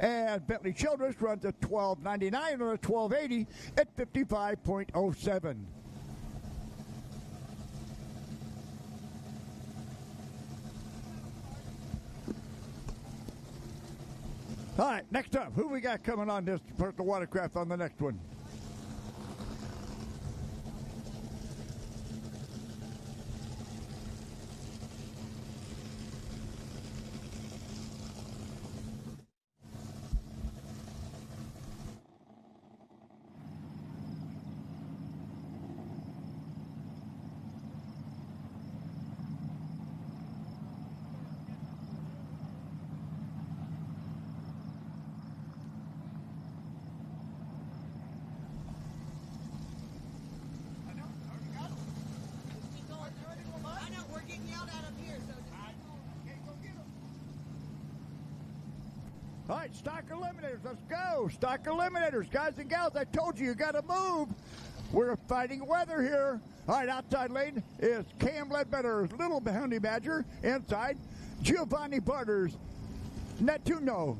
And Bentley Childress runs a 12.99 on a 12.80 at 55.07. All right, next up, who we got coming on this personal watercraft on the next one? All right, stock eliminators, let's go. Stock eliminators, guys and gals, I told you, you got to move. We're fighting weather here. All right, outside lane is Cam Ledbetter, Little Honey Badger. Inside, Giovanni Barters, Netuno.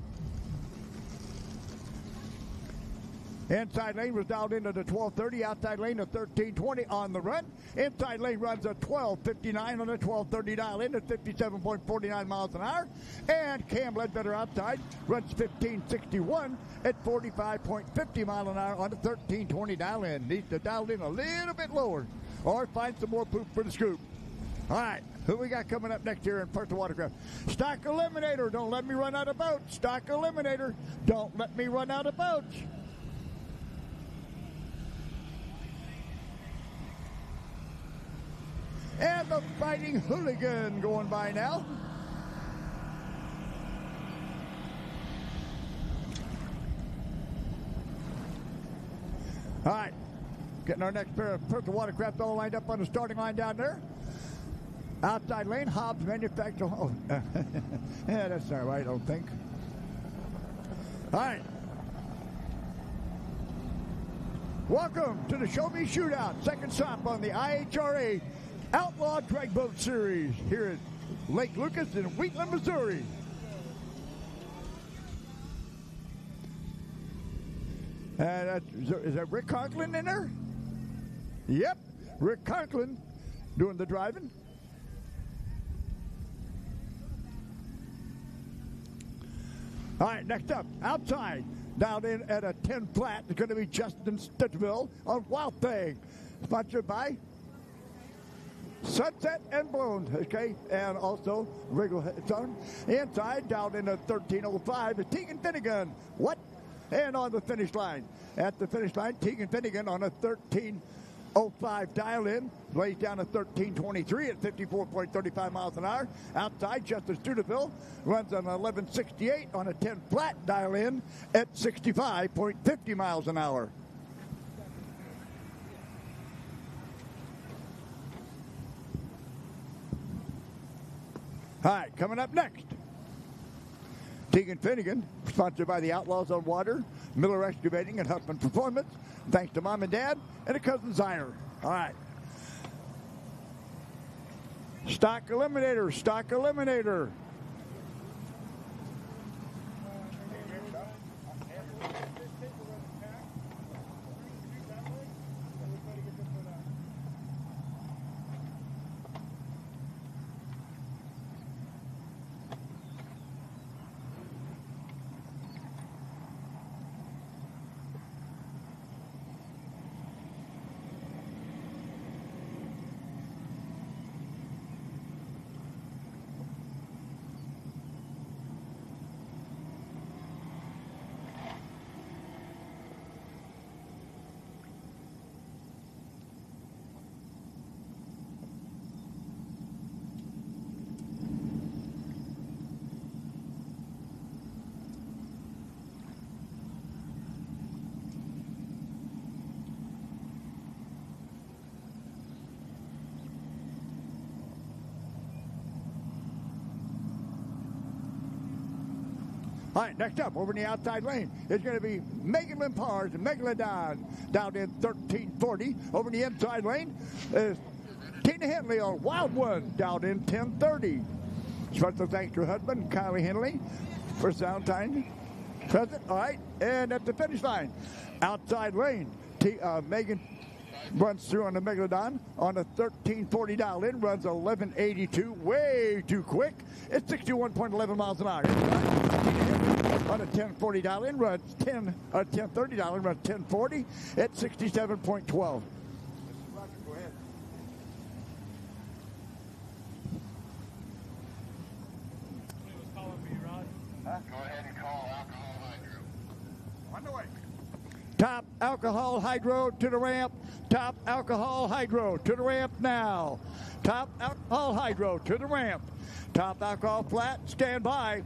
Inside lane was dialed into the 12.30. Outside lane, a 13.20 on the run. Inside lane runs a 12.59 on a 12.30 dial in at 57.49 miles an hour. And Cam Ledbetter outside runs 15.61 at 45.50 miles an hour on a 13.20 dial in. Needs to dial in a little bit lower or find some more poop for the scoop. All right, who we got coming up next here in personal watercraft? Stock Eliminator, don't let me run out of boats. Stock Eliminator, don't let me run out of boats. And the Fighting Hooligan going by now. All right, getting our next pair of personal watercraft all lined up on the starting line down there. Outside lane, Hobbs Manufacturer. Oh, yeah, that's all right, I don't think. All right. Welcome to the Show Me Shootout, second stop on the IHRA Outlaw Drag Boat Series here at Lake Lucas in Wheatland, Missouri. And is that Rick Conklin in there? Yep, Rick Conklin doing the driving. All right, next up, outside, down in at a 10 flat, it's going to be Justin Stitchville on Wild Thing, sponsored by Sunset and Blown, okay, and also Wriggle Zone. Inside, down in a 13.05 is Tegan Finnegan. What? And on the finish line. At the finish line, Tegan Finnegan on a 13.05 dial in, lays down a 13.23 at 54.35 miles an hour. Outside, Justin Studeville runs an 11.68 on a 10 flat dial in at 65.50 miles an hour. All right, coming up next, Tegan Finnegan, sponsored by the Outlaws on Water, Miller Excavating, and Huffman Performance. Thanks to Mom and Dad and a cousin Ziner. All right. Stock Eliminator, Stock Eliminator. All right, next up, over in the outside lane, is going to be Megan Limpars and Megalodon down in 1340. Over in the inside lane is Tina Henley on Wild One down in 1030. Special thanks to her husband, Kylie Henley, for sound time. Present, all right. And at the finish line, outside lane, Megan runs through on the Megalodon on a 1340 dial in, runs 1182, way too quick. It's 61.11 miles an hour. On a 1040 dial in, runs 1030 dial in, runs 1040 at 67.12. Go ahead. Go ahead and call alcohol hydro. On the way. Top alcohol hydro to the ramp. Top alcohol hydro to the ramp now. Top alcohol hydro to the ramp. Top alcohol flat, stand by.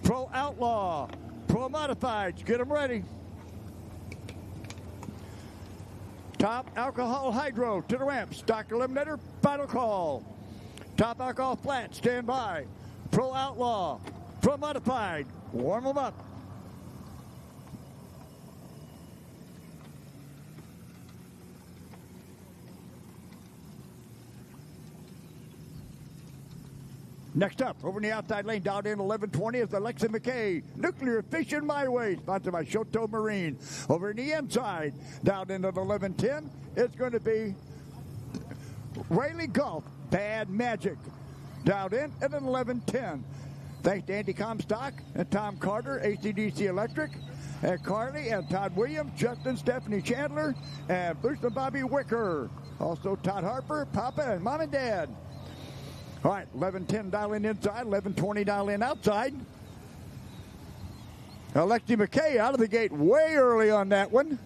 Pro Outlaw, Pro Modified, get them ready. Top alcohol hydro to the ramp. Stock eliminator, final call. Top alcohol flat, stand by. Pro Outlaw, Pro Modified, warm them up. Next up, over in the outside lane, down in 1120 is Alexa McKay. Nuclear Fishing My Way, sponsored by Shootout Marine. Over in the inside, down into the 1110, it's going to be Rayleigh Golf, Bad Magic. Down in at an 1110. Thanks to Andy Comstock and Tom Carter, ACDC Electric, and Carly and Todd Williams, Justin, Stephanie Chandler, and Bruce and Bobby Wicker. Also Todd Harper, Papa, and Mom and Dad. All right, 11:10 dial in inside, 11:20 dial in outside. Alexi McKay out of the gate way early on that one.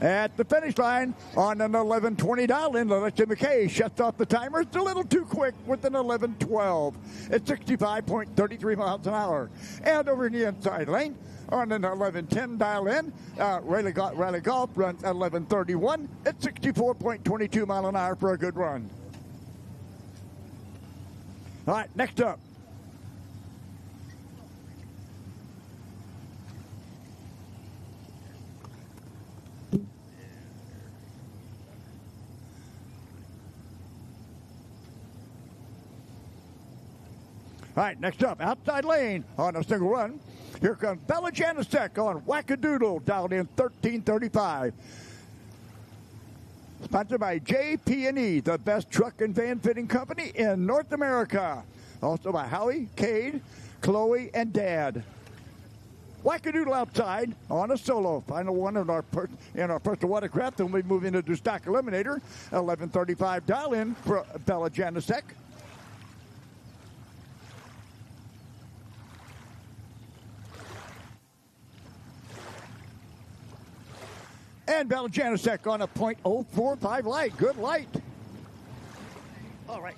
At the finish line on an 11:20 dial in, Alexi McKay shuts off the timer. It's a little too quick with an 11:12. It's 65.33 miles an hour. And over in the inside lane, on an 11:10 dial in, Rayleigh Golf runs at 11:31 at 64.22 mile an hour for a good run. All right, next up. All right, next up, outside lane on a single run. Here comes Bella Janicek on Wackadoodle, down in 1335. Sponsored by JP&E, the best truck and van fitting company in North America. Also by Howie, Cade, Chloe, and Dad. Wackadoodle outside on a solo. Final one in our personal watercraft. Then we move into the stock eliminator. 11:35 dial in for Bella Janicek. And Bella Janicek on a .045 light. Good light. All right.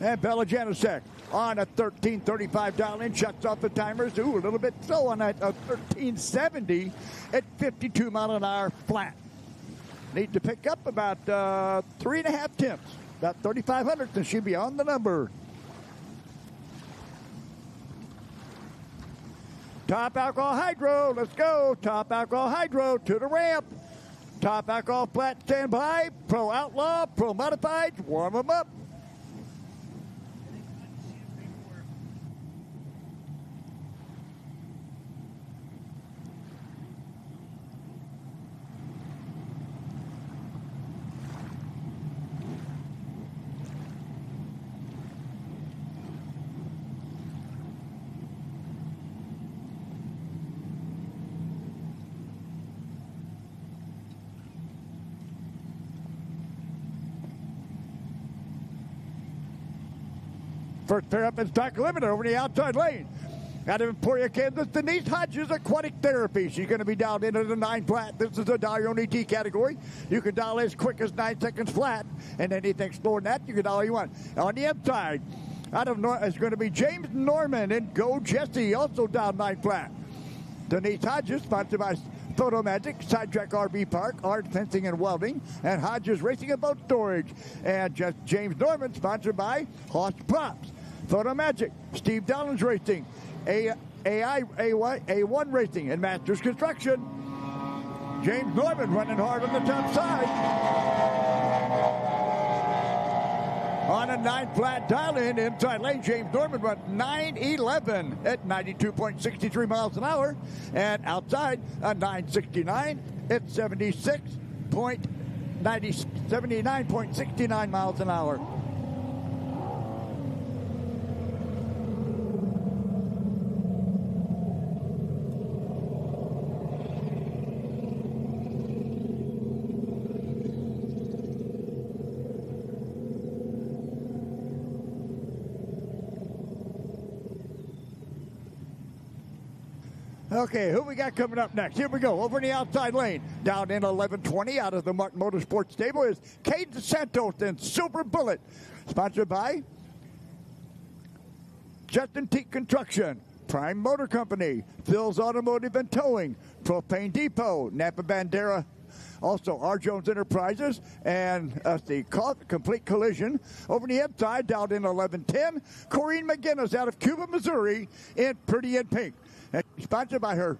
And Bella Janicek on a 13:35 dial in, shuts off the timers. Ooh, a little bit slow on that 1370 at 52 mile an hour flat. Need to pick up about 3.5 tenths, about 3,500, and she'll be on the number. Top alcohol hydro, let's go. Top alcohol hydro to the ramp. Top alcohol flat, stand by. Pro Outlaw, Pro Modified, warm them up. First pair up in stock limiter over the outside lane. Out of Emporia, Kansas, Denise Hodges, Aquatic Therapy. She's going to be dialed into the 9 flat. This is a dial only T category. You can dial as quick as 9 seconds flat, and anything slower than that, you can dial all you want. On the inside, out of is going to be James Norman and Go Jesse, also dialed 9 flat. Denise Hodges, sponsored by Photo Magic, Sidetrack RV Park, Art Fencing and Welding, and Hodges Racing and Boat Storage. And just James Norman, sponsored by Hoss Props, Photo Magic, Steve Dowlands Racing, A1 Racing, and Masters Construction. James Norman running hard on the top side. On a 9 flat dial in inside lane, James Norman runs 9:11 at 92.63 miles an hour. And outside, a 9:69 at 79.69 miles an hour. Okay, who we got coming up next? Here we go, over in the outside lane. Down in 11:20 out of the Martin Motorsports stable is Caden Santos and Silver Bullet. Sponsored by Justin Teak Construction, Prime Motor Company, Phil's Automotive and Towing, Propane Depot, Napa Bandera, also R. Jones Enterprises, and the Complete Collision. Over the inside, down in 11:10, Corinne McGinnis out of Cuba, Missouri, in Pretty in Pink. And sponsored by her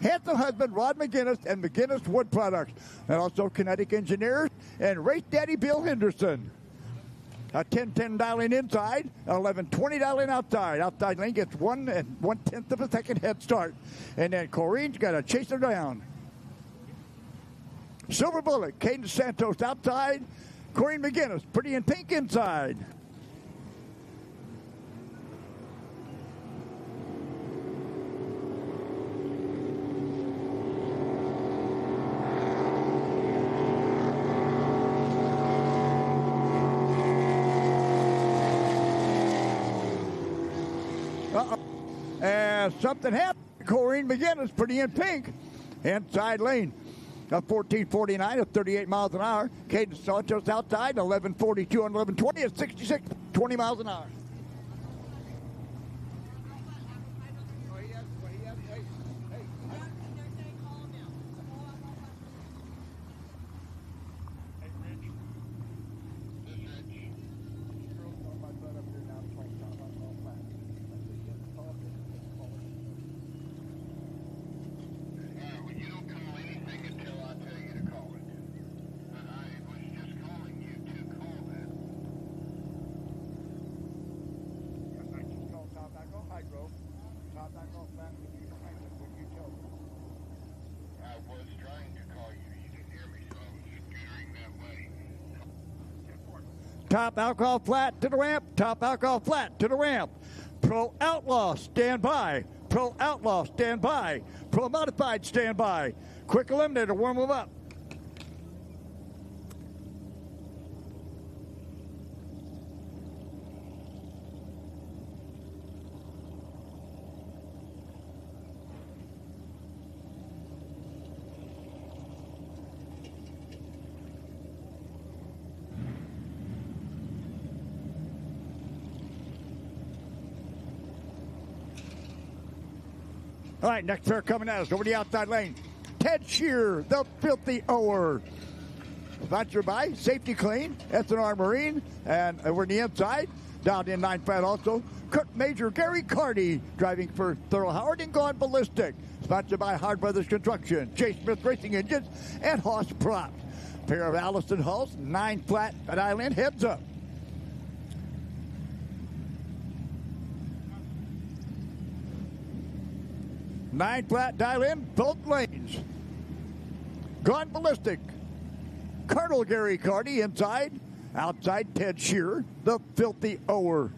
handsome husband, Rod McGinnis, and McGinnis Wood Products. And also Kinetic Engineers and Race Daddy Bill Henderson. A 10-10 dialing inside, 11-20 dialing outside. Outside lane gets 1 1/10 of a second head start. And then Corinne's got to chase her down. Silver Bullet, Caden Santos outside. Corinne McGinnis, Pretty in Pink inside. And something happened. Corinne McGinnis, Pretty in Pink, inside lane. A 14:49 at 38 miles an hour. Caden Santos outside, 11:42 on 11:20 at 66.20 miles an hour. Top alcohol flat to the ramp. Top alcohol flat to the ramp. Pro Outlaw, stand by. Pro Outlaw, stand by. Pro Modified, stand by. Quick eliminator, warm them up. All right, next pair coming at us over the outside lane. Ted Shear, the Filthy Ower. Sponsored by Safety Clean, S&R Marine, and over the inside, down in 9 flat also, Major Gary Carty, driving for Thurl Howard and Gone Ballistic. Sponsored by Hard Brothers Construction, Chase Smith Racing Engines, and Hoss Props. Pair of Allison Hulls, 9 flat at Island, heads up. Nine flat dial in, both lanes. Gone Ballistic. Colonel Gary Carty inside. Outside Ted Shearer, the Filthy Ower.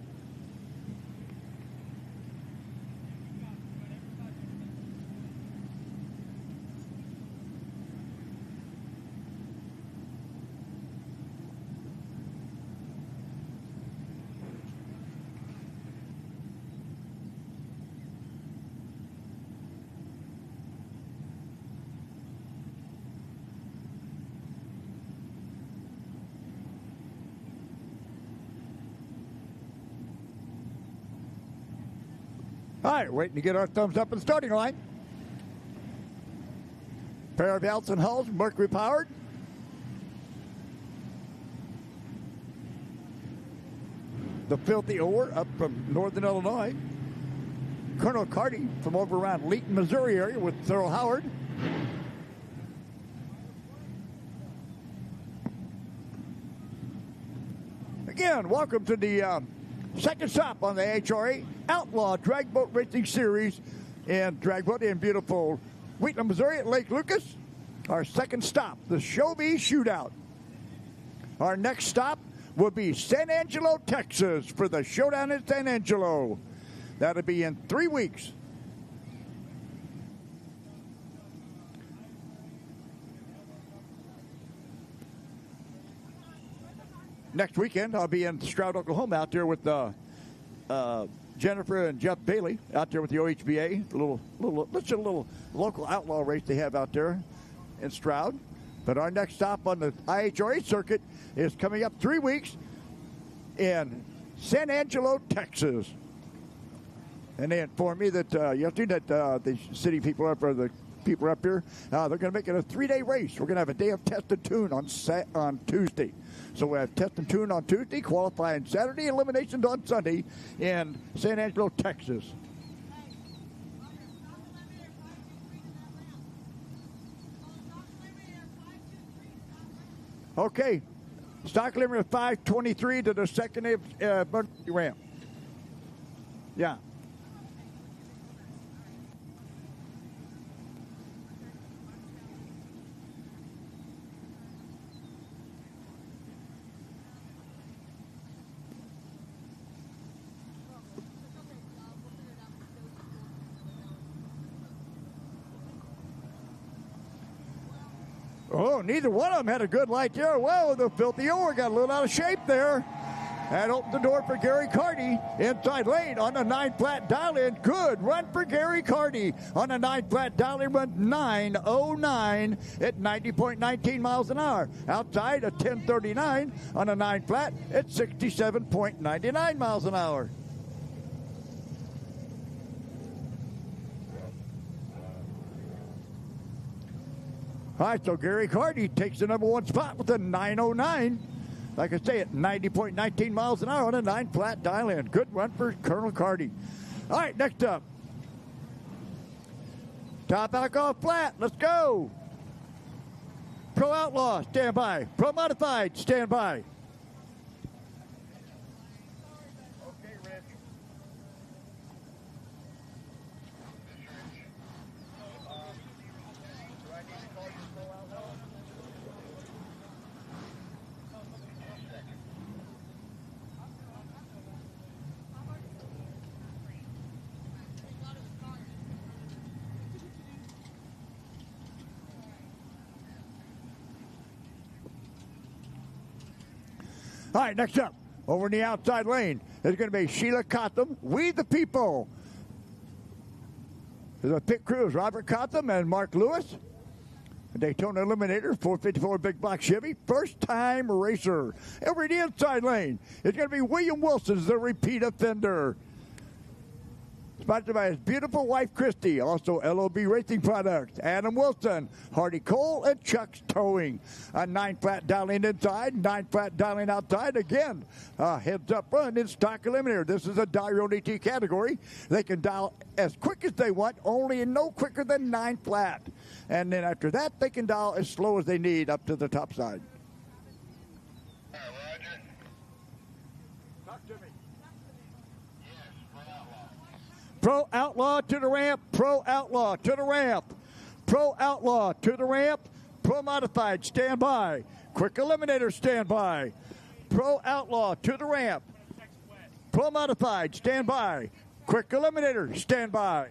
All right, waiting to get our thumbs up in the starting line. Pair of Allison Hulls, Mercury powered. The Filthy Ower up from northern Illinois. Colonel Carty from over around Leeton, Missouri area with Thurl Howard. again, welcome to the second stop on the IHRA Outlaw Drag Boat Racing Series in drag boat in beautiful Wheatland, Missouri at Lake Lucas. Our second stop, the Show Me Shootout. Our next stop will be San Angelo, Texas for the Showdown in San Angelo. That'll be in 3 weeks. Next weekend, I'll be in Stroud, Oklahoma, out there with Jennifer and Jeff Bailey, out there with the OHBA. Let's do a little local outlaw race they have out there in Stroud. But our next stop on the IHRA circuit is coming up 3 weeks in San Angelo, Texas. And they informed me that yesterday that the city people up, or the people up here, they're going to make it a 3-day race. We're going to have a day of test and tune on Tuesday. So we have test and tune on Tuesday, qualifying Saturday, eliminations on Sunday in San Angelo, Texas. Okay, stock limit of 523 to the second ramp. Yeah. Oh, neither one of them had a good light there. Well, the filthy oar got a little out of shape there. That opened the door for Gary Carty. Inside lane on the 9-flat dial-in. Good run for Gary Carty on the 9-flat dial-in. Run 9:09 at 90.19 miles an hour. Outside a 10:39 on a 9-flat at 67.99 miles an hour. All right, so Gary Carty takes the number 1 spot with a 9:09. Like I say, at 90.19 miles an hour on a 9-flat dial-in. Good run for Colonel Carty. All right, next up. Top alcohol flat. Let's go. Pro Outlaw, stand by. Pro Modified, stand by. All right, next up, over in the outside lane, there's going to be Sheila Cotham, We the People. There's a pit crew, Robert Cotham and Mark Lewis. A Daytona Eliminator, 454 Big Block Chevy, first-time racer. Over in the inside lane, it's going to be William Wilson, the repeat offender. Sponsored by his beautiful wife, Christy. Also, LOB Racing Products. Adam Wilson, Hardy Cole, and Chuck's Towing. A 9-flat dialing inside, 9-flat dialing outside. Again, heads up front in stock eliminator. This is a dial your own ET category. They can dial as quick as they want, only no quicker than 9-flat. And then after that, they can dial as slow as they need up to the top side. Roger. Talk to me. Pro Outlaw to the ramp. Pro Outlaw to the ramp. Pro Outlaw to the ramp. Pro Modified, stand by. Quick Eliminator, stand by. Pro Outlaw to the ramp. Pro Modified, stand by. Quick Eliminator, stand by.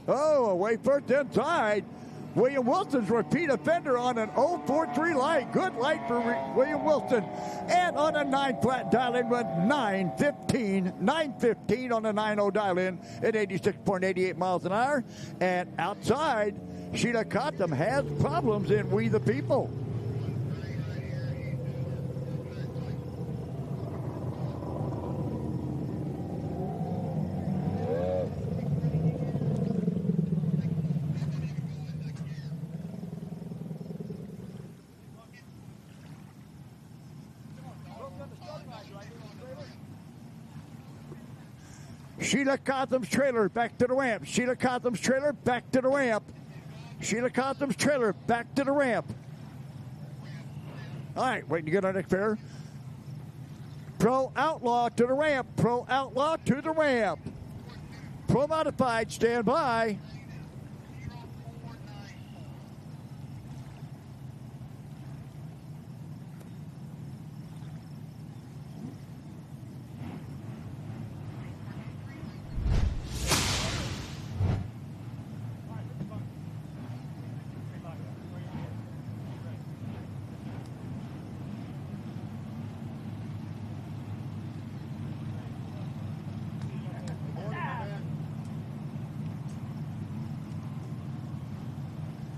Oh, away first inside. William Wilson's repeat offender on an 043 light. Good light for William Wilson. And on a 9-flat dial-in run, 9:15 on a 9-0 dial-in at 86.88 miles an hour. And outside, Sheila Cotham has problems in We the People. Sheila Cotham's trailer back to the ramp. Sheila Cotham's trailer back to the ramp. Sheila Cotham's trailer back to the ramp. All right, waiting to get on next pair. Pro Outlaw to the ramp. Pro Outlaw to the ramp. Pro Modified, stand by.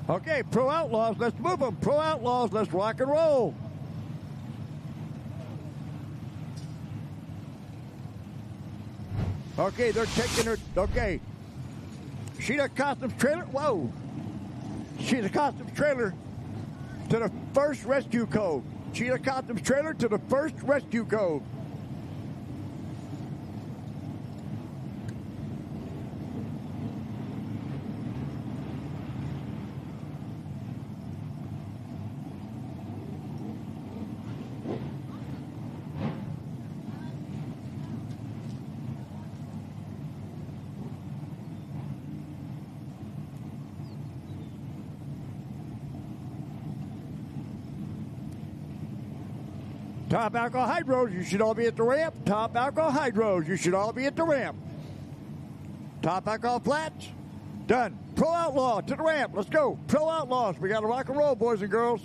Okay, Pro Outlaws, let's move them. Pro Outlaws, let's rock and roll. Okay, they're taking her. Okay. Sheila Costum's trailer. Whoa. Sheila Costum's trailer to the first rescue cove. Sheila Costum's trailer to the first rescue cove. Top Alcohol Hydros, you should all be at the ramp. Top Alcohol Hydros, you should all be at the ramp. Top Alcohol Flats, done. Pro Outlaw to the ramp, let's go. Pro Outlaws, we got to rock and roll, boys and girls.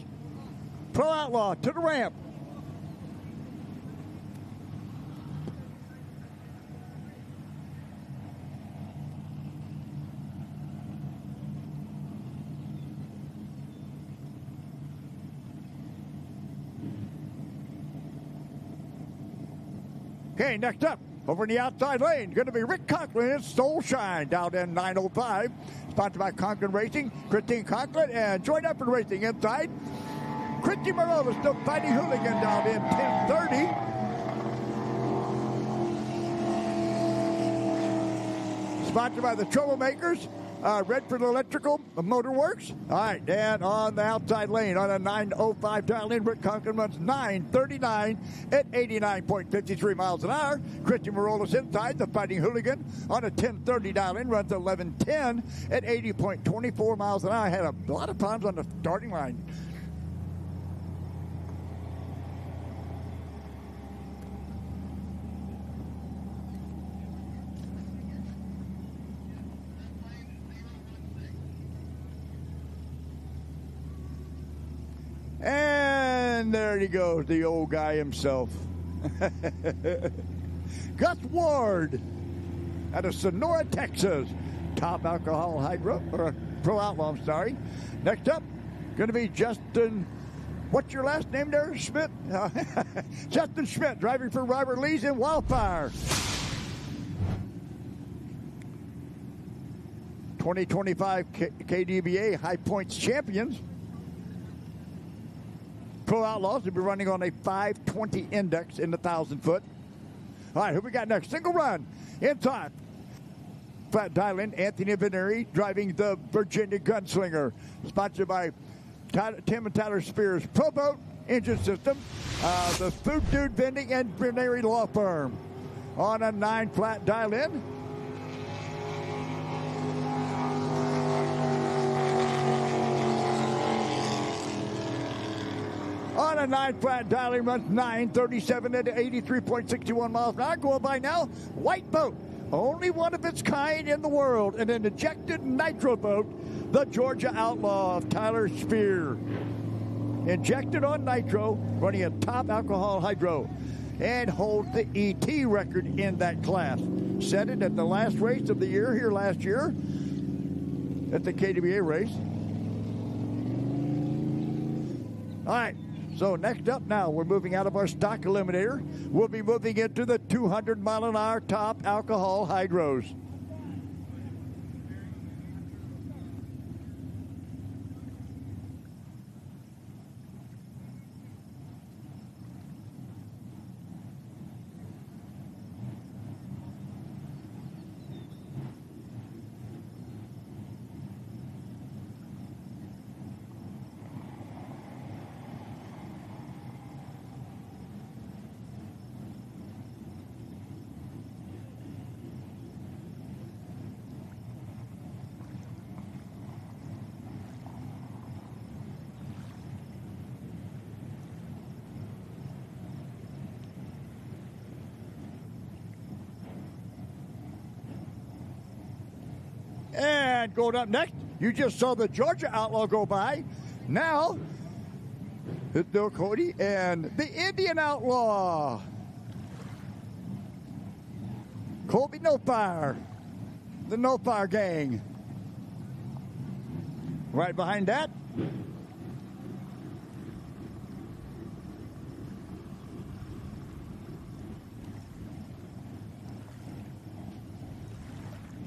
Pro Outlaw to the ramp. Okay, next up, over in the outside lane, going to be Rick Conklin and Soul Shine down in 905. Sponsored by Conklin Racing, Christine Conklin, and Joint Effort Racing inside. Christy Marola still fighting Hooligan down in 1030. Sponsored by the Troublemakers, Redford Electrical Motor Works. All right, and on the outside lane on a 905 dial in, Rick Conklin runs 939 at 89.53 miles an hour. Christian Marola's inside, the Fighting Hooligan on a 1030 dial in, runs 1110 at 80.24 miles an hour. Had a lot of problems on the starting line. And there he goes, the old guy himself. Gus Ward out of Sonora, Texas. Top Alcohol Hydro, or Pro Outlaw, I'm sorry. Next up, going to be Justin, what's your last name there, Schmidt? Justin Schmidt, driving for Robert Lee's in Wildfire. 2025 KDBA High Points Champions. Pro Outlaws will be running on a 520 index in the 1,000-foot. All right, who we got next? Single run inside. Flat dial in, Anthony Veneri driving the Virginia Gunslinger. Sponsored by Tim and Tyler Spears Pro Boat Engine System, the Food Dude Vending and Veneri Law Firm. On a 9 flat dial in. On a 9 flat dialing runs 937 at 83.61 miles an hour. Going by now, white boat. Only one of its kind in the world. And an injected nitro boat, the Georgia Outlaw of Tyler Spear. Injected on nitro, running a Top Alcohol Hydro. And holds the ET record in that class. Set it at the last race of the year here last year at the KDBA race. All right. So next up now, we're moving out of our stock eliminator. We'll be moving into the 200-mile-an-hour Top Alcohol Hydros. And going up next, you just saw the Georgia Outlaw go by. Now, it's Bill Cody and the Indian Outlaw. Colby No Fire, the No Fire gang. Right behind that,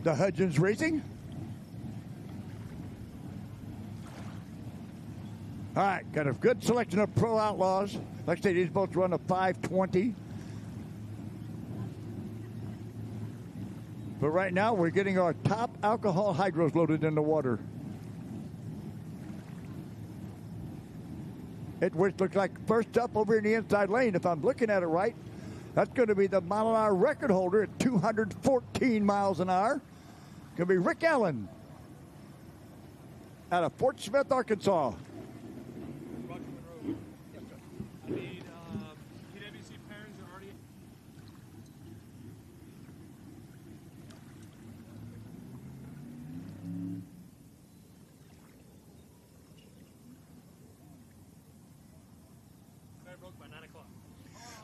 the Hudgens Racing. All right, got a good selection of pro outlaws. Like I say, these boats run a 520. But right now, we're getting our top alcohol hydros loaded in the water. Which looks like first up over in the inside lane, if I'm looking at it right. That's going to be the mile-an-hour record holder at 214 miles an hour. Going to be Rick Allen out of Fort Smith, Arkansas.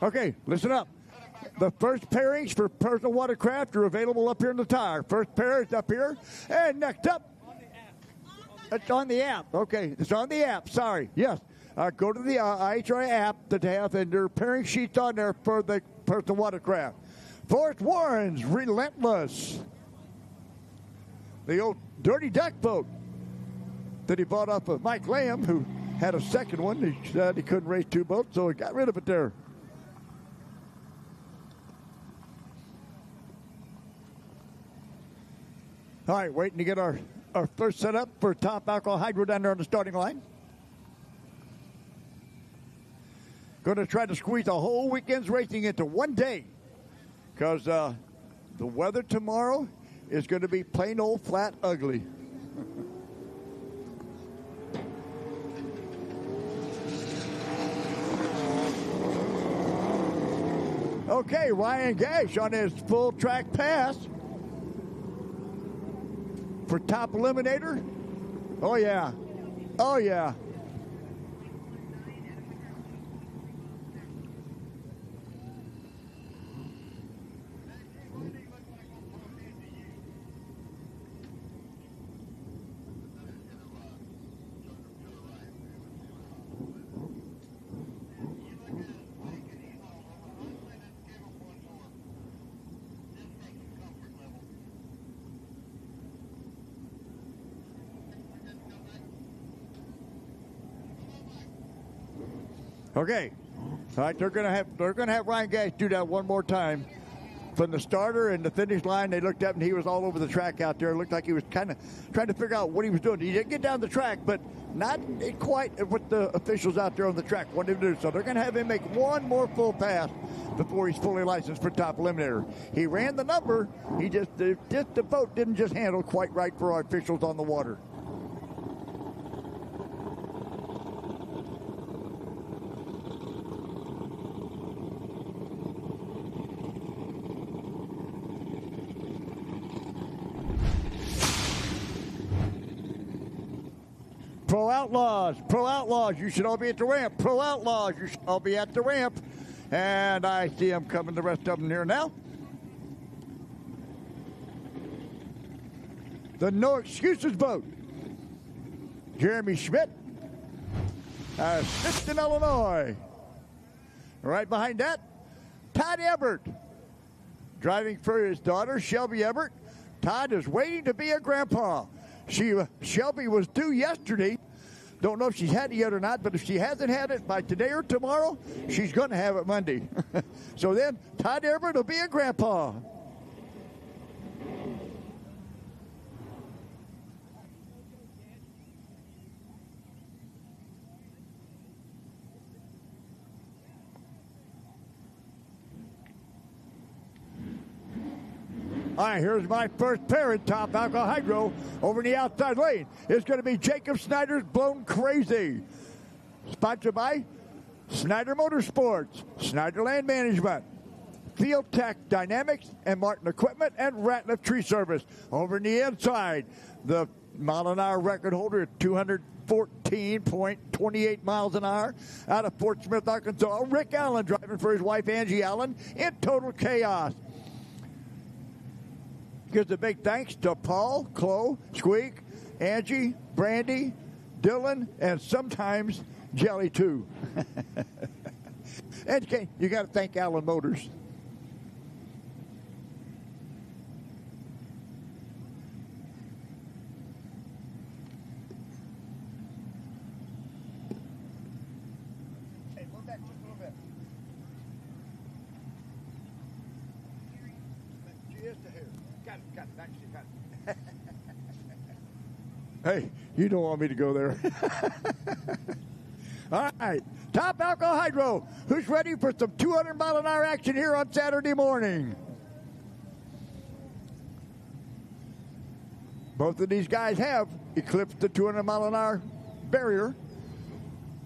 Okay, listen up. The first pairings for personal watercraft are available up here in the tire. First pair is up here. And next up, it's on the app. Okay, it's on the app. Sorry. Yes. Go to the IHRA app that they have, and there are pairing sheets on there for the personal watercraft. Forrest Warren's Relentless. The old Dirty Duck boat that he bought off of Mike Lamb, who had a second one. He said he couldn't race two boats, so he got rid of it there. All right, waiting to get our first setup for top alcohol hydro down there on the starting line. Going to try to squeeze a whole weekend's racing into one day because the weather tomorrow is going to be plain old flat ugly. Okay, Ryan Gash on his full track pass for top eliminator. Oh, yeah. Oh, yeah. Okay, all right. They're gonna have Ryan Gash do that one more time. From the starter and the finish line, they looked up and he was all over the track out there. It looked like he was kind of trying to figure out what he was doing. He didn't get down the track, but not quite what the officials out there on the track wanted him to do. So they're gonna have him make one more full pass before he's fully licensed for top eliminator. He ran the number. He the boat didn't just handle quite right for our officials on the water. Pro Outlaws, you should all be at the ramp. Pro Outlaws, you should all be at the ramp. And I see them coming, the rest of them here now. The No Excuses boat. Jeremy Schmidt, Smithton, Illinois. Right behind that, Todd Everett, driving for his daughter, Shelby Everett. Todd is waiting to be a grandpa. Shelby was due yesterday. Don't know if she's had it yet or not, but if she hasn't had it by today or tomorrow, she's going to have it Monday. So then, Todd Everett will be a grandpa. All right, here's my first pair in top alcohol hydro over in the outside lane. It's going to be Jacob Snyder's Blown Crazy. Sponsored by Snyder Motorsports, Snyder Land Management, Field Tech Dynamics, and Martin Equipment, and Ratliff Tree Service. Over in the inside, the mile-an-hour record holder at 214.28 miles an hour out of Fort Smith, Arkansas. Rick Allen driving for his wife, Angie Allen, in Total Chaos. Gives a big thanks to Paul, Chloe, Squeak, Angie, Brandy, Dylan, and sometimes Jelly, too. And you got to thank Allen Motors. Hey, move back just a little bit. She is the hair. Got it, back, she got it. Hey, you don't want me to go there. All right, Top Alcohol Hydro. Who's ready for some 200-mile-an-hour action here on Saturday morning? Both of these guys have eclipsed the 200-mile-an-hour barrier.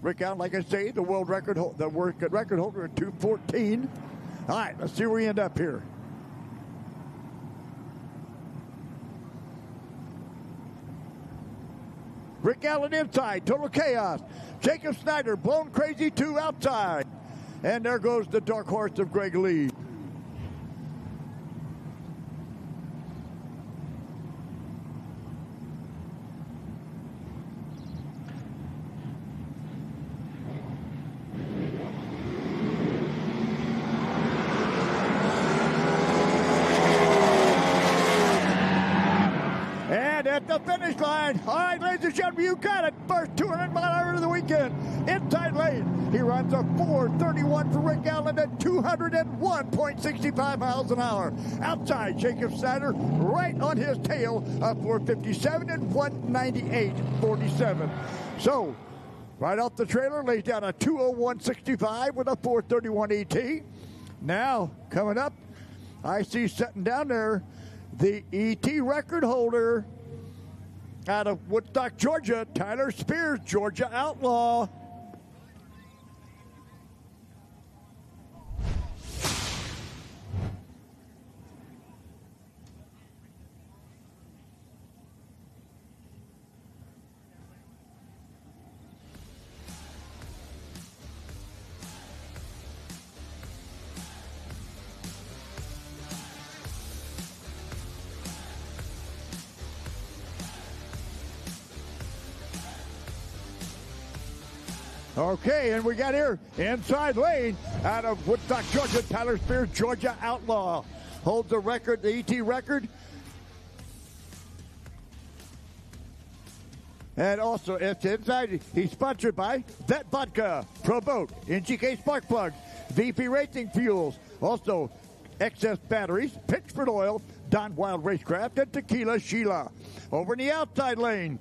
Rick Allen, like I say, the world record, record holder at 2:14. All right, let's see where we end up here. Rick Allen inside, Total Chaos. Jacob Snyder, Blown Crazy 2 outside. And there goes the dark horse of Greg Lee. At the finish line. All right, ladies and gentlemen, you got it. First 200-mile-an-hour of the weekend. Inside lane. He runs a 4:31 for Rick Allen at 201.65 miles an hour. Outside, Jacob Snyder right on his tail of 4:57 and 198.47. So, right off the trailer, lays down a 2:01.65 with a 4:31 ET. Now, coming up, I see sitting down there the ET record holder out of Woodstock, Georgia, Tyler Spears, Georgia Outlaw. Okay, and we got here inside lane out of Woodstock, Georgia, Tyler Spears, Georgia Outlaw. Holds the record, the ET record. And also, it's inside, he's sponsored by Vet Vodka, Pro Boat, NGK Spark Plugs, VP Racing Fuels, also Excess Batteries, Pittsford Oil, Don Wild Racecraft, and Tequila Sheila. Over in the outside lane,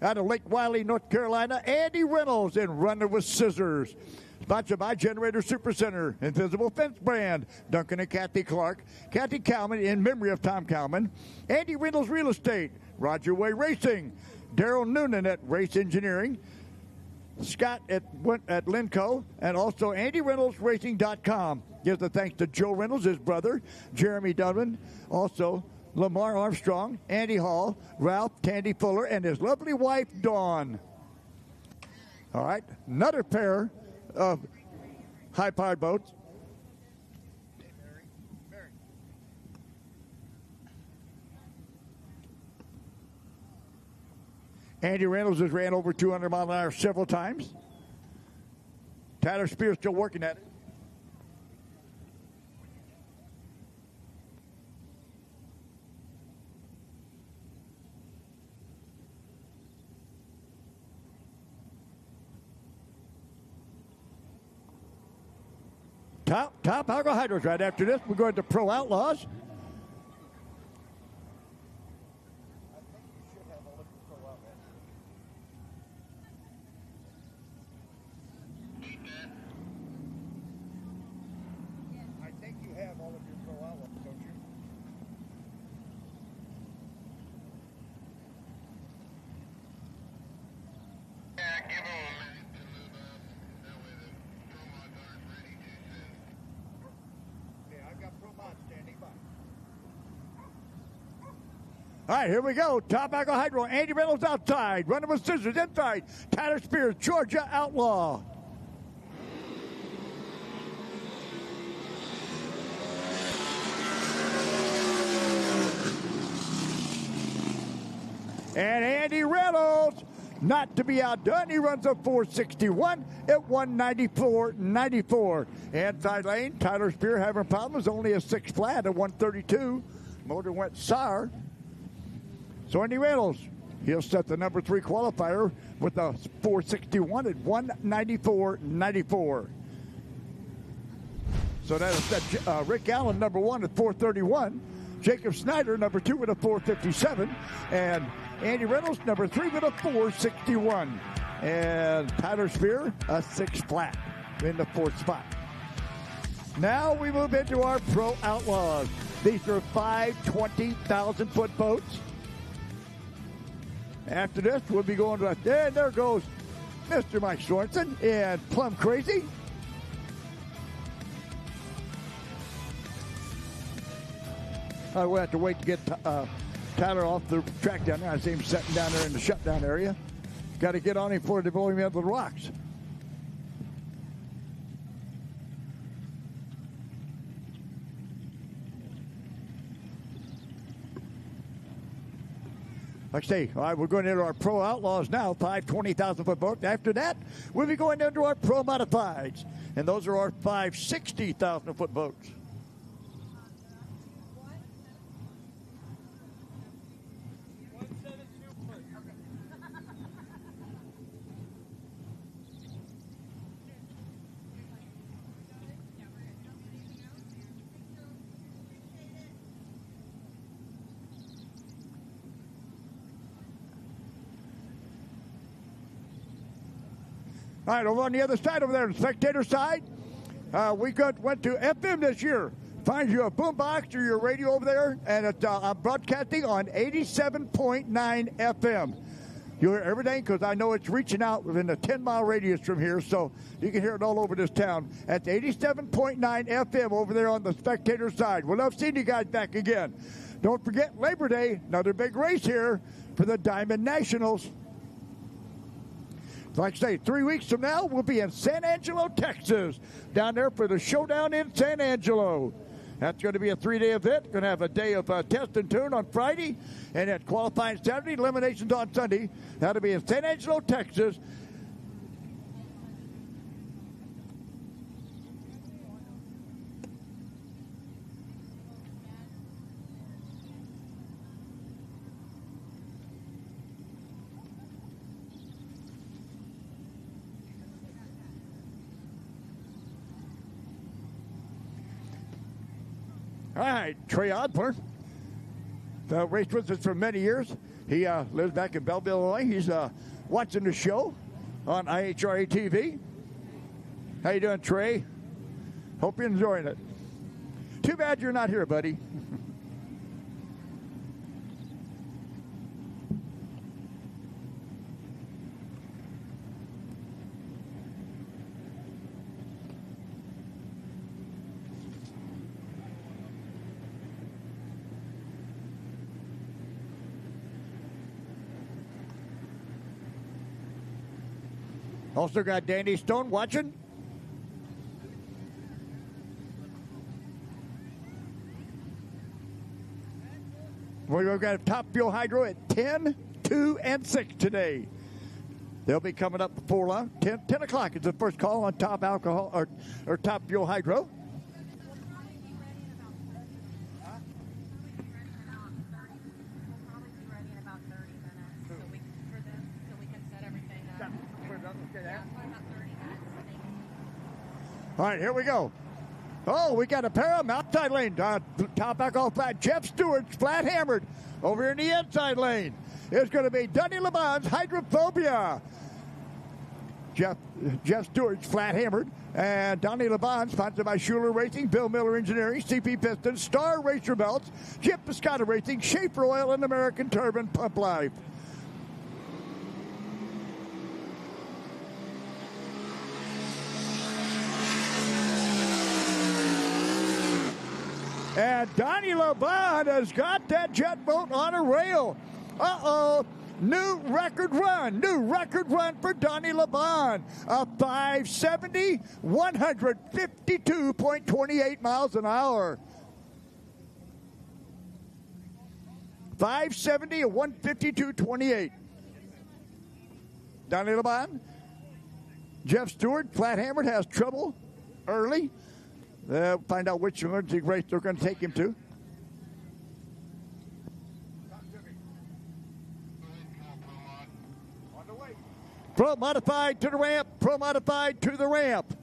out of Lake Wiley, North Carolina, Andy Reynolds in Runner with Scissors. Sponsored by Generator Supercenter, Invisible Fence Brand, Duncan and Kathy Clark, Kathy Kalman in memory of Tom Kalman, Andy Reynolds Real Estate, Roger Way Racing, Daryl Noonan at Race Engineering, Scott at Linco, and also AndyReynoldsRacing.com. Gives the thanks to Joe Reynolds, his brother, Jeremy Dunman, also Lamar Armstrong, Andy Hall, Ralph, Tandy Fuller, and his lovely wife, Dawn. All right, another pair of high-powered boats. Andy Reynolds has ran over 200 miles an hour several times. Tyler Spears still working at it. Top Alcohol Hydros right after this. We're going to Pro Outlaws. I think you have all of your Pro Outlaws, don't you? Yeah, give them a minute to move up. That way the promos aren't ready too soon. Yeah, I got All right, here we go. Top Echo Hydro. Andy Reynolds outside. Running with scissors inside. Tyler Spears, Georgia Outlaw. And Andy Reynolds, not to be outdone, he runs a 461 at 194.94. Inside lane, Tyler Spear having problems, only a 6 flat at 132. Motor went sour. So Andy Reynolds, he'll set the number 3 qualifier with a 461 at 194.94. So that'll set Rick Allen, number 1 at 431. Jacob Snyder, number 2 with a 457. And Andy Reynolds, number 3 with a 461. And Tyler Spear, a 6 flat in the 4th spot. Now we move into our Pro Outlaws. These are 5 20,000-foot boats. After this, we'll be going to, and there goes Mr. Mike Sorensen and Plum Crazy. We'll have to wait to get Tyler off the track down there. I see him sitting down there in the shutdown area. Got to get on him before they blow him into the rocks. Like I say, all right, we're going into our Pro Outlaws now, 5 20,000-foot boats. After that, we'll be going into our Pro Modifieds, and those are our 5 60,000-foot boats. All right, over on the other side over there, the spectator side, we went to FM this year. Find you a boombox or your radio over there, and it's broadcasting on 87.9 FM. You hear everything because I know it's reaching out within a 10-mile radius from here, so you can hear it all over this town. That's 87.9 FM over there on the spectator side. We'll love seeing you guys back again. Don't forget Labor Day, another big race here for the Diamond Nationals. Like I say, 3 weeks from now, we'll be in San Angelo, Texas, down there for the Showdown in San Angelo. That's going to be a 3-day event. Going to have a day of test and tune on Friday, and then qualifying Saturday, eliminations on Sunday. That'll be in San Angelo, Texas. All right, Trey Odler, raced with us for many years. He lives back in Belleville, Illinois. He's watching the show on IHRA TV. How you doing, Trey? Hope you're enjoying it. Too bad you're not here, buddy. Also got Danny Stone watching. We've got a Top Fuel Hydro at 10, 2, and 6 today. They'll be coming up before long. 10 o'clock is the first call on Top Alcohol or Top Fuel Hydro. All right, here we go. Oh, we got a pair of them outside lane. Top alcohol flat. Jeff Stewart's flat hammered over in the inside lane. It's going to be Dunny LeBon's Hydrophobia. Jeff Stewart's flat hammered. And Donnie LeBon, sponsored by Schuler Racing, Bill Miller Engineering, CP Pistons, Star Racer Belts, Chip Piscata Racing, Schaefer Oil, and American Turbine Pump Life. And Donnie LeBon has got that jet boat on a rail. Uh-oh. New record run for Donnie LeBon. A 570, 152.28 miles an hour. 570, a 152.28. Donnie LeBon. Jeff Stewart, flat hammered, has trouble early. Find out which emergency race they're going to take him to. Pro modified to the ramp. Pro modified to the ramp.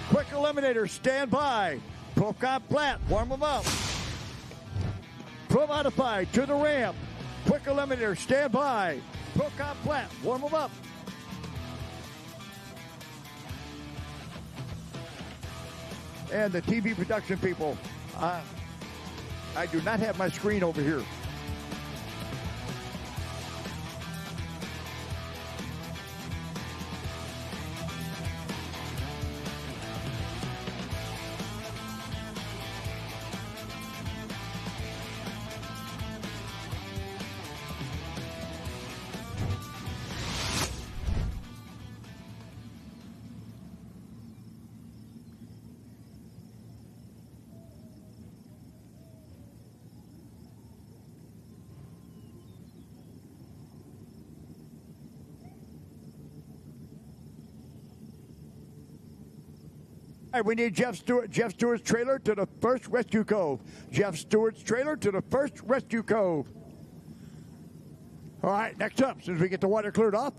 Quick eliminator, stand by. Pro comp flat, warm them up. Pro modified to the ramp. Quick eliminator, stand by. Pro comp flat, warm them up. And the TV production people, I do not have my screen over here. All right, we need Jeff Stewart's trailer to the first rescue cove. Jeff Stewart's trailer to the first rescue cove. All right, next up, as soon as we get the water cleared off.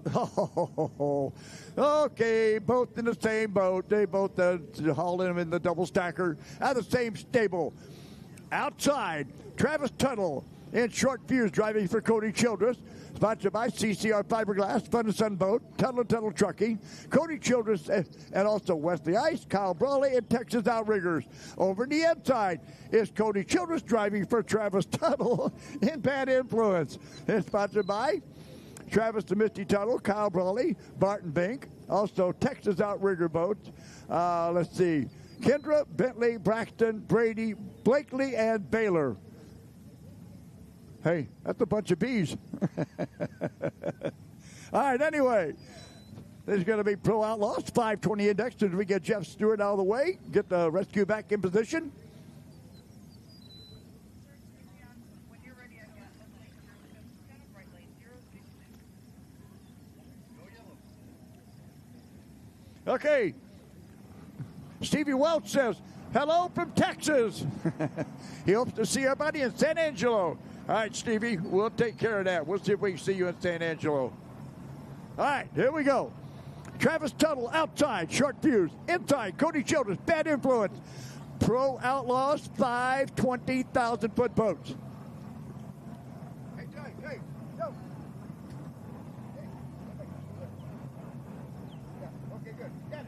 Okay, both in the same boat. They both hauled them in the double stacker out of the same stable. Outside, Travis Tuttle in short fuse driving for Cody Childress. Sponsored by CCR Fiberglass, Fun and Sun Boat, Tuttle Trucking, Cody Childress, and also Wesley Ice, Kyle Brawley, and Texas Outriggers. Over the inside is Cody Childress driving for Travis Tuttle in Bad Influence. It's sponsored by Travis the Misty Tuttle, Kyle Brawley, Barton Bink, also Texas Outrigger Boats. Let's see, Kendra, Bentley, Braxton, Brady, Blakely, and Baylor. Hey, that's a bunch of bees. All right, anyway, this is going to be Pro Outlaws, 520 index. As we get Jeff Stewart out of the way, get the rescue back in position. Okay. Stevie Welch says, hello from Texas. He hopes to see everybody in San Angelo. All right, Stevie, we'll take care of that. We'll see if we can see you in San Angelo. All right, here we go. Travis Tuttle outside, short fuse. Inside, Cody Childress, Bad Influence. Pro Outlaws, 520,000-foot boats. Hey, hey, no. Yeah, okay, good. Got it.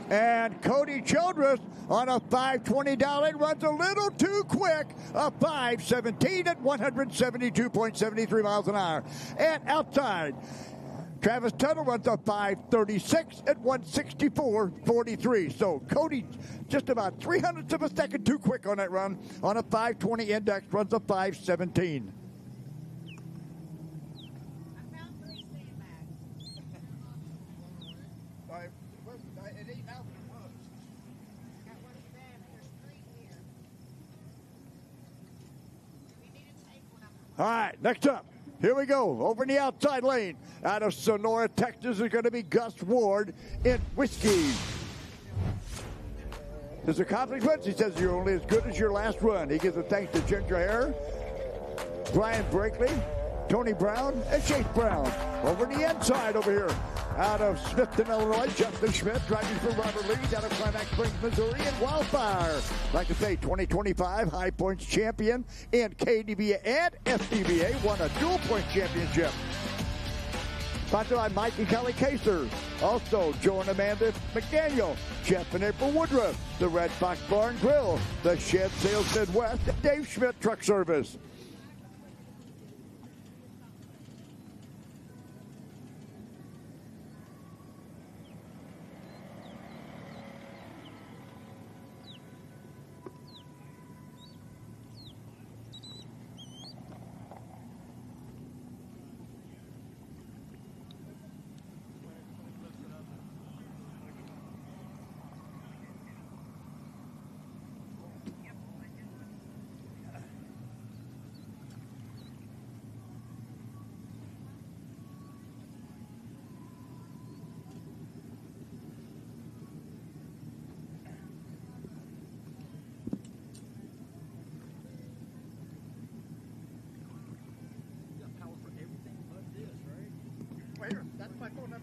And Cody Childress on a 520 down runs a little too quick. A 517 at 172.73 miles an hour. And outside, Travis Tuttle runs a 536 at 164.43. So Cody just about 300ths of a second too quick on that run. On a 520 index, runs a 517. All right, next up, here we go. Over in the outside lane, out of Sonora, Texas, is going to be Gus Ward in Whiskey. His accomplishments, he says, you're only as good as your last run. He gives a thanks to Ginger Hare, Brian Brakely, Tony Brown, and Chase Brown. Over the inside over here, out of Smithton, Illinois, Justin Schmidt driving for Robert Lee down of Climax Springs, Missouri, and Wildfire. Like I say, 2025 High Points champion in KDBA and SDBA, won a dual point championship. Sponsored by Mike and Kelly Kaser. Also, Joe and Amanda McDaniel, Jeff and April Woodruff, the Red Fox Bar and Grill, the Shed Sales Midwest, and Dave Schmidt Truck Service.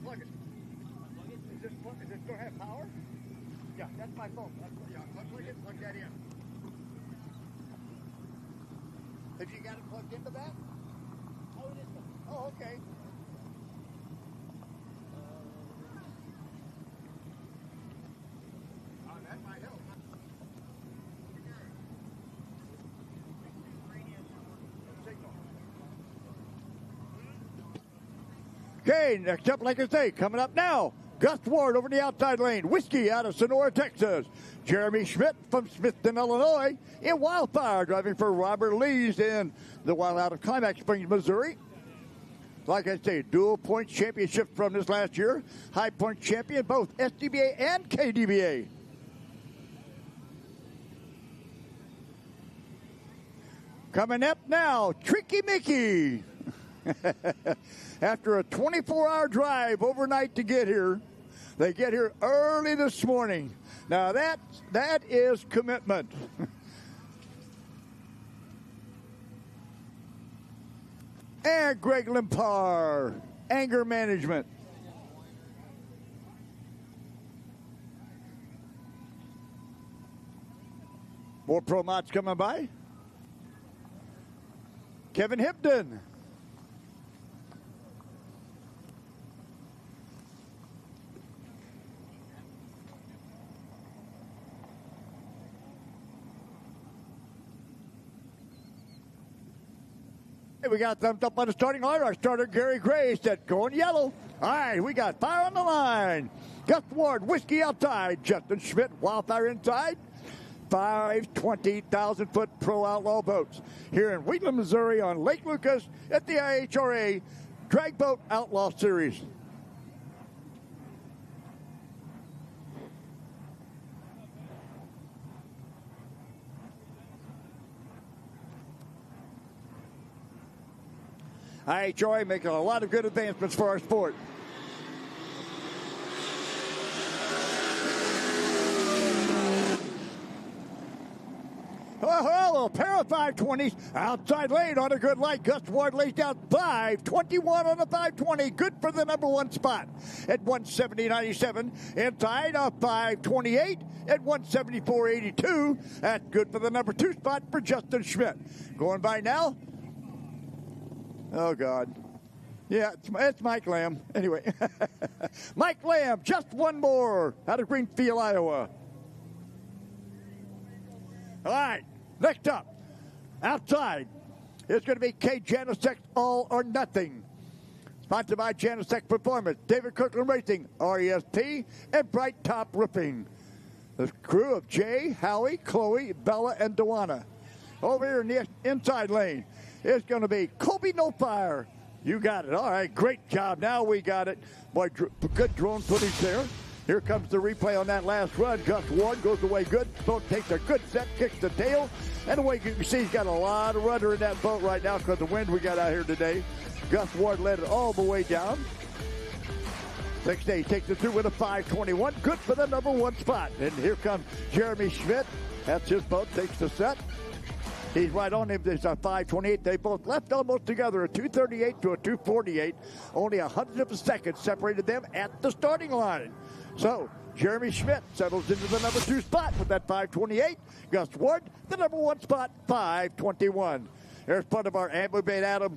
unplug it. Is this going to have power? Yeah, that's my phone. Yeah, unplug it, plug that in. Have you got it plugged into that? Oh, okay. That might help. Okay, next up, like I say, coming up now, Gus Ward over the outside lane. Whiskey out of Sonora, Texas. Jeremy Schmidt from Smithton, Illinois. In Wildfire, driving for Robert Lees in the Wild out of Climax Springs, Missouri. Like I say, dual points championship from this last year. High point champion, both SDBA and KDBA. Coming up now, Tricky Mickey. After a 24-hour drive overnight to get here, they get here early this morning. Now that is commitment. And Greg Limpar, anger management. More pro mods coming by. Kevin Hipton. Hey, we got thumbs up on the starting line. Our starter, Gary Gray, said going yellow. All right, we got fire on the line. Gus Ward, Whiskey outside. Justin Schmidt, Wildfire inside. 5 20,000-foot Pro Outlaw boats here in Wheatland, Missouri on Lake Lucas at the IHRA Drag Boat Outlaw Series. IHRA making a lot of good advancements for our sport. Oh, a pair of 520s. Outside lane on a good light. Gus Ward lays down 521 on the 520. Good for the number one spot at 170.97. Inside a 528 at 174.82. That's good for the number two spot for Justin Schmidt. Going by now. Oh, God. Yeah, it's Mike Lamb. Anyway, Mike Lamb, just one more out of Greenfield, Iowa. All right, next up, outside, it's going to be K. Janicek All or Nothing. Sponsored by Janicek Performance, David Kirkland Racing, RESP, and Bright Top Roofing. The crew of Jay, Howie, Chloe, Bella, and Dewana. Over here in the inside lane, it's going to be Kobe No Fire. You got it. All right, great job. Now we got it. Boy, good drone footage there. Here comes the replay on that last run. Gus Ward goes away good. Boat takes a good set, kicks the tail. And the way you can see, he's got a lot of rudder in that boat right now because the wind we got out here today. Gus Ward led it all the way down. Next day, he takes it through with a 521. Good for the number one spot. And here comes Jeremy Schmidt. That's his boat, takes the set. He's right on him. There's a 528. They both left almost together, a 238 to a 248. Only 100 of a second separated them at the starting line. So, Jeremy Schmidt settles into the number two spot with that 528. Gus Ward, the number one spot, 521. There's part of our Ambu Adam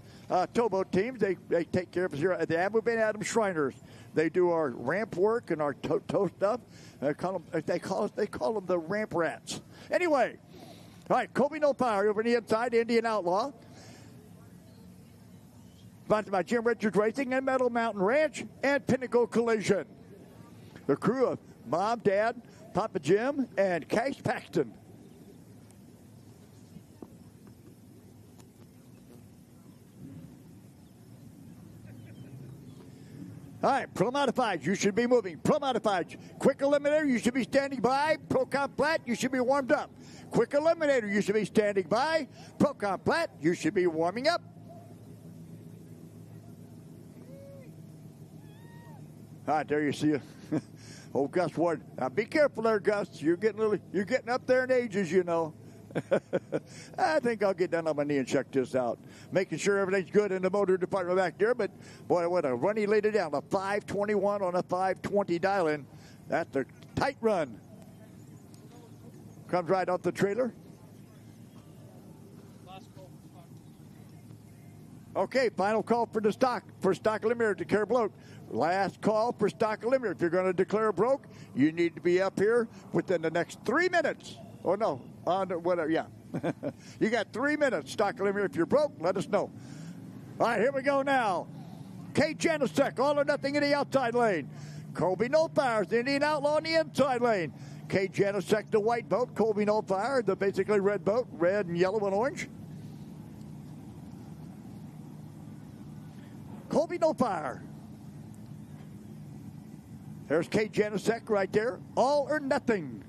towboat teams. They take care of us here at the Ambu Adam Shriners. They do our ramp work and our tow stuff. They call them the ramp rats. Anyway. All right, Kobe No Power over on the inside, Indian Outlaw. Sponsored by Jim Richards Racing and Metal Mountain Ranch and Pinnacle Collision. The crew of Mom, Dad, Papa Jim, and Cash Paxton. All right, Pro Modifieds, you should be moving. Pro Modifieds, Quick Eliminator, you should be standing by. Procom Flat, you should be warmed up. Quick Eliminator, you should be standing by. Procom Flat, you should be warming up. All right, there you see old Gus Ward. Now be careful there, Gus. You're getting up there in ages, you know. I think I'll get down on my knee and check this out. Making sure everything's good in the motor department back there. But, boy, what a run he laid it down. A 521 on a 520 dial-in. That's a tight run. Comes right off the trailer. Okay, final call for the stock. For stock eliminator, declare broke. Last call for stock eliminator. If you're going to declare broke, you need to be up here within the next 3 minutes. Oh, no, whatever, yeah. You got 3 minutes, stock eliminator. If you're broke, let us know. All right, here we go now. Kate Janicek, all or nothing in the outside lane. Colby Nolfire, the Indian Outlaw in the inside lane. Kate Janicek, the white boat. Colby Nolfire, the basically red boat, red and yellow and orange. Colby Nolfire. There's Kate Janicek right there. All or nothing.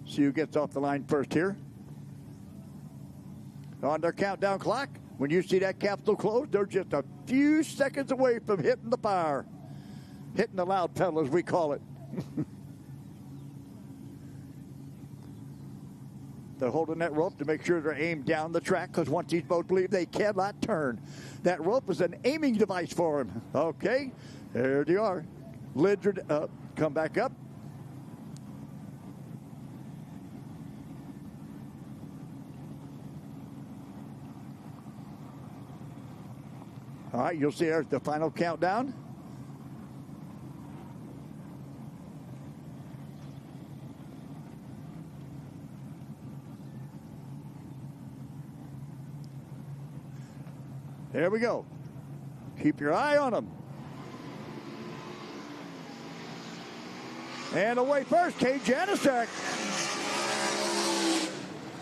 See who gets off the line first here. On their countdown clock, when you see that capsule close, they're just a few seconds away from hitting the fire. Hitting the loud pedal, as we call it. They're holding that rope to make sure they're aimed down the track, because once these boats leave, they cannot turn. That rope is an aiming device for them. Okay, there they are. Lids are up. Come back up. All right, you'll see there's the final countdown. There we go. Keep your eye on them. And away first, Kate Janicek.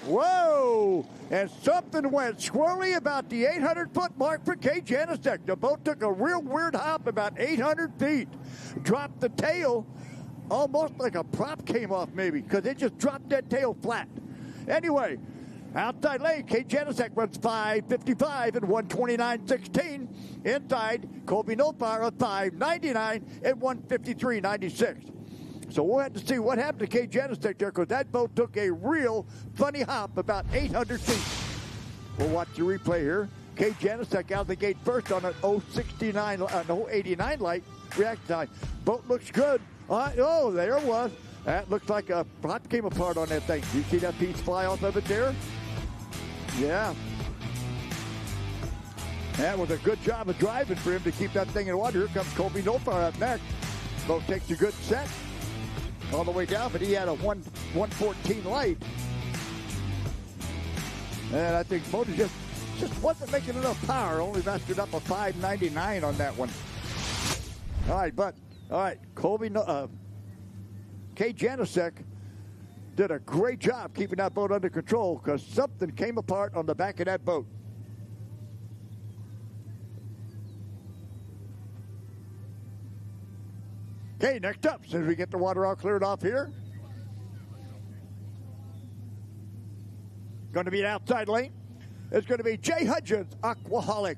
Whoa! And something went squirrely about the 800-foot mark for Kate Janicek. The boat took a real weird hop about 800 feet. Dropped the tail, almost like a prop came off maybe, because it just dropped that tail flat. Anyway, outside lane, Kate Janicek runs 5:55 and 1:29.16. Inside, Colby Nolfire 5:99 and 1:53.96. So we'll have to see what happened to Kate Janicek there, because that boat took a real funny hop about 800 feet. We'll watch the replay here. Kate Janicek out of the gate first on an 089 light reaction time. Boat looks good. Oh, there it was. That looks like a prop came apart on that thing. You see that piece fly off of it there? Yeah. That was a good job of driving for him to keep that thing in the water. Here comes Colby Nolfire up next. Boat takes a good set all the way down, but he had a 114 light. And I think the motor just wasn't making enough power. Only mastered up a 599 on that one. All right, Kate Janicek did a great job keeping that boat under control, because something came apart on the back of that boat. Okay, next up, as soon as we get the water all cleared off here, going to be an outside lane. It's going to be Jay Hudgens, Aquaholic.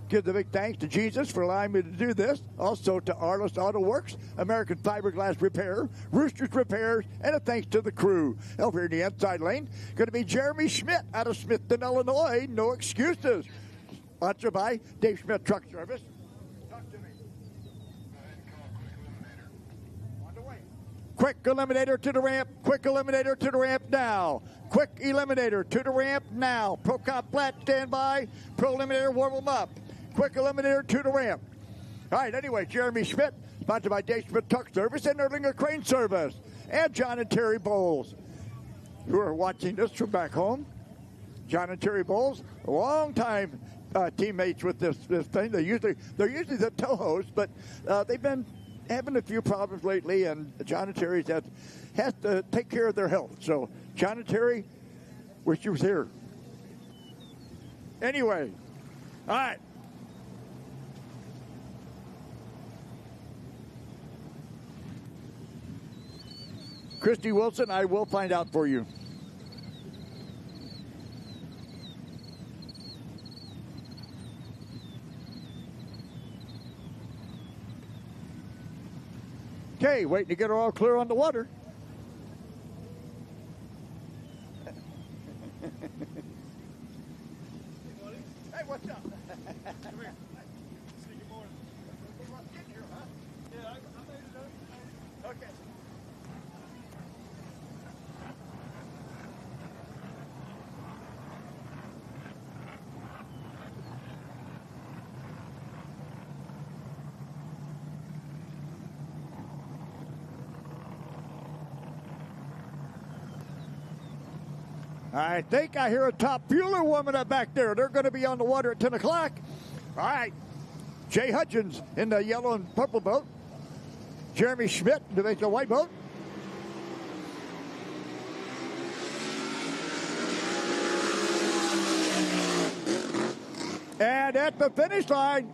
Give the big thanks to Jesus for allowing me to do this. Also to Arliss Auto Works, American Fiberglass Repair, Roosters Repairs, and a thanks to the crew. Over here in the inside lane, going to be Jeremy Schmidt out of Smithton, Illinois. No excuses. Sponsored by Dave Schmidt Truck Service. Talk to me. On the way. Quick eliminator to the ramp. Quick eliminator to the ramp now. Quick eliminator to the ramp now. Pro Cop flat, stand by. Pro eliminator, warm them up. Quick eliminator to the ramp. All right, anyway, Jeremy Schmidt, sponsored by Dave Schmidt Truck Service and Erlinger Crane Service. And John and Terry Bowles, who are watching this from back home. John and Terry Bowles, long-time teammates with this thing. They're usually the tow hosts, but they've been having a few problems lately, and John and Terry has to take care of their health. So, John and Terry, wish you was here. Anyway, all right. Christy Wilson, I will find out for you. Okay, waiting to get her all clear on the water. Hey, what's up? Come here. Good morning. Getting here, huh? Yeah, I made it up. Okay. I think I hear a top fueler warming up back there. They're going to be on the water at 10 o'clock. All right. Jay Hutchins in the yellow and purple boat. Jeremy Schmidt in the white boat. And at the finish line,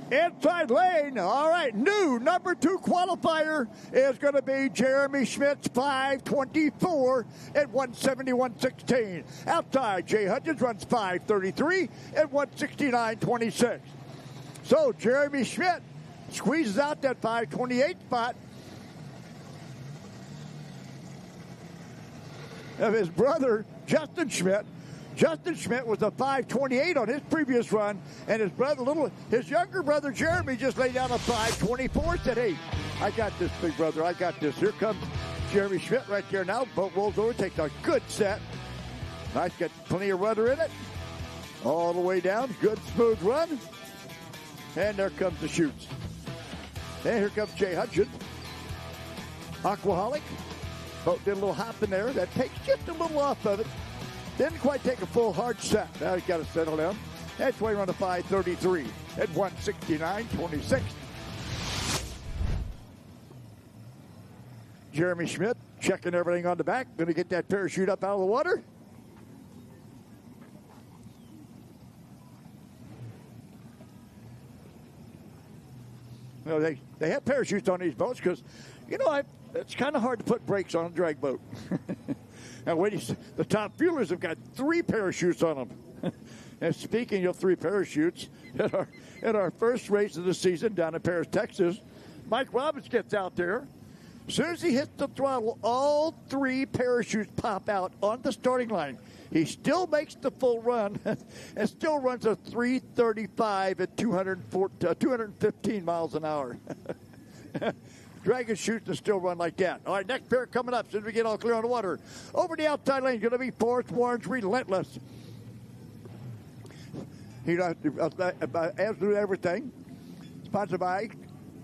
inside lane, all right, new number 2 qualifier is going to be Jeremy Schmidt's 5:24 at 171.16. Outside, Jay Hutchins runs 5:33 at 169.26. So Jeremy Schmidt squeezes out that 5:28 spot of his brother, Justin Schmidt. Justin Schmidt was a 5:28 on his previous run, and his younger brother Jeremy just laid down a 5:24. Said, "Hey, I got this, big brother. I got this." Here comes Jeremy Schmidt right there now. Boat rolls over, takes a good set. Nice, got plenty of rudder in it. All the way down, good smooth run. And there comes the chutes. And here comes Jay Hutchins. Aquaholic. Boat did a little hop in there. That takes just a little off of it. Didn't quite take a full hard set. Now he's got to settle down. That's why he run a 5:33 at 169.26. Jeremy Schmidt checking everything on the back. Going to get that parachute up out of the water. You know, they have parachutes on these boats because, you know, it's kind of hard to put brakes on a drag boat. Now, the top fuelers have got 3 parachutes on them. And speaking of 3 parachutes, at our first race of the season down in Paris, Texas, Mike Robbins gets out there. As soon as he hits the throttle, all 3 parachutes pop out on the starting line. He still makes the full run and still runs a 3:35 at 215 miles an hour. Dragon shoots and still run like that. All right, next pair coming up as soon as we get all clear on the water. Over the outside lane, going to be Forrest Warren's Relentless. He does do everything. Sponsored by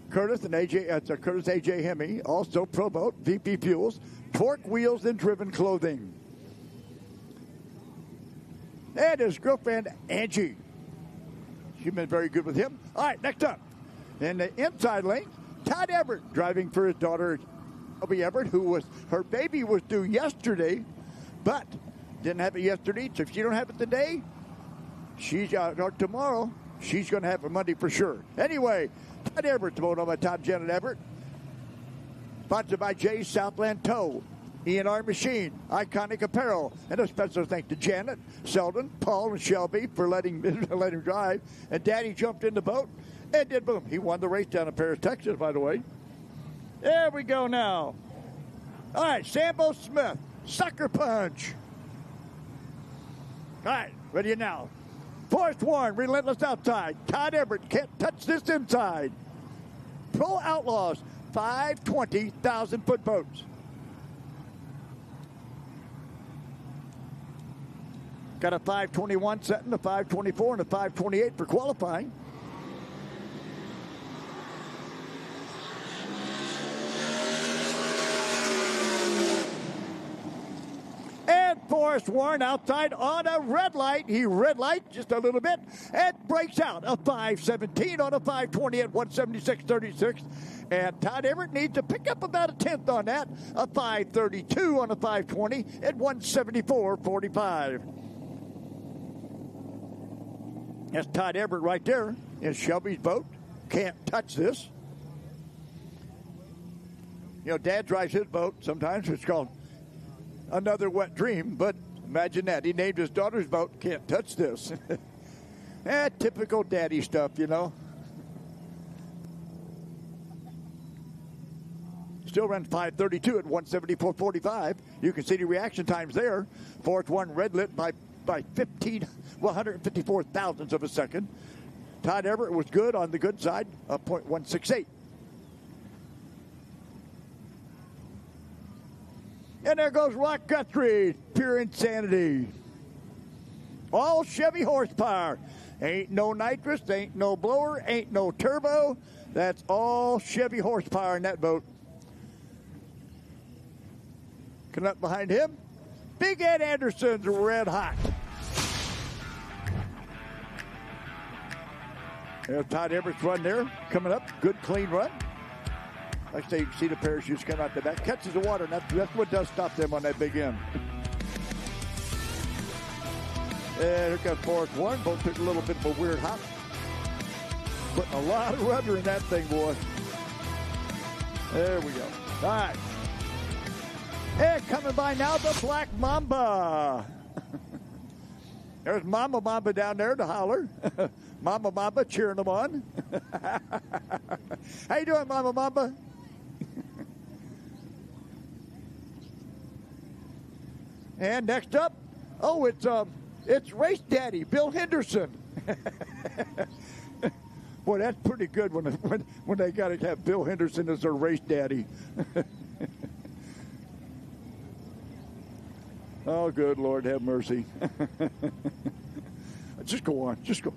Curtis and AJ. Curtis AJ Hemi. Also Pro Boat, VP Fuels, Torque Wheels and Driven Clothing. And his girlfriend Angie. She's been very good with him. All right, next up in the inside lane. Todd Everett driving for his daughter, Shelby Everett, her baby was due yesterday, but didn't have it yesterday. So if she don't have it today, or tomorrow, she's going to have it Monday for sure. Anyway, Todd Everett, the motor by Todd Janet Everett, sponsored by Jay's Southland Tow, ENR Machine, Iconic Apparel, and a special thanks to Janet, Sheldon, Paul, and Shelby for letting him drive. And Daddy jumped in the boat. And did boom. He won the race down in Paris, Texas, by the way. There we go now. All right, Sambo Smith, Sucker Punch. All right, ready now. Forrest Warren, Relentless outside. Todd Everett, Can't Touch This inside. Pro Outlaws, 520,000-foot boats. Got a 521 setting, a 524, and a 528 for qualifying. Forrest Warren outside on a red light. He red light just a little bit and breaks out a 5:17 on a 5:20 at 176.36. And Todd Everett needs to pick up about a tenth on that. A 5:32 on a 5:20 at 174.45. That's Todd Everett right there in Shelby's boat. Can't touch this. You know, Dad drives his boat. Sometimes it's called Another Wet Dream, but imagine that. He named his daughter's boat, Can't Touch This. Typical daddy stuff, you know. still runs 5:32 at 174.45. You can see the reaction times there. Fourth one red lit by 154 thousandths of a second. Todd Everett was good on the good side, 0.168. And there goes Rock Guthrie, pure insanity. All Chevy horsepower. Ain't no nitrous, ain't no blower, ain't no turbo. That's all Chevy horsepower in that boat. Coming up behind him, Big Ed Anderson's red hot. There's Todd Everett's run there, coming up. Good, clean run. Like I say, you can see the parachutes come out the back. Catches the water, and that's what does stop them on that big end. And here comes fourth one. Both took a little bit of a weird hop. Putting a lot of rudder in that thing, boy. There we go. All right. And coming by now, the Black Mamba. There's Mama Mamba down there to holler. Mama Mamba cheering them on. How you doing, Mama Mamba? And next up, it's Race Daddy, Bill Henderson. Boy, that's pretty good when they got to have Bill Henderson as their race daddy. Oh, good Lord, have mercy. Just go on. Just go.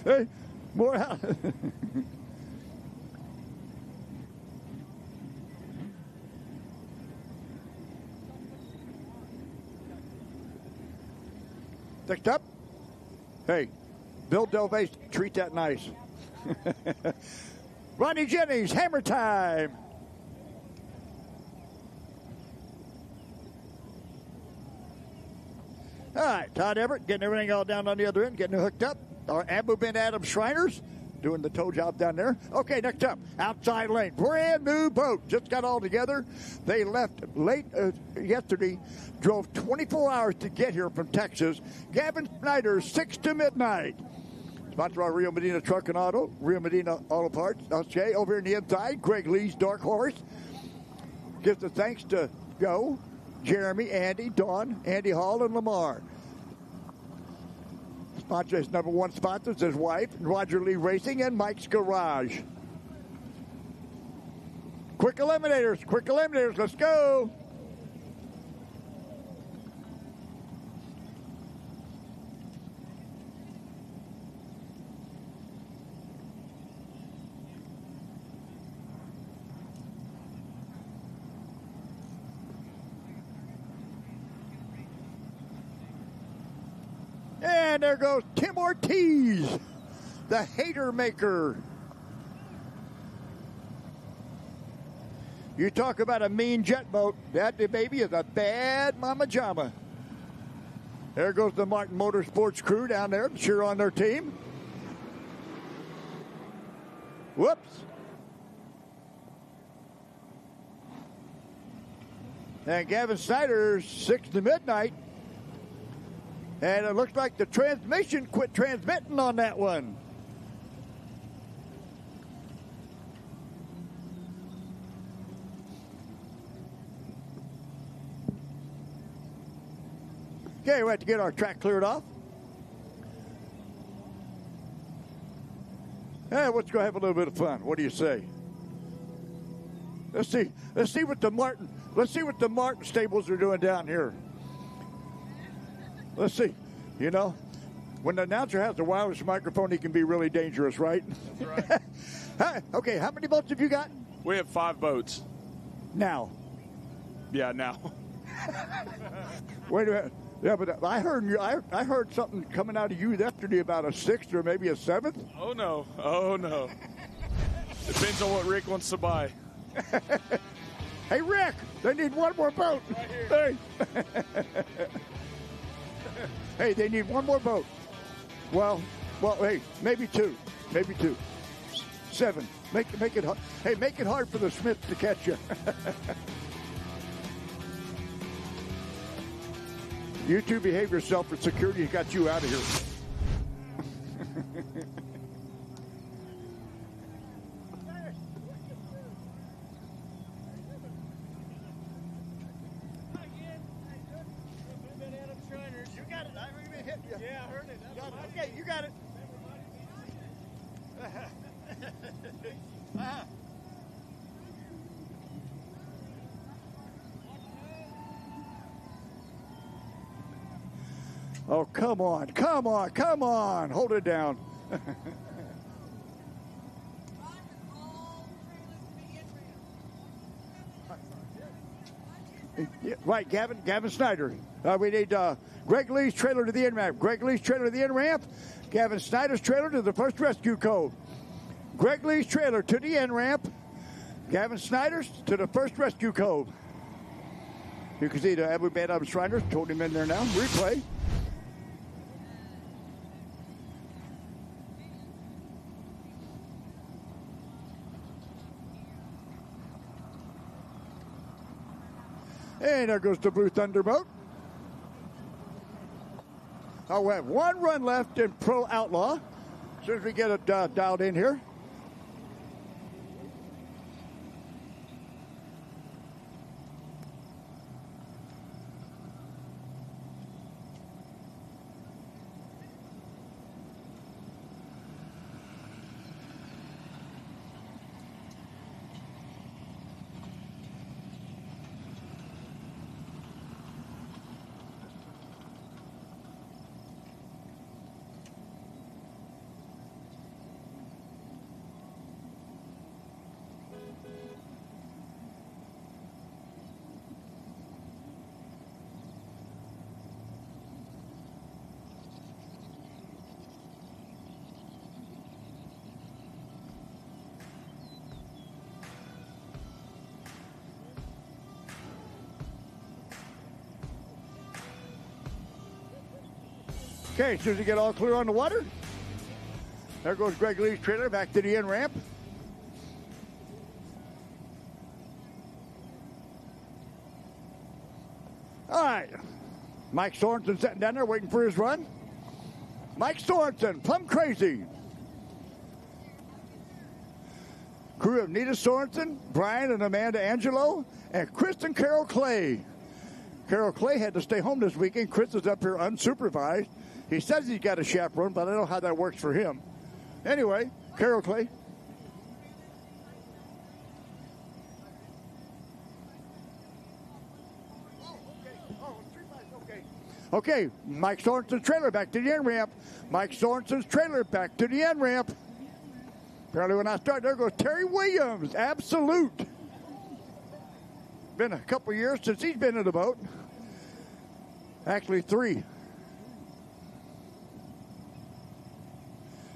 Hey, more out. Next up, hey, Bill Delvase, treat that nice. Ronnie Jennings, hammer time. All right, Todd Everett getting everything all down on the other end, getting it hooked up. Our Abu Bin Adam Shriners doing the tow job down there. Okay, next up, outside lane. Brand new boat. Just got all together. They left late yesterday, drove 24 hours to get here from Texas. Gavin Snyder, 6 to midnight. Sponsored by Rio Medina Truck and Auto, Rio Medina Auto Parts. Okay, over here on the inside, Greg Lee's Dark Horse. Gives the thanks to Joe, Jeremy, Andy, Dawn, Andy Hall, and Lamar. Sponsor, his number one sponsors, his wife, Roger Lee Racing, and Mike's Garage. Quick eliminators, let's go. And there goes Tim Ortiz, the hater maker. You talk about a mean jet boat. That baby is a bad mama jama. There goes the Martin Motorsports crew down there, cheer on their team. Whoops. And Gavin Snyder's 6 to midnight. And it looks like the transmission quit transmitting on that one. Okay, we have to get our track cleared off. Hey, let's go have a little bit of fun. What do you say? Let's see what the Martin stables are doing down here. Let's see. You know, when the announcer has a wireless microphone, he can be really dangerous, right? That's right. Hi. Okay, how many boats have you got? We have 5 boats. Now. Yeah, now. Wait a minute. Yeah, but I heard something coming out of you yesterday about a 6th or maybe a 7th. Oh, no. Depends on what Rick wants to buy. Hey, Rick, they need one more boat. Right here. Hey. Hey, they need one more boat. Well, hey, maybe 2. 7. Make it hard. Hey, make it hard for the Smiths to catch you. You two behave yourself, for security got you out of here. Yeah, I heard it. Okay, you got it. Oh, come on, come on, come on. Hold it down. Yeah, right, Gavin Snyder. We need Greg Lee's trailer to the end ramp. Greg Lee's trailer to the end ramp. Gavin Snyder's trailer to the first rescue code. Greg Lee's trailer to the end ramp. Gavin Snyder's to the first rescue code. You can see the Abu Badab Shriners. Told him in there now. Replay. And there goes the Blue Thunderbolt. Oh, we have one run left in Pro Outlaw. As soon as we get it dialed in here. Okay, as soon as you get all clear on the water, there goes Greg Lee's trailer back to the end ramp. All right, Mike Sorensen sitting down there waiting for his run. Mike Sorensen, plumb crazy. Crew of Nita Sorensen, Brian and Amanda Angelo, and Chris and Carol Clay. Carol Clay had to stay home this weekend. Chris is up here unsupervised. He says he's got a chaperone, but I don't know how that works for him. Anyway, Carol Clay. Okay, Mike Sorensen's trailer back to the end ramp. Mike Sorensen's trailer back to the end ramp. Apparently when I start, there goes Terry Williams. Absolute. Been a couple years since he's been in the boat. Actually 3.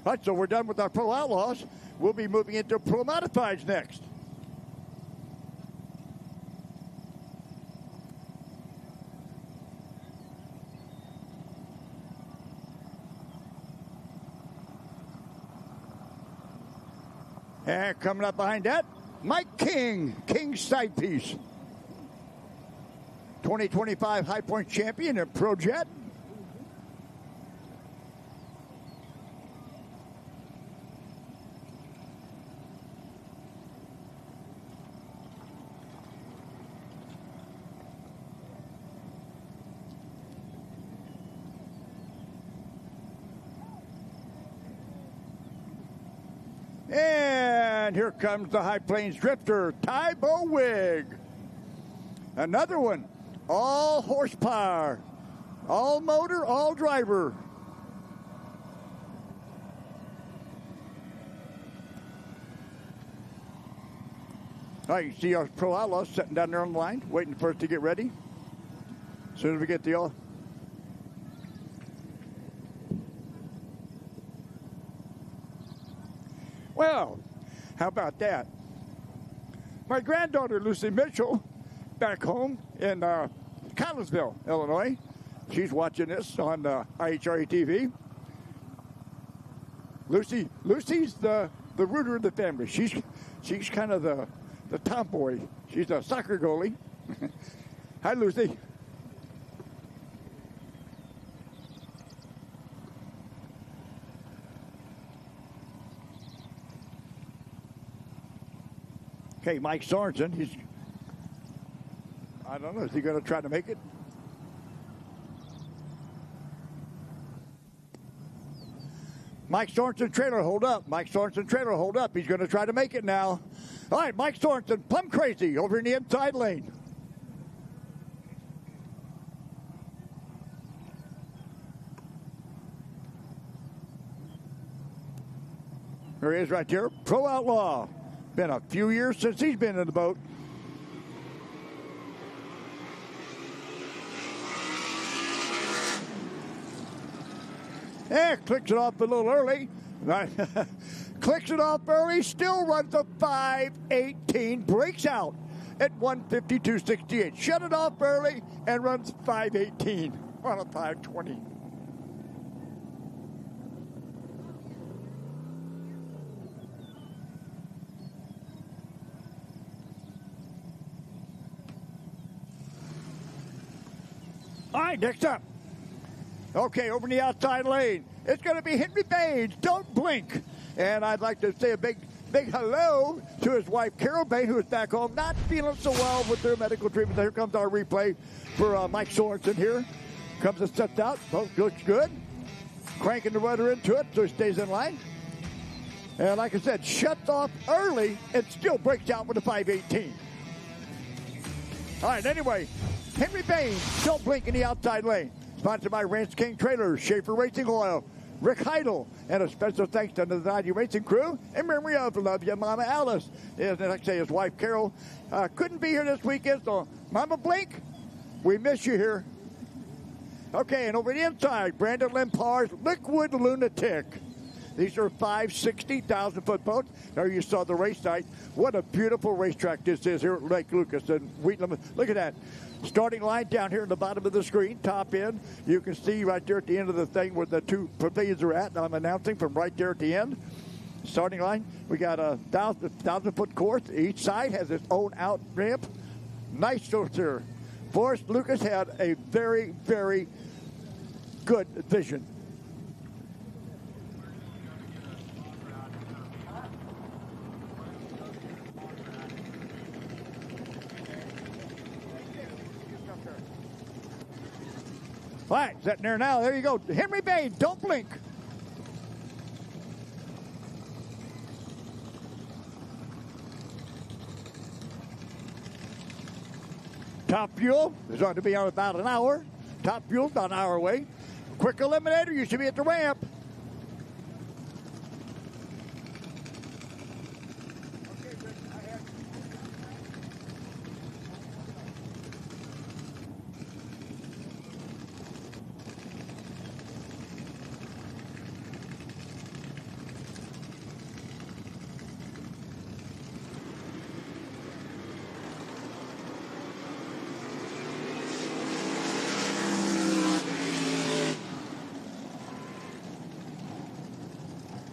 All right, so we're done with our Pro Outlaws. We'll be moving into Pro Modifieds next. And coming up behind that, Mike King, King's side piece. 2025 High Point champion in Pro Jet. And here comes the High Plains drifter, Ty Bowig. Another one, all horsepower, all motor, all driver. All right, you see our Pro Outlaws sitting down there on the line, waiting for us to get ready. As soon as we get the all. Well, how about that? My granddaughter, Lucy Mitchell, back home in Collinsville, Illinois. She's watching this on IHRA TV. Lucy's the rooter of the family. She's kind of the tomboy. She's a soccer goalie. Hi, Lucy. Okay, Mike Sorensen, I don't know, is he going to try to make it? Mike Sorensen trailer, hold up. Mike Sorensen trailer, hold up. He's going to try to make it now. All right, Mike Sorensen, plumb crazy over in the inside lane. There he is right there. Pro Outlaw. Been a few years since he's been in the boat. Clicks it off a little early. Clicks it off early. Still runs a 5:18. Breaks out at 1:52.68. Shut it off early and runs 5:18 on a 5:20. All right, next up. Okay, over in the outside lane, it's going to be Henry Baines. Don't blink. And I'd like to say a big hello to his wife, Carol Bain, who is back home, not feeling so well with their medical treatment. Here comes our replay for Mike Sorensen here. Comes and sets out. Both looks good. Cranking the rudder into it so he stays in line. And like I said, shuts off early and still breaks out with a 5:18. All right, anyway, Henry Baines, don't blink in the outside lane. Sponsored by Ranch King Trailers, Schaefer Racing Oil, Rick Heidel, and a special thanks to the 90 Racing crew in memory of Love Ya Mama Alice. As I say, his wife Carol couldn't be here this weekend, so Mama Blink, we miss you here. Okay, and over the inside, Brandon Lempar's Liquid Lunatic. These are 560,000-foot boats. There you saw the race site. What a beautiful racetrack this is here at Lake Lucas and Wheatland. Look at that. Starting line down here in the bottom of the screen, top end. You can see right there at the end of the thing where the two pavilions are at. I'm announcing from right there at the end. Starting line, we got a 1,000-foot course. Each side has its own out ramp. Nice filter. Forrest Lucas had a very, very good vision. All right, sitting there now. There you go. Henry Baines, don't blink. Top fuel is going to be on about an hour. Top fuel's about an hour away. Quick eliminator, you should be at the ramp.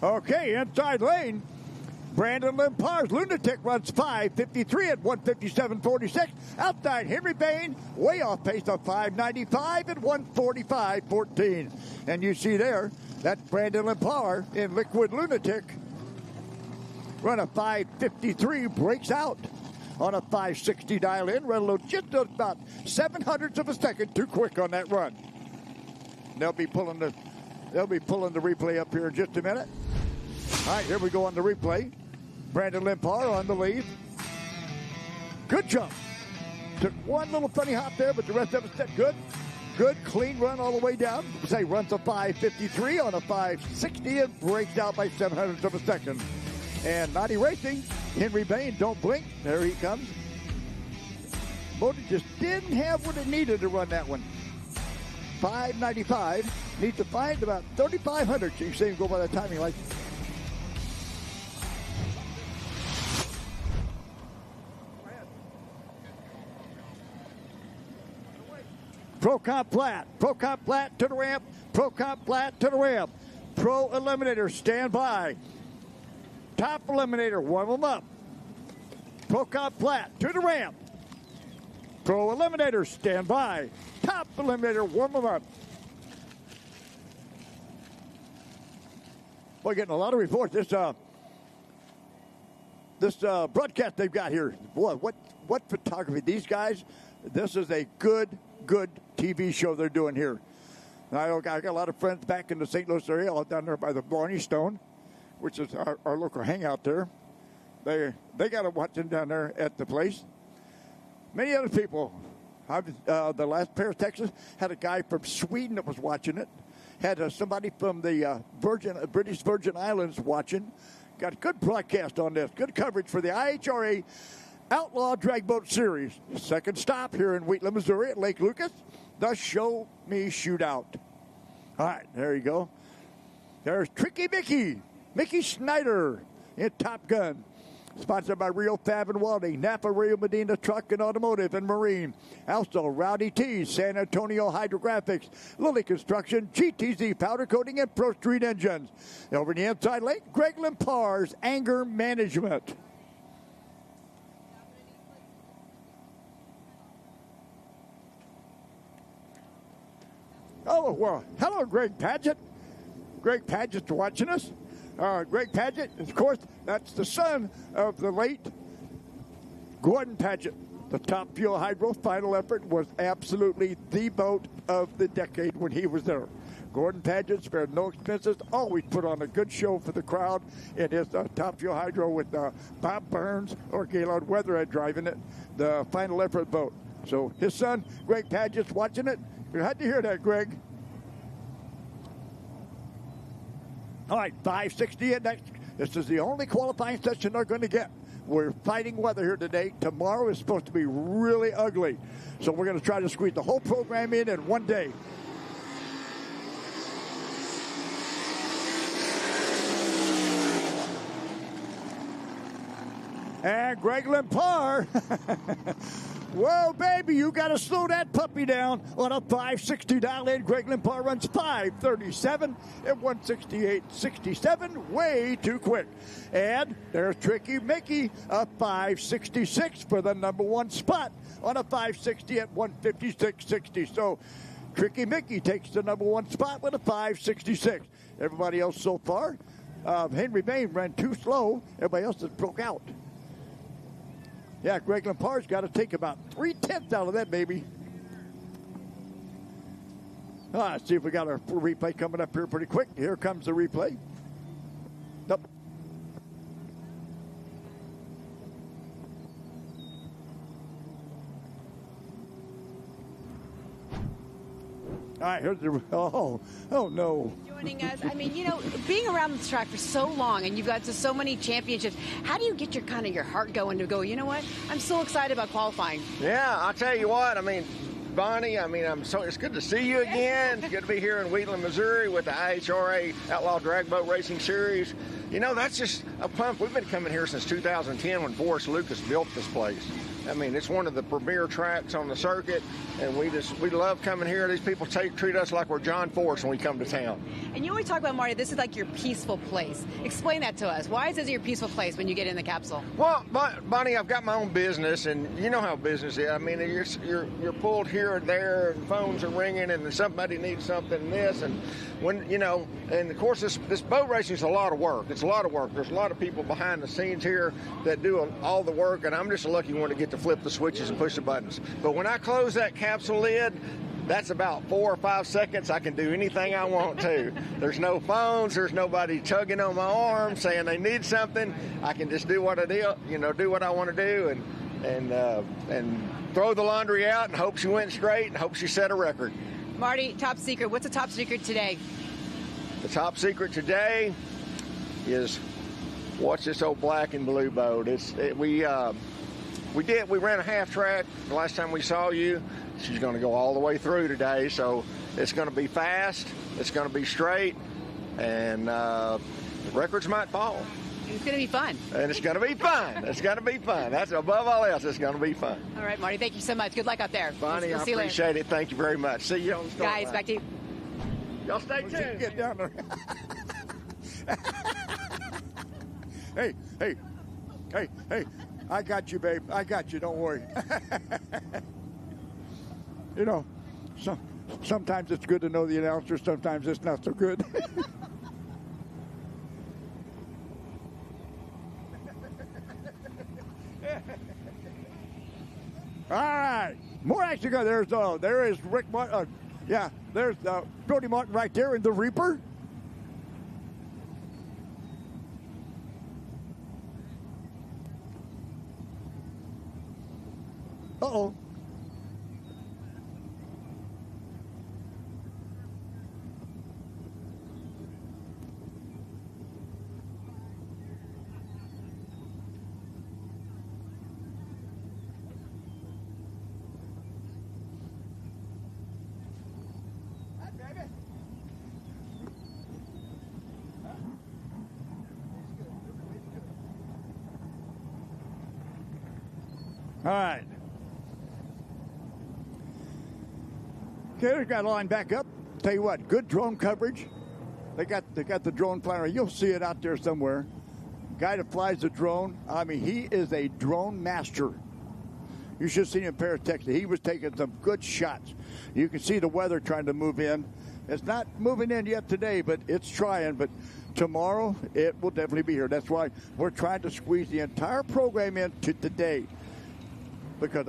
Okay, inside lane. Brandon Lempar's Lunatic runs 5:53 at 1:57.46. Outside, Henry Baines, way off pace of 5:95 at 1:45.14. And you see there, that's Brandon Lempar in Liquid Lunatic. Run a 5:53, breaks out on a 5:60 dial in. Run a little, just about 0.07 of a second too quick on that run. They'll be pulling the replay up here in just a minute. All right, here we go on the replay. Brandon Lempar on the lead. Good jump. Took one little funny hop there, but the rest of it set good. Good, clean run all the way down. Say runs a 5:53 on a 5:60 and breaks out by 0.07 of a second. And Naughty Racing, Henry Baines, don't blink. There he comes. Motor just didn't have what it needed to run that one. 5:95. Needs to find about 3,500. So you see him go by the timing like. Pro Comp flat to the ramp. Pro Comp flat to the ramp. Pro Eliminator, stand by. Top Eliminator, warm them up. Pro Comp flat to the ramp. Pro Eliminator, stand by. Top Eliminator, warm them up. We're getting a lot of reports. This broadcast they've got here. Boy, what photography. These guys, this is a good TV show they're doing here. I got a lot of friends back in the St. Louis area, all down there by the Blarney Stone, which is our local hangout there. They got it watching down there at the place. Many other people. The last pair of Texas had a guy from Sweden that was watching it. Had somebody from the British Virgin Islands watching. Got a good broadcast on this. Good coverage for the IHRA Outlaw Drag Boat Series. Second stop here in Wheatland, Missouri at Lake Lucas. The Show Me Shootout. All right, there you go. There's Tricky Mickey Snyder in Top Gun. Sponsored by Rio Fab and Welding, Napa Rio Medina Truck and Automotive and Marine. Also, Rowdy T, San Antonio Hydrographics, Lilly Construction, GTZ Powder Coating, and Pro Street Engines. Over in the inside lane, Greg Lempar's Anger Management. Oh, well, hello, Greg Padgett. Greg Padgett's watching us. Greg Padgett, of course, that's the son of the late Gordon Padgett. The Top Fuel Hydro final effort was absolutely the boat of the decade when he was there. Gordon Padgett spared no expenses, always put on a good show for the crowd in his Top Fuel Hydro with Bob Burns or Gaylord Weatherhead driving it, the final effort boat. So his son, Greg Padgett's watching it. You had to hear that, Greg. All right, 560 at next. This is the only qualifying session they're going to get. We're fighting weather here today. Tomorrow is supposed to be really ugly. So we're going to try to squeeze the whole program in one day. And Greg Lempar. Whoa, baby, you got to slow that puppy down on a 560 dial in. Greg Lempar runs 537 at 168.67. Way too quick. And there's Tricky Mickey, a 566 for the number one spot on a 560 at 156.60. So Tricky Mickey takes the number one spot with a 566. Everybody else so far, Henry Bain ran too slow. Everybody else has broke out. Yeah, Greg Lempar's got to take about 3/10 out of that, baby. Let's see if we got our replay coming up here pretty quick. Here comes the replay. Nope. All right, here's the, oh no. Joining us. I mean, being around this track for so long and you've got so many championships, how do you get your heart going to go, you know what? I'm so excited about qualifying. Yeah, I'll tell you what, Bonnie, it's good to see you again. It's good to be here in Wheatland, Missouri with the IHRA Outlaw Drag Boat Racing Series. That's just a pump. We've been coming here since 2010 when Forrest Lucas built this place. It's one of the premier tracks on the circuit, and we love coming here. These people treat us like we're John Forrest when we come to town. And you always talk about, Marty, this is like your peaceful place. Explain that to us. Why is this your peaceful place when you get in the capsule? Well, Bonnie, I've got my own business, and you know how business is. You're pulled here and there, and phones are ringing, and somebody needs something, and this, and and of course this boat racing is a lot of work. It's a lot of work. There's a lot of people behind the scenes here that do all the work, and I'm just a lucky one to get to flip the switches and push the buttons. But when I close that capsule lid, that's about 4 or 5 seconds. I can do anything I want to. There's no phones. There's nobody tugging on my arm saying they need something. I can just do what I do. Do what I want to do, and throw the laundry out and hope she went straight and hope she set a record. Marty, top secret. What's the top secret today? The top secret today is watch this old black and blue boat. We ran a half track the last time we saw you. She's going to go all the way through today, so it's going to be fast, it's going to be straight, and records might fall. It's going to be fun. And it's going to be fun. It's going to be fun. That's above all else. It's going to be fun. All right, Marty, thank you so much. Good luck out there. Bonnie, I appreciate it. Thank you very much. See you on the start Guys, line. back to you. Y'all stay tuned. Get down there. Hey. I got you, babe. I got you. Don't worry. Sometimes it's good to know the announcer. Sometimes it's not so good. All right. More action. There is Rick. there's Brody Martin right there in the Reaper. Uh-oh. All right. Okay, they got a line back up. Tell you what, good drone coverage. They got the drone flying. You'll see it out there somewhere. Guy that flies the drone. I mean, he is a drone master. You should have seen him in Paris, Texas. He was taking some good shots. You can see the weather trying to move in. It's not moving in yet today, but it's trying. But tomorrow, it will definitely be here. That's why we're trying to squeeze the entire program into today. Because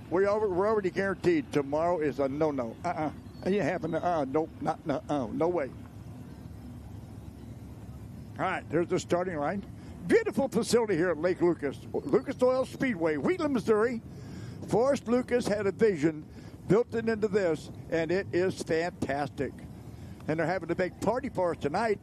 we're already guaranteed tomorrow is a no-no. You have nope, not no way. All right, there's the starting line. Beautiful facility here at Lake Lucas. Lucas Oil Speedway, Wheatland, Missouri. Forrest Lucas had a vision, built it into this, and it is fantastic. And they're having a big party for us tonight.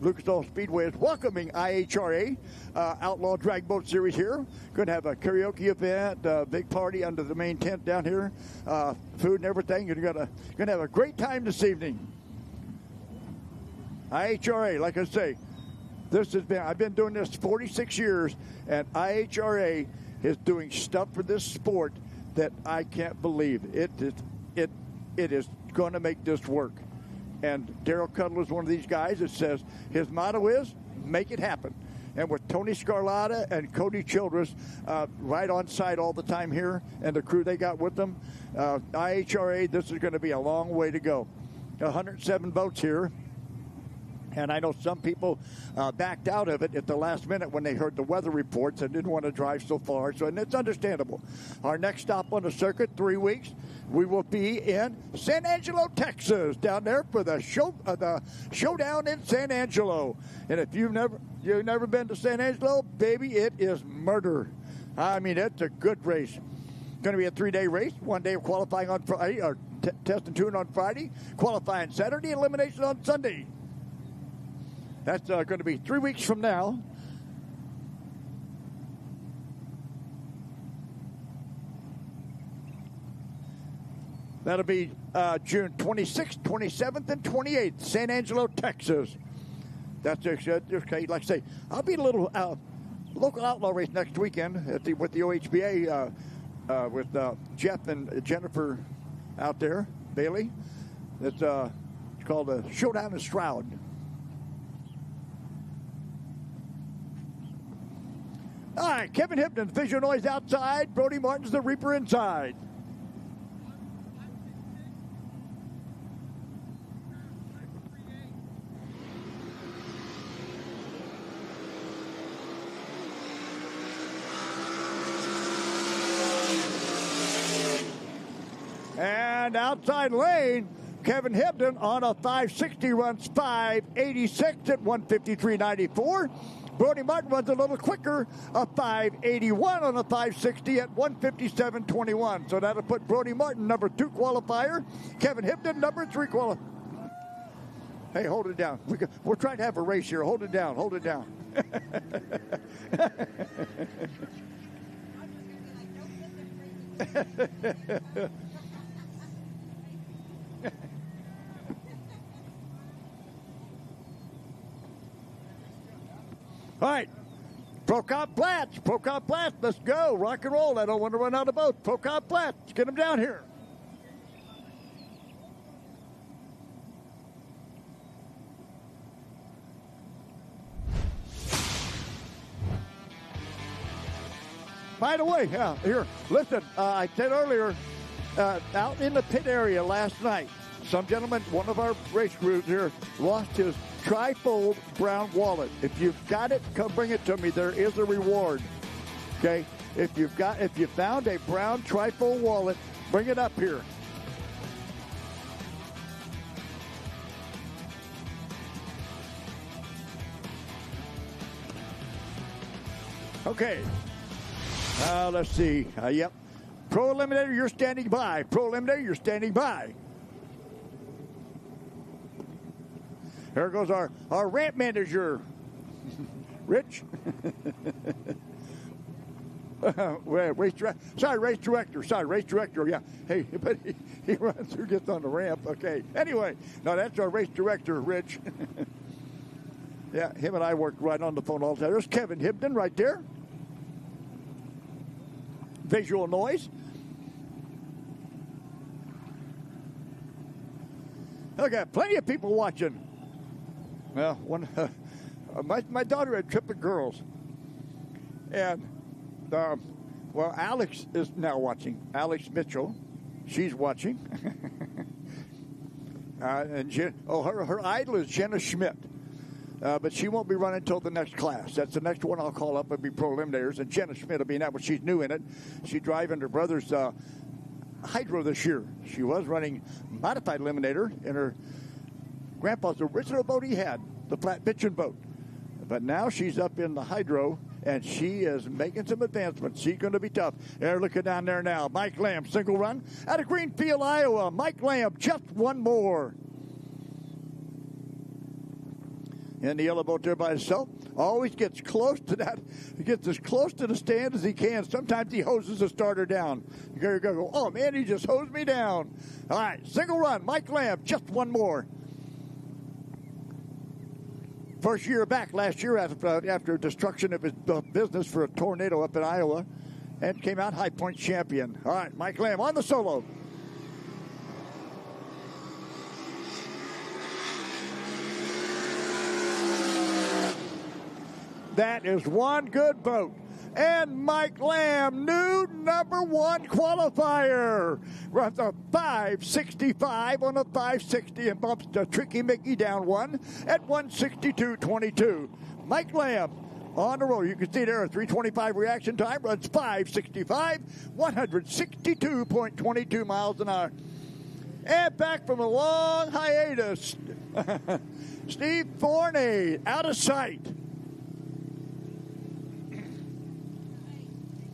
Lucas Oil Speedway is welcoming IHRA Outlaw Drag Boat Series here. Going to have a karaoke event, big party under the main tent down here, food and everything. You're going to have a great time this evening. IHRA, like I say, I've been doing this 46 years, and IHRA is doing stuff for this sport that I can't believe. It is going to make this work. And Daryl Cutler is one of these guys that says his motto is, make it happen. And with Tony Scarlatta and Cody Childress right on site all the time here, and the crew they got with them, IHRA, this is going to be a long way to go. 107 boats here. And I know some people backed out of it at the last minute when they heard the weather reports and didn't want to drive so far. And it's understandable. Our next stop on the circuit, 3 weeks, we will be in San Angelo, Texas, down there for the showdown in San Angelo. And if you've never been to San Angelo, baby, it is murder. I mean, it's a good race. Going to be a 3-day race. 1 day of qualifying on Friday, or test and tune on Friday, qualifying Saturday, elimination on Sunday. That's going to be 3 weeks from now. That'll be June 26th, 27th, and 28th, San Angelo, Texas. That's okay. Like I say, I'll be a little local outlaw race next weekend with the OHBA with Jeff and Jennifer out there, Bailey. It's called a Showdown in Stroud. All right, Kevin Hipton, visual noise outside. Brody Martin's the Reaper inside. And outside lane, Kevin Hipton on a 560 runs 586 at 153.94. Brody Martin runs a little quicker, a 581 on a 560 at 157.21. So that'll put Brody Martin number 2 qualifier, Kevin Hipton number 3 qualifier. Hey, hold it down. We're trying to have a race here. Hold it down. Hold it down. All right, Procop Platts, let's go, rock and roll. I don't want to run out of boats. Procop Platts, get them down here. By the way, here, listen, I said earlier, out in the pit area last night, some gentleman, one of our race crews here, lost his trifold brown wallet. If you've got it, come bring it to me. There is a reward. Okay? If you found a brown trifold wallet, bring it up here. Okay. Let's see. Yep. Pro Eliminator, you're standing by. Pro Eliminator, you're standing by. There goes our ramp manager, Rich. Race director. Yeah. Hey, but he runs through, gets on the ramp. Okay. Anyway, no, that's our race director, Rich. Yeah, him and I work right on the phone all the time. There's Kevin Hibden right there. Visual noise. Okay, plenty of people watching. Well, my daughter had trip of girls, and Alex is now watching. Alex Mitchell, she's watching, and her idol is Jenna Schmidt, but she won't be running until the next class. That's the next one I'll call up and be Pro Eliminators, and Jenna Schmidt will be in that one. She's new in it. She's driving her brother's IHRA this year. She was running modified eliminator in her grandpa's original boat he had, the flat pitching boat. But now she's up in the IHRA, and she is making some advancements. She's going to be tough. They're looking down there now. Mike Lamb, single run out of Greenfield, Iowa. Mike Lamb, just one more. In the yellow boat there by himself. Always gets close to that. He gets as close to the stand as he can. Sometimes he hoses the starter down. You go, oh, man, he just hosed me down. All right, single run. Mike Lamb, just one more. First year back last year after destruction of his business for a tornado up in Iowa, and came out High Point champion. All right, Mike Lamb on the solo. That is one good boat. And Mike Lamb, new number one qualifier, runs a 5.65 on a 5.60 and bumps the Tricky Mickey down one at 1:62.22. Mike Lamb on the roll. You can see there a 3:25 reaction time, runs 5.65, 162.22 miles an hour. And back from a long hiatus, Steve Forney out of sight.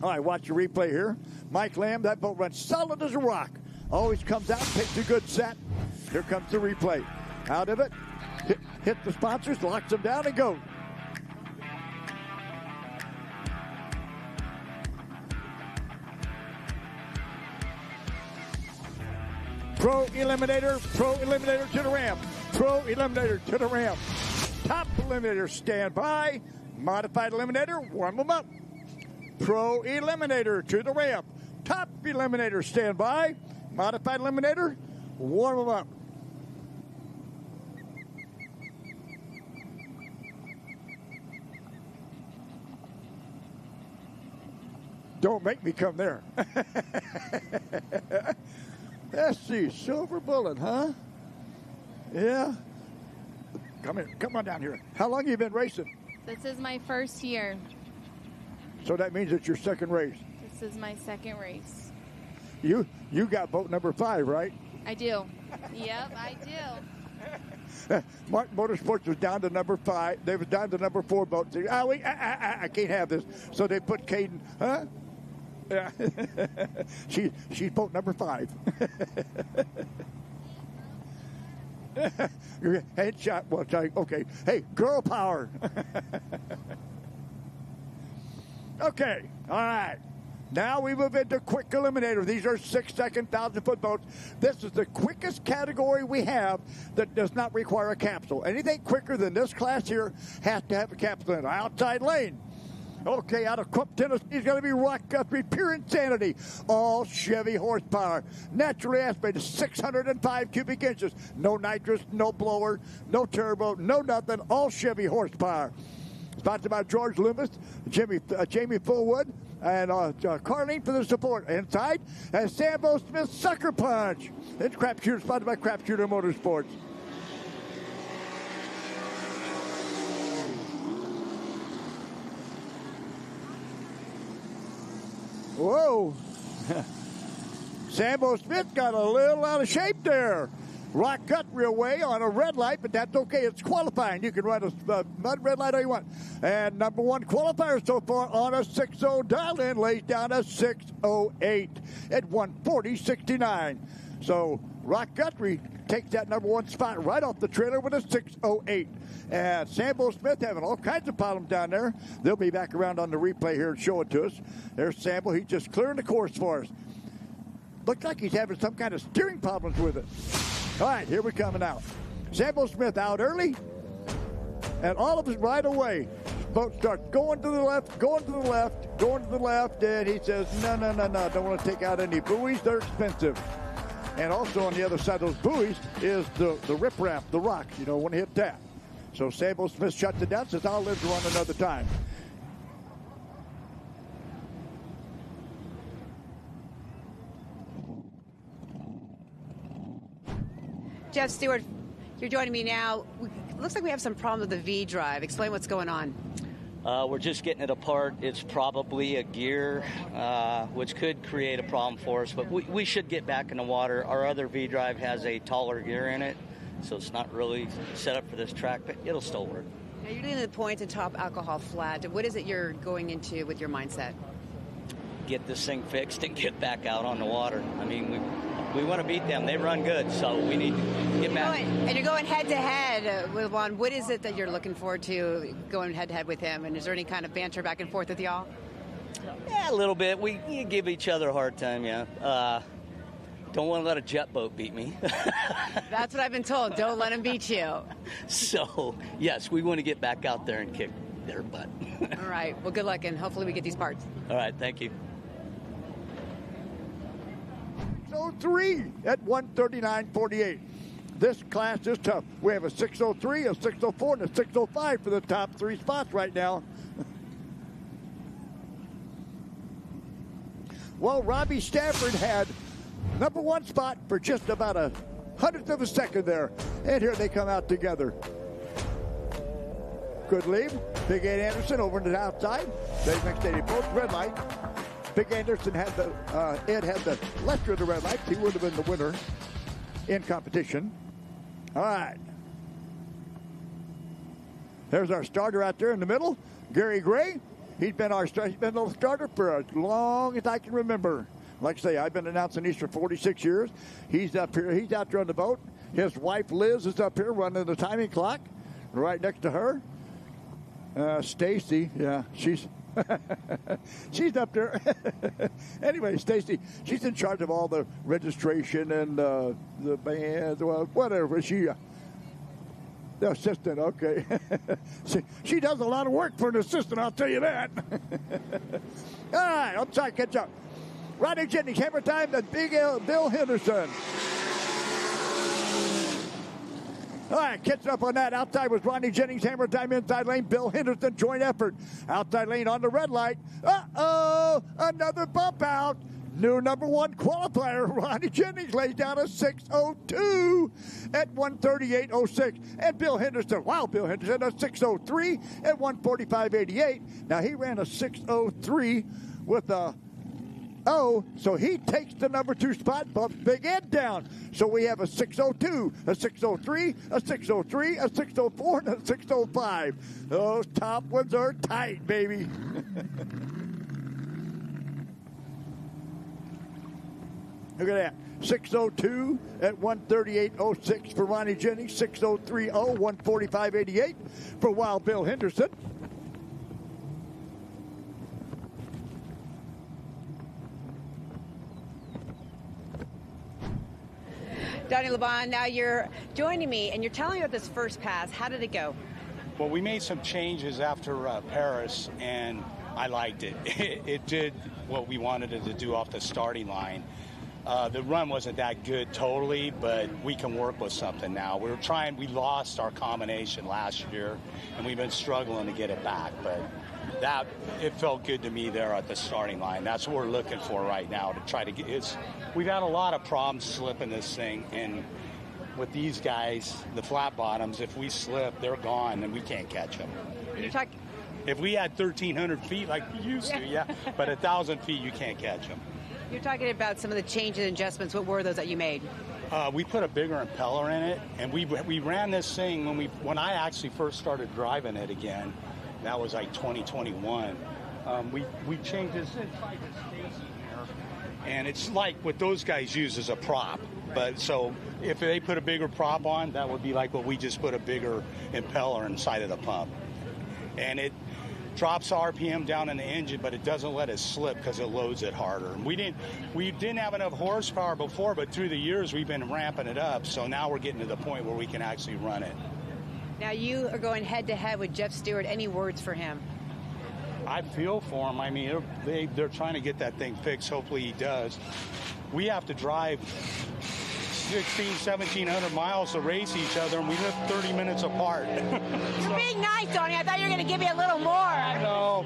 All right, watch the replay here. Mike Lamb, that boat runs solid as a rock. Always comes out, takes a good set. Here comes the replay. Out of it, hit the sponsors, locks them down, and go. Pro Eliminator to the ramp. Pro Eliminator to the ramp. Top Eliminator, stand by. Modified Eliminator, warm them up. Pro Eliminator to the ramp. Top Eliminator, stand by. Modified Eliminator, warm them up. Don't make me come there. Let's see, Silver Bullet, huh? Yeah. Come here, come on down here. How long have you been racing? This is my first year. So that means it's your second race. This is my second race. You got boat number 5, right? I do. Yep, I do. Martin Motorsports was down to number 5. They was down to number 4 boat. They, I can't have this. So they put Caden, huh? Yeah. She's boat number 5. Headshot. Well, okay. Hey, girl power. Okay, all right. Now we move into quick eliminator. These are 6-second 1,000-foot boats. This is the quickest category we have that does not require a capsule. Anything quicker than this class here has to have a capsule in the outside lane. Okay, out of Crump, Tennessee, he's going to be Rock Guthrie, pure insanity. All Chevy horsepower. Naturally aspirated, 605 cubic inches. No nitrous, no blower, no turbo, no nothing. All Chevy horsepower. Sponsored by George Loomis, Jamie Fullwood, and Carlene for the support. Inside, and Sambo Smith Sucker Punch. It's Crap Shooter, sponsored by Crap Shooter Motorsports. Whoa. Sambo Smith got a little out of shape there. Rock Guthrie away on a red light, but that's okay. It's qualifying. You can run a mud red light all you want. And number one qualifier so far on a 6.0 dial-in lays down a 6.08 at 140.69. So Rock Guthrie takes that number one spot right off the trailer with a 6.08. And Sambo Smith having all kinds of problems down there. They'll be back around on the replay here and show it to us. There's Sambo. He's just clearing the course for us. Looks like he's having some kind of steering problems with it. All right, here we're coming out. Sambo Smith out early, and all of us right away. Boat starts going to the left, going to the left, going to the left, and he says, no, don't want to take out any buoys. They're expensive. And also on the other side of those buoys is the riprap, the rocks. You don't want to hit that. So Sambo Smith shuts it down, says, I'll live to run another time. Jeff Stewart, you're joining me now. It looks like we have some problem with the V drive. Explain what's going on. We're just getting it apart. It's probably a gear, which could create a problem for us, but we should get back in the water. Our other V drive has a taller gear in it, so it's not really set up for this track, but it'll still work. Now you're doing the points and top alcohol flat. What is it you're going into with your mindset? Get this thing fixed and get back out on the water. I mean, we want to beat them. They run good, so we need to get back. And you're going head-to-head with Juan. What is it that you're looking forward to going head-to-head with him? And is there any kind of banter back and forth with y'all? Yeah, a little bit. We give each other a hard time, yeah. Don't want to let a jet boat beat me. That's what I've been told. Don't let him beat you. So, yes, we want to get back out there and kick their butt. All right. Well, good luck, and hopefully we get these parts. All right. Thank you. 6.03 at 139.48. This class is tough. We have a 6.03, a 6.04, and a 6.05 for the top three spots right now. Well, Robbie Stafford had number one spot for just about a hundredth of a second there. And here they come out together. Good lead. Big Ed Anderson over to the outside. They next day, both red light. Big Anderson had Ed had the lesser of the red lights. He would have been the winner in competition. All right. There's our starter out there in the middle, Gary Gray. He's been the starter for as long as I can remember. Like I say, I've been announcing these for 46 years. He's up here. He's out there on the boat. His wife Liz is up here running the timing clock. Right next to her, Stacy. Yeah, she's up there. Anyway, Stacy, she's in charge of all the registration and the band, well, whatever. The assistant, okay. She does a lot of work for an assistant, I'll tell you that. All right, I'm trying to catch up. Ronnie Jennings, hammer time, and Big Bill Henderson. All right, catching up on that. Outside was Ronnie Jennings, hammer time, inside lane, Bill Henderson, joint effort. Outside lane on the red light. Uh-oh, another bump out. New number one qualifier, Ronnie Jennings lays down a 6.02 at 138.06. And Bill Henderson, Bill Henderson, a 6.03 at 145.88. Now, he ran a 6.03 with a so he takes the number two spot, bumps Big Ed down. So we have a 6.02, a 6.03, a 6.03, a 6.04, and a 6.05. Those top ones are tight, baby. Look at that. 6.02 at 138.06 for Ronnie Jennings. 6.030, 145.88 for Wild Bill Henderson. Donnie LeBon, now you're joining me, and you're telling me about this first pass. How did it go? Well, we made some changes after Paris, and I liked it. It did what we wanted it to do off the starting line. The run wasn't that good totally, but we can work with something now. We lost our combination last year, and we've been struggling to get it back, but it felt good to me there at the starting line. That's what we're looking for right now to try to get. We've had a lot of problems slipping this thing, and with these guys, the flat bottoms, if we slip, they're gone, and we can't catch them. If we had 1,300 feet like we used to, yeah, but 1,000 feet, you can't catch them. You're talking about some of the changes and adjustments. What were those that you made? We put a bigger impeller in it, and we ran this thing when I actually first started driving it again. That was like 2021. We changed this inside the station here, and it's like what those guys use as a prop. But so if they put a bigger prop on, that would be like what we just put a bigger impeller inside of the pump, and it drops RPM down in the engine, but it doesn't let it slip because it loads it harder. And we didn't have enough horsepower before, but through the years we've been ramping it up. So now we're getting to the point where we can actually run it. Now you are going head to head with Jeff Stewart. Any words for him? I feel for him. I mean, they're trying to get that thing fixed. Hopefully he does. We have to drive 1,700 miles to race each other, and we live 30 minutes apart. You're being nice, Tony. I thought you were going to give me a little more. No.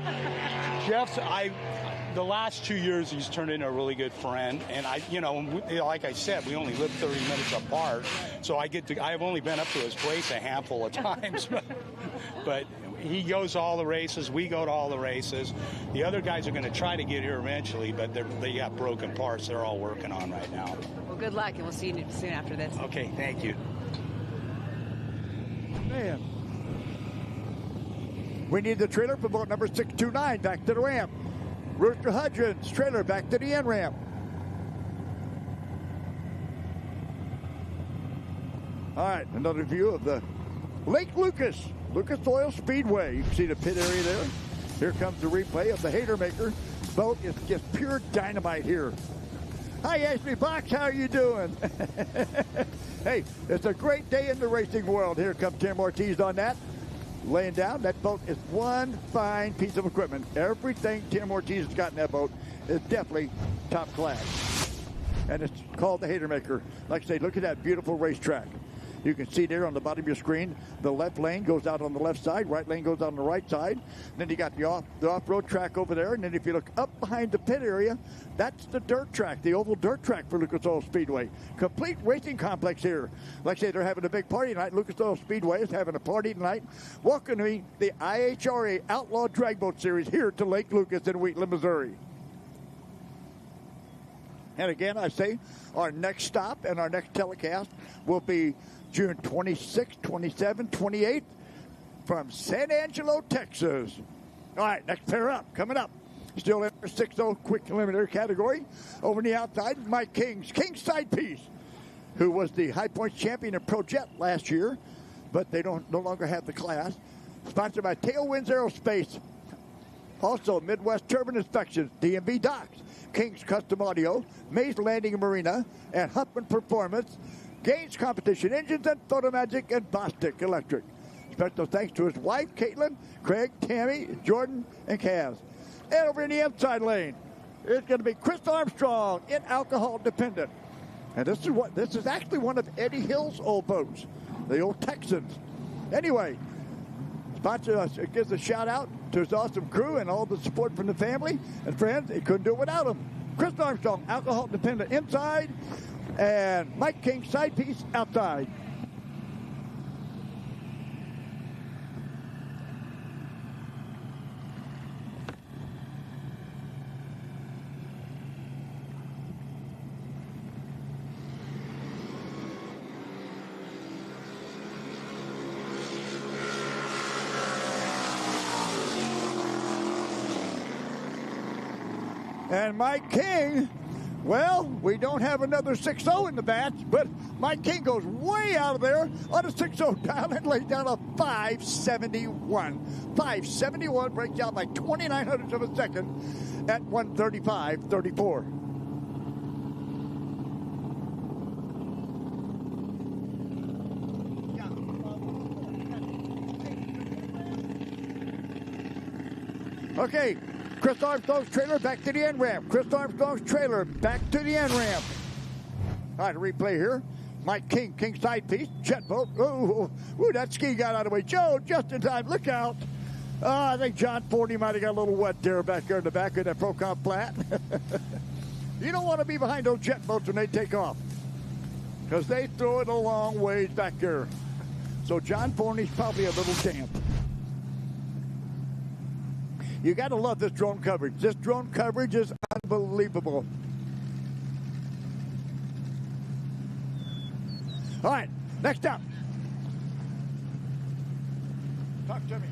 The last 2 years, he's turned into a really good friend. And like I said, we only live 30 minutes apart. So I've only been up to his place a handful of times. But he goes to all the races. We go to all the races. The other guys are going to try to get here eventually, but they got broken parts they're all working on right now. Well, good luck, and we'll see you soon after this. Okay, thank you. Man. We need the trailer for boat number 629 back to the ramp. Rooster Hudgens, trailer back to the end ramp. All right, another view of the Lake Lucas Oil Speedway. You can see the pit area there. Here comes the replay of the Hater Maker. Boat is just pure dynamite here. Hi, Ashley Fox. How are you doing? Hey, it's a great day in the racing world. Here comes Tim Ortiz on that. Laying down. That boat is one fine piece of equipment. Everything Tim Ortiz has got in that boat is definitely top class. And it's called the Hater Maker. Like I say, look at that beautiful racetrack. You can see there on the bottom of your screen, the left lane goes out on the left side, right lane goes out on the right side. Then you got the off-road track over there. And then if you look up behind the pit area, that's the dirt track, the oval dirt track for Lucas Oil Speedway. Complete racing complex here. Like I say, they're having a big party tonight. Lucas Oil Speedway is having a party tonight, welcoming the IHRA Outlaw Drag Boat Series here to Lake Lucas in Wheatland, Missouri. And again, I say, our next stop and our next telecast will be June 26th, 27th, 28th from San Angelo, Texas. All right, next pair up, coming up. Still in the 6-0 quick eliminator category. Over on the outside, Mike King's side piece, who was the High Points champion in Pro Jet last year, but they no longer have the class. Sponsored by Tailwinds Aerospace. Also, Midwest Turbine Inspections, DMV Docks, King's Custom Audio, Mays Landing Marina, and Huffman Performance, Gaines Competition Engines, and Photomagic and Bostic Electric. Special thanks to his wife, Caitlin, Craig, Tammy, Jordan, and Kaz. And over in the inside lane, it's going to be Chris Armstrong in Alcohol Dependent. And this is actually one of Eddie Hill's old boats, the old Texans. Anyway, sponsor gives a shout out to his awesome crew and all the support from the family and friends. He couldn't do it without them. Chris Armstrong, Alcohol Dependent inside, and Mike King side piece outside. And Mike King, well, we don't have another 6-0 in the batch, but Mike King goes way out of there on a 6-0 dial and lays down a 571. 571 breaks out by 0.29 of a second at 1:35.34. Okay, Chris Armstrong's trailer back to the end ramp. Chris Armstrong's trailer back to the end ramp. All right, a replay here. Mike King, King side piece, jet boat. Ooh, that ski got out of the way. Joe, just in time. Look out. I think John Forney might have got a little wet there back there in the back of that Procom flat. You don't want to be behind those jet boats when they take off, because they throw it a long ways back there. So John Forney's probably a little damp. You got to love this drone coverage. This drone coverage is unbelievable. All right, next up. Talk to me.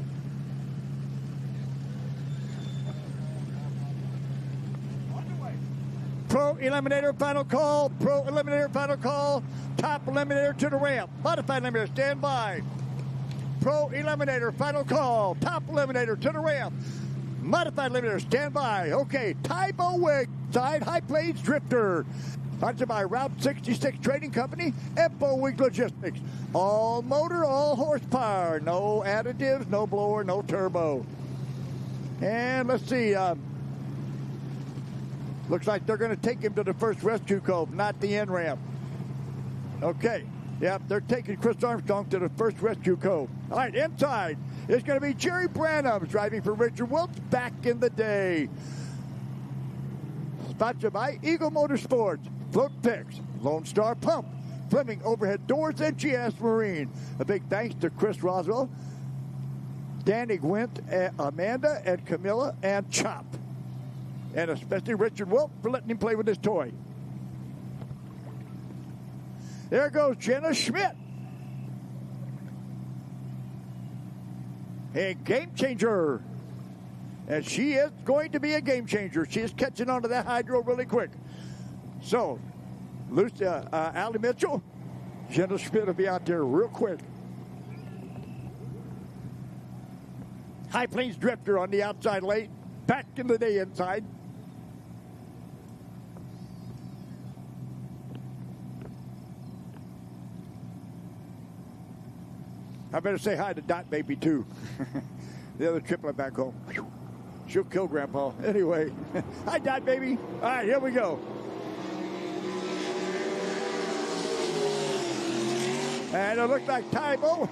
Pro Eliminator final call. Pro Eliminator final call. Top Eliminator to the ramp. Modified Eliminator, stand by. Pro Eliminator final call. Top Eliminator to the ramp. Modified Eliminator, stand by. Okay, Tybo Wig, side High Plains Drifter. Sponsored by Route 66 Trading Company and Bowig Logistics. All motor, all horsepower. No additives, no blower, no turbo. And let's see. Looks like they're going to take him to the first rescue cove, not the end ramp. Okay. Yep, they're taking Chris Armstrong to the first rescue cove. All right, inside is going to be Jerry Branham driving for Richard Wilkes back in the day. Sponsored by Eagle Motorsports, Float Picks, Lone Star Pump, Fleming Overhead Doors, and GS Marine. A big thanks to Chris Roswell, Danny Gwent, Amanda, and Camilla, and Chop. And especially Richard Wilkes for letting him play with his toy. There goes Jenna Schmidt. A game changer. And she is going to be a game changer. She is catching on to that hydro really quick. So, Allie Mitchell, Jenna Schmidt will be out there real quick. High Plains Drifter on the outside lane. Back in the day inside. I better say hi to Dot Baby, too. The other triplet back home. She'll kill Grandpa. Anyway, hi, Dot Baby. All right, here we go. And it looks like Tybo.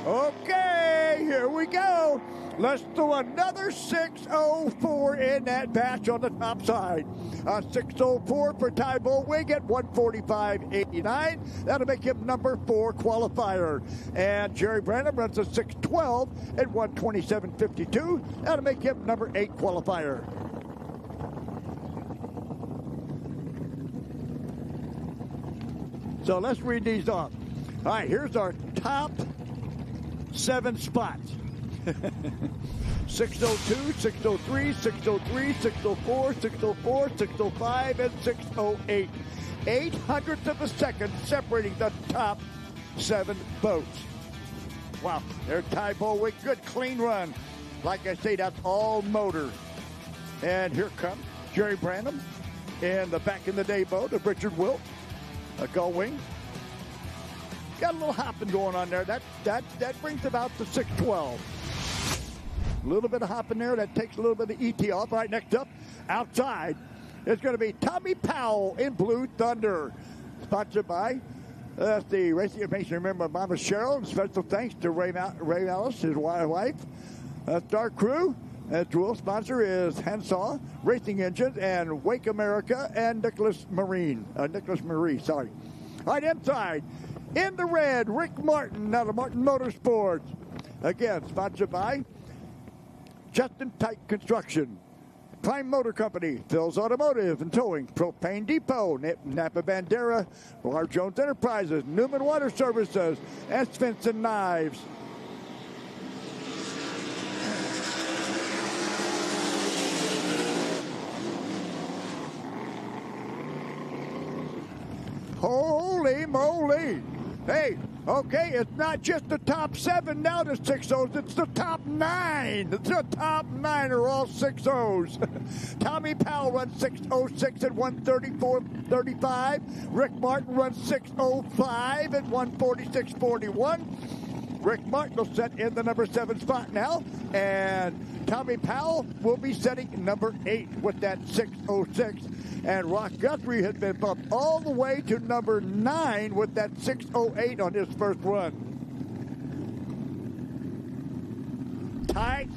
Okay, here we go. Let's do another 6:04 in that batch on the top side. 6:04 for Tybo Wig at 1:45.89. That'll make him number 4 qualifier. And Jerry Branham runs a 6:12 at 1:27.52. That'll make him number 8 qualifier. So let's read these off. All right, here's our top 7 spots. 6:02, 6:03, 6:03, 6:04, 6:04, 6:05, and 6:08. 0.08 of a second separating the top 7 boats. Wow, there's Tybo with good clean run. Like I say, that's all motor. And here comes Jerry Branham in the back in the day boat of Richard Wilkes, a gull wing. Got a little hopping going on there. That brings about the 6:12. A little bit of hopping there. That takes a little bit of ET off. All right, next up, outside, it's going to be Tommy Powell in Blue Thunder. Sponsored by the Racing Information. Remember Mama Cheryl. And special thanks to Ray Alice, his wife. Star Crew. Dual sponsor is Hansaw Racing Engines and Wake America and Nicholas Marie. Sorry. All right, inside. In the red, Rick Martin out of Martin Motorsports. Again, sponsored by Justin Tite Construction, Prime Motor Company, Phil's Automotive and Towing, Propane Depot, Napa Bandera, Lar Jones Enterprises, Newman Water Services, and Svensson Knives. Holy moly! Hey, okay, it's not just the top 7 now to 6-0s, it's the top 9. The top 9 are all 6-0s. Tommy Powell runs 6:06 at 1:34.35. Rick Martin runs 6:05 at 1:46.41. Rick Martin will set in the number 7 spot now, and Tommy Powell will be setting number 8 with that 6:06. And Rock Guthrie had been bumped all the way to number 9 with that 6:08 on his first run. Tight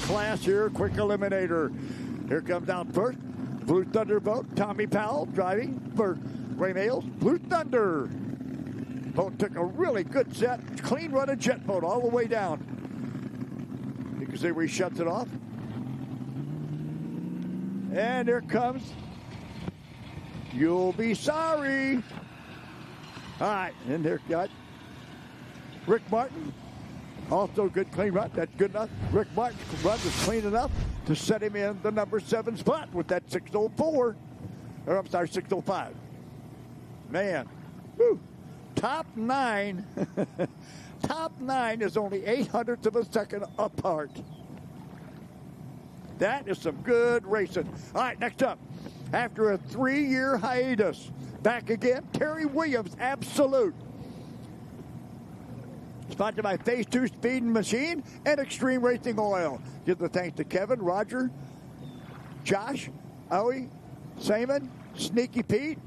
class here, quick eliminator. Here comes out first, Blue Thunder boat, Tommy Powell driving for Ray Males, Blue Thunder. Boat took a really good set, clean run of jet boat all the way down. You can see where he shuts it off. And here comes You'll Be Sorry. All right, and there got Rick Martin. Also good clean run. That's good enough. Rick Martin's run is clean enough to set him in the number 7 spot with that 6:04. Or I'm sorry, 6:05. Man, whew. Top 9. Top 9 is only 0.08 of a second apart. That is some good racing. All right, next up. After a 3-year hiatus, back again, Terry Williams, Absolute. Sponsored by Phase 2 Speed and Machine and Extreme Racing Oil. Give the thanks to Kevin, Roger, Josh, Owie, Simon, Sneaky Pete,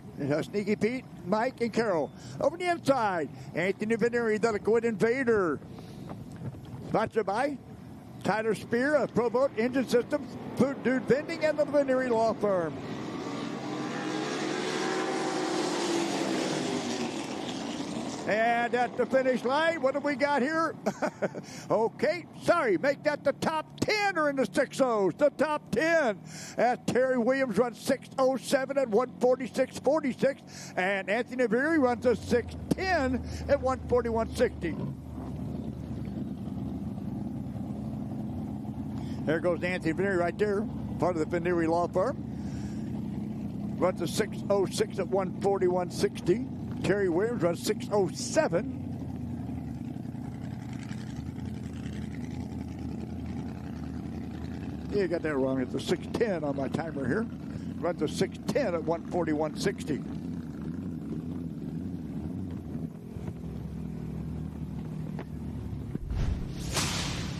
Mike, and Carol. Over the inside, Anthony Veneri, the Liquid Invader. Sponsored by Tyler Spear of Pro Boat Engine Systems, Food Dude Vending, and the Veneri Law Firm. And at the finish line, what do we got here? Okay, sorry, make that the top 10 are in the 6.0s. The top 10. As Terry Williams runs 6:07 at 1:46.46, and Anthony Veneri runs a 6:10 at 1:41.60. There goes Anthony Veneri right there, part of the Veneri Law Firm. Runs a 6:06 at 1:41.60. Terry Williams runs 6:07. Yeah, got that wrong. It's a 6:10 on my timer here. Runs a 6:10 at 1:41.60.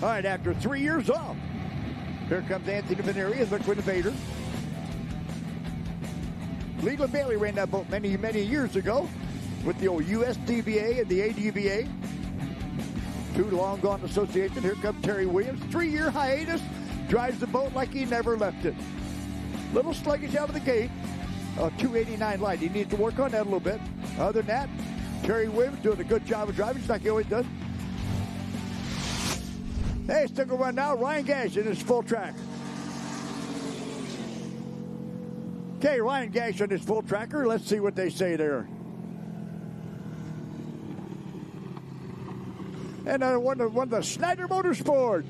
All right, after 3 years off, here comes Anthony Veneri as Liquid Invader. Leland Bailey ran that boat many, many years ago with the old USDVA and the ADVA. Two long-gone associations. Here comes Terry Williams. 3-year hiatus. Drives the boat like he never left it. Little sluggish out of the gate. 289 light. He needs to work on that a little bit. Other than that, Terry Williams doing a good job of driving, just like he always does. Hey, stick around now. Ryan Gash in his full track. Okay, Ryan Gash on his full tracker. Let's see what they say there. And one of the Schneider Motorsports.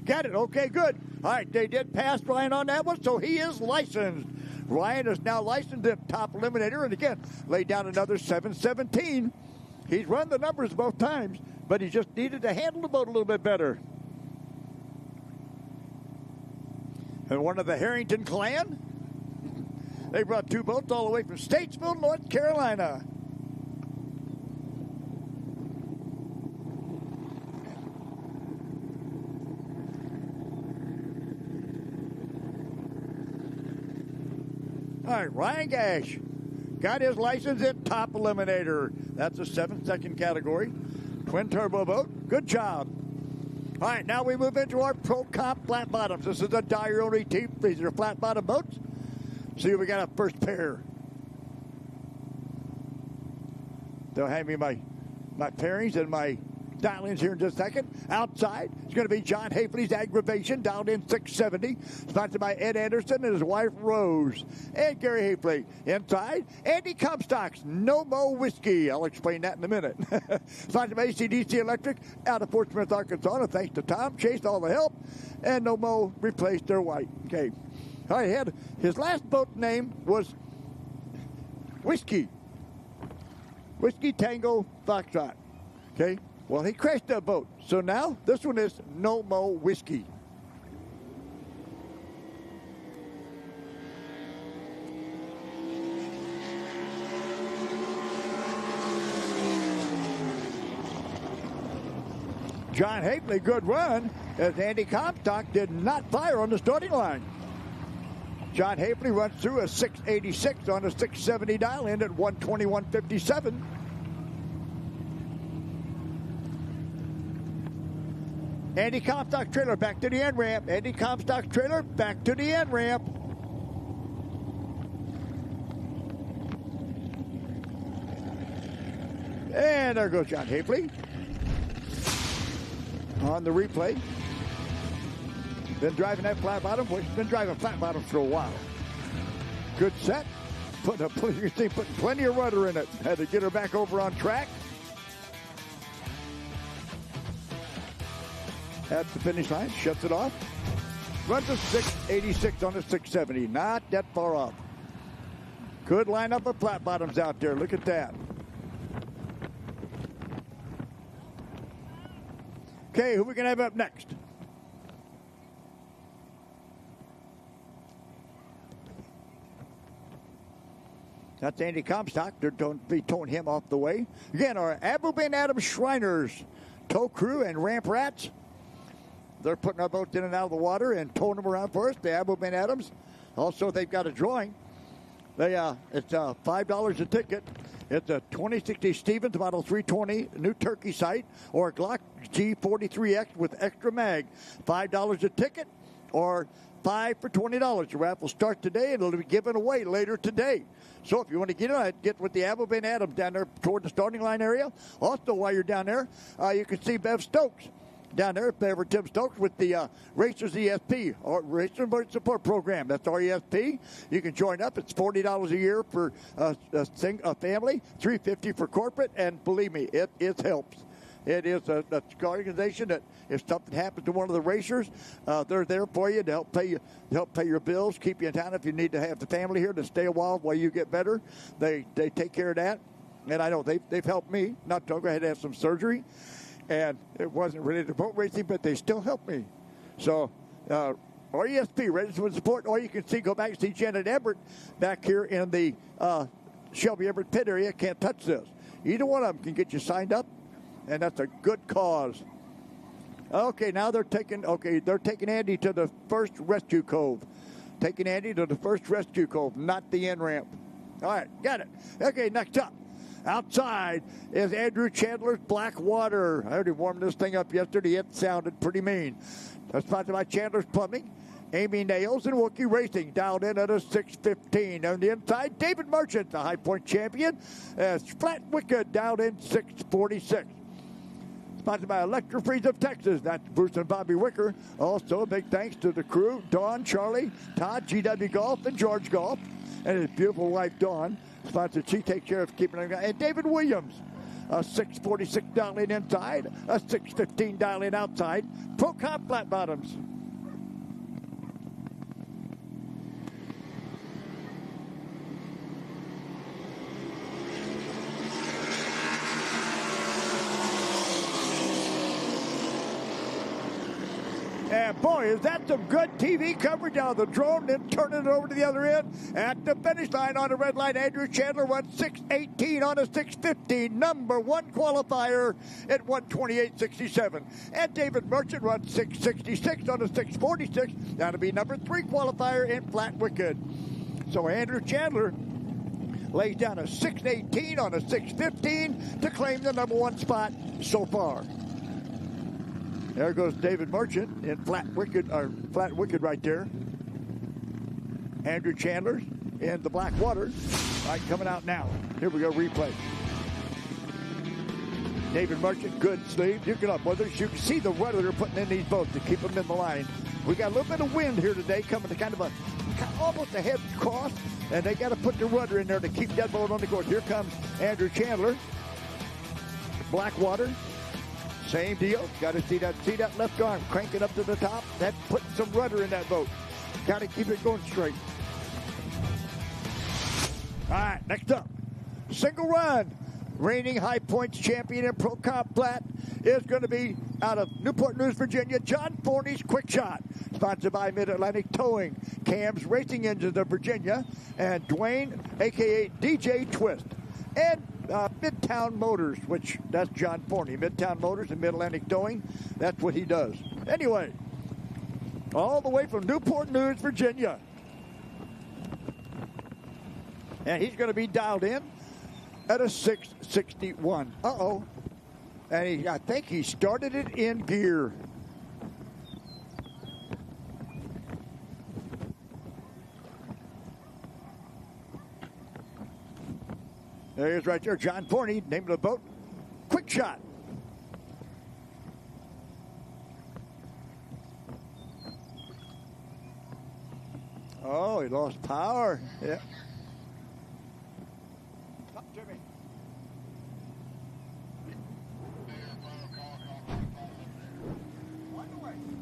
Got it. Okay, good. All right, they did pass Ryan on that one, so he is licensed. Ryan is now licensed at Top Eliminator, and again, laid down another 7:17. He's run the numbers both times, but he just needed to handle the boat a little bit better. And one of the Harrington clan, they brought 2 boats all the way from Statesville, North Carolina. All right, Ryan Gash got his license at Top Eliminator. That's a 7-second category. Twin turbo boat. Good job. All right, now we move into our Pro Comp flat bottoms. This is a Dyer-only team. These are flat bottom boats. See what we got our first pair. They'll hand me my pairings and my dial-ins here in just a second. Outside, it's going to be John Hafley's Aggravation, dialed in 670. Sponsored by Ed Anderson and his wife, Rose. And Gary Hafley. Inside, Andy Comstock's No Mo Whiskey. I'll explain that in a minute. Sponsored by ACDC Electric out of Fort Smith, Arkansas. And thanks to Tom Chase, all the help. And No Mo replaced their white. Okay. All right, his last boat name was Whiskey. Whiskey Tango Foxtrot. Okay. Well, he crashed that boat. So now, this one is No Mo Whiskey. John Hafley, good run, as Andy Comstock did not fire on the starting line. John Hafley runs through a 686 on a 670 dial in at 121.57. Andy Comstock trailer back to the end ramp. Andy Comstock trailer back to the end ramp. And there goes John Hafley. on the replay. Been driving that flat bottom. Well, he's been driving flat bottoms for a while. Good set. You can see putting plenty of rudder in it. Had to get her back over on track. At the finish line, shuts it off. Runs a 686 on a 670. Not that far off. Good lineup of flat bottoms out there. Look at that. Okay, who we gonna have up next? That's Andy Comstock. They're going to be towing him off the way. Again, our Abu Ben Adams Shriners tow crew and ramp rats. They're putting our boats in and out of the water and towing them around for us, the Abu Ben Adams. Also, they've got a drawing. It's $5 a ticket. It's a 2060 Stevens Model 320 new turkey sight or Glock G43X with extra mag. $5 a ticket or 5 for $20. The raffle starts today and it'll be given away later today. So if you want to get in, get with the Abu Ben Adams down there toward the starting line area. Also, while you're down there, you can see Bev Stokes down there, Bev Tim Stokes with the Racers ESP, or Racer Emergency Support Program. That's RESP. You can join up. It's $40 a year for a family, $350 for corporate, and believe me, it helps. It is a organization that if something happens to one of the racers, they're there for you to help pay your bills, keep you in town if you need to have the family here to stay a while you get better. They take care of that, and I know they've helped me. Not to go ahead and have some surgery, and it wasn't related to boat racing, but they still help me. So, RESP, Registered Support, or you can go back and see Janet Everett back here in the Shelby Everett pit area. Can't touch this. Either one of them can get you signed up. And that's a good cause. Okay, now they're taking Andy to the first rescue cove. Taking Andy to the first rescue cove, not the end ramp. All right, got it. Okay, next up. Outside is Andrew Chandler's Blackwater. I already warmed this thing up yesterday. It sounded pretty mean. That's sponsored by Chandler's Plumbing, Amy Nails, and Wookie Racing. Down in at a 615. On the inside, David Merchant, the High Point champion. Flat Wicked down in 646. Sponsored by Electro-Freeze of Texas. That's Bruce and Bobby Wicker. Also, a big thanks to the crew, Dawn, Charlie, Todd, GW Golf, and George Golf. And his beautiful wife, Dawn. Sponsored, she takes care of keeping it. And David Williams. A 646 dialing inside. A 615 dialing outside. Pro Comp Flat Bottoms. And boy, is that some good TV coverage down the drone, then turning it over to the other end. At the finish line on the red line, Andrew Chandler won 6:18 on a 6:15. Number one qualifier at 1:28.67. And David Merchant won 6:66 on a 6:46. That'll be number three qualifier in Flat Wicked. So Andrew Chandler lays down a 6:18 on a 6:15 to claim the number one spot so far. There goes David Merchant in Flat Wicked right there. Andrew Chandler in the Blackwater. All right, coming out now. Here we go, replay. David Merchant, good sleeve. You can up with it. You can see the rudder they're putting in these boats to keep them in the line. We got a little bit of wind here today coming to almost a head cross, and they got to put the rudder in there to keep that boat on the course. Here comes Andrew Chandler. Blackwater. Same deal. Got to see that left arm cranking up to the top. That's putting some rudder in that boat. Got to keep it going straight. All right, next up. Single run. Reigning High Points champion in Pro Comp Flat is going to be out of Newport News, Virginia, John Forney's Quick Shot. Sponsored by Mid-Atlantic Towing, Cam's Racing Engines of Virginia, and Dwayne, a.k.a. DJ Twist. And Midtown Motors, which that's John Forney. Midtown Motors and Mid-Atlantic Towing, that's what he does. Anyway, all the way from Newport News, Virginia. And he's going to be dialed in at a 661. Uh-oh. And I think he started it in gear. There he is right there. John Forney, name of the boat, Quick Shot. Oh, he lost power. Yeah.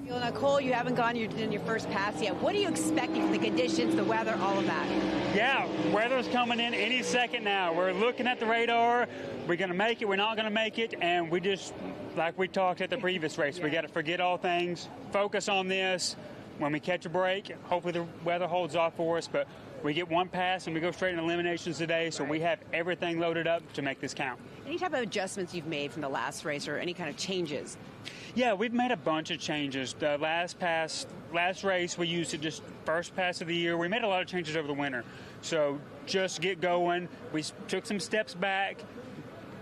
Well, now, Cole, you haven't gone in your first pass yet. What are you expecting from the conditions, the weather, all of that? Yeah, weather's coming in any second now. We're looking at the radar. We're going to make it. We're not going to make it. And we just, like we talked at the previous race, we got to forget all things, focus on this. When we catch a break, hopefully the weather holds off for us. But we get one pass and we go straight in eliminations today. So we have everything loaded up to make this count. Any type of adjustments you've made from the last race or any kind of changes? Yeah, we've made a bunch of changes. The last race, we used it just first pass of the year. We made a lot of changes over the winter. So just get going. We took some steps back.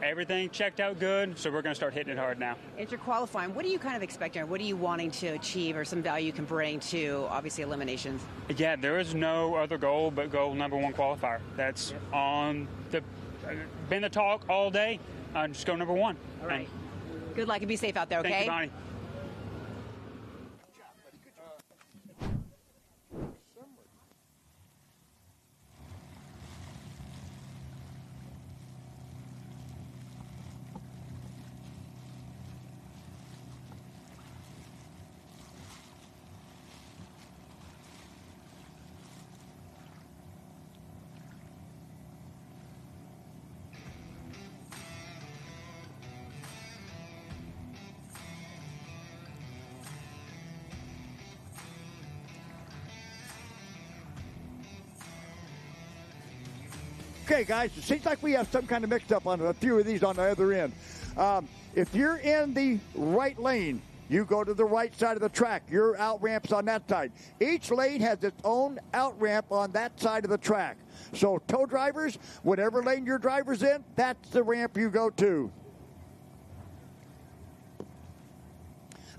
Everything checked out good, so we're going to start hitting it hard now. After qualifying, what are you kind of expecting? What are you wanting to achieve or some value you can bring to, obviously, eliminations? Yeah, there is no other goal but goal number one qualifier. That's on the been the talk all day. Just go number one. All right. Good luck and be safe out there, okay? Thank you, Bonnie. Okay, guys, it seems like we have some kind of mix-up on a few of these on the other end. If you're in the right lane, you go to the right side of the track. Your out-ramp's on that side. Each lane has its own out-ramp on that side of the track. So tow drivers, whatever lane your driver's in, that's the ramp you go to.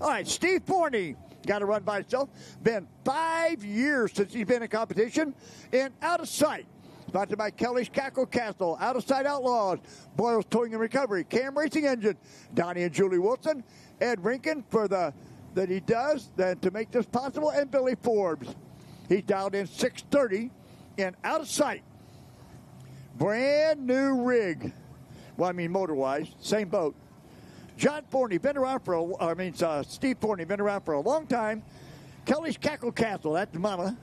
All right, Steve Forney got to run by himself. Been 5 years since he's been in competition and out of sight. Sponsored by Kelly's Cackle Castle, Out of Sight Outlaws, Boyle's Towing and Recovery, Cam Racing Engine, Donnie and Julie Wilson, Ed Rinkin for that he does to make this possible, and Billy Forbes. He's dialed in 630 and Out of Sight. Brand new rig. Well, I mean motor-wise, same boat. John Forney, been around for Steve Forney, been around for a long time. Kelly's Cackle Castle, that's mama.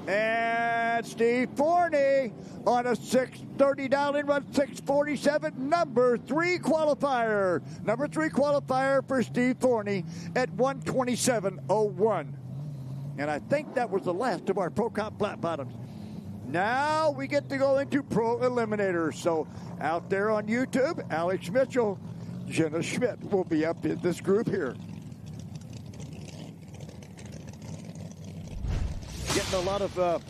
And Steve Forney on a 630 down in run 647, number 3 qualifier. Number 3 qualifier for Steve Forney at 127.01. And I think that was the last of our Pro Comp flat bottoms. Now we get to go into Pro Eliminators. So out there on YouTube, Alex Mitchell, Jenna Schmidt will be up in this group here. Getting a lot of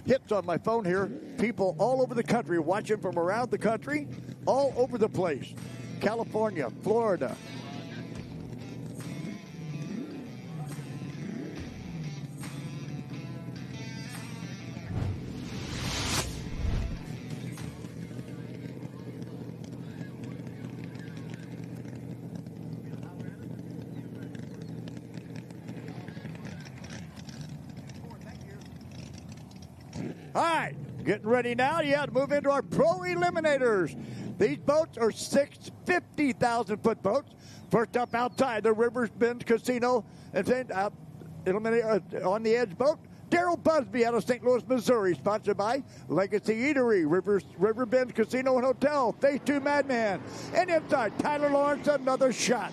hits on my phone here. People all over the country watching from around the country, all over the place. California, Florida. All right, getting ready now, to move into our Pro Eliminators. These boats are 50,000-foot boats. First up outside the Rivers Bend Casino, and then on the edge boat, Daryl Busby out of St. Louis, Missouri, sponsored by Legacy Eatery, River Bend Casino and Hotel, Phase 2 Madman, and inside Tyler Lawrence, another shot.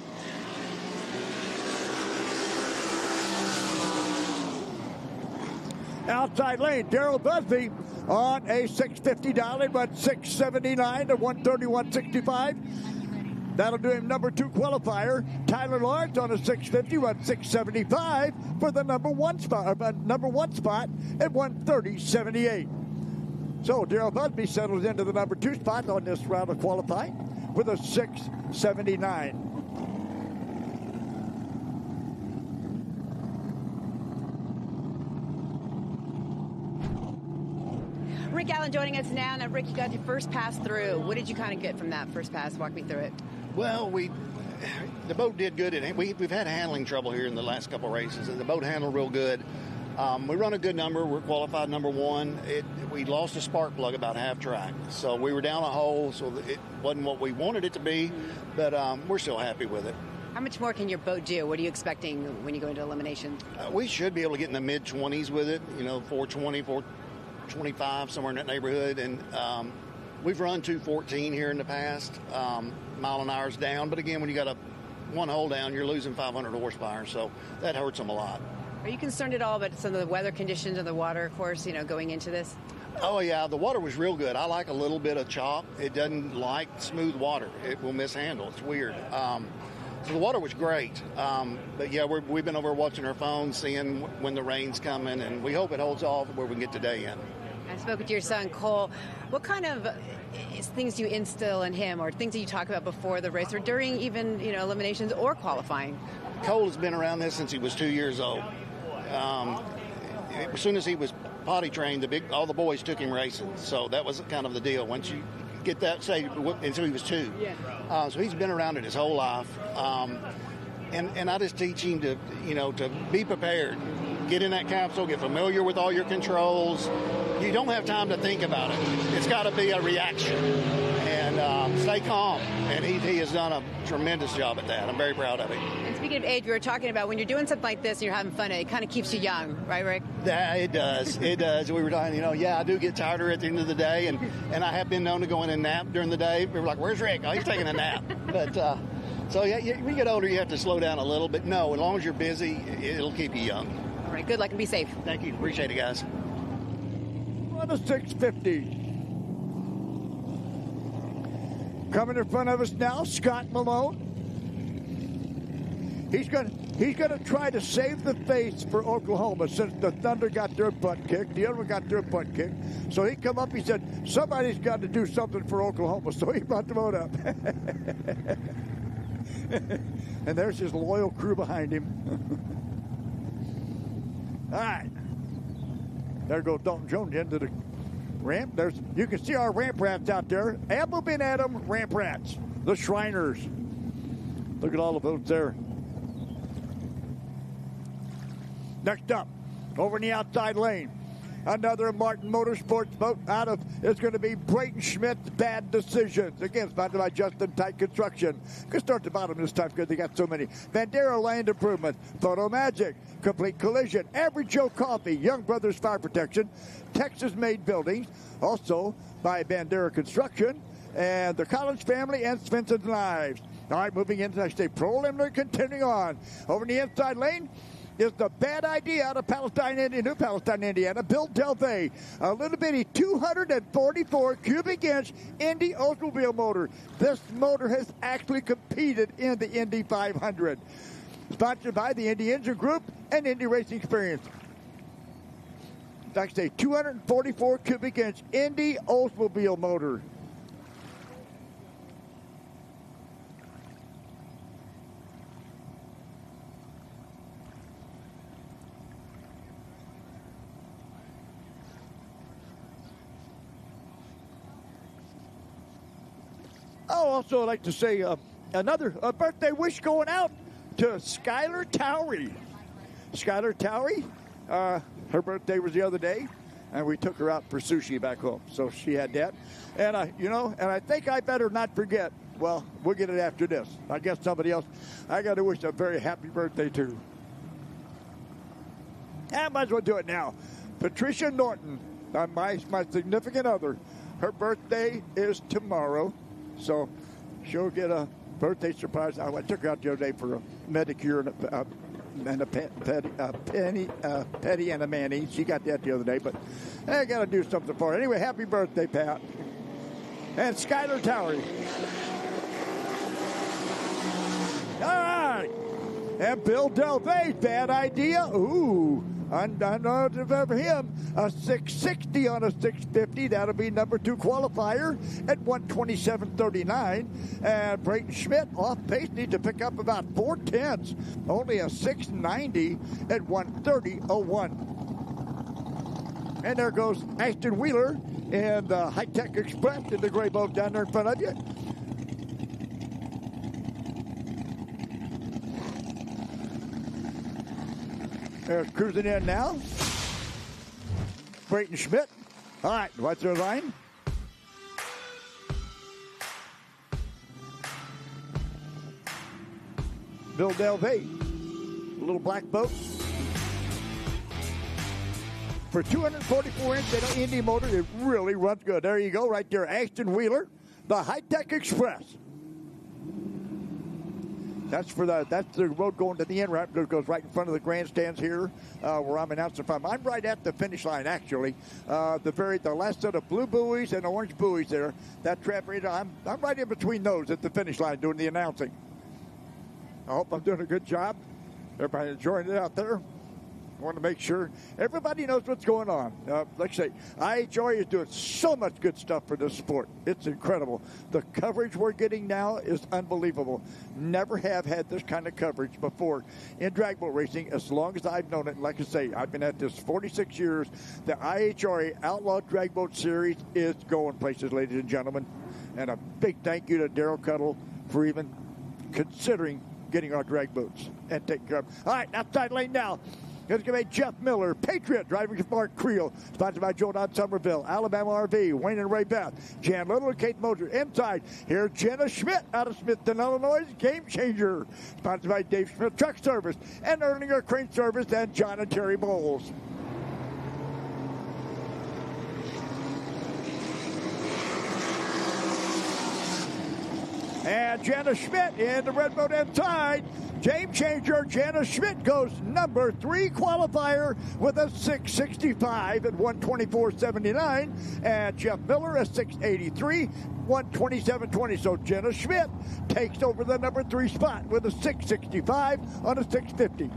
Outside lane, Daryl Busby on a 650 down in run 679 to 131.65. That'll do him number 2 qualifier. Tyler Lawrence on a 650 run 675 for the number one spot at 130.78. So Daryl Busby settles into the number 2 spot on this round of qualifying with a 679. Rick Allen joining us now. Now, Rick, you got your first pass through. What did you kind of get from that first pass? Walk me through it. Well, the boat did good. We've had handling trouble here in the last couple of races, and the boat handled real good. We run a good number. We're qualified number 1. We lost a spark plug about half track, so we were down a hole, so it wasn't what we wanted it to be, but we're still happy with it. How much more can your boat do? What are you expecting when you go into elimination? We should be able to get in the mid-20s with it, 420, 425, somewhere in that neighborhood, and we've run 214 here in the past. Mile an hour's down, but again, when you got one hole down, you're losing 500 horsepower, so that hurts them a lot. Are you concerned at all about some of the weather conditions of the water, of course, going into this? Oh, yeah, the water was real good. I like a little bit of chop. It doesn't like smooth water. It will mishandle. It's weird. So the water was great. But, yeah, we've been over watching our phones, seeing when the rain's coming, and we hope it holds off where we can get today in. I spoke with your son, Cole. What kind of things do you instill in him, or things that you talk about before the race or during even, eliminations or qualifying? Cole has been around this since he was 2 years old. As soon as he was potty trained, all the boys took him racing. So that was kind of the deal. Once you get that, say, until he was 2. Yeah. So he's been around it his whole life. And I just teach him to be prepared. Get in that capsule, get familiar with all your controls. You don't have time to think about it. It's got to be a reaction. And stay calm. And he has done a tremendous job at that. I'm very proud of him. And speaking of age, we were talking about when you're doing something like this and you're having fun, it kind of keeps you young, right, Rick? Yeah, it does. It does. We were talking, I do get tired at the end of the day, and I have been known to go in and nap during the day. We were like, where's Rick? Oh, he's taking a nap. But so, yeah, when you get older, you have to slow down a little. But no, as long as you're busy, it'll keep you young. All right, good luck and be safe. Thank you. Appreciate it, guys. On the 650. Coming in front of us now, Scott Malone. He's gonna try to save the face for Oklahoma since the Thunder got their butt kicked. The other one got their butt kicked. So he come up, he said, somebody's got to do something for Oklahoma. So he brought the boat up. And there's his loyal crew behind him. All right. There goes Dalton Jones into the ramp. You can see our ramp rats out there. Apple Ben Adam ramp rats. The Shriners. Look at all the boats there. Next up, over in the outside lane, another Martin Motorsports boat it's going to be Brayton Schmidt's Bad Decisions. Again, sponsored by Justin Tight Construction. Could start at the bottom this time because they got so many. Bandera Land Improvement, Photo Magic, Complete Collision, Average Joe Coffee, Young Brothers Fire Protection, Texas-made buildings, also by Bandera Construction, and the Collins family and Svenson Knives. All right, moving into next day. Preliminary continuing on. Over in the inside lane is the Bad Idea out of New Palestine, Indiana. Bill Delvey, a little bitty 244 cubic inch Indy Oldsmobile motor. This motor has actually competed in the Indy 500. Sponsored by the Indy Engine Group and Indy Racing Experience. Like I say, 244 cubic inch Indy Oldsmobile motor. Also, I'd like to say another birthday wish going out to Skylar Towery. Skylar Towery, her birthday was the other day, and we took her out for sushi back home. So she had that. And, and I think I better not forget. Well, we'll get it after this. I guess somebody else. I got to wish a very happy birthday to. I might as well do it now. Patricia Norton, my significant other. Her birthday is tomorrow. So she'll get a birthday surprise. I took her out the other day for a medicure and a petty and a mani. She got that the other day, but I got to do something for her. Anyway, happy birthday, Pat. And Skylar Towery. All right. And Bill Delvey, Bad Idea. Ooh. Unknown for him, a 660 on a 650. That'll be number 2 qualifier at 127.39. And Brayton Schmidt off pace, needs to pick up about 4/10. Only a 690 at 130.01. And there goes Ashton Wheeler and the High-Tech Express in the gray boat down there in front of you. There's cruising in now. Brayton Schmidt. All right, what's their line? Bill Delvey, little black boat. For 244-inch Indy motor, it really runs good. There you go, right there, Ashton Wheeler, the High-Tech Express. That's the road going to the end ramp that goes right in front of the grandstands here, where I'm announcing from. I'm right at the finish line, actually. The last set of blue buoys and orange buoys there. That trap right, I'm right in between those at the finish line doing the announcing. I hope I'm doing a good job. Everybody enjoying it out there. I want to make sure everybody knows what's going on. Like I say, IHRA is doing so much good stuff for this sport. It's incredible. The coverage we're getting now is unbelievable. Never have had this kind of coverage before in drag boat racing as long as I've known it. And like I say, I've been at this 46 years. The IHRA Outlaw Drag Boat Series is going places, ladies and gentlemen. And a big thank you to Daryl Cuttle for even considering getting our drag boats and taking care of them. All right, outside lane now. It's going to be Jeff Miller, Patriot, driving for Mark Creel. Sponsored by Joe Don Somerville, Alabama RV, Wayne and Ray Beth, Jan Little and Kate Moser. Inside, here's Jenna Schmidt out of Smithton, Illinois, Game Changer. Sponsored by Dave Smith Truck Service and Erlinger Crane Service and John and Terry Bowles. And Jana Schmidt in the red boat inside. Game Changer, Jana Schmidt goes number 3 qualifier with a 665 at 124.79. And Jeff Miller a 683, 127.20. So Jana Schmidt takes over the number 3 spot with a 665 on a 650.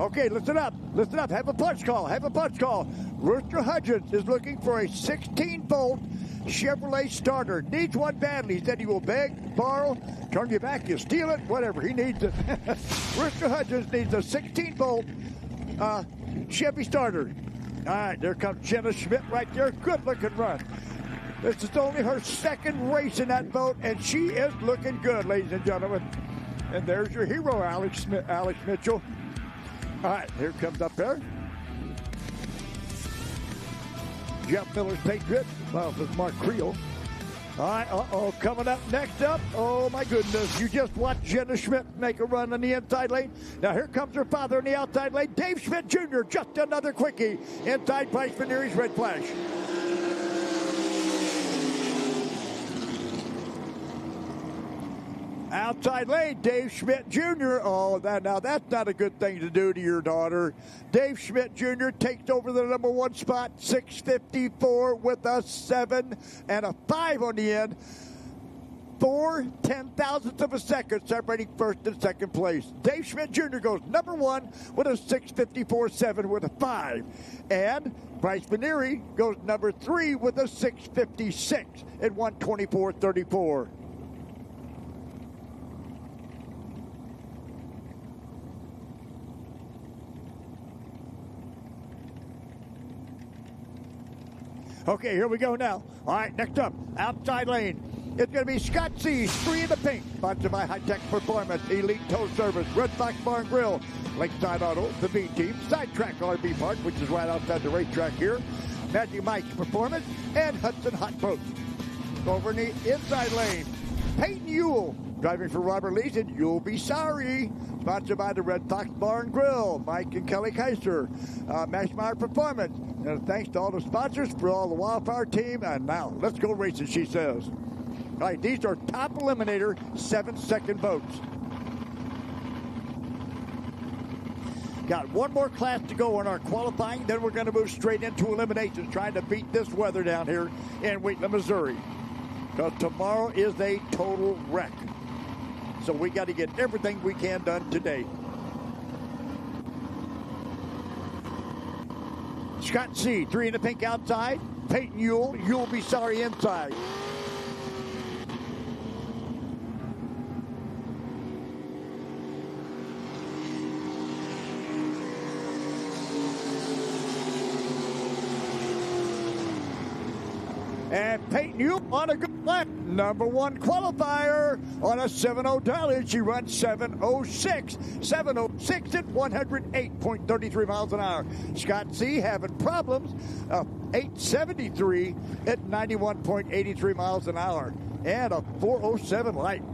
Okay, listen up. Listen up. Have a punch call. Have a punch call. Rooster Hudgens is looking for a 16-volt Chevrolet starter. Needs one badly. He said he will beg, borrow, turn you back, you steal it, whatever. He needs it. Rooster Hudgens needs a 16-volt Chevy starter. All right, there comes Jenna Schmidt right there. Good-looking run. This is only her second race in that boat, and she is looking good, ladies and gentlemen. And there's your hero, Alex Mitchell. All right, here comes up there. Jeff Miller's Patriot. Well, this is Mark Creel. All right, coming up next up. Oh, my goodness. You just watched Jenna Schmidt make a run in the inside lane. Now, here comes her father in the outside lane. Dave Schmidt Jr., just another quickie. Inside Price Veneers, red flash. Outside lane, Dave Schmidt Jr. Oh, now that's not a good thing to do to your daughter. Dave Schmidt Jr. takes over the number 1 spot, 654 with a 7 and a 5 on the end. 4 10,000ths of a second separating first and second place. Dave Schmidt Jr. goes number 1 with a 654.7 with a 5. And Bryce Veneeri goes number 3 with a 656 at 124.34. Okay, here we go now. All right, next up, outside lane. It's going to be Scott C. 3 in the pink. Sponsored by High-Tech Performance, Elite Tow Service, Red Fox Bar and Grill, Lakeside Auto, the B Team, Sidetrack RV Park, which is right outside the racetrack here, Magic Mike's Performance, and Hudson Hot Boats. Over in the inside lane, Peyton Ewell, driving for Robert Leeson. You'll be sorry. Sponsored by the Red Fox Bar and Grill, Mike and Kelly Kaiser, Mashmeyer Performance. And thanks to all the sponsors for all the Wildfire team. And now, let's go racing, she says. All right, these are top eliminator 7-second boats. Got one more class to go in our qualifying. Then we're going to move straight into eliminations, trying to beat this weather down here in Wheatland, Missouri. Because tomorrow is a total wreck. So we got to get everything we can done today. Scott C., 3 in the pink outside. Peyton Ewell, you'll be sorry inside. And Peyton you on a good lap. Number 1 qualifier on a 7.0 dial. She runs 7.06. 7.06 at 108.33 miles an hour. Scott C. having problems. 8.73 at 91.83 miles an hour. And a 4.07 light.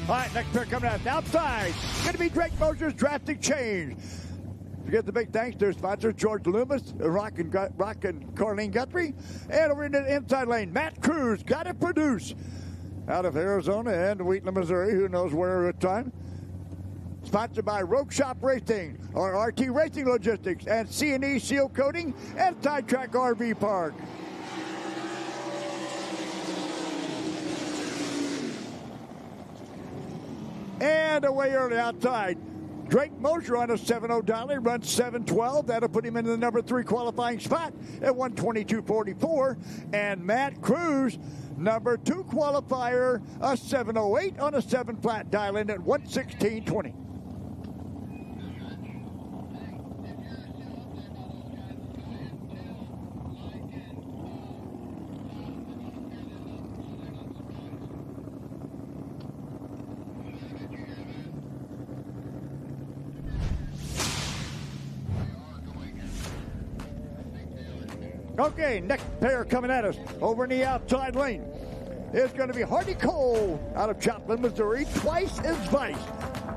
All right, next pair coming out. Outside, going to be Drake Mosier's drastic change. Forget the big thanks to sponsors George Loomis, Rock and Carlene Guthrie. And over in the inside lane, Matt Cruz got it produced out of Arizona and Wheatland, Missouri. Who knows where at the time. Sponsored by Rogue Shop Racing, or RT Racing Logistics, and C&E Seal Coating, and Sidetrack RV Park. And away early outside. Drake Mosier on a 7.0 dial, runs 7.12. That'll put him in the number 3 qualifying spot at 122.44. And Matt Cruz, number 2 qualifier, a 7.08 on a 7 flat dial in at 116.20. Okay, next pair coming at us over in the outside lane. It's going to be Hardy Cole out of Joplin, Missouri, twice as vice.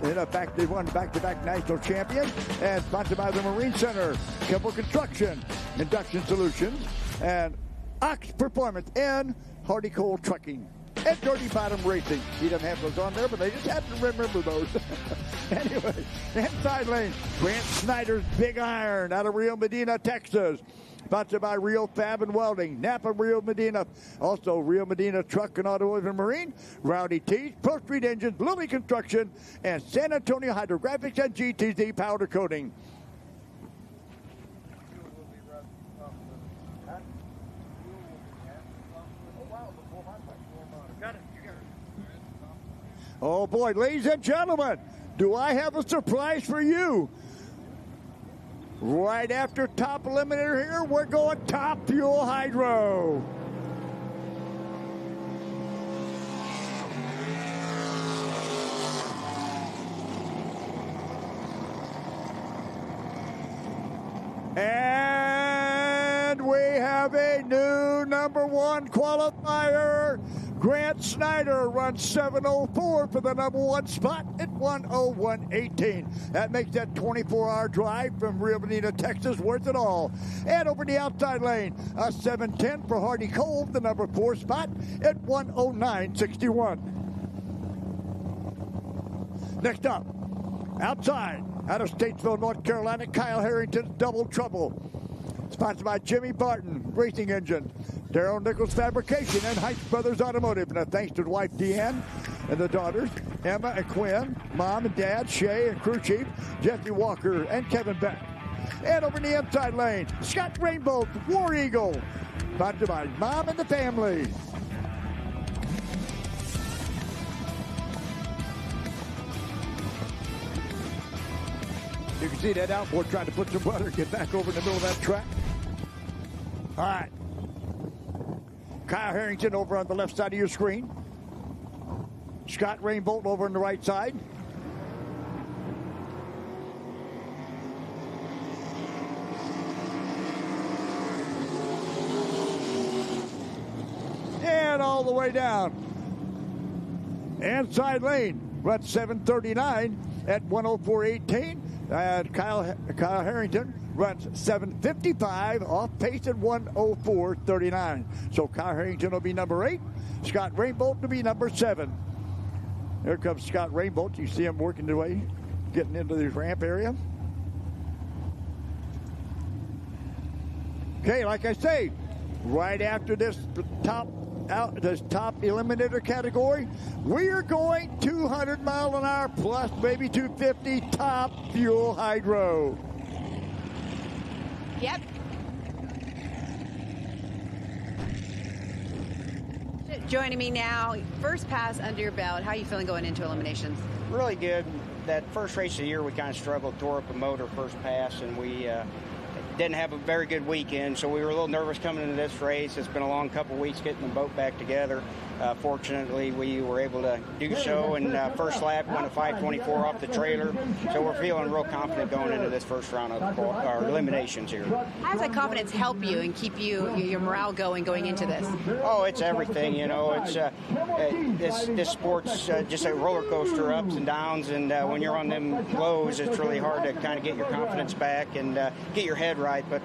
In fact, they won back-to-back national champions, and sponsored by the Marine Center, Kimball Construction, Induction Solutions, and Ox Performance, and Hardy Cole Trucking, and Dirty Bottom Racing. He doesn't have those on there, but they just have to remember those. Anyway, inside lane, Grant Snyder's Big Iron out of Rio Medina, Texas. Sponsored by Rio Fab and Welding, Napa Rio Medina, also Rio Medina Truck and Automotive and Marine, Rowdy Tees, Pro Street Engines, Lilly Construction, and San Antonio Hydrographics and GTZ Powder Coating. Oh boy, ladies and gentlemen, do I have a surprise for you? Right after top eliminator here, we're going top fuel hydro. And we have a new number 1 qualifier. Grant Snyder runs 7.04 for the number 1 spot at 1:01.18. That makes that 24-hour drive from Rio Medina, Texas worth it all. And over the outside lane, a 7.10 for Hardy Cole, the number 4 spot at 1:09.61. Next up, outside, out of Statesville, North Carolina, Kyle Harrington's Double Trouble. Sponsored by Jimmy Barton Racing Engine, Darryl Nichols Fabrication, and Heights Brothers Automotive. And a thanks to the wife Deanne and the daughters, Emma and Quinn, mom and dad, Shay and crew chief, Jesse Walker and Kevin Beck. And over in the inside lane, Scott Rainbow, War Eagle. Sponsored by Mom and the Family. You can see that outboard trying to put some butter, get back over in the middle of that track. All right. Kyle Harrington over on the left side of your screen. Scott Rainbolt over on the right side. And all the way down. Inside lane, runs 7:39 at 1:04.18. And Kyle Harrington runs 7:55 off pace at 1:04.39. So Kyle Harrington will be number 8. Scott Rainbolt will be number 7. Here comes Scott Rainbolt. You see him working their way, getting into the ramp area. Okay, like I say, right after this top eliminator category, we are going 200 mile an hour plus maybe 250 top fuel hydro. Yep. Joining me now, first pass under your belt. How are you feeling going into eliminations? Really good. That first race of the year, we kind of struggled, tore up a motor first pass, and we didn't have a very good weekend, so we were a little nervous coming into this race. It's been a long couple weeks getting the boat back together. Fortunately, we were able to do so, and first lap went a 5:24 off the trailer, so we're feeling real confident going into this first round of our eliminations here. How does that confidence help you and keep your morale going into this? Oh, it's everything, you know. It's this sport's just a roller coaster, ups and downs, and when you're on them lows, it's really hard to kind of get your confidence back and get your head right. But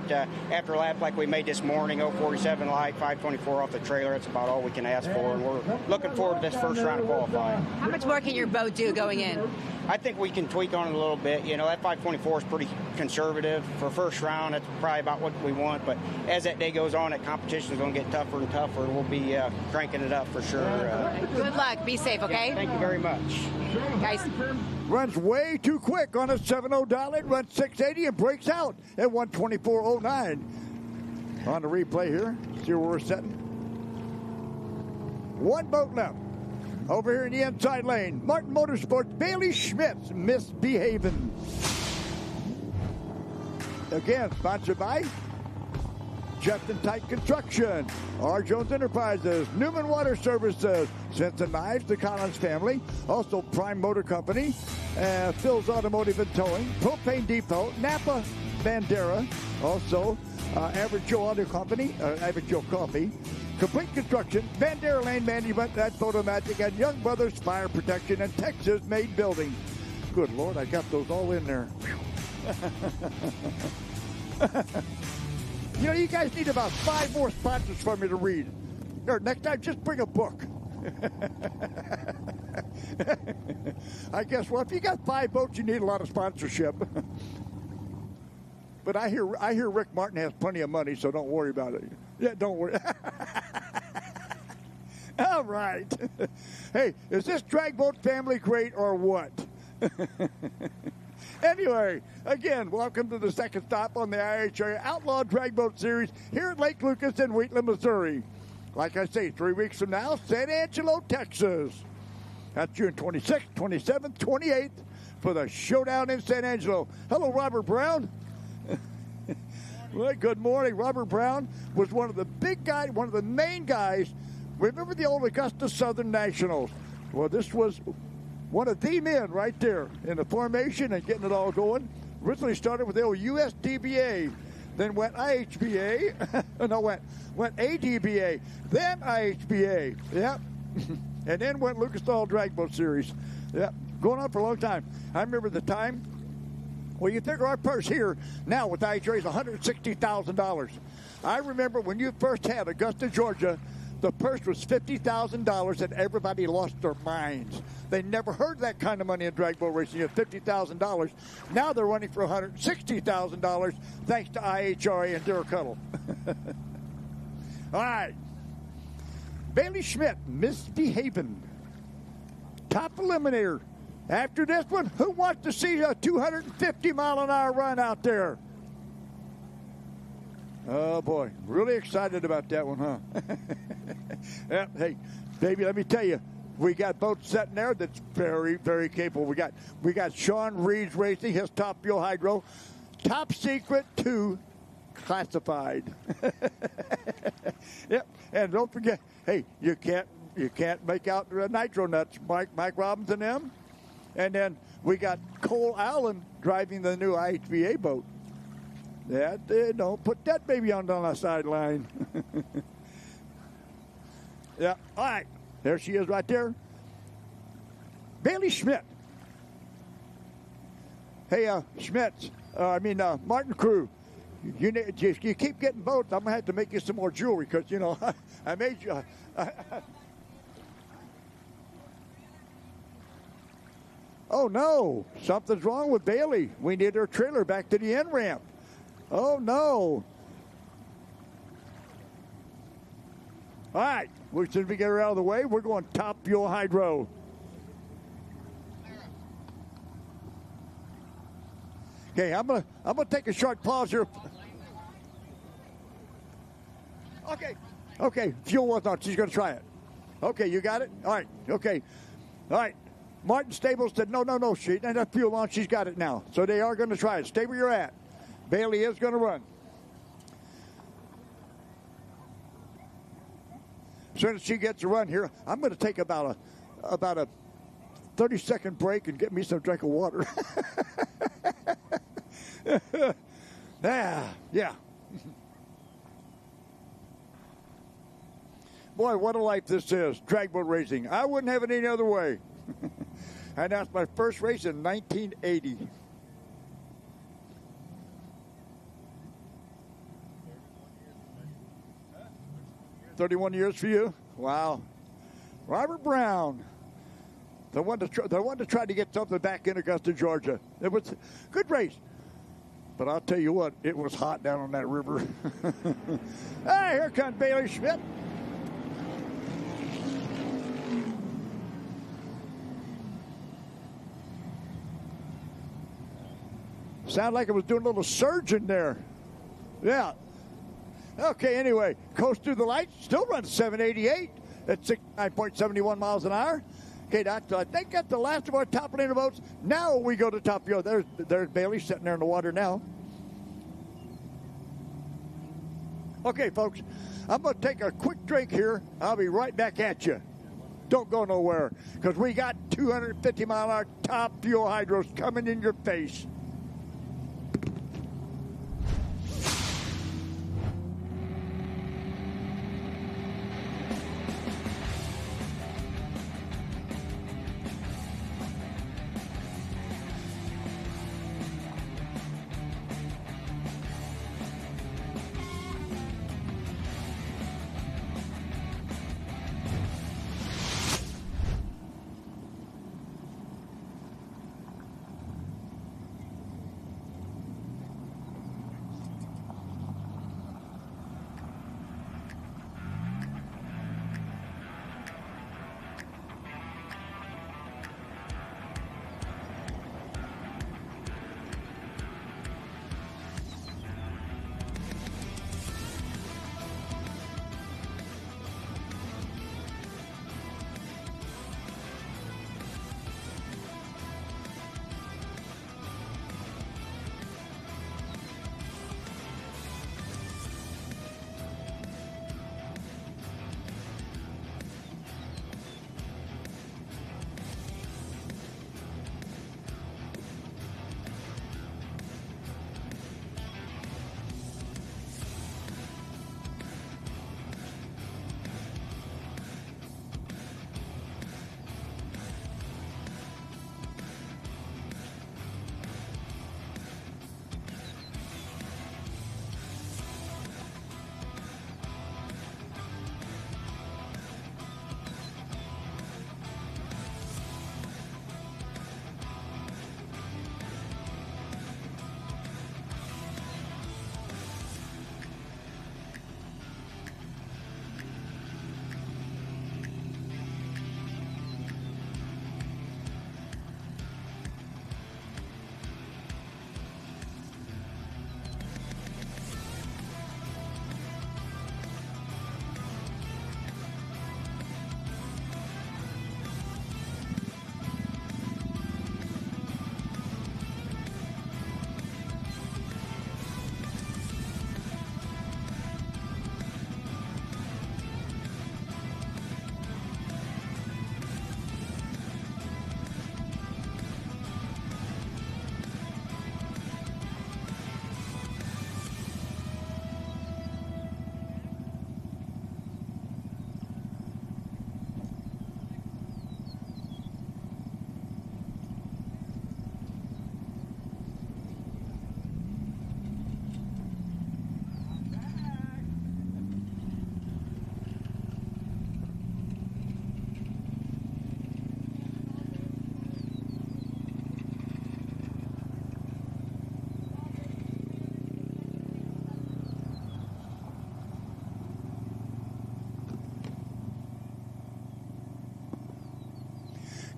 after a lap like we made this morning, 0:47 light, 5:24 off the trailer, that's about all we can ask for. And we're looking forward to this first round of qualifying. How much more can your boat do going in? I think we can tweak on it a little bit. You know, that 5:24 is pretty conservative. For first round, that's probably about what we want. But as that day goes on, that competition is going to get tougher and tougher. We'll be cranking it up for sure. Good luck. Be safe, okay? Yeah, thank you very much. Guys. Runs way too quick on a 7.0 Dowling. Runs 680 and breaks out at 124.09. On the replay here. See where we're setting. One boat left. Over here in the inside lane, Martin Motorsports, Bailey Schmitz, misbehaving. Again, sponsored by Justin Tight Construction, R. Jones Enterprises, Newman Water Services, Simpson Knives, the Collins family, also Prime Motor Company, Phil's Automotive and Towing, Propane Depot, Napa Bandera, also Average Joe Auto Company, Average Joe Coffee, Complete Construction, Bandera Lane Management, That Photomagic, and Young Brothers Fire Protection, and Texas Made Building. Good Lord, I got those all in there. You know, you guys need about 5 more sponsors for me to read. Or next time, just bring a book. I guess, well, if you got 5 boats, you need a lot of sponsorship. But I hear Rick Martin has plenty of money, so don't worry about it. Yeah, don't worry. All right. Hey, is this drag boat family great or what? Anyway, again, welcome to the second stop on the IHRA Outlaw Drag Boat Series here at Lake Lucas in Wheatland, Missouri. Like I say, 3 weeks from now, San Angelo, Texas. That's June 26th, 27th, 28th for the Showdown in San Angelo. Hello, Robert Brown. Well, good morning. Robert Brown was one of the big guys, one of the main guys. Remember the old Augusta Southern Nationals? Well, this was one of the men right there in the formation and getting it all going. Originally started with the old USDBA, then went IHBA, no, went ADBA, then IHBA, yep. And then went Lucas Oil Drag Boat Series. Yep, going on for a long time. I remember the time. Well, you figure our purse here now with IHRA is $160,000. I remember when you first had Augusta, Georgia, the purse was $50,000 and everybody lost their minds. They never heard that kind of money in drag boat racing at $50,000. Now they're running for $160,000 thanks to IHRA and Derek Huddle. All right. Bailey Schmidt, misbehaving. Top eliminator. After this one, who wants to see a 250-mile-an-hour run out there? Oh, boy. Really excited about that one, huh? Yeah, hey, baby, let me tell you, we got boats sitting there that's very, very capable. We got Sean Reed's racing, his Top Fuel Hydro. Top Secret 2 classified. Yep, and don't forget, hey, you can't make out the Nitro Nuts, Mike Robbins and them. And then we got Cole Allen driving the new IHBA boat. Don't put that baby on the sideline. Yeah, all right. There she is right there. Bailey Schmidt. Hey, Schmitz. Martin Crew. You keep getting boats. I'm going to have to make you some more jewelry because, you know, I made you. Oh, no. Something's wrong with Bailey. We need her trailer back to the end ramp. Oh, no. All right. As soon as we get her out of the way, we're going top fuel hydro. Okay, I'm gonna take a short pause here. Okay, fuel was on. She's gonna try it. Okay, you got it? All right, okay. All right. Martin Stables said, no, she didn't have fuel on. She's got it now. So they are gonna try it. Stay where you're at. Bailey is gonna run. As soon as she gets a run here, I'm gonna take about a 30-second break and get me some drink of water. Yeah. Boy, what a life this is, drag boat racing. I wouldn't have it any other way. And that's my first race in 1980. "31 years for you? Wow. Robert Brown, the one to try to get something back in Augusta, Georgia. It was a good race. But I'll tell you what, it was hot down on that river. Hey, here comes Bailey Schmidt. Sound like it was doing a little surge in there. Yeah. Okay, anyway, coast through the lights, still runs 788 at 69.71 miles an hour. Okay, I think that's the last of our top lane boats. Now we go to top fuel. There's Bailey sitting there in the water now. Okay, folks, I'm going to take a quick drink here. I'll be right back at you. Don't go nowhere, because we got 250-mile-an-hour top fuel hydros coming in your face.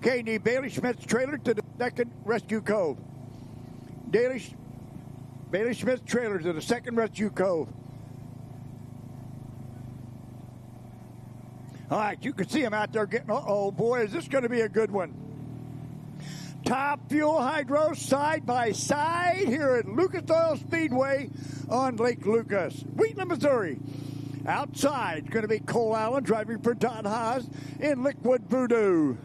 Katie Bailey Schmidt's trailer to the second rescue cove. Bailey Schmidt's trailer to the second rescue cove. All right, you can see him out there getting, oh boy, is this going to be a good one. Top Fuel Hydro side by side here at Lucas Oil Speedway on Lake Lucas, Wheatland, Missouri. Outside, going to be Cole Allen driving for Todd Haas in Liquid Voodoo.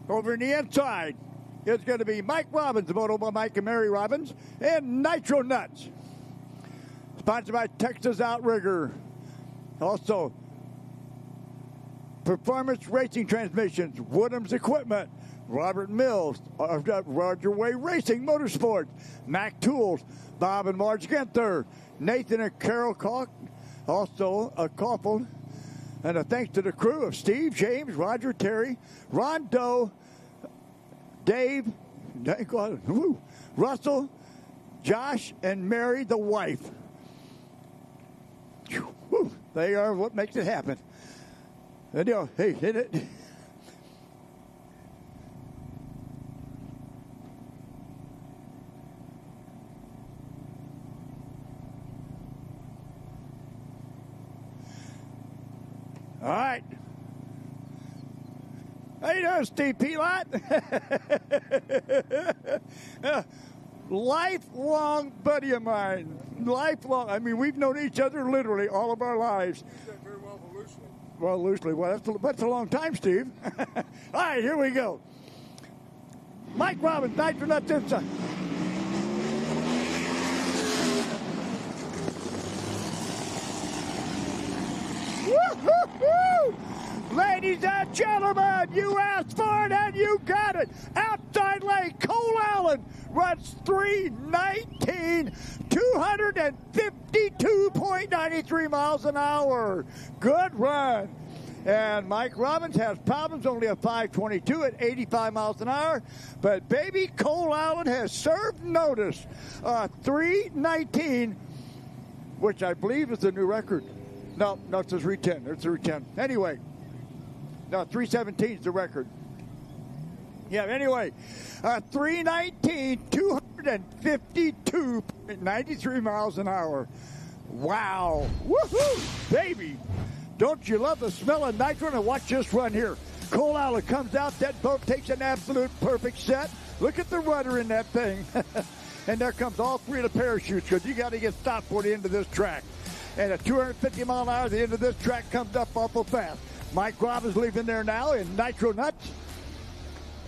Over in the inside, it's going to be Mike Robbins, moto by Mike and Mary Robbins, and Nitro Nuts. Sponsored by Texas Outrigger. Also, Performance Racing Transmissions, Woodham's Equipment, Robert Mills, Roger Way Racing Motorsports, Mac Tools, Bob and Marge Ginther, Nathan and Carol Koch, also a couple, and a thanks to the crew of Steve, James, Roger, Terry, Ron Doe, Dave, Russell, Josh, and Mary, the wife. They are what makes it happen. And you know, hey, hit it. All right. How you doing, Steve Pelot? Lifelong buddy of mine. Lifelong. I mean, we've known each other literally all of our lives. Very well, loosely. Well, loosely. Well, that's a long time, Steve. All right, here we go. Mike Robbins, Nitro Nuts inside. Woo-hoo-hoo! Ladies and gentlemen, you asked for it and you got it. Outside lane, Cole Allen runs 3:19, 252.93 miles an hour. Good run. And Mike Robbins has problems, only a 5:22 at 85 miles an hour. But baby Cole Allen has served notice. 3:19, which I believe is the new record. No, it says 3:10. It's 3:10. Anyway, no, 3:17 is the record. Yeah, anyway, 3:19, 252.93 miles an hour. Wow. Woohoo, baby. Don't you love the smell of nitro? And watch this run here. Cole Allen comes out. That boat takes an absolute perfect set. Look at the rudder in that thing. And there comes all three of the parachutes because you got to get stopped for the end of this track. And at 250 mile an hour, the end of this track comes up awful fast. Mike Robbins leaving there now in Nitro Nuts.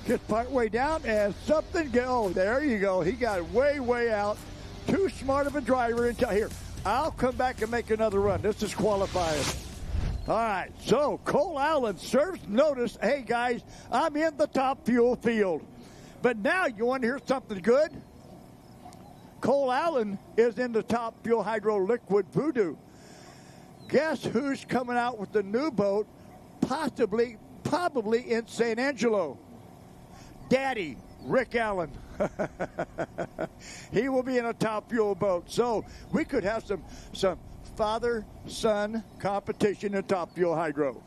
Just part way down and something go. There you go. He got way, way out. Too smart of a driver until here. I'll come back and make another run. This is qualifying. All right, so Cole Allen serves notice. Hey, guys, I'm in the Top Fuel field. But now you want to hear something good? Cole Allen is in the Top Fuel Hydro Liquid Voodoo. Guess who's coming out with the new boat, probably in San Angelo? Daddy, Rick Allen. He will be in a Top Fuel boat. So we could have some father-son competition in Top Fuel Hydro.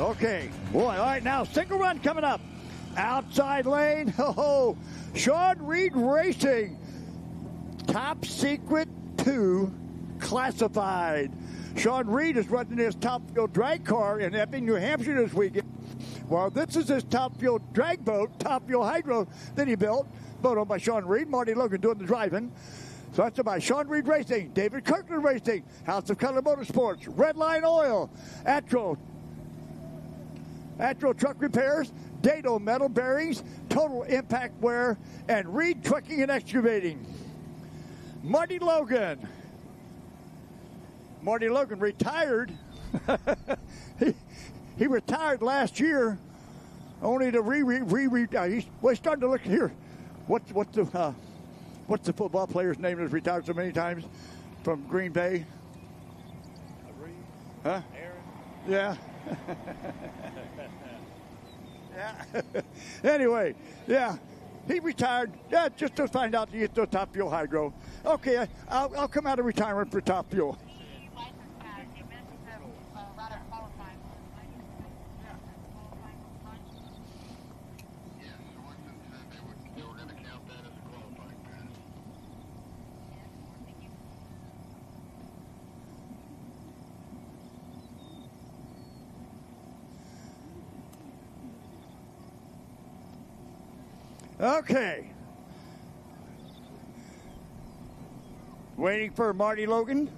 Okay. Boy, all right, now single run coming up. Outside lane. Oh, Sean Reed Racing. Top Secret 2 classified. Sean Reed is running his Top Fuel drag car in Epping, New Hampshire this weekend. Well, this is his Top Fuel drag boat, Top Fuel Hydro that he built. Boat owned by Sean Reed, Marty Logan doing the driving. Sponsored by Sean Reed Racing, David Kirkland Racing, House of Color Motorsports, Redline Oil, Atro Truck Repairs, Dado Metal Bearings, Total Impact Wear, and Reed Trucking and Excavating. Marty Logan. Marty Logan retired. he retired last year, only to he's starting to look here. What's the football player's name that's retired so many times from Green Bay? Huh? Aaron. Yeah. Yeah. Anyway, yeah. He retired just to find out to get to Top Fuel Hydro. Okay, I'll come out of retirement for Top Fuel. Okay. Waiting for Marty Logan.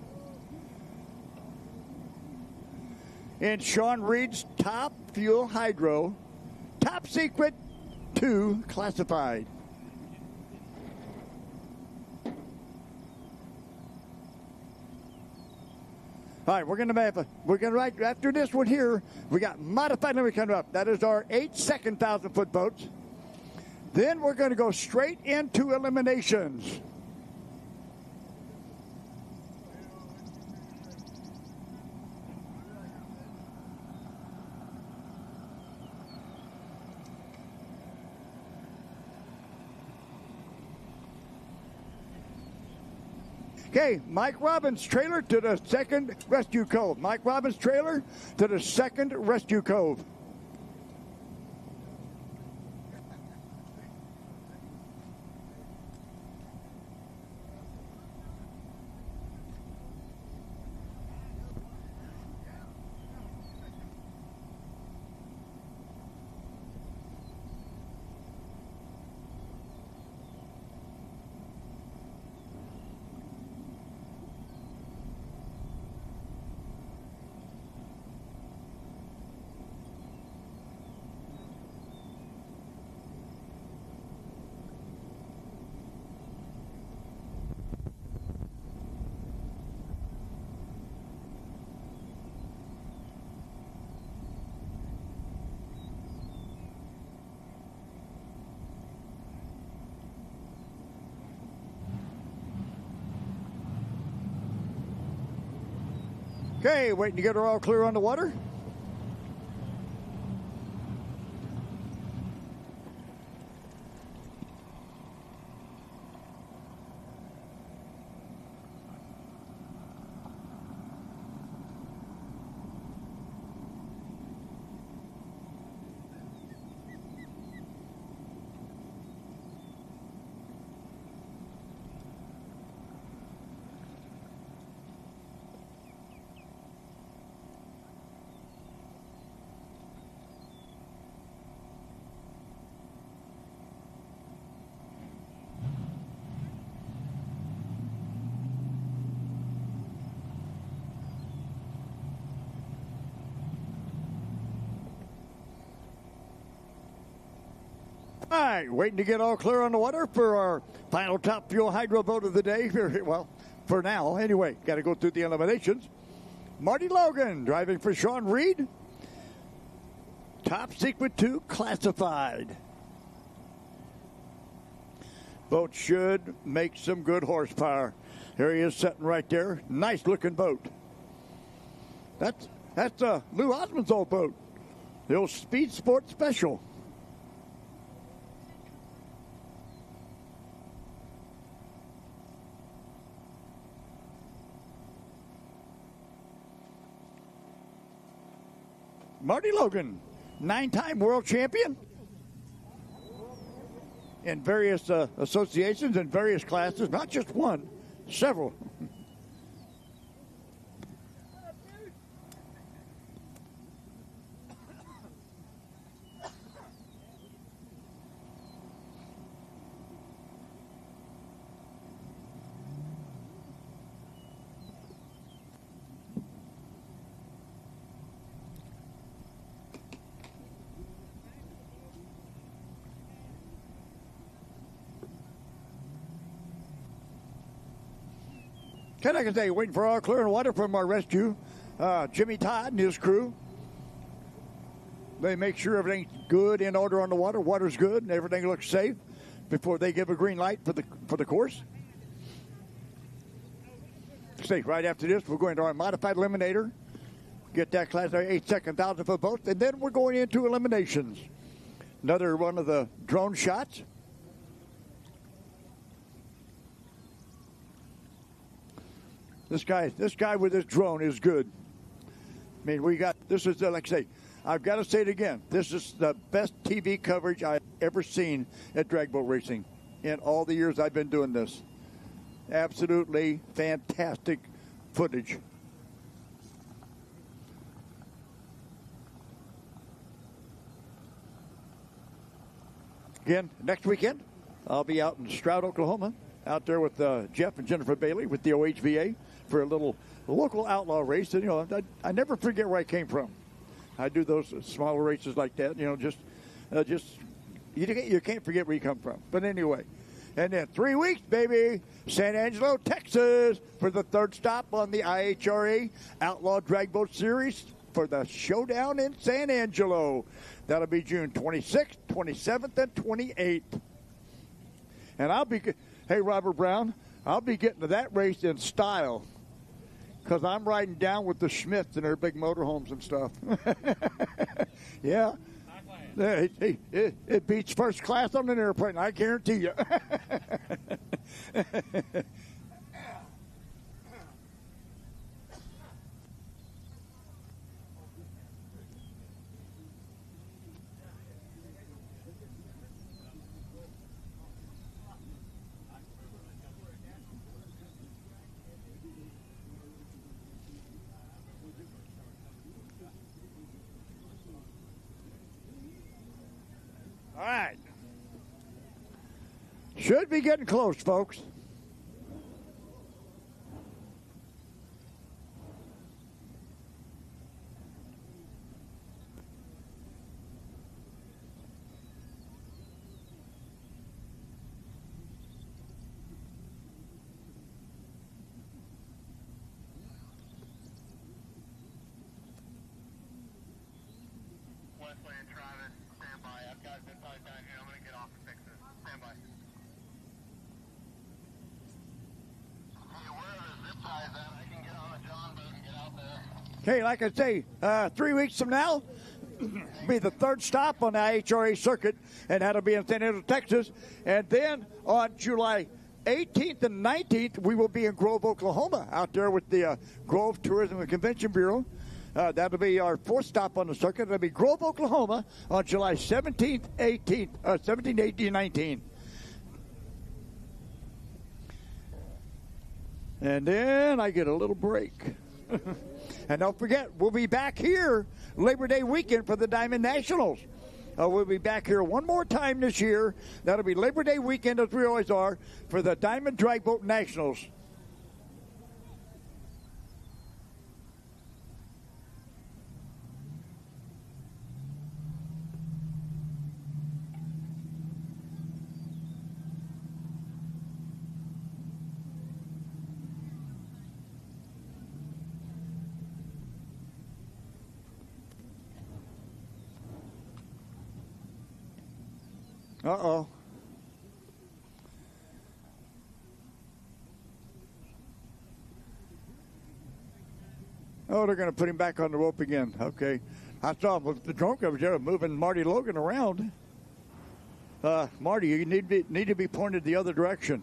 And Sean Reed's Top Fuel Hydro. Top Secret 2 classified. All right, we're gonna right after this one here. We got modified limit coming up. That is our 8-second 1,000-foot boats. Then we're going to go straight into eliminations. Okay, Mike Robbins' trailer to the second rescue cove. Mike Robbins' trailer to the second rescue cove. Okay, waiting to get her all clear on the water. All right, waiting to get all clear on the water for our final Top Fuel Hydro boat of the day. Well, for now, anyway, got to go through the eliminations. Marty Logan driving for Sean Reed. Top Secret 2 classified. Boat should make some good horsepower. Here he is sitting right there. Nice looking boat. That's Lou Osmond's old boat. The old Speed Sport Special. Marty Logan, 9-time world champion in various associations and various classes, not just one, several. Can I say, waiting for our clear water from our rescue, Jimmy Todd and his crew. They make sure everything's good, in order on the water. Water's good and everything looks safe before they give a green light for the course. See, right after this, we're going to our modified eliminator. Get that class 8-second 1,000-foot boat, and then we're going into eliminations. Another one of the drone shots. This guy with his drone is good. I mean, this is, like I say, I've got to say it again. This is the best TV coverage I've ever seen at drag boat racing in all the years I've been doing this. Absolutely fantastic footage. Again, next weekend, I'll be out in Shootout, Oklahoma, out there with Jeff and Jennifer Bailey with the OHVA for a little local outlaw race. And, you know, I never forget where I came from. I do those smaller races like that, you know, just you can't forget where you come from. But anyway, and then 3 weeks, baby, San Angelo, Texas, for the third stop on the IHRA Outlaw Drag Boat Series for the Showdown in San Angelo. That'll be June 26th, 27th, and 28th. And hey, Robert Brown, I'll be getting to that race in style because I'm riding down with the Schmitz and their big motorhomes and stuff. Yeah. It beats first class on an airplane, I guarantee you. All right. Should be getting close, folks. Wesley and Travis, stand by. I've got zip ties down here. I'm going to get off and fix this. Stand by. Hey, where are the zip ties at? I can get on a John boat and get out there. Okay, like I say, 3 weeks from now, be the third stop on the IHRA circuit, and that'll be in San Angelo, Texas. And then on July 18th and 19th, we will be in Grove, Oklahoma, out there with the Grove Tourism and Convention Bureau. That'll be our fourth stop on the circuit. That'll be Grove, Oklahoma on July 17th, 18th, 17th, 18th, 19th. And then I get a little break. And don't forget, we'll be back here Labor Day weekend for the Diamond Nationals. We'll be back here one more time this year. That'll be Labor Day weekend, as we always are, for the Diamond Drag Boat Nationals. Uh-oh. Oh, they're going to put him back on the rope again. Okay. I saw him with the drone coverage there moving Marty Logan around. Marty, you need to be pointed the other direction.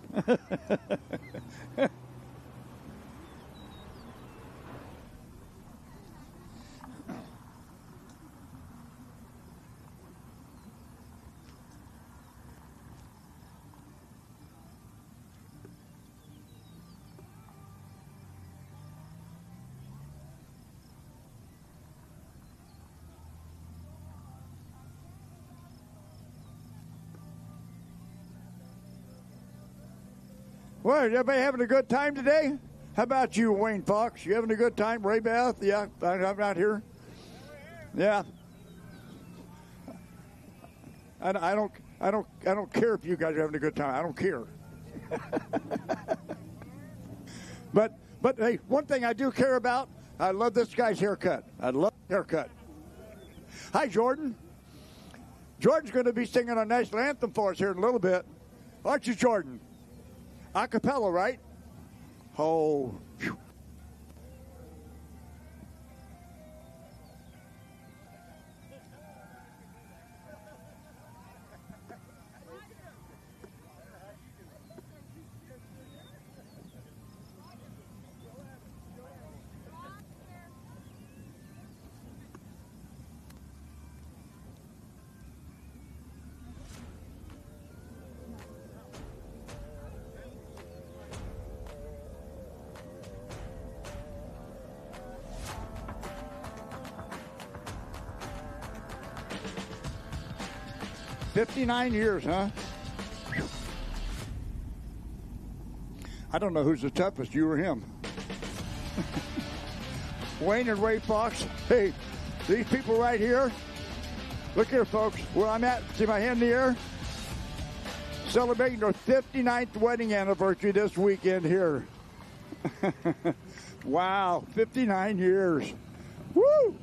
Well, everybody having a good time today? How about you, Wayne Fox? You having a good time? Ray Beth? Yeah, I'm out here. Yeah. I don't care if you guys are having a good time. I don't care. But hey, one thing I do care about, I love this guy's haircut. I love the haircut. Hi, Jordan. Jordan's going to be singing our national anthem for us here in a little bit. Aren't you, Jordan? A cappella, right? Oh, phew. $59 years, huh? I don't know who's the toughest, you or him. Wayne and Ray Fox. Hey, these people right here. Look here, folks. Where I'm at, see my hand in the air? Celebrating their 59th wedding anniversary this weekend here. Wow, 59 years. Woo!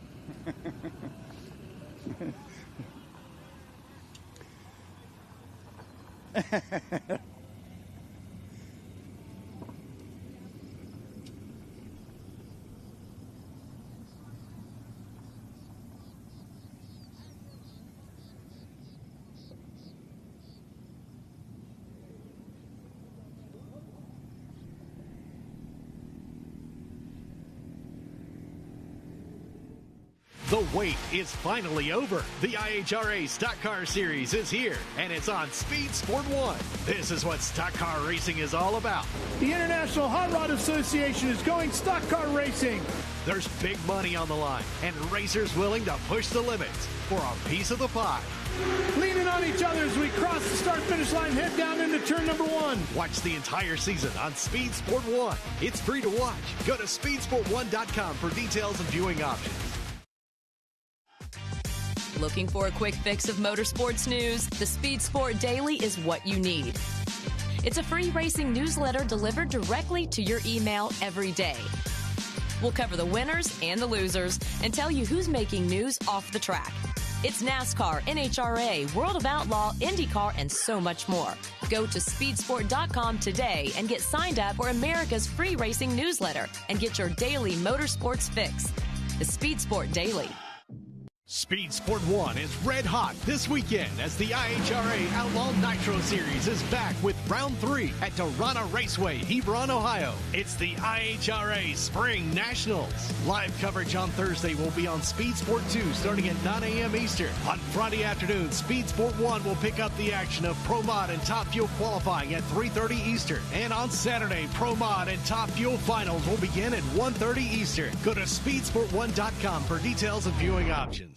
The wait is finally over. The IHRA Stock Car Series is here, and it's on Speed Sport 1. This is what stock car racing is all about. The International Hot Rod Association is going stock car racing. There's big money on the line, and racers willing to push the limits for a piece of the pie. Leaning on each other as we cross the start-finish line, head down into turn number 1. Watch the entire season on Speed Sport 1. It's free to watch. Go to speedsport1.com for details and viewing options. Looking for a quick fix of motorsports news? The Speed Sport Daily is what you need. It's a free racing newsletter delivered directly to your email every day. We'll cover the winners and the losers and tell you who's making news off the track. It's NASCAR, NHRA, World of Outlaw, IndyCar, and so much more. Go to speedsport.com today and get signed up for America's free racing newsletter and get your daily motorsports fix. The Speed Sport Daily. Speed Sport 1 is red hot this weekend as the IHRA Outlaw Nitro Series is back with Round 3 at Dorana Raceway, Hebron, Ohio. It's the IHRA Spring Nationals. Live coverage on Thursday will be on Speed Sport 2 starting at 9 a.m. Eastern. On Friday afternoon, Speed Sport 1 will pick up the action of Pro Mod and Top Fuel qualifying at 3:30 Eastern. And on Saturday, Pro Mod and Top Fuel finals will begin at 1:30 Eastern. Go to speedsport1.com for details and viewing options.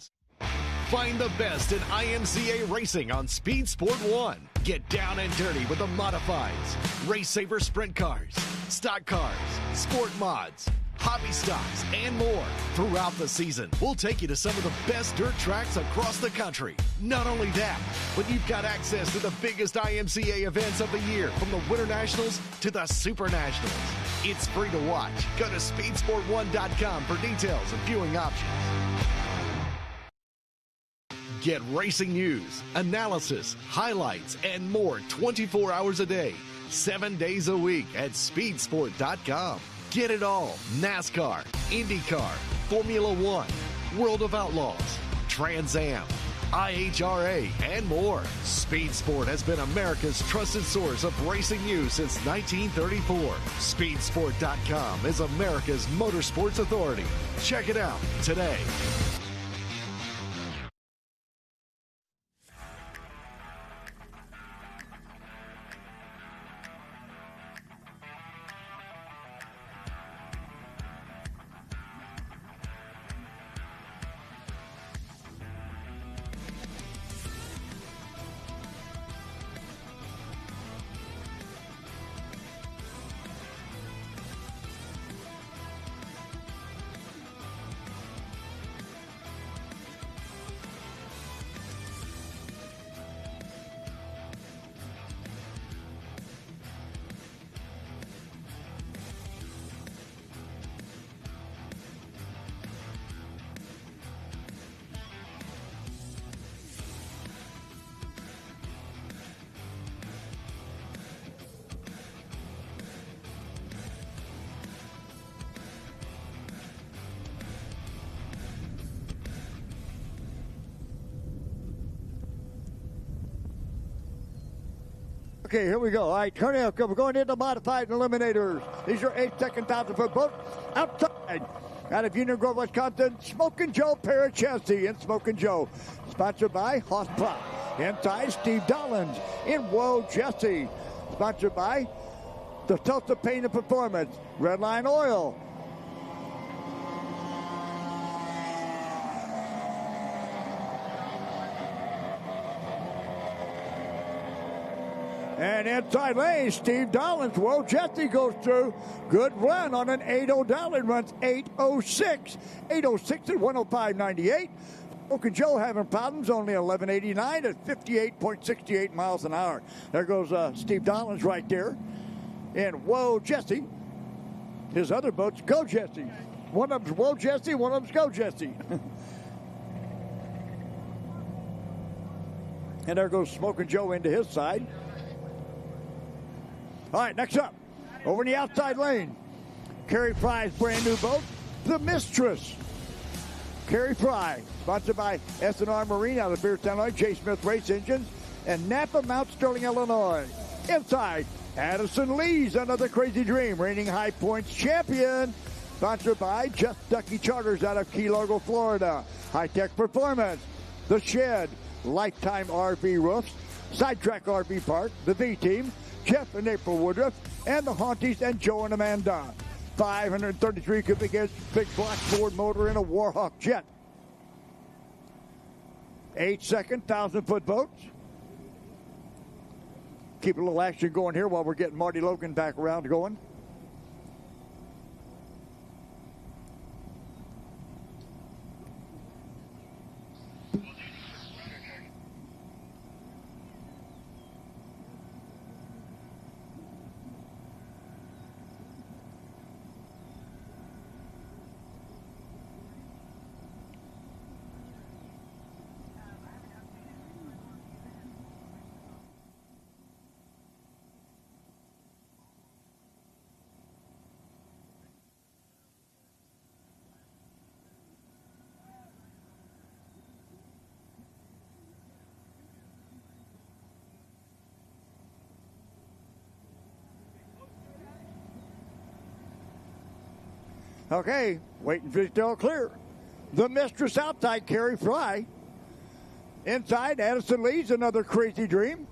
Find the best in IMCA racing on Speed Sport 1. Get down and dirty with the modifieds, Race Saver sprint cars, stock cars, sport mods, hobby stocks, and more. Throughout the season, we'll take you to some of the best dirt tracks across the country. Not only that, but you've got access to the biggest IMCA events of the year, from the Winter Nationals to the Super Nationals. It's free to watch. Go to speedsport1.com for details and viewing options. Get racing news, analysis, highlights, and more 24 hours a day, 7 days a week at speedsport.com. Get it all. NASCAR, IndyCar, Formula One, World of Outlaws, Trans Am, IHRA, and more. Speed Sport has been America's trusted source of racing news since 1934. Speedsport.com is America's motorsports authority. Check it out today. Okay, here we go. All right, turning up. We're going into modified eliminators. These are 8-second 1,000-foot boats. Outside, out of Union Grove, Wisconsin, Smokin' Joe Parachesi and Smokin' Joe. Sponsored by Hoss Prop. Inside, Steve Dollins in Whoa Jesse. Sponsored by the Tulsa Paint and Performance, Redline Oil. And inside lane, Steve Dollins. Whoa, Jesse goes through. Good run on an 8.0 Dollin. Runs 8.06. 8.06 at 105.98. Smokin' Joe having problems, only 11.89 at 58.68 miles an hour. There goes Steve Dollins right there. And Whoa, Jesse. His other boats, Go Jesse. One of them's Whoa, Jesse. One of them's Go Jesse. And there goes Smokin' Joe into his side. All right, next up, over in the outside lane, Kerry Fry's brand new boat, the Mistress. Kerry Fry, sponsored by S&R Marine out of Beardstown, Illinois, J. Smith Race Engines, and Napa Mount Sterling, Illinois. Inside, Addison Lee's Another Crazy Dream, reigning High Points champion, sponsored by Just Ducky Charters out of Key Largo, Florida. High Tech Performance, The Shed, Lifetime RV Roofs, Sidetrack RV Park, the V-Team, Jeff and April Woodruff, and the Haunties and Joe and Amanda. 533 cubic inch big black Ford motor in a Warhawk jet. 8-second 1,000-foot boats. Keep a little action going here while we're getting Marty Logan back around going. Okay, waiting for it to all clear. The Mistress outside, Kerry Fry. Inside, Addison Lee's Another Crazy Dream.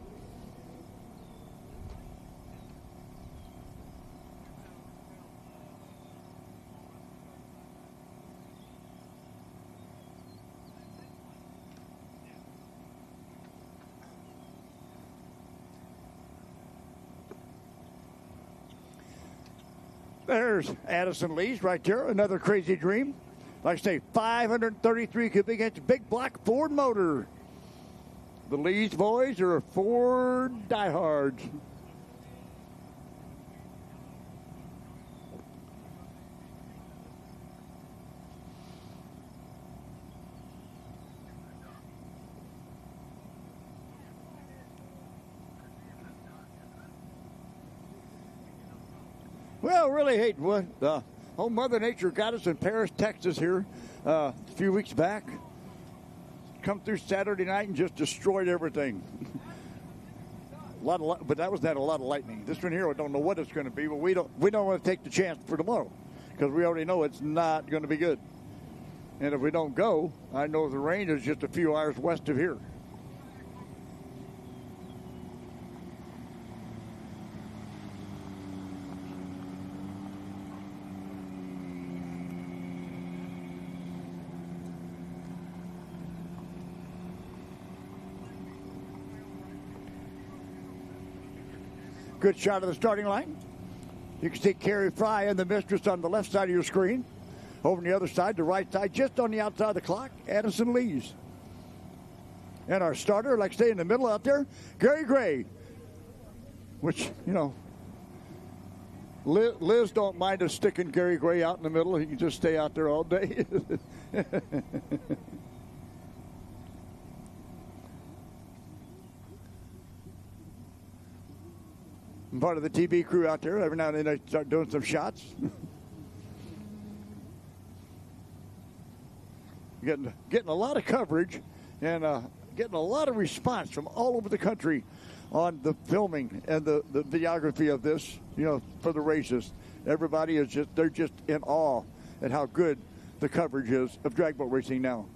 There's Addison Lee's right there, Another Crazy Dream. Like I say, 533 cubic inch big block Ford motor. The Lee's boys are Ford diehards. Well, really hate what old Mother Nature got us in Paris, Texas here a few weeks back. Come through Saturday night and just destroyed everything. But that was a lot of lightning. This one here, I don't know what it's going to be, but we don't want to take the chance for tomorrow because we already know it's not going to be good. And if we don't go, I know the rain is just a few hours west of here. Good shot of the starting line. You can see Kerry Fry and the Mistress on the left side of your screen. Over on the other side, the right side, just on the outside of the clock, Addison Lee's. And our starter, like I say, in the middle out there, Gary Gray. Which, you know, Liz don't mind us sticking Gary Gray out in the middle. He can just stay out there all day. I'm part of the TV crew out there. Every now and then I start doing some shots. getting a lot of coverage and getting a lot of response from all over the country on the filming and the videography of this, for the races. Everybody is they're just in awe at how good the coverage is of drag boat racing now.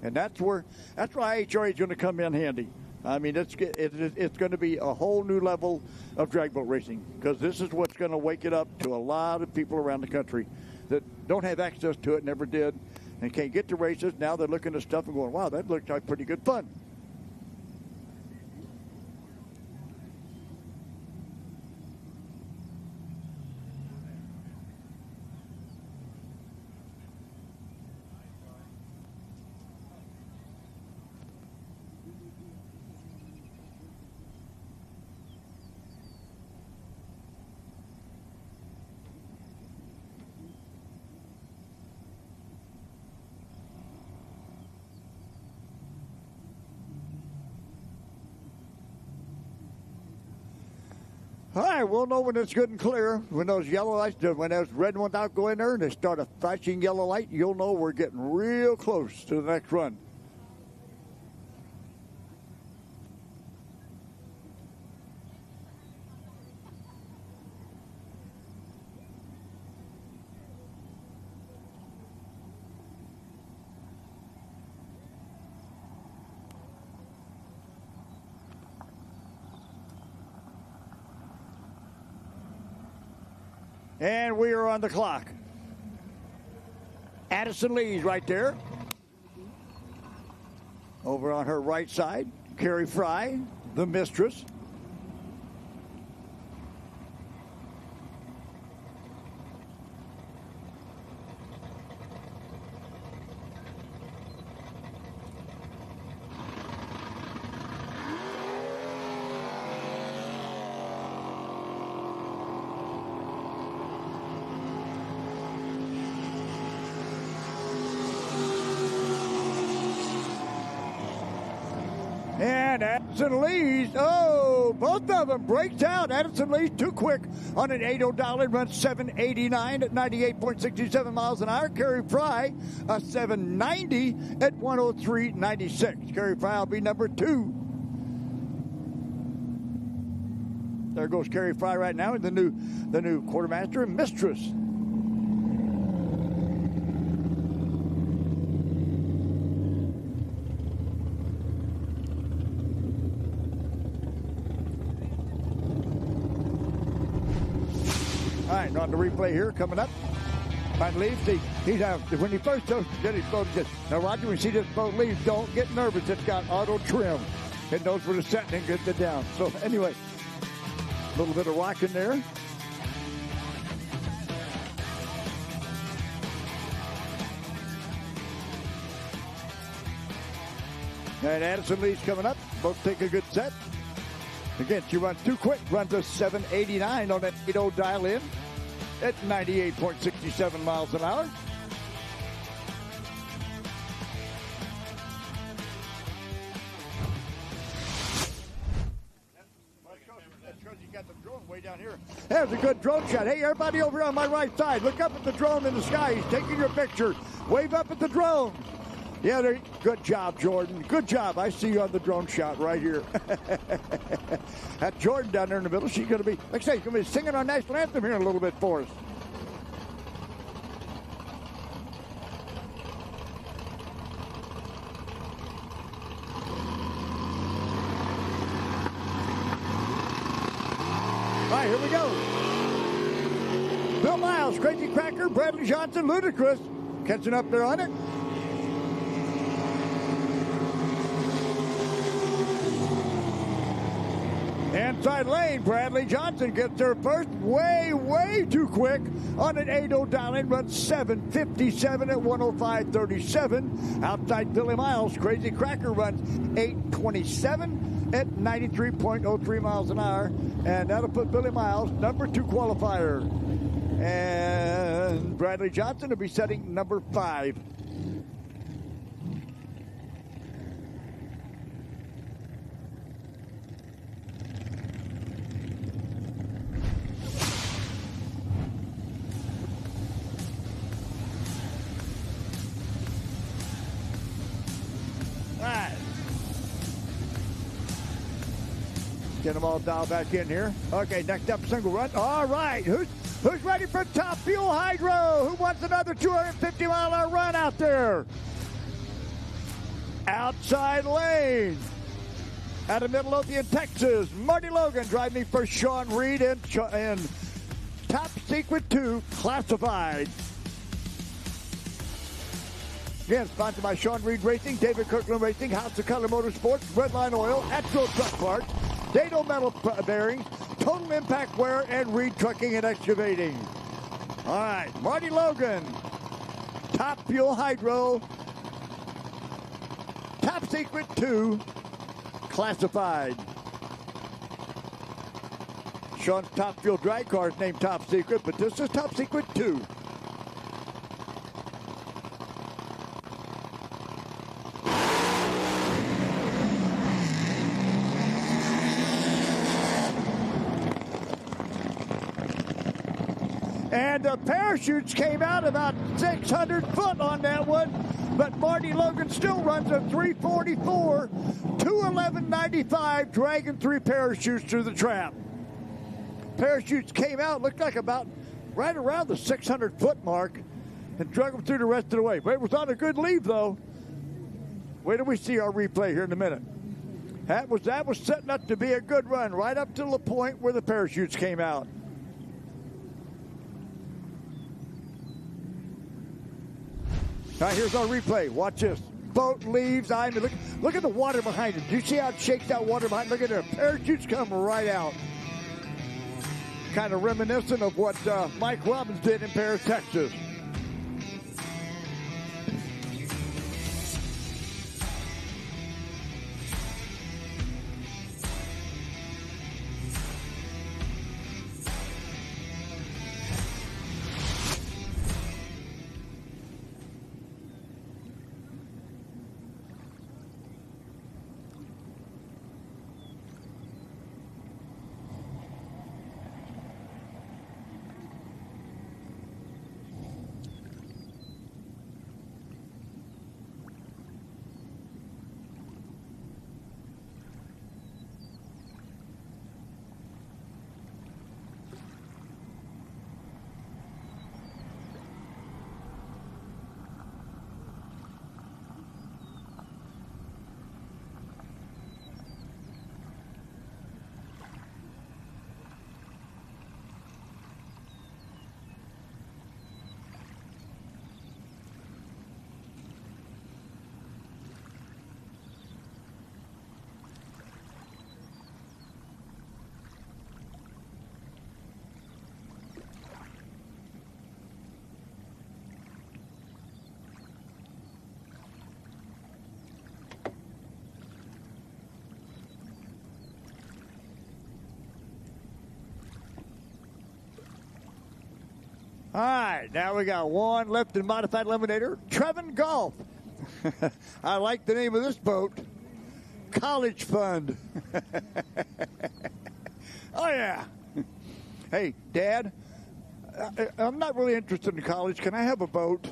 And that's why IHRA is going to come in handy. I mean, it's going to be a whole new level of drag boat racing, because this is what's going to wake it up to a lot of people around the country that don't have access to it, never did, and can't get to races. Now they're looking at stuff and going, wow, that looks like pretty good fun. All right, we'll know when it's good and clear. When those yellow lights, when those red ones out go in there and they start a flashing yellow light, you'll know we're getting real close to the next run. And we are on the clock. Addison Lee's right there. Over on her right side, Carrie Fry, the mistress. And Addison Lee's, both of them breaks out. Addison Lee's too quick on an 8.0 Dowling, runs 7.89 at 98.67 miles an hour. Carrie Fry, a 7.90 at 103.96. Carrie Fry will be number 2. There goes Carrie Fry right now, the new quartermaster and mistress. All right, on the replay here, coming up. By leaves, when he first took his boat, he said, now, Roger, when you see this boat leave, don't get nervous. It's got auto trim. It knows where to set and get it down. So, anyway, a little bit of rocking there. And Addison Lee's coming up. Both take a good set. Again, she runs too quick. Runs a 7.89 on that 8.0 dial-in at 98.67 miles an hour. That's because you got the drone way down here. There's a good drone shot. Hey, everybody over on my right side, look up at the drone in the sky. He's taking your picture. Wave up at the drone. Yeah, good job, Jordan. Good job. I see you on the drone shot right here. That Jordan down there in the middle, she's going to be, like I say, she's going to be singing our national anthem here in a little bit for us. All right, here we go. Bill Miles, Crazy Cracker, Bradley Johnson, Ludacris, catching up there on it. Inside lane, Bradley Johnson gets there first. Way too quick on an 8.0 dial-in, runs 7.57 at 105.37. Outside Billy Miles, Crazy Cracker runs 8.27 at 93.03 miles an hour. And that'll put Billy Miles number 2 qualifier. And Bradley Johnson will be setting number 5. Get them all dialed back in here. Okay, next up, single run. All right, who's ready for Top Fuel Hydro? Who wants another 250-mile-an-hour run out there? Outside lane. Out of Midlothian, Texas, Marty Logan driving for Sean Reed in Top Secret 2 Classified. Again, sponsored by Sean Reed Racing, David Kirkland Racing, House of Color Motorsports, Redline Oil, Atro Truck Parts, Dado Metal Bearings, Total Impact Wear, and Reed Trucking and Excavating. All right, Marty Logan, Top Fuel Hydro, Top Secret 2 Classified. Sean's Top Fuel drag car is named Top Secret, but this is Top Secret 2. And the parachutes came out about 600 foot on that one, but Marty Logan still runs a 344, 211.95, dragging 3 parachutes through the trap. Parachutes came out, looked like about right around the 600 foot mark, and drug them through the rest of the way. But it was on a good leave, though. Wait till we see our replay here in a minute. That was setting up to be a good run, right up to the point where the parachutes came out. All right, here's our replay. Watch this. Boat leaves. Look at the water behind it. Do you see how it shakes that water behind? Look at the parachutes come right out. Kind of reminiscent of what Mike Robbins did in Paris, Texas. All right, now we got one left in Modified Eliminator, Trevin Golf. I like the name of this boat, College Fund. Oh, yeah. Hey, Dad, I'm not really interested in college. Can I have a boat?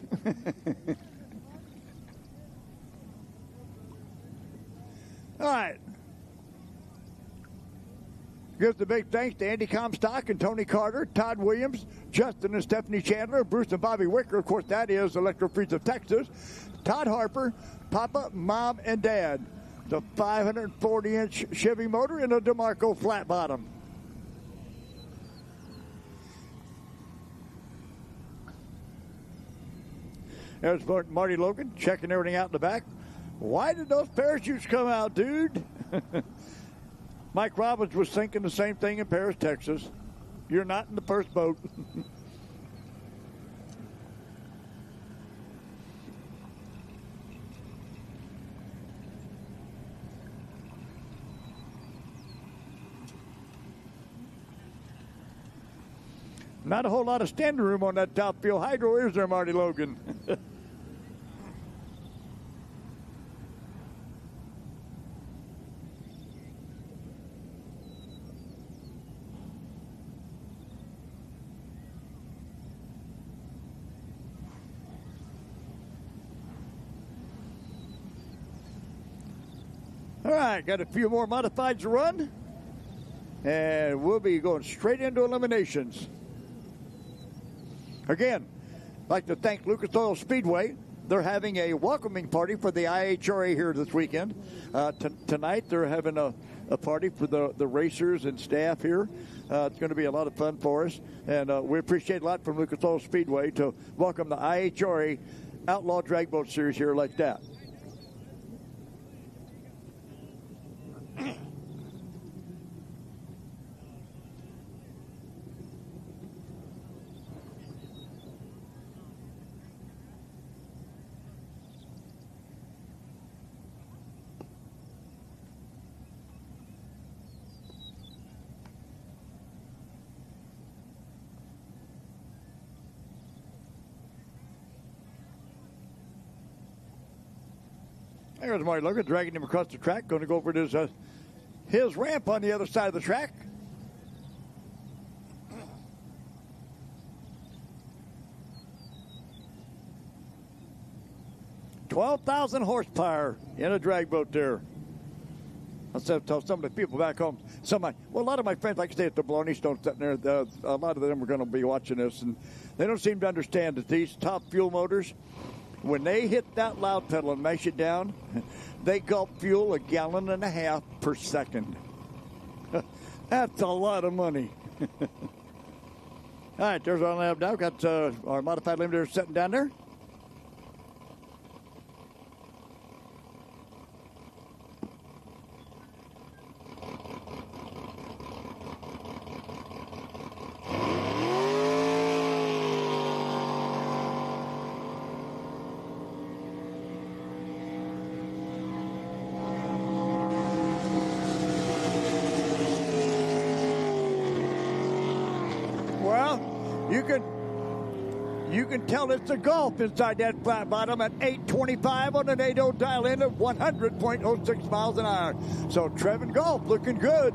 All right. Gives a big thanks to Andy Comstock and Tony Carter, Todd Williams, Justin and Stephanie Chandler, Bruce and Bobby Wicker. Of course, that is Electro Freeze of Texas. Todd Harper, Papa, Mom, and Dad. The 540-inch Chevy motor in a DeMarco flat bottom. There's Marty Logan checking everything out in the back. Why did those parachutes come out, dude? Mike Robbins was thinking the same thing in Paris, Texas. You're not in the first boat. Not a whole lot of standing room on that Top Fuel Hydro, is there, Marty Logan? All right, got a few more modifieds to run. And we'll be going straight into eliminations. Again, I'd like to thank Lucas Oil Speedway. They're having a welcoming party for the IHRA here this weekend. Tonight they're having a party for the racers and staff here. It's going to be a lot of fun for us. And we appreciate a lot from Lucas Oil Speedway to welcome the IHRA Outlaw Drag Boat Series here like that. There's Marty Logan dragging him across the track, going to go over to his ramp on the other side of the track. $12,000 horsepower in a drag boat there. I said, tell some of the people back home. A lot of my friends, like I say, at the Bologna Stone sitting there, a lot of them are going to be watching this, and they don't seem to understand that these top fuel motors, when they hit that loud pedal and mash it down, they gulp fuel 1.5 gallons per second. That's a lot of money. All right, there's our lab now. Got our modified limiter sitting down there. You can tell it's a Gulf inside that flat bottom at 825 on an 8.0 dial in at 100.06 miles an hour. So Trevin Gulf looking good.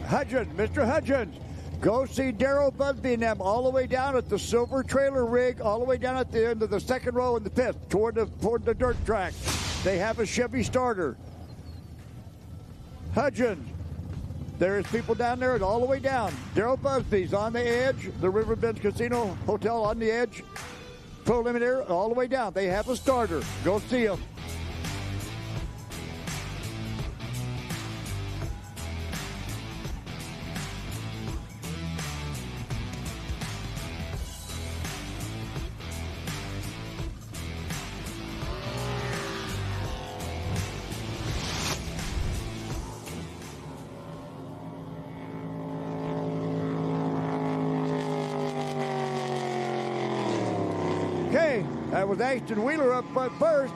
Hudgens, Mr. Hudgens, go see Darrell Busby and them all the way down at the silver trailer rig, all the way down at the end of the second row in the pit toward the dirt track. They have a Chevy starter. Hudgens, there's people down there all the way down. Darrell Busby's on the edge, the Riverbend Casino Hotel on the edge, preliminary all the way down. They have a starter. Go see them. Okay, that was Ashton Wheeler up first.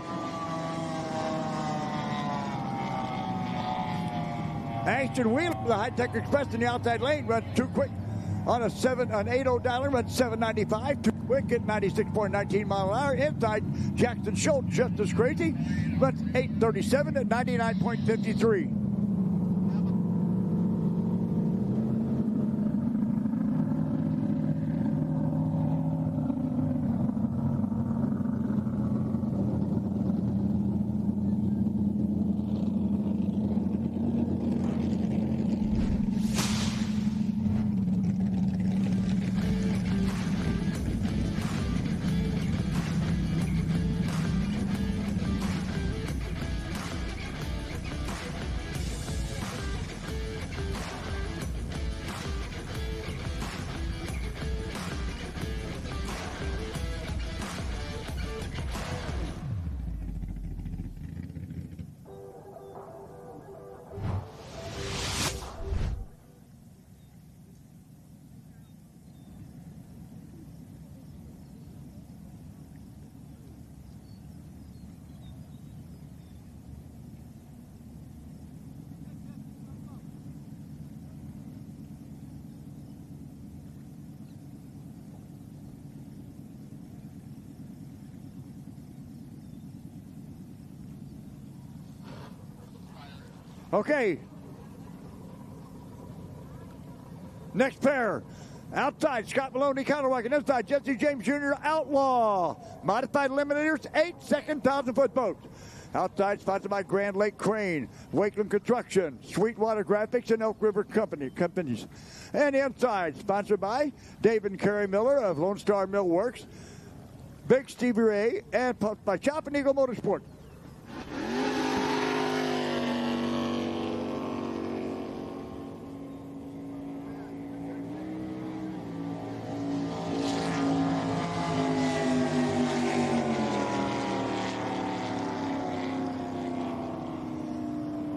Ashton Wheeler, the High-Tech Express in the outside lane, runs too quick on an 8.0 dialer, runs 795, too quick at 96.19 mile an hour. Inside, Jackson Schultz, just as crazy, runs 837 at 99.53. Okay. Next pair. Outside, Scott Maloney, counter-walking. Inside, Jesse James Jr., Outlaw. Modified Eliminators, 8-second 1,000-foot boats. Outside, sponsored by Grand Lake Crane, Wakeland Construction, Sweetwater Graphics, and Elk River Companies. And inside, sponsored by Dave and Kerry Miller of Lone Star Mill Works, Big Stevie Ray, and pumped by Chopping Eagle Motorsport.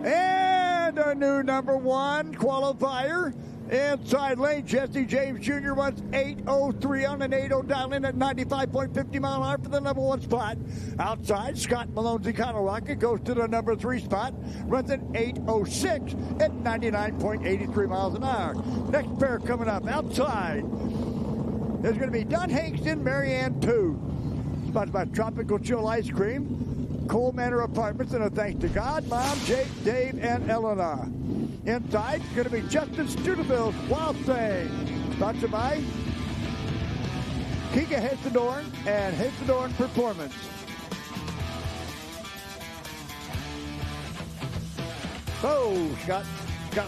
And a new number one qualifier. Inside lane, Jesse James Jr. runs 8:03 on an 8:0 dial in at 95.50 mile an hour for the number one spot. Outside, Scott Malone's Econo Rocket goes to the number three spot, runs an 8:06 at 99.83 miles an hour. Next pair coming up outside is going to be Don Hanks in Marianne 2. Sponsored by Tropical Chill Ice Cream, Cole Manor Apartments, and a thanks to God, Mom, Jake, Dave, and Elena. Inside, going to be Justin Studeville's Wild Thing. Sponsored by Kika Hessedorn and Hessedorn Performance. Oh, Scott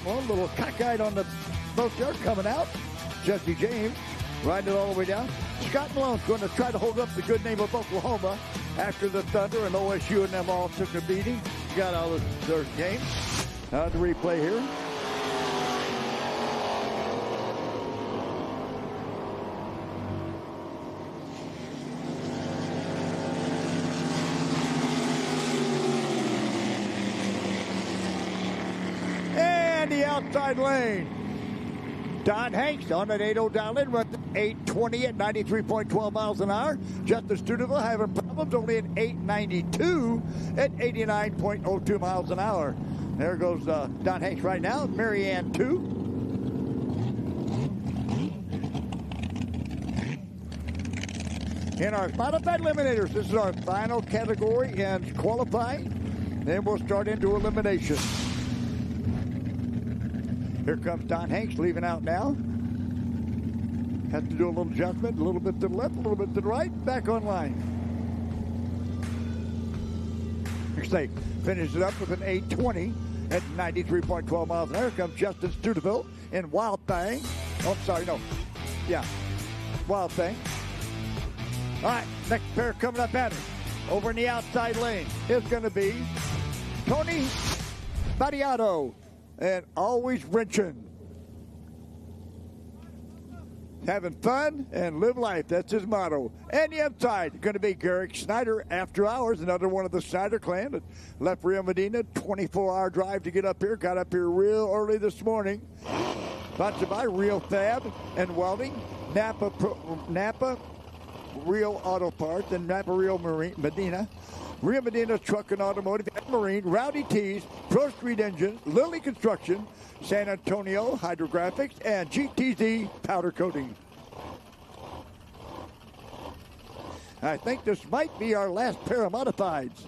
Malone, little cockeyed on the boat there, coming out. Jesse James riding it all the way down. Scott Malone's going to try to hold up the good name of Oklahoma after the Thunder and OSU and them all took a beating. Got all of their games. The replay here. And the outside lane. Don Hanks on an 8:0 dial in, runs 8:20 at 93.12 miles an hour. Justin Studeville having problems, only an 8:92 at 89.02 miles an hour. There goes Don Hanks right now, Marianne 2. In our modified eliminators, this is our final category in qualifying. Then we'll start into elimination. Here comes Don Hanks leaving out now. Has to do a little adjustment, a little bit to the left, a little bit to the right, back on line. They finishes it up with an 8:20 at 93.12 miles an hour. Here comes Justin Studeville in Wild Thing. Oh, I'm sorry, no. Yeah, Wild Thing. All right, next pair coming up at it. Over in the outside lane is going to be Tony Battiato and Always Wrenching. Having fun and live life. That's his motto. And the inside, going to be Garrick Snyder After Hours, another one of the Snyder clan that left Rio Medina. 24-hour drive to get up here. Got up here real early this morning. Sponsored by Real Fab and Welding, Napa Real Auto Parts, and Napa Real Medina. Rio Medina Truck and Automotive, and Marine, Rowdy Tees, Pro Street Engine, Lilly Construction, San Antonio Hydrographics, and GTZ Powder Coating. I think this might be our last pair of modifieds.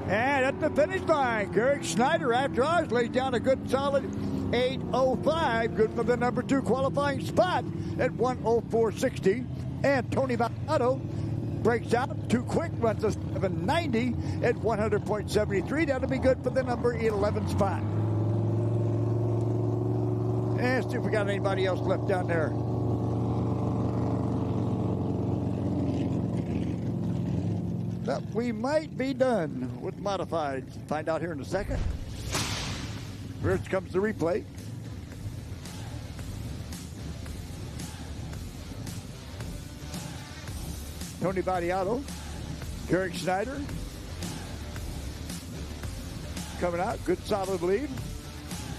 And at the finish line, Garrick Snyder, After Hours, lays down a good solid 8:05. Good for the number two qualifying spot at 1:04.60. And Tony Battiato breaks out too quick, runs a 7:90 at 100.73. That'll be good for the number 11 spot. And see if we got anybody else left down there. But we might be done with modifieds. Find out here in a second. Here comes the replay. Tony Battiato, Garrick Snyder coming out. Good solid lead.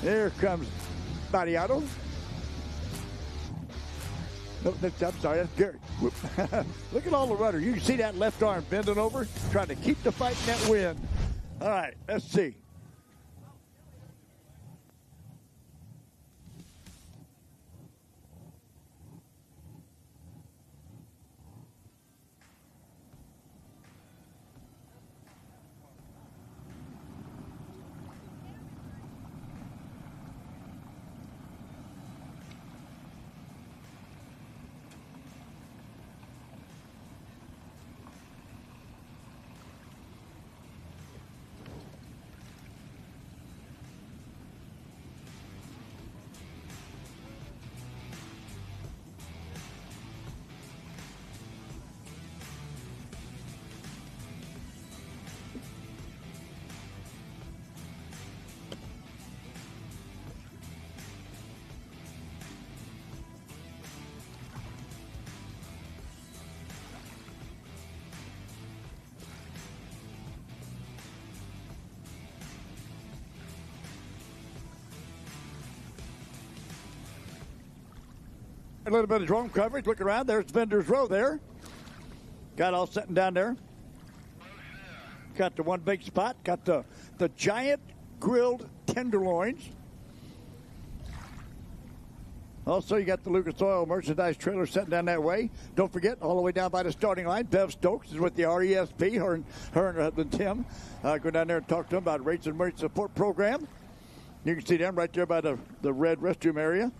There comes Battiato. No, I'm sorry, that's Gary. Look at all the runners. You can see that left arm bending over, trying to keep the fight in that wind. All right, let's see. A little bit of drone coverage. Look around. There's Vendors Row there. Got all sitting down there. Got the one big spot. Got the giant grilled tenderloins. Also, you got the Lucas Oil merchandise trailer sitting down that way. Don't forget, all the way down by the starting line, Bev Stokes is with the RESP. Her and her husband Tim go down there and talk to them about Rates and Merch Support Program. You can see them right there by the red restroom area.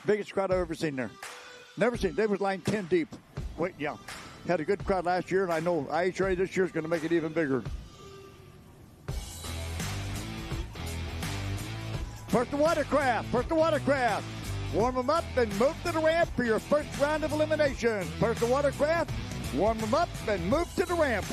Biggest crowd I've ever seen there. Never seen. They was lined 10 deep. Wait, yeah. Had a good crowd last year, and I know IHRA this year is going to make it even bigger. First the watercraft. First the watercraft. Warm them up and move to the ramp for your first round of elimination. First the watercraft. Warm them up and move to the ramp.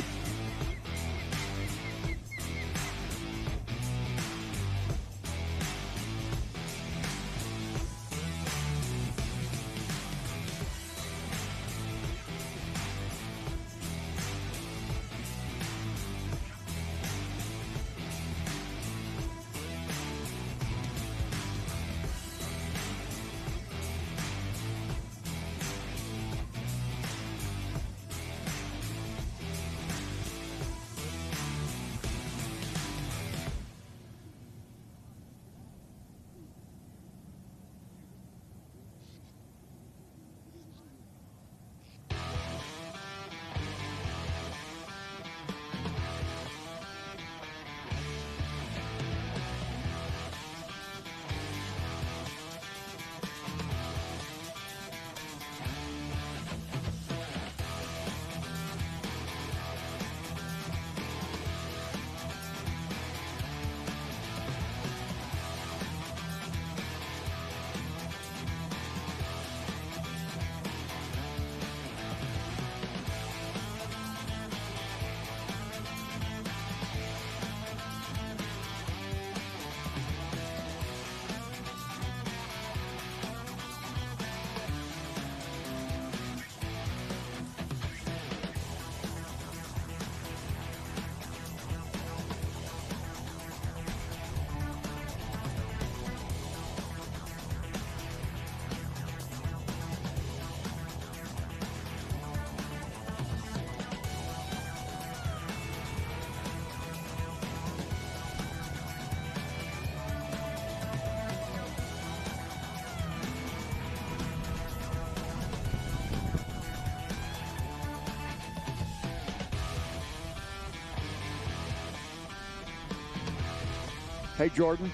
Hey, Jordan.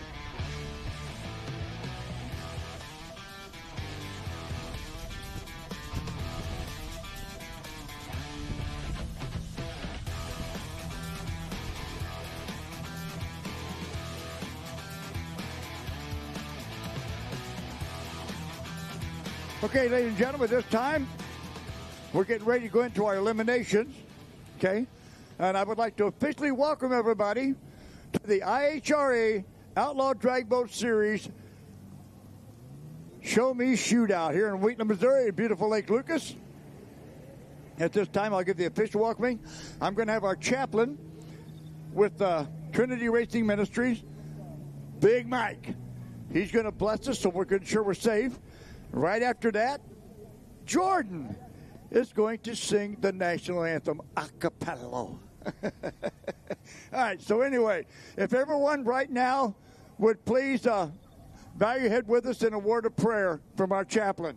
Okay, ladies and gentlemen, this time we're getting ready to go into our eliminations, okay? And I would like to officially welcome everybody to the IHRA Outlaw Drag Boat Series Show Me Shootout here in Wheatland, Missouri, beautiful Lake Lucas. At this time, I'll give the official welcoming. I'm going to have our chaplain with Trinity Racing Ministries, Big Mike. He's going to bless us so we're good, sure we're safe. Right after that, Jordan is going to sing the national anthem a cappella. All right, so anyway, if everyone right now would please bow your head with us in a word of prayer from our chaplain.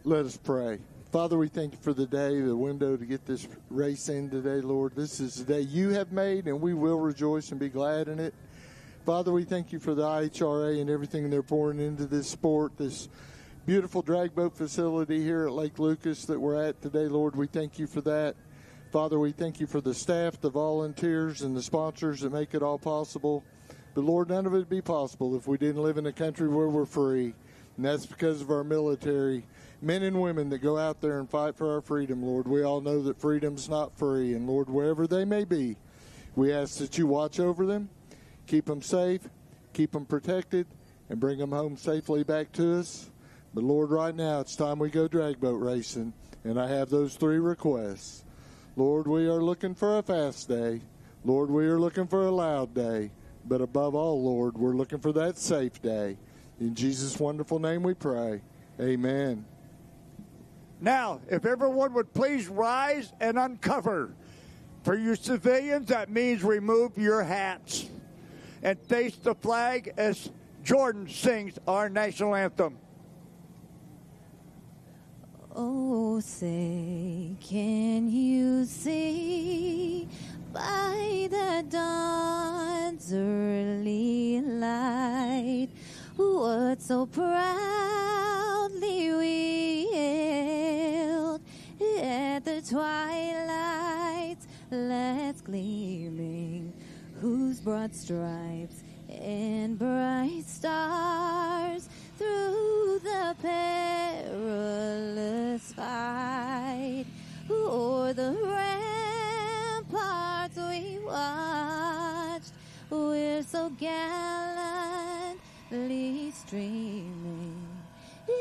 Let us pray. Father, we thank you for the day, the window to get this race in today, Lord. This is the day you have made, and we will rejoice and be glad in it. Father, we thank you for the IHRA and everything they're pouring into this sport, this beautiful drag boat facility here at Lake Lucas that we're at today, Lord. We thank you for that. Father, we thank you for the staff, the volunteers, and the sponsors that make it all possible. But, Lord, none of it would be possible if we didn't live in a country where we're free. And that's because of our military, men and women that go out there and fight for our freedom, Lord. We all know that freedom's not free. And, Lord, wherever they may be, we ask that you watch over them. Keep them safe, keep them protected, and bring them home safely back to us. But, Lord, right now it's time we go drag boat racing, and I have those 3 requests. Lord, we are looking for a fast day. Lord, we are looking for a loud day. But above all, Lord, we're looking for that safe day. In Jesus' wonderful name we pray. Amen. Now, if everyone would please rise and uncover. For you civilians, that means remove your hats and face the flag as Jordan sings our national anthem. Oh, say, can you see by the dawn's early light what so proudly we hailed at the twilight's last gleaming, whose broad stripes and bright stars through the perilous fight o'er the ramparts we watched, we're so gallantly streaming,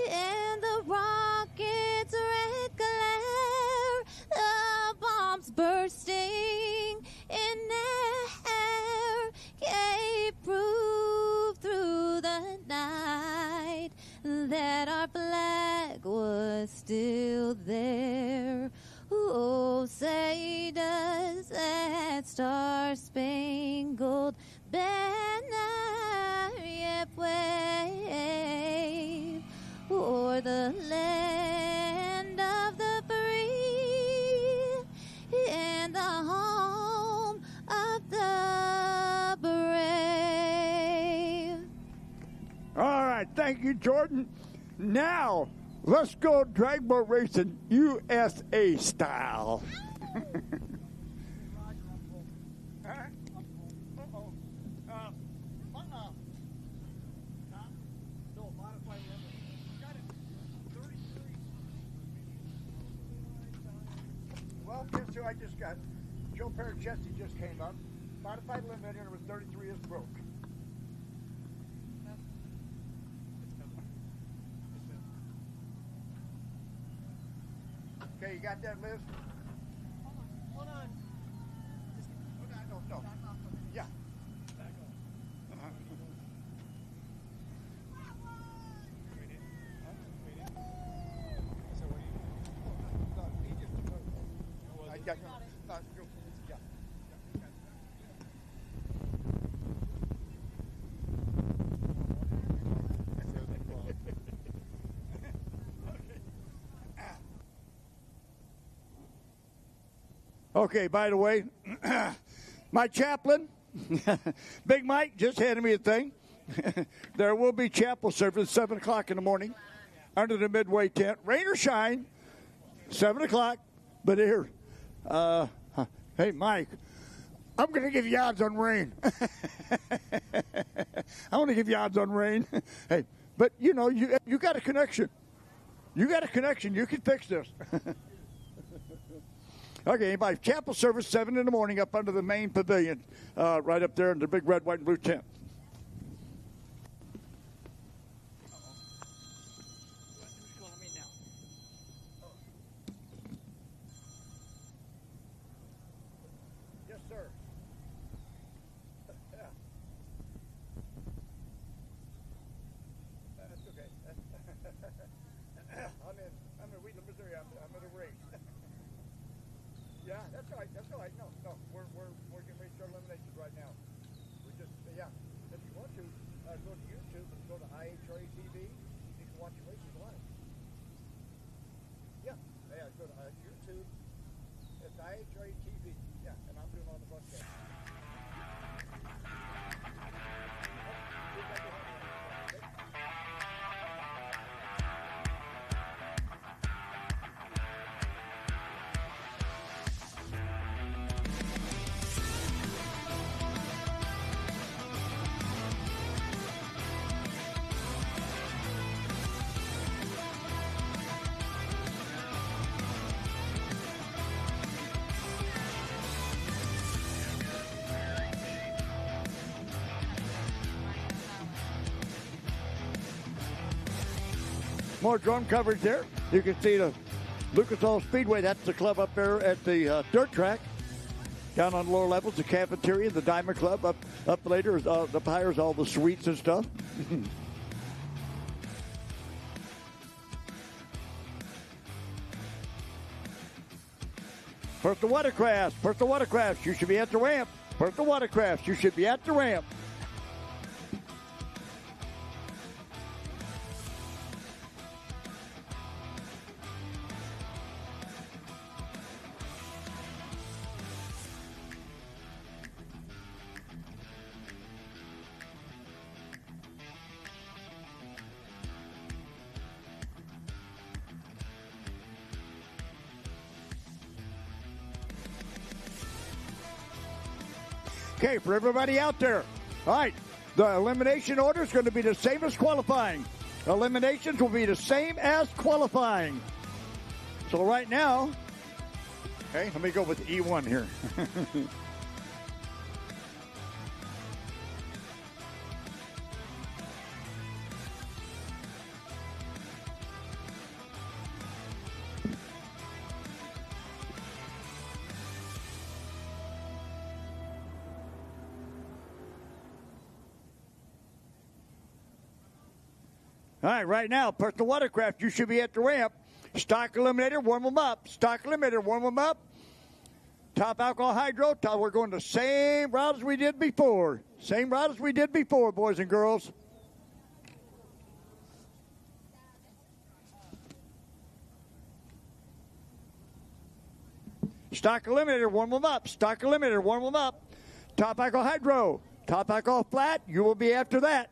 and the rocket's red glare, the bombs bursting in air, gave proof through the night that our flag was still there. Oh, say does that star-spangled banner yet wave o'er the land of the free and the home of the brave. All right, thank you, Jordan. Now, let's go drag boat racing USA style. Well, guess who I just got? Joe Pericchetti just came up. Modified limit number 33 is broke. Okay, you got that, Liz? Hold on. No. Yeah. Okay, by the way, my chaplain, Big Mike just handed me a thing. There will be chapel service 7 o'clock in the morning under the Midway tent. Rain or shine, 7 o'clock. But here, hey, Mike, I'm going to give you odds on rain. I want to give you odds on rain. Hey, but, you know, you got a connection. You got a connection. You can fix this. Okay, anybody? Chapel service, 7 in the morning up under the main pavilion, right up there in the big red, white, and blue tent. Yes, sir. Yeah. That's okay. I'm in Wheatland, Missouri. I'm at a race. Yeah, that's all right. That's all right. No, we're getting ready to start eliminations right now. We're just if you want to go to YouTube and go to IHRA TV, you can watch the races live. Yeah, go to YouTube. It's IHRA TV. Yeah, and I'm doing all the broadcast. More drone coverage there. You can see the Lucas Oil Speedway. That's the club up there at the dirt track. Down on lower levels, the cafeteria, the Diamond Club. Up later, up higher is all the suites and stuff. Personal watercrafts, you should be at the ramp. Personal watercrafts, you should be at the ramp. Okay, for everybody out there, all right, the elimination order is going to be the same as qualifying. Eliminations will be the same as qualifying. So right now, okay, let me go with E1 here. All right, right now, personal watercraft, you should be at the ramp. Stock eliminator, warm them up. Stock eliminator, warm them up. Top alcohol hydro, we're going the same route as we did before. Same route as we did before, boys and girls. Stock eliminator, warm them up. Stock eliminator, warm them up. Top alcohol hydro. Top alcohol flat, you will be after that.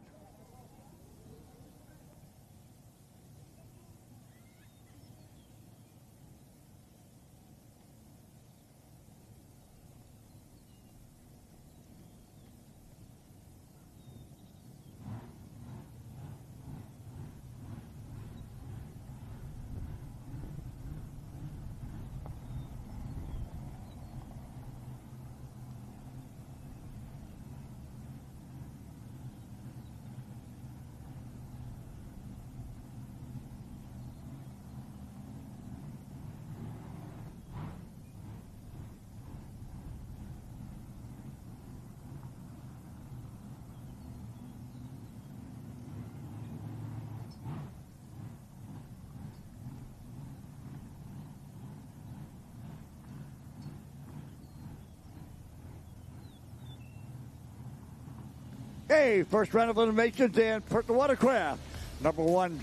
Okay, first round of eliminations and personal watercraft. Number one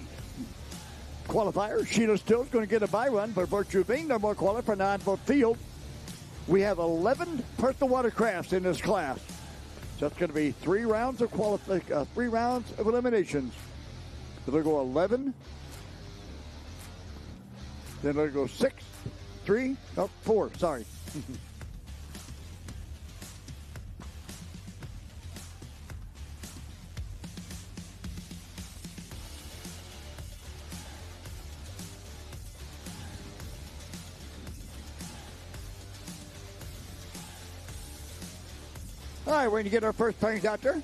qualifier, Sheila Still is going to get a bye run by virtue of being number one qualifier on both field. We have 11 personal watercrafts in this class. So that's going to be 3 rounds of eliminations. So they'll go 11. Then they'll go 6, 3, 4. Sorry. All right, we're going to get our first pairings out there.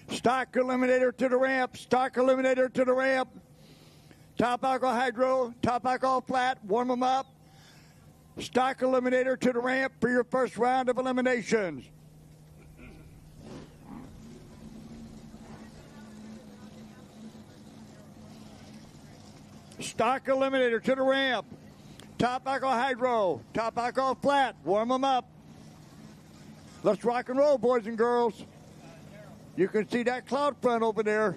Stock eliminator to the ramp. Stock eliminator to the ramp. Top alcohol hydro. Top alcohol flat. Warm them up. Stock eliminator to the ramp for your first round of eliminations. Stock eliminator to the ramp. Top alcohol hydro. Top alcohol flat. Warm them up. Let's rock and roll, boys and girls. You can see that cloud front over there.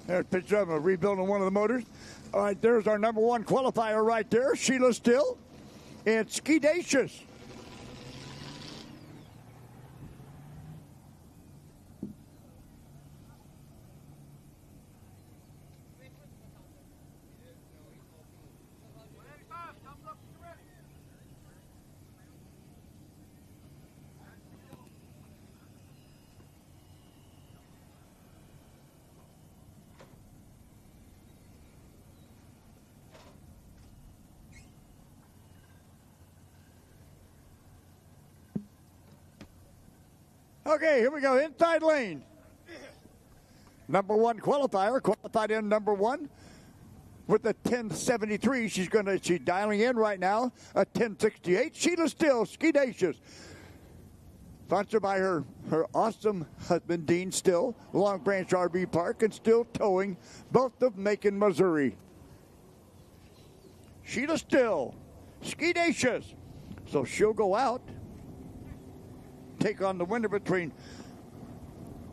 There's a picture of him rebuilding one of the motors. All right, there's our number 1 qualifier right there, Sheila Still. And Skidacious. Okay, here we go. Inside lane. Number 1 qualifier, qualified in number 1 with a 1073. She's dialing in right now, a 1068. Sheila Still, Skidacious. Sponsored by her awesome husband, Dean Still, Long Branch RV Park, and Still Towing, both of Macon, Missouri. Sheila Still, Skidacious. So she'll go out, take on the winner between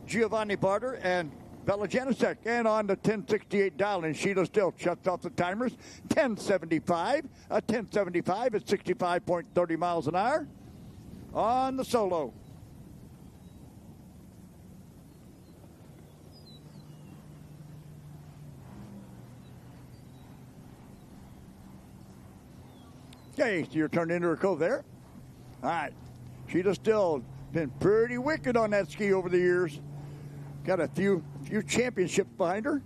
Giovanni Barter and Bella Janicek. And on the 1068 dial, and Sheila Still shuts off the timers. 1075. A 1075 at 65.30 miles an hour on the solo. Okay, so you're turning into her cove there. All right. Sheila Still been pretty wicked on that ski over the years. Got a few championships behind her.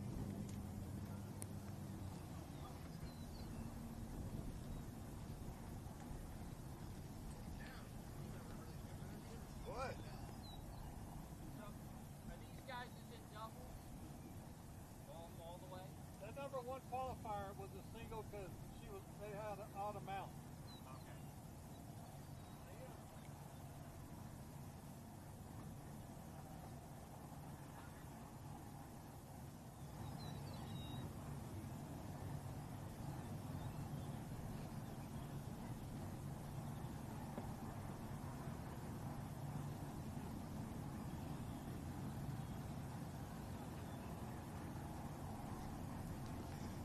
That number 1 qualifier was a single because they had an odd amount.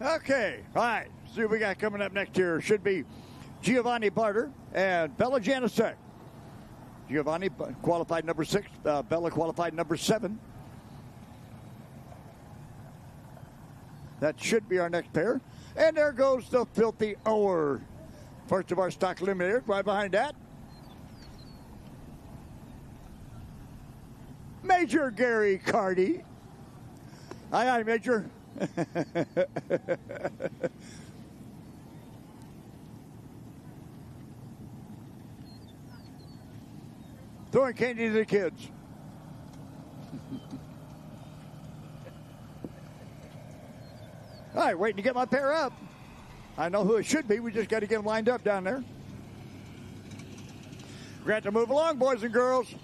Okay, all right. See what we got coming up next here. Should be Giovanni Barter and Bella Janicek. Giovanni qualified number 6. Bella qualified number 7. That should be our next pair. And there goes the Filthy Ower. First of our stock eliminators, right behind that. Major Gary Carty. Aye, Major. throwing candy to the kids. All right, waiting to get my pair up. I know who it should be. We just got to get them lined up down there. We're going to move along, boys and girls.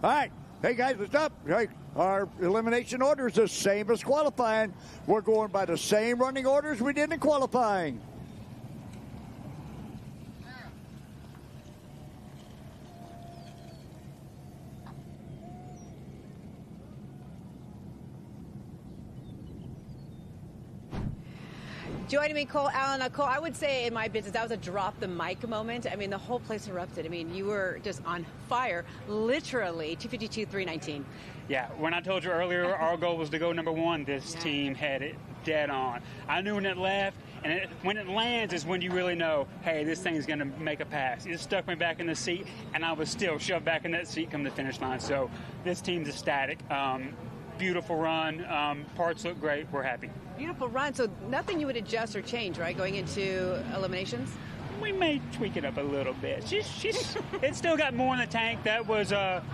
All right. Hey, guys, what's up? Hey, our elimination order is the same as qualifying. We're going by the same running orders we did in qualifying. Joining me, Cole Allen. Cole, I would say in my business, that was a drop the mic moment. I mean, the whole place erupted. I mean, you were just on fire, literally, 252, 319. Yeah, when I told you earlier our goal was to go number one, this team had it dead on. I knew when it left, and when it lands is when you really know, hey, this thing's going to make a pass. It stuck me back in the seat, and I was still shoved back in that seat come the finish line. So this team's ecstatic. Beautiful run. Parts look great. We're happy. Beautiful run. So nothing you would adjust or change, right, going into eliminations? We may tweak it up a little bit. It's still got more in the tank. That was a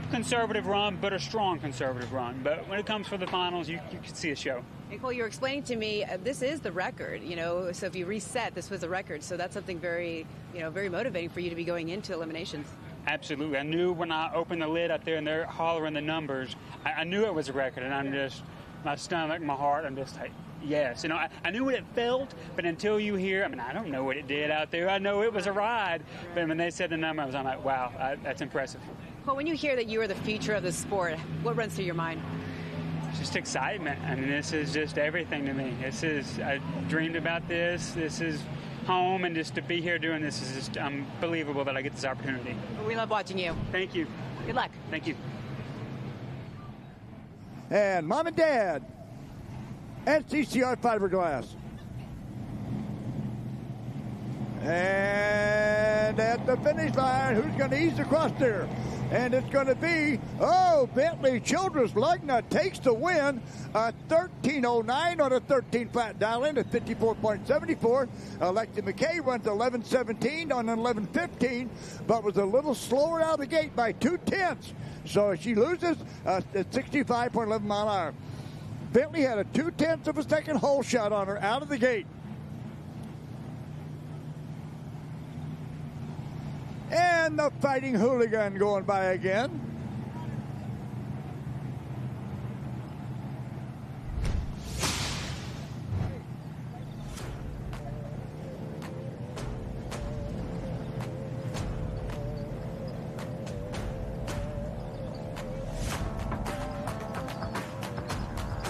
conservative run, but a strong conservative run. But when it comes for the finals, you can see a show. Nicole, you were explaining to me this is the record, so if you reset, this was a record. So that's something very, very motivating for you to be going into eliminations. Absolutely. I knew when I opened the lid up there and they're hollering the numbers, I knew it was a record, and I'm just, my stomach, my heart, I'm just like, yes. I knew what it felt, but until you hear, I don't know what it did out there. I know it was a ride, but when they said the numbers, I'm like, wow, that's impressive. Well, when you hear that you are the future of the sport, what runs through your mind? Just excitement. This is just everything to me. I dreamed about this. This is home, and just to be here doing this is just unbelievable that I get this opportunity. We love watching you. Thank you. Good luck. Thank you. And Mom and Dad and CCR fiberglass. And at the finish line, who's going to ease across there? And it's going to be, Bentley Childress Lugna takes the win. 13:09 on a 13 flat dial in at 54.74. Alexi McKay runs 11:17 on an 11:15, but was a little slower out of the gate by 0.2. So she loses at 65.11 mile an hour. Bentley had a 0.2 of a second hole shot on her out of the gate. And the Fighting Hooligan going by again.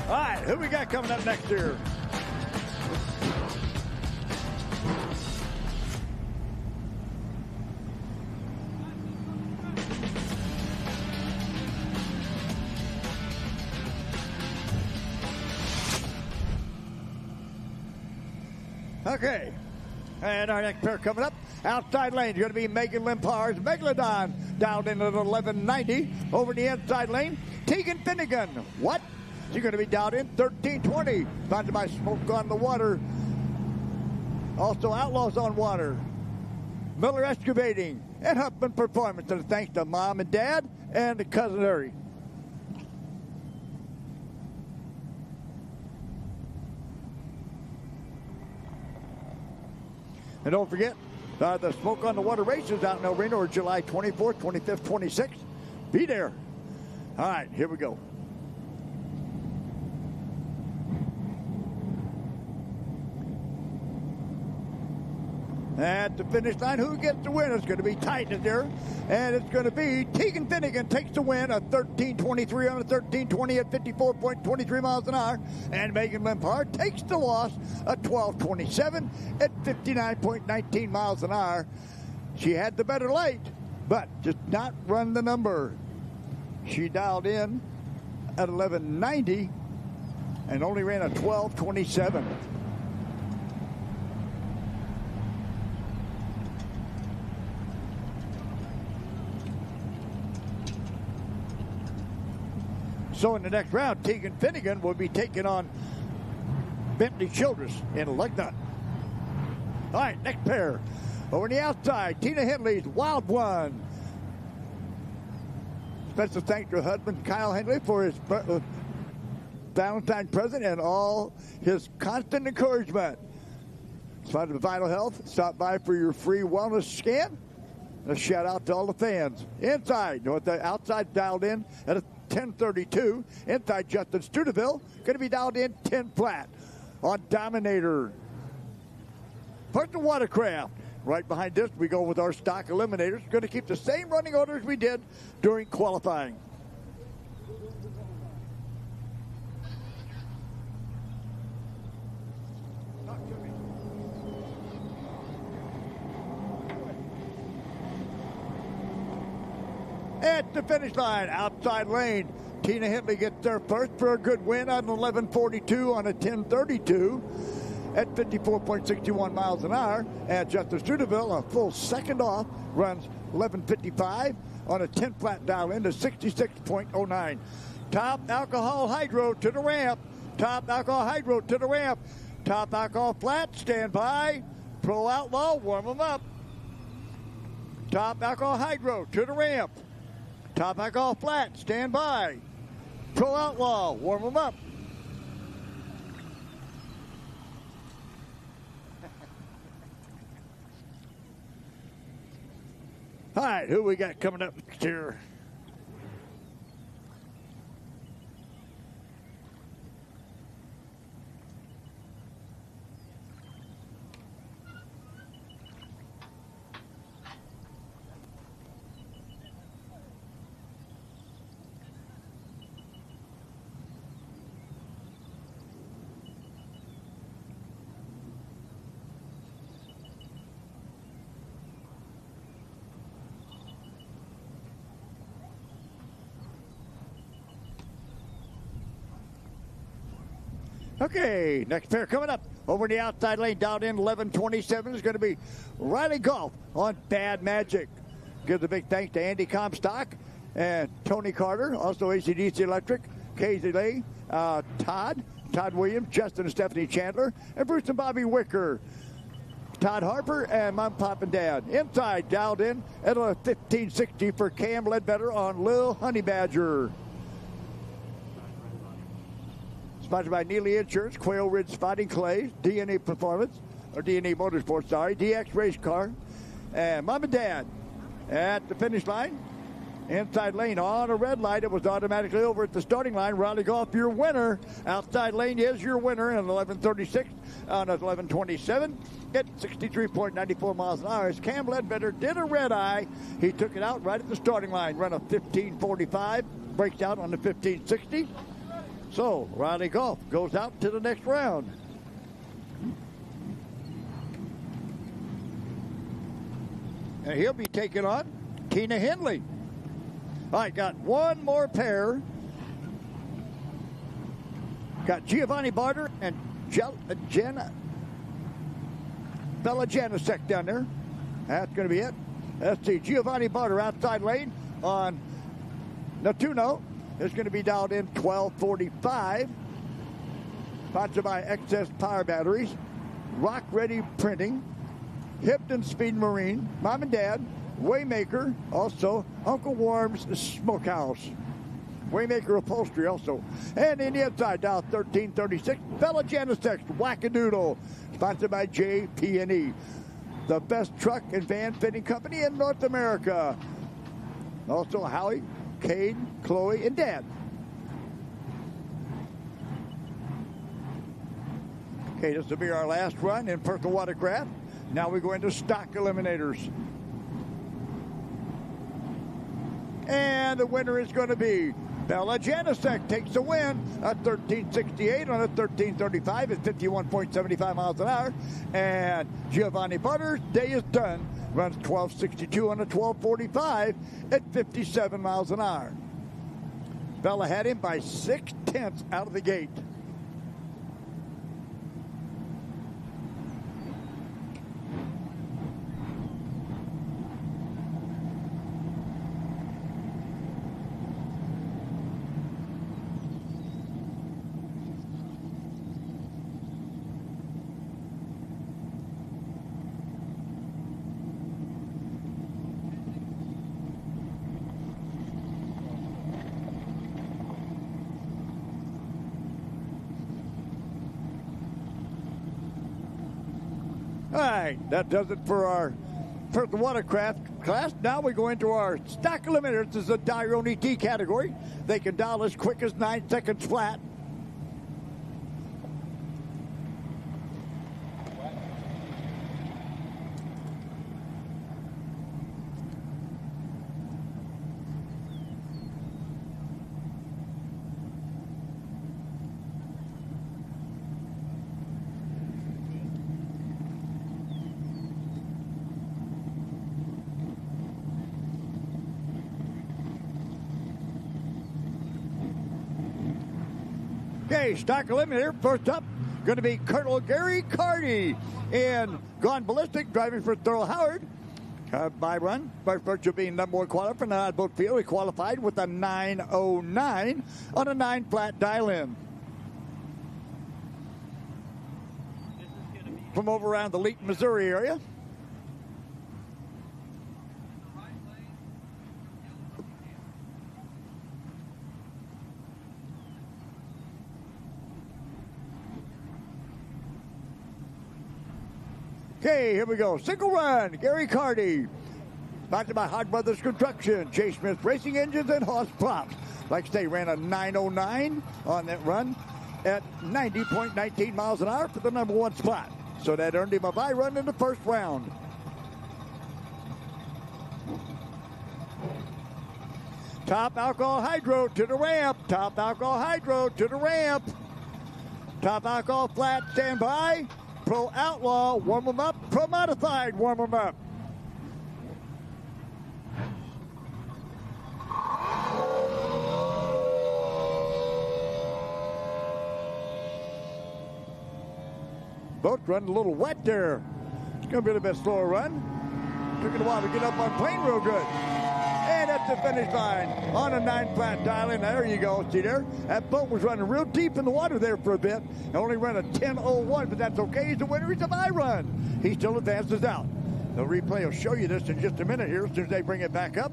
All right, who we got coming up next here? Okay, and our next pair coming up, outside lane, going to be Megan Limpar's Megalodon down into the 1190. Over the inside lane, Tegan Finnegan. What? She's going to be down in 1320. Founded by Smoke on the Water. Also Outlaws on Water. Miller Excavating and Huffman Performance. And thanks to Mom and Dad and to Cousin Harry. And don't forget, the Smoke on the Water races out in El Reno are July 24th, 25th, 26th. Be there. All right, here we go. At the finish line, who gets the win? It's going to be tight in there. And it's going to be Tegan Finnegan takes the win at 13:23 on a 13:20 at 54.23 miles an hour. And Megan Limpard takes the loss at 12:27 at 59.19 miles an hour. She had the better light, but just not run the number. She dialed in at 1190 and only ran a 1227. So in the next round, Tegan Finnegan will be taking on Bentley Childress in Lugnut. All right, next pair. Over on the outside, Tina Henley's Wild One. Special thanks to her husband, Kyle Henley, for his Valentine's present and all his constant encouragement. Sponsor of Vital Health. Stop by for your free wellness scan. A shout out to all the fans. Inside, with the outside dialed in at a 10:32. Inside, Justin Studeville going to be dialed in 10 flat on Dominator. Personal Watercraft. Right behind this, we go with our stock eliminators. Going to keep the same running order as we did during qualifying. At the finish line, outside lane, Tina Henley gets there first for a good win on 11:42 on a 10:32 at 54.61 miles an hour. And Justin Studeville, a full second off, runs 11:55 on a 10 flat dial in to 66.09. Top Alcohol Hydro to the ramp. Top Alcohol Hydro to the ramp. Top Alcohol Flat, stand by. Pro Outlaw, warm them up. Top Alcohol Hydro to the ramp. Top Alcohol Flat, stand by. Pro Outlaw, warm them up. All right, who we got coming up here? Okay, next pair coming up. Over the outside lane, down in 11:27 is going to be Riley Golf on Bad Magic. Give a big thanks to Andy Comstock and Tony Carter, also ACDC Electric, Casey Lee, Todd Williams, Justin and Stephanie Chandler, and Bruce and Bobby Wicker, Todd Harper, and Mom, Pop, and Dad. Inside, dialed in at 1560 for Cam Ledbetter on Lil Honey Badger. Sponsored by Neely Insurance, Quail Ridge Spotting Clays, DNA Performance, or DNA Motorsports, sorry, DX Race Car, and Mom and Dad at the finish line. Inside lane on a red light. It was automatically over at the starting line. Riley Golf, your winner. Outside lane is your winner in 11:36 on 11:27 at 63.94 miles an hour. As Cam Ledbetter did a red eye. He took it out right at the starting line. Run a 15:45. Breaks out on the 15:60. So, Riley Golf goes out to the next round. And he'll be taking on Tina Henley. All right, got one more pair. Got Giovanni Barter and Bella Janicek down there. That's going to be it. Let's see, Giovanni Barter outside lane on Natuno. It's going to be dialed in 12:45. Sponsored by Excess Power Batteries, Rock Ready Printing, Hipton Speed Marine, Mom and Dad, Waymaker, also Uncle Warm's Smokehouse. Waymaker Upholstery also. And in the inside, dial 1336, Bella Janicek, Wackadoodle, sponsored by JP&E, the best truck and van fitting company in North America. Also Howie, Cade, Chloe, and Dad. Okay, this will be our last run in Personal Watercraft. Now we go into stock eliminators. And the winner is going to be Bella Janicek. Takes the win at 13:68 on a 13:35 at 51.75 miles an hour. And Giovanni Barter's day is done runs 12.62 on a 12.45 at 57 miles an hour. Bella had him by 0.6 out of the gate. All right, that does it for our first watercraft class. Now we go into our stock eliminators. This is a Diron ET category. They can dial as quick as 9 seconds flat. Okay, stock eliminator. First up, going to be Colonel Gary Carty in Gone Ballistic, driving for Thurl Howard. By run, by virtue of being number one qualifier for the odd boat field, he qualified with a 9.09 on a 9 flat dial-in. From over around the Leeton, Missouri area. Okay, here we go. Single run, Gary Carty. Sponsored by Hog Brothers Construction, Chase Smith Racing Engines, and Hoss Props. Like I say, ran a 9.09 on that run at 90.19 miles an hour for the number one spot. So that earned him a bye run in the first round. Top Alcohol Hydro to the ramp. Top Alcohol Hydro to the ramp. Top Alcohol Flat, stand by. Pro Outlaw, warm them up. Pro Modified, warm them up. Both run a little wet there. It's going to be a little bit slower run. Took it a while to get up on plane real good. And at the finish line on a 9 flat dial-in. There you go. See there? That boat was running real deep in the water there for a bit. And only ran a 10.01, but that's okay. He's the winner. He's a bye run. He still advances out. The replay will show you this in just a minute here as soon as they bring it back up.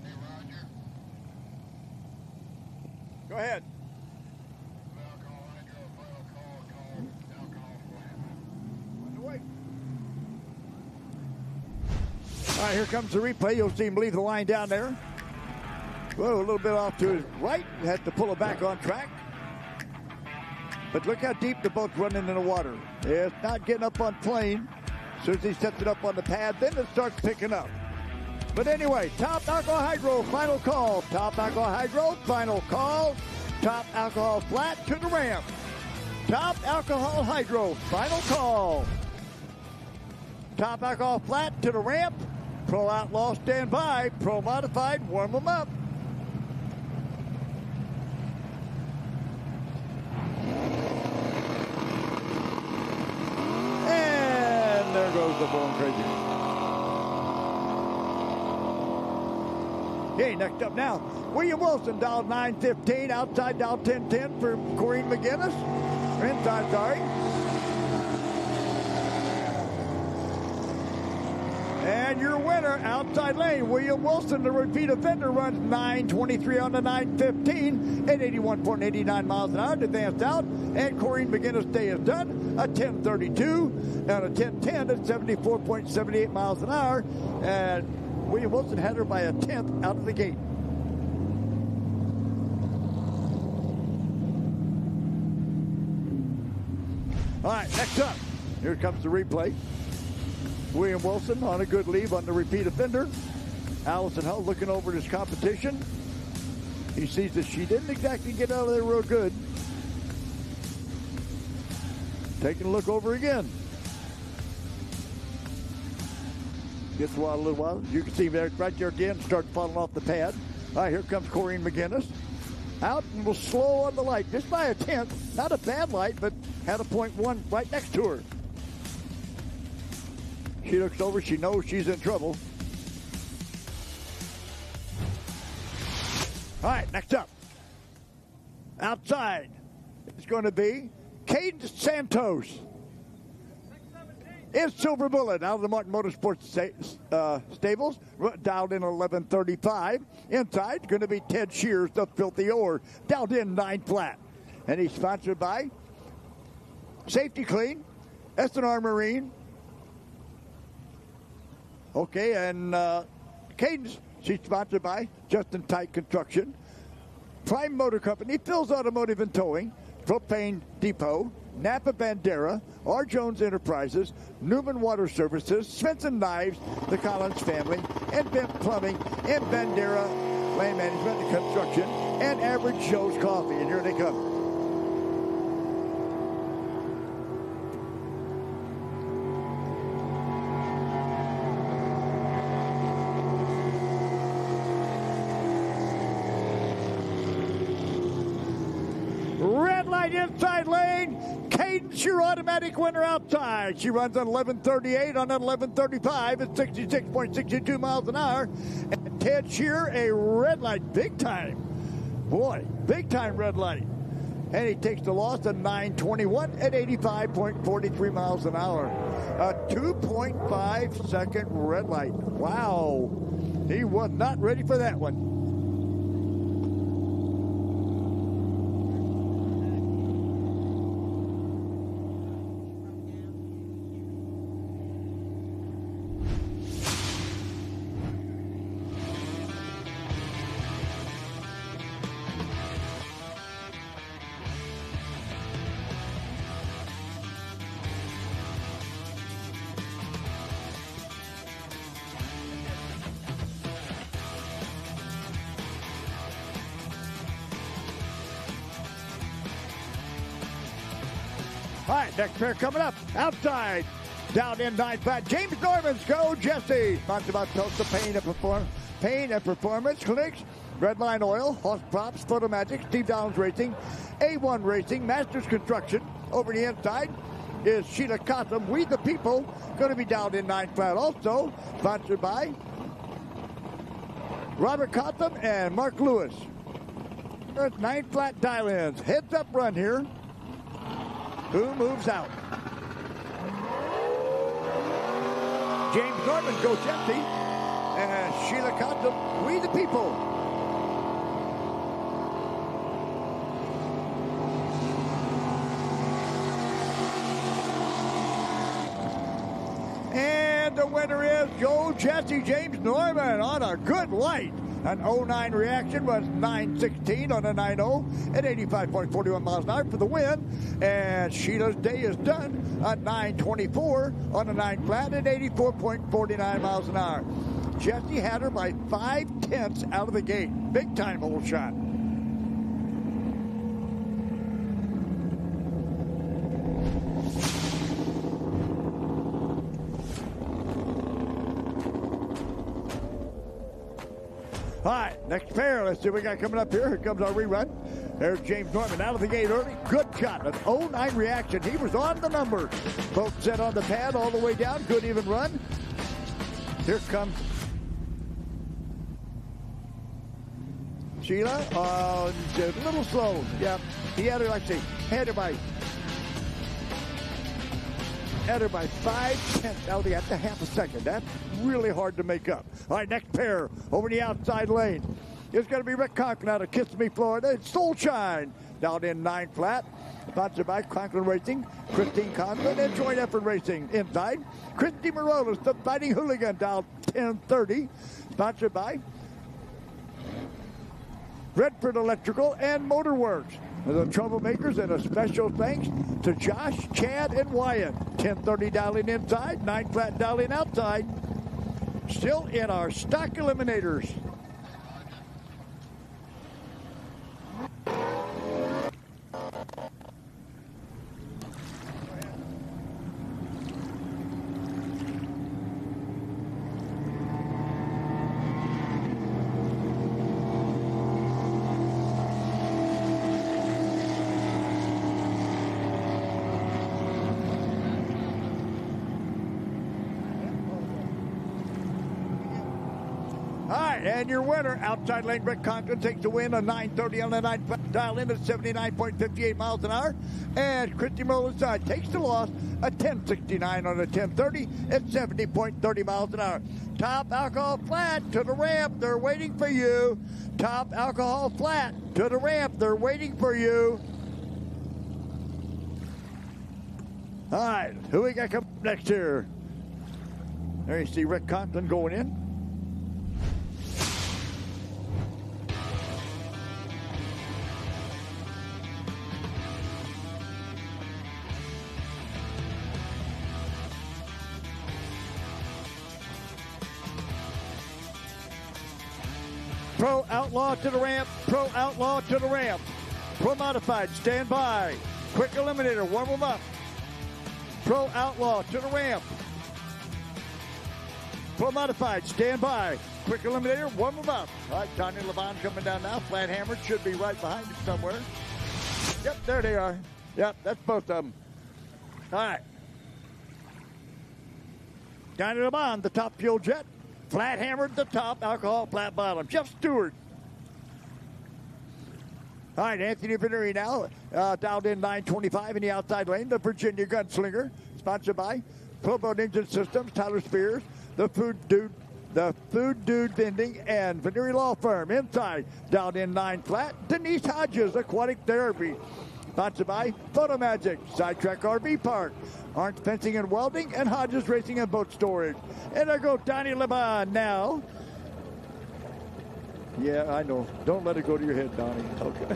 Hey, Roger. Go ahead. Alcohol hydro, final call, alcohol flat. Underway. All right, here comes the replay. You'll see him leave the line down there. Whoa, a little bit off to his right. Had to pull it back on track. But look how deep the boat's running in the water. It's not getting up on plane. As soon as he sets it up on the pad, then it starts picking up. But anyway, Top Alcohol Hydro, final call. Top Alcohol Hydro, final call. Top Alcohol Flat to the ramp. Top Alcohol Hydro, final call. Top Alcohol Flat to the ramp. Pro Outlaw, stand by. Pro Modified, warm them up. And there goes the Born Crazy. Okay, next up now, William Wilson, dial 915, outside dial 1010 for Corrine McGinnis. Or inside, sorry. And your winner, outside lane, William Wilson, the repeat offender, runs 9:23 on the 9:15 at 81.89 miles an hour to advance out. And Corrine McGinnis' day is done, a 10:32 and a 10:10 at 74.78 miles an hour. And William Wilson had her by a 10th out of the gate. All right, next up, here comes the replay. William Wilson on a good leave on the repeat offender. Allison Hull looking over his competition. He sees that she didn't exactly get out of there real good. Taking a look over again. Gets a little while. You can see there, right there again, starts falling off the pad. All right, here comes Corrine McGinnis. Out and will slow on the light, just by a tenth. Not a bad light, but had a 0.1 right next to her. She looks over, she knows she's in trouble. All right, next up. Outside, it's going to be Caden Santos. It's Silver Bullet out of the Martin Motorsports stables, dialed in 11:35. Inside, going to be Ted Shears, the Filthy Ore, dialed in 9 flat. And he's sponsored by Safety Clean, S&R Marine. Okay, and Cadence, she's sponsored by Justin Tite Construction, Prime Motor Company, Phil's Automotive and Towing, Propane Depot, Napa Bandera, R. Jones Enterprises, Newman Water Services, Svensson Knives, the Collins family, and Bent Plumbing, and Bandera Land Management and Construction, and Average Joe's Coffee. And here they come. Red light inside lane. Cadence, your automatic winner outside. She runs on 11:38 on 11:35 at 66.62 miles an hour. And Ted Shear, a red light, big time. Boy, big time red light. And he takes the loss at 9:21 at 85.43 miles an hour. A 2.5 second red light. Wow. He was not ready for that one. All right, next pair coming up. Outside, down in 9 flat. James Norman's Go Jesse. Sponsored by Tulsa Pain and Performance Clinics, Redline Oil, Hoss Props, Photomagic, Steve Downs Racing, A1 Racing, Masters Construction. Over the inside is Sheila Cotham. We the People, going to be down in 9 flat also. Sponsored by Robert Cotham and Mark Lewis. There's 9 flat dial-ins. Heads up run here. Who moves out? James Norman, Go Jesse, and Sheila Cotham, We the People. And the winner is Go Jesse, James Norman on a good light. An 09 reaction was 9:16 on a 9.0 at 85.41 miles an hour for the win. And Sheila's day is done at 9:24 on a 9 flat at 84.49 miles an hour. Jesse had her by 5/10 out of the gate. Big time old shot. All right, next pair. Let's see what we got coming up here. Here comes our rerun. There's James Norman out of the gate early. Good shot. An 09 reaction. He was on the number. Both set on the pad all the way down. Good even run. Here comes Sheila. A little slow. Yeah, he had her, like I say, had her by 5/10 out of the half a second. That's really hard to make up. All right, next pair over the outside lane. It's going to be Rick Conklin out of Kissimmee, Florida. It's Soulshine down in 9 flat. Sponsored by Conklin Racing, Christine Conklin, and Joint Effort Racing. Inside, Christy Morales, the Fighting Hooligan, down 10:30. Sponsored by Redford Electrical and Motorworks. The Troublemakers, and a special thanks to Josh, Chad, and Wyatt. 10:30 dialing inside, 9 flat dialing outside. Still in our stock eliminators. right, and your winner, outside lane, Rick Conklin takes the win, a 9:30 on the 9 dial in at 79.58 miles an hour. And Christy Merlin takes the loss, a 10:69 on the 10:30 at 70.30 miles an hour. Top Alcohol Flat to the ramp, they're waiting for you. Top Alcohol Flat to the ramp, they're waiting for you. All right, who we got coming up next here? There you see Rick Conklin going in. Pro Outlaw to the ramp. Pro Outlaw to the ramp. Pro Modified, stand by. Quick Eliminator, warm them up. Pro Outlaw to the ramp. Pro Modified, stand by. Quick Eliminator, warm them up. All right, Tony Levon coming down now. Flat Hammered should be right behind him somewhere. Yep, there they are. Yep, that's both of them. All right. Johnny Levon, the top fuel jet. Flat Hammered, the top, Alcohol Flat bottom. Jeff Stewart. All right, Anthony Veneri now, dialed in 925 in the outside lane. The Virginia Gunslinger, sponsored by Pro Boat Engine Systems, Tyler Spears, the Food Dude Vending, and Veneri Law Firm. Inside, dialed in 9 flat. Denise Hodges, Aquatic Therapy, sponsored by Photo Magic, Sidetrack RV Park, Arndt Fencing and Welding, and Hodges Racing and Boat Storage. And there goes Donnie LeBon now. Yeah, I know. Don't let it go to your head, Donnie. Okay.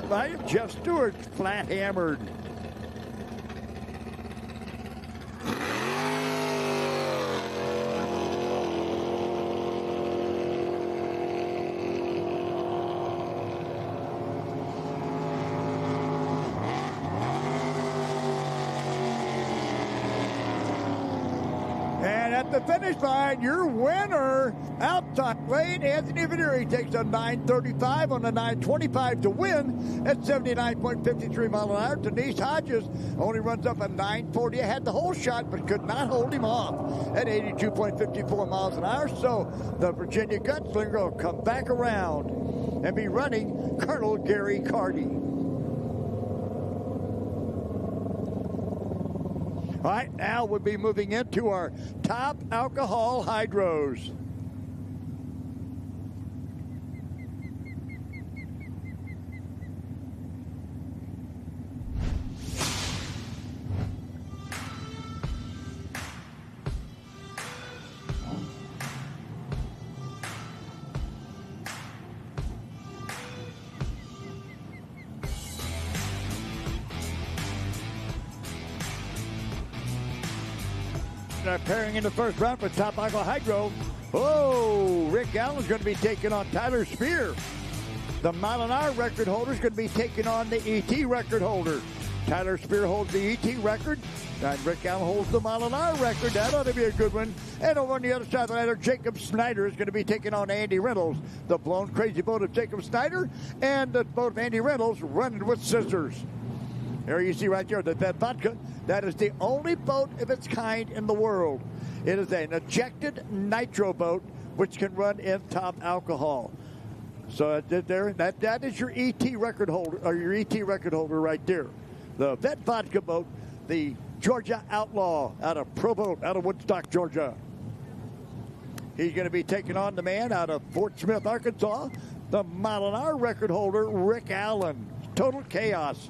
I am Jeff Stewart, Flat Hammered. The finish line, your winner, outside lane, Anthony Veneri takes a 9:35 on a 9:25 to win at 79.53 mile an hour. Denise Hodges only runs up a 9:40. Had the whole shot, but could not hold him off at 82.54 miles an hour. So the Virginia Gunslinger will come back around and be running Colonel Gary Carty. All right, now we'll be moving into our top alcohol hydros. Pairing in the first round for Top Alcohol Hydro. Oh, Rick Allen's going to be taking on Tyler Spear. The mile an hour record holder is going to be taking on the ET record holder. Tyler Spear holds the ET record, and Rick Allen holds the mile an hour record. That ought to be a good one. And over on the other side of the ladder, Jacob Snyder is going to be taking on Andy Reynolds. The blown crazy boat of Jacob Snyder and the boat of Andy Reynolds running with scissors. There you see right there, the Vet Vodka. That is the only boat of its kind in the world. It is an ejected nitro boat which can run in top alcohol. So that is your ET record holder, or your ET record holder right there. The Vet Vodka boat, the Georgia Outlaw out of Pro Boat out of Woodstock, Georgia. He's going to be taking on the man out of Fort Smith, Arkansas, the mile an hour record holder, Rick Allen. Total chaos.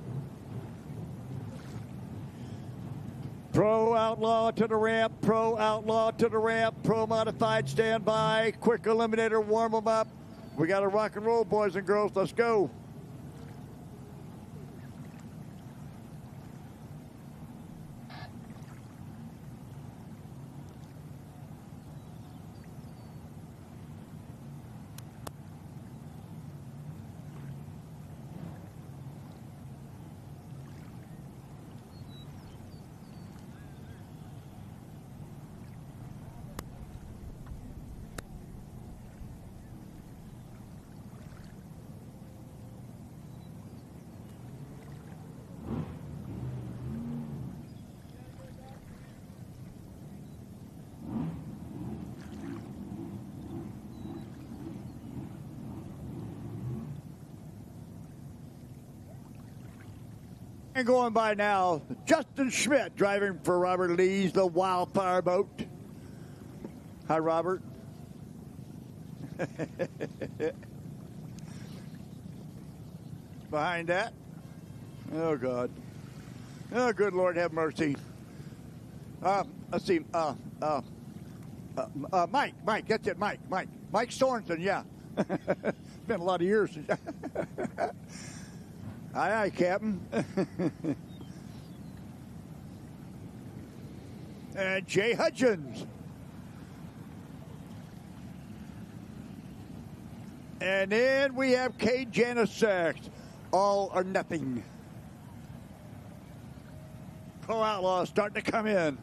Pro Outlaw to the ramp, Pro Outlaw to the ramp, Pro Modified standby, Quick Eliminator, warm them up. We got to rock and roll, boys and girls. Let's go. And going by now, Justin Schmidt driving for Robert Lee's the Wildfire Boat. Hi, Robert. Behind that. Oh, God. Oh, good Lord, have mercy. Let's see. Mike, that's it, Mike Sorensen, yeah. Been a lot of years. Aye, Captain. And Jay Hudgens. And then we have Kate Janicek. All or nothing. Pro Outlaw starting to come in.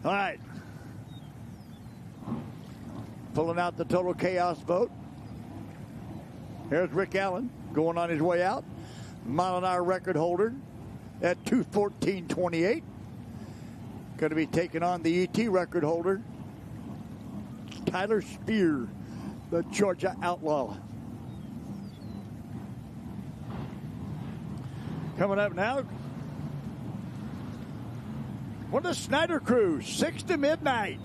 All right. Pulling out the Total Chaos boat. Here's Rick Allen going on his way out. Mile-an-hour record holder at 2:14.28. Going to be taking on the ET record holder, Tyler Spear, the Georgia Outlaw. Coming up now, one of the Snyder crew, 6 to midnight.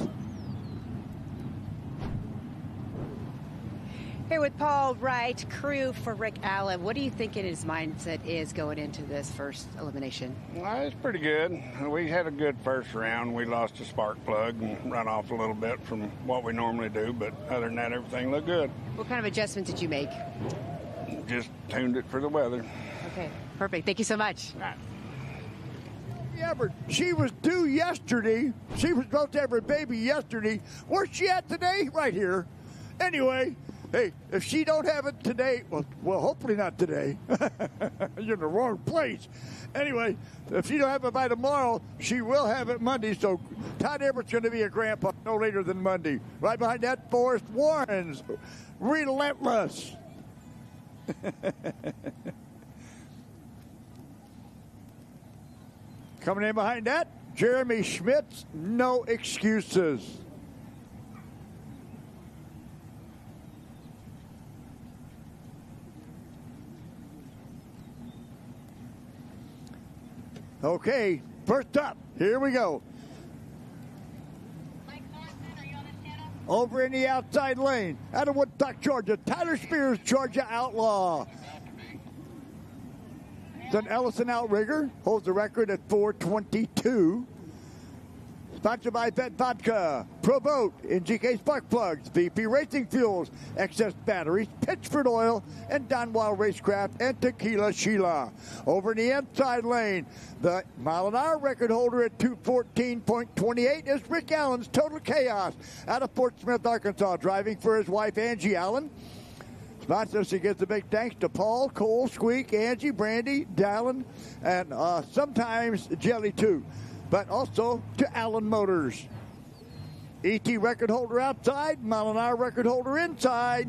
Here with Paul Wright, crew for Rick Allen. What do you think his mindset is going into this first elimination? Well, it's pretty good. We had a good first round. We lost a spark plug and run off a little bit from what we normally do, but other than that, everything looked good. What kind of adjustments did you make? Just tuned it for the weather. Okay, perfect. Thank you so much. Yeah, but she was due yesterday. She was supposed to have her baby yesterday. Where's she at today? Right here. Anyway, hey, if she don't have it today, well, hopefully not today. You're in the wrong place. Anyway, if she don't have it by tomorrow, she will have it Monday. So Todd Everett's going to be a grandpa no later than Monday. Right behind that, Forrest Warren's Relentless. Coming in behind that, Jeremy Schmidt's No Excuses. Okay, first up, here we go. Over in the outside lane, out of Woodstock, Georgia, Tyler Spears, Georgia Outlaw. Then Ellison Outrigger holds the record at 4:22. Sponsored by Vet Vodka, Pro Boat, NGK Spark Plugs, VP Racing Fuels, Excess Batteries, Pitchford Oil, and Donwell Racecraft, and Tequila Sheila. Over in the inside lane, the mile-an-hour record holder at 2:14.28 is Rick Allen's Total Chaos out of Fort Smith, Arkansas, driving for his wife, Angie Allen. Sponsors, he gives a big thanks to Paul, Cole, Squeak, Angie, Brandy, Dallin, and sometimes Jelly too, but also to Allen Motors. ET record holder outside, mile-an-hour record holder inside.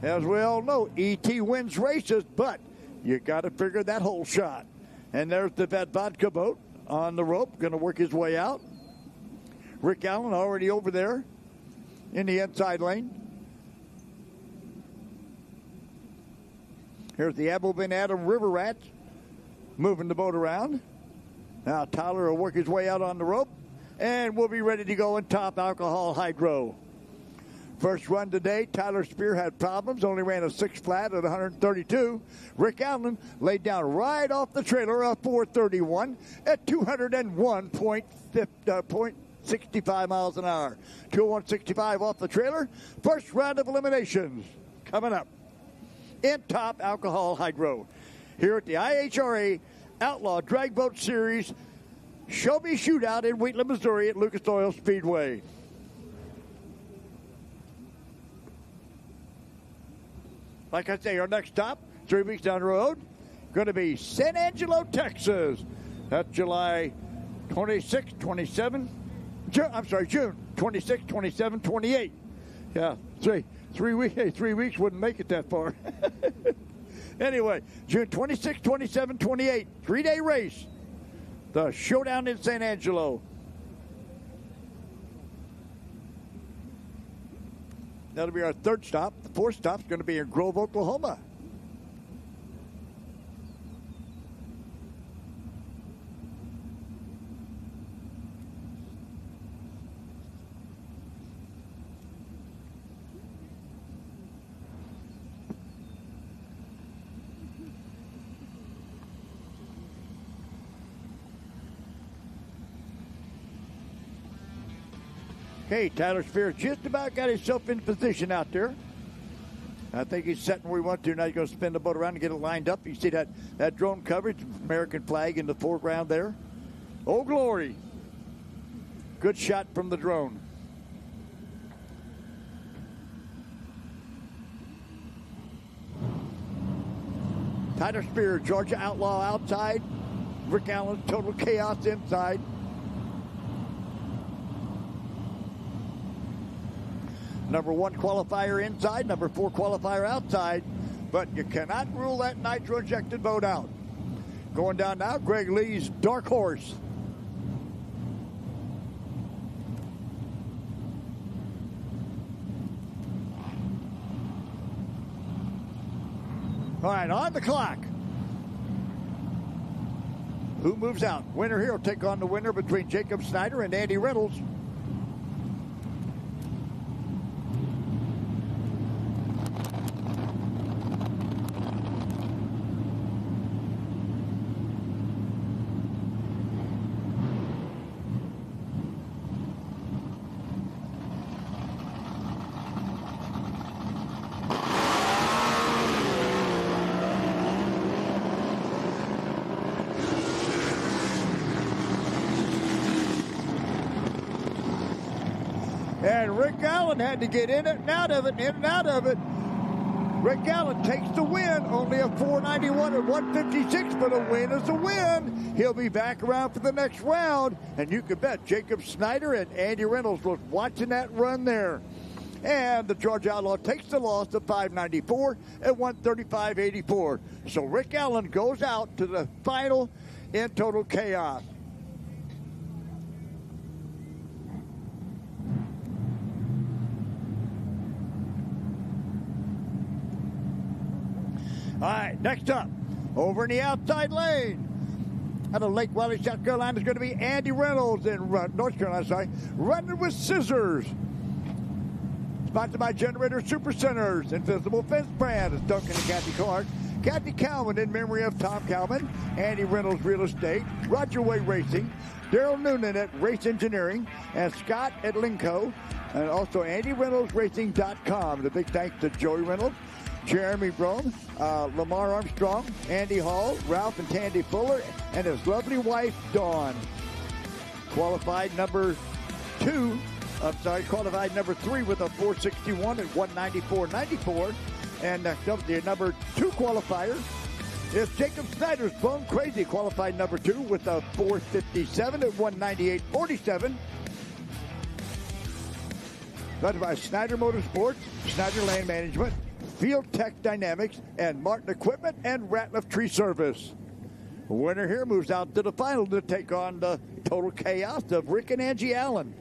As we all know, ET wins races, but you got to figure that whole shot. And there's the Vet Vodka boat on the rope, going to work his way out. Rick Allen already over there in the inside lane. Here's the Abel Adam River Rats moving the boat around. Now Tyler will work his way out on the rope, and we'll be ready to go in top alcohol hydro. First run today, Tyler Spear had problems, only ran a 6 flat at 132. Rick Allen laid down right off the trailer of 431 at 201.65 miles an hour. 201.65 off the trailer. First round of eliminations coming up in top alcohol hydro here at the IHRA Outlaw Drag Boat Series Show Me Shootout in Wheatland, Missouri at Lucas Oil Speedway. Like I say, our next stop, 3 weeks down the road, going to be San Angelo, Texas. That's July 26, 27. June 26, 27, 28. Yeah, 3 weeks. Hey, 3 weeks wouldn't make it that far. Anyway, June 26, 27, 28, 3-day race. The Showdown in San Angelo. That'll be our third stop. The fourth stop's going to be in Grove, Oklahoma. Okay, Tyler Spears just about got himself in position out there. I think he's setting where he wants to. Now he's going to spin the boat around and get it lined up. You see that drone coverage, American flag in the foreground there. Oh, glory. Good shot from the drone. Tyler Spears, Georgia Outlaw outside. Rick Allen, Total Chaos inside. Number 1 qualifier inside, number 4 qualifier outside, but you cannot rule that nitro-injected boat out. Going down now, Greg Lee's Dark Horse. All right, on the clock. Who moves out? Winner here will take on the winner between Jacob Snyder and Andy Reynolds. And Rick Allen had to get in it and out of it, in and out of it. Rick Allen takes the win. Only a 491 and 156, but a win is a win. He'll be back around for the next round. And you can bet Jacob Snyder and Andy Reynolds was watching that run there. And the Georgia Outlaw takes the loss to 594 and 135.84. So Rick Allen goes out to the final in Total Chaos. All right, next up, over in the outside lane, out of Lake Wiley, South Carolina, is going to be Andy Reynolds in North Carolina, running with scissors. Sponsored by Generator Super Centers, Invisible Fence Brand, it's Duncan and Kathy Clark. Kathy Calvin in memory of Tom Calvin, Andy Reynolds Real Estate, Roger Way Racing, Daryl Noonan at Race Engineering, and Scott at Linco, and also AndyReynoldsRacing.com. The big thanks to Joey Reynolds, Jeremy Brome, Lamar Armstrong, Andy Hall, Ralph and Tandy Fuller, and his lovely wife, Dawn. Qualified number 3 with a 461 at 194.94. And next up, the number 2 qualifier is Jacob Snyder's Bone Crazy, qualified number 2 with a 457 at 198.47. Led by Snyder Motorsports, Snyder Land Management, Field Tech Dynamics, and Martin Equipment and Ratliff Tree Service. The winner here moves out to the final to take on the Total Chaos of Rick and Angie Allen.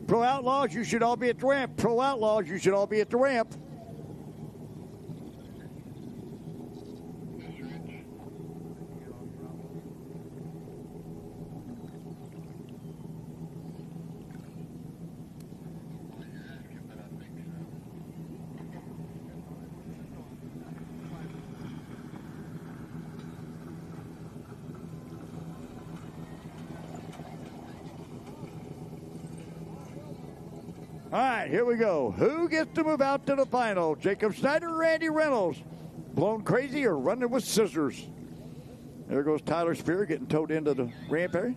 Pro Outlaws, you should all be at the ramp. Pro Outlaws, you should all be at the ramp. All right, here we go. Who gets to move out to the final? Jacob Snyder or Andy Reynolds? Blown crazy or running with scissors? There goes Tyler Spear getting towed into the ramp area.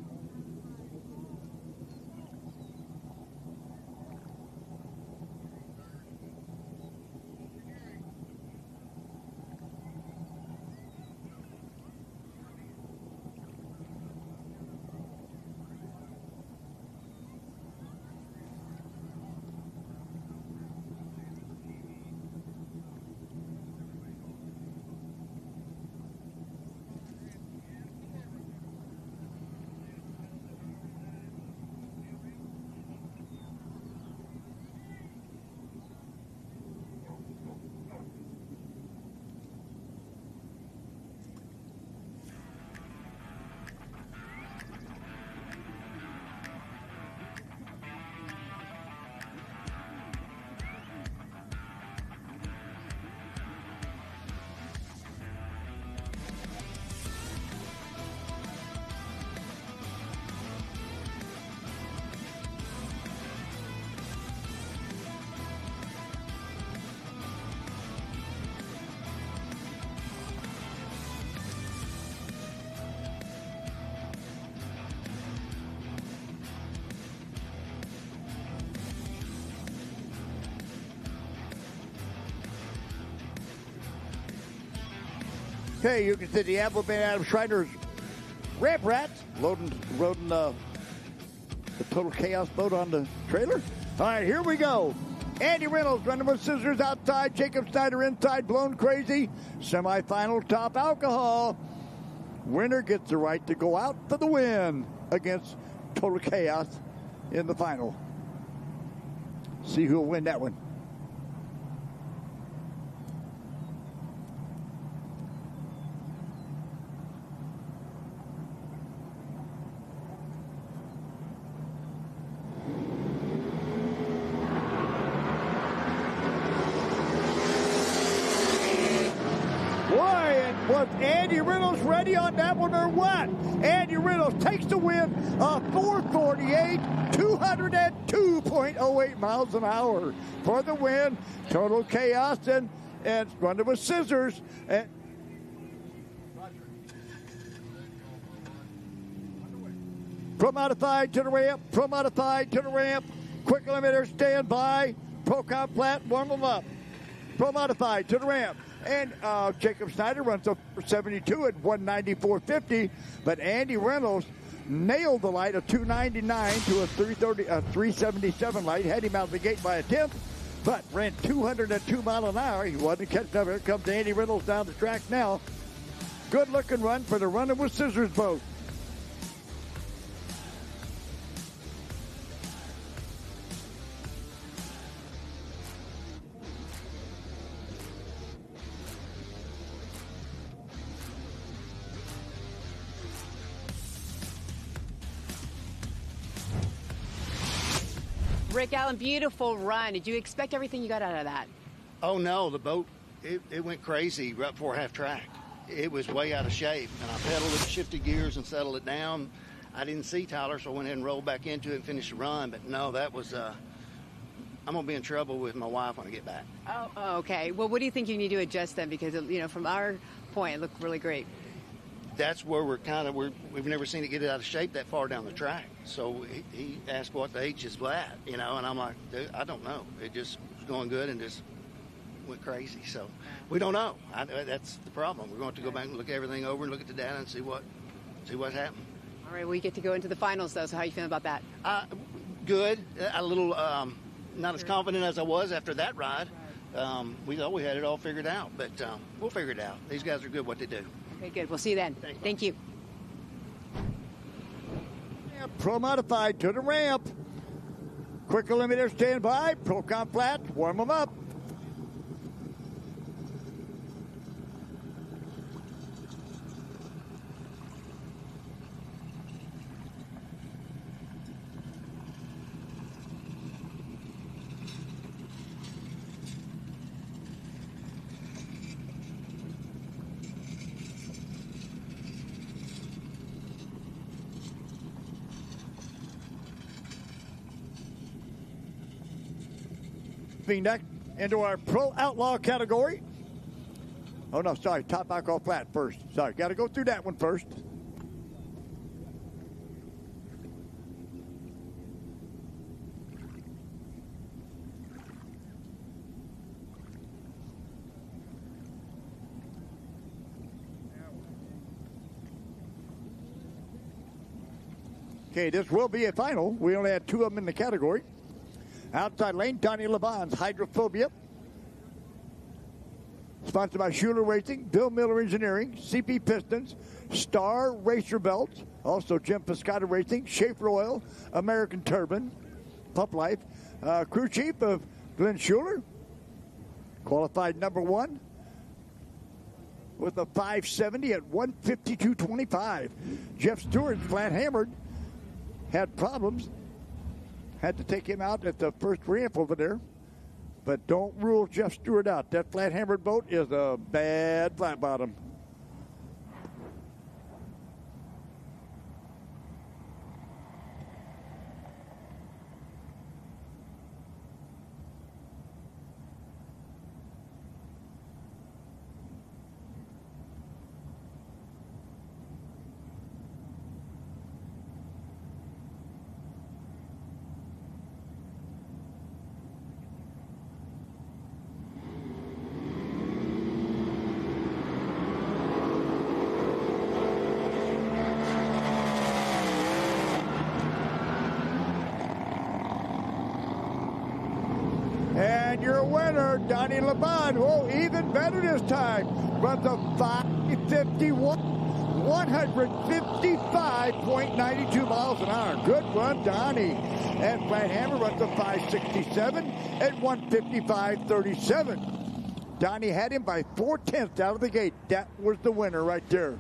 Okay, you can see the Applebean Adam Schreiner's ramp rats loading the Total Chaos boat on the trailer. All right, here we go. Andy Reynolds running with scissors outside. Jacob Snyder inside, blown crazy. Semifinal top alcohol. Winner gets the right to go out for the win against Total Chaos in the final. See who will win that one. Was Andy Reynolds ready on that one or what? Andy Reynolds takes the win, 448, 202.08 miles an hour for the win. Total Chaos and running with scissors. Pro-modified to the ramp, pro-modified to the ramp. Quick limiter, stand by. Pro-comp flat, warm them up. Pro-modified to the ramp. And Jacob Snyder runs a 72 at 194.50, but Andy Reynolds nailed the light of 299 to a 377 light, had him out of the gate by a tenth, but ran 202 mile an hour. He wasn't catching up. Here comes Andy Reynolds down the track now. Good-looking run for the running with scissors boat. Rick Allen, beautiful run. Did you expect everything you got out of that? Oh, no. The boat, it went crazy right before half track. It was way out of shape, and I pedaled it, shifted gears, and settled it down. I didn't see Tyler, so I went ahead and rolled back into it and finished the run. But, no, that was I'm going to be in trouble with my wife when I get back. Oh, okay. Well, what do you think you need to adjust then? Because, from our point, it looked really great. That's where we've never seen it get out of shape that far down the track. So he asked what the H is at, and I'm like, dude, I don't know. It just was going good and just went crazy. So we don't know. That's the problem. We're going to have to go back and look everything over and look at the data and see what happened. All right, we get to go into the finals, though, so how are you feeling about that? Good. A little not as confident as I was after that ride. We thought we had it all figured out, but we'll figure it out. These guys are good at what they do. Okay, good. We'll see you then. Thank you. Pro-modified to the ramp. Quick limiter, stand by. Pro-comp flat, warm them up. Next into our Pro Outlaw category. Oh, no, sorry. Top alcohol flat first. Sorry. Got to go through that one first. Okay, this will be a final. We only had two of them in the category. Outside lane, Donnie Levon's Hydrophobia. Sponsored by Schuler Racing, Bill Miller Engineering, CP Pistons, Star Racer Belts, also Jim Piscata Racing, Schaefer Oil, American Turbine, Pump Life. Crew chief of Glenn Schuler, qualified number one with a 570 at 152.25. Jeff Stewart, flat hammered, had problems. Had to take him out at the first ramp over there. But don't rule Jeff Stewart out. That flat-hammered boat is a bad flat bottom. And your winner, Donnie LeBon. Oh, even better this time. Runs a 5:51, 155.92 miles an hour. Good run, Donnie. And Flat Hammer runs a 5:67 at 155.37. Donnie had him by 0.4 out of the gate. That was the winner right there.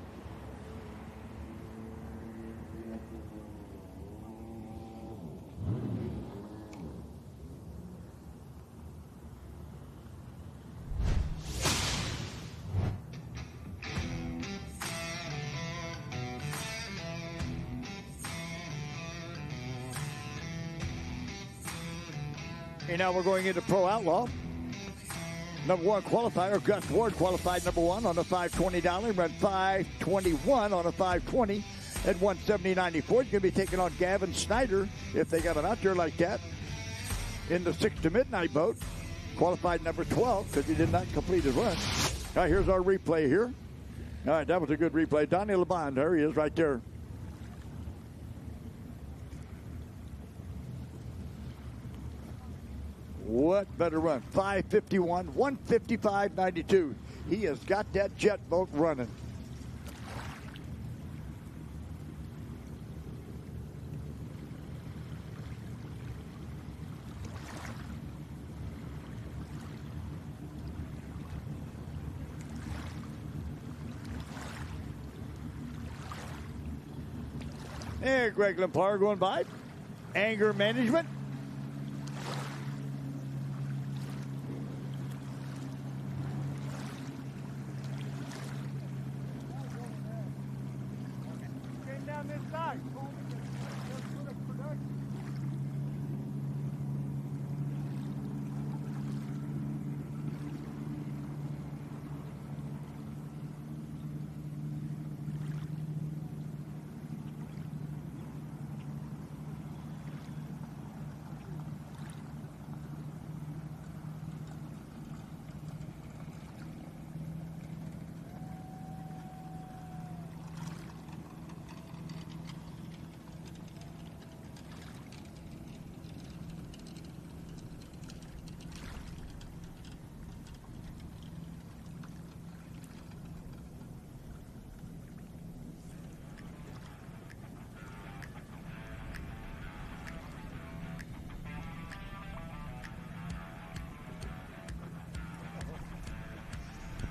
And now we're going into Pro Outlaw. Number one qualifier, Gus Ward qualified number one on the 520 run 5:21 on a 5:20 at 170.94. He's going to be taking on Gavin Snyder if they got him out there like that in the 6 to midnight boat. Qualified number 12 because he did not complete his run. All right, here's our replay here. All right, that was a good replay. Donnie LeBon, there he is right there. What better run? 5:51, 155.92. He has got that jet boat running. And Greg Lampard going by. Anger management.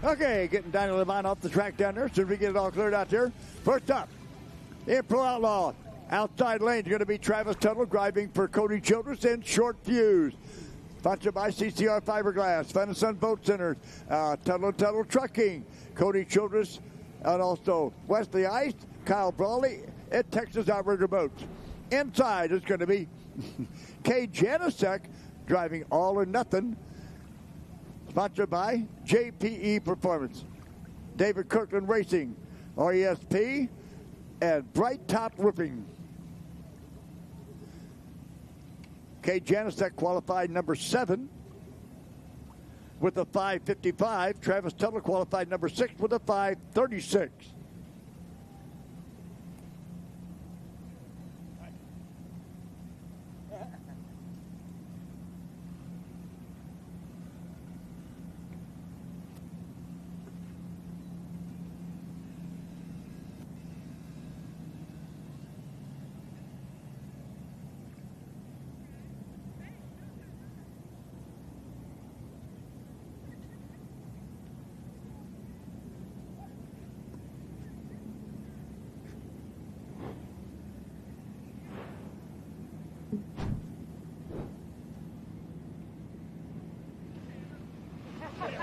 Okay, getting Donnie LeBon off the track down there. As soon as we get it all cleared out there. First up, in Pro Outlaw, outside lane is going to be Travis Tuttle driving for Cody Childress in Short Fuse. Sponsored by CCR Fiberglass, Fun and Sun Boat Centers, Tuttle Trucking, Cody Childress, and also Wesley Ice, Kyle Brawley, and Texas Outrigger Boats. Inside is going to be Kay Janisek driving All or Nothing. Sponsored by JPE Performance, David Kirkland Racing, RESP, and Bright Top Roofing. Kay Janisek qualified number 7 with a 5:55. Travis Tuttle qualified number 6 with a 5:36.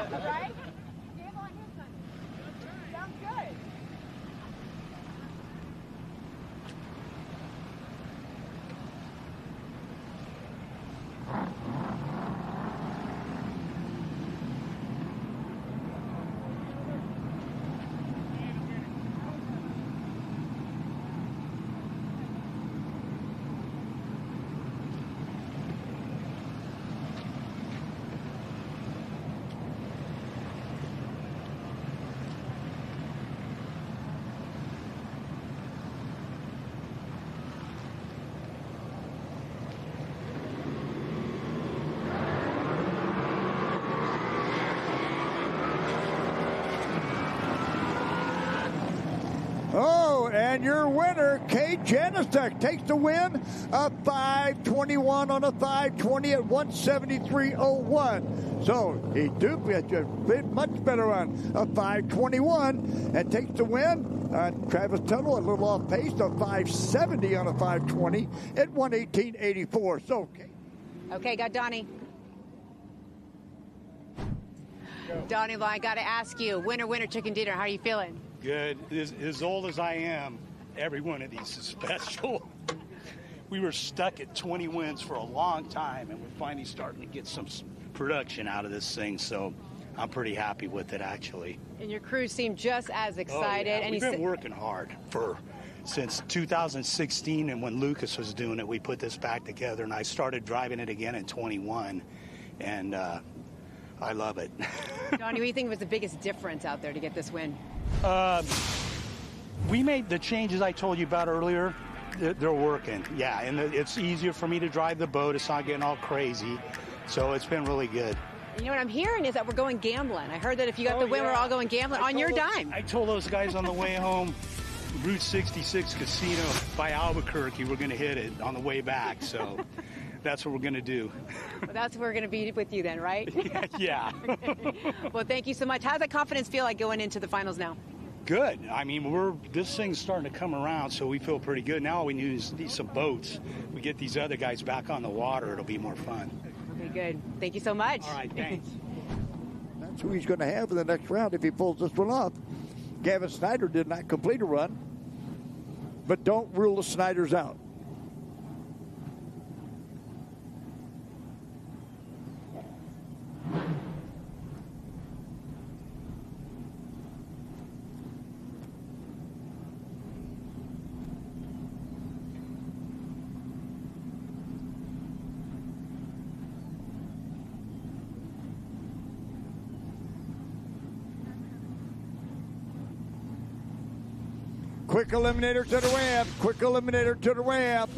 Right? Give on his one. Sounds good. And your winner, Kate Janicek, takes the win of 5:21 on a 5:20 at 173.01. So he duplicates a much better run of 5:21 and takes the win. Travis Tuttle a little off pace of 5:70 on a 5:20 at 118.84. So, okay, got Donnie. Donnie, well, I got to ask you, winner, chicken dinner. How are you feeling? Good. As old as I am, every one of these is special. We were stuck at 20 wins for a long time, and we're finally starting to get some production out of this thing. So I'm pretty happy with it, actually. And your crew seemed just as excited. Oh, yeah. And We've been working hard since 2016, and when Lucas was doing it, we put this back together, and I started driving it again in 21, and I love it. Donnie, what do you think was the biggest difference out there to get this win? We made the changes I told you about earlier. They're working, yeah, and it's easier for me to drive the boat. It's not getting all crazy, so it's been really good. You know what I'm hearing is that we're going gambling. I heard that if you got the win, we're all going gambling on your dime. I told those guys on the way home, Route 66 Casino by Albuquerque, we're going to hit it on the way back, so that's what we're going to do. Well, that's where we're going to be with you then, right? Yeah. Okay. Well, thank you so much. How's that confidence feel like going into the finals now? Good. I mean, this thing's starting to come around, so we feel pretty good. Now all we need some boats. We get these other guys back on the water, it'll be more fun. Okay, good. Thank you so much. All right, thanks. That's who he's going to have in the next round if he pulls this one off. Gavin Snyder did not complete a run, but don't rule the Snyders out. Quick eliminator to the ramp. Quick eliminator to the ramp.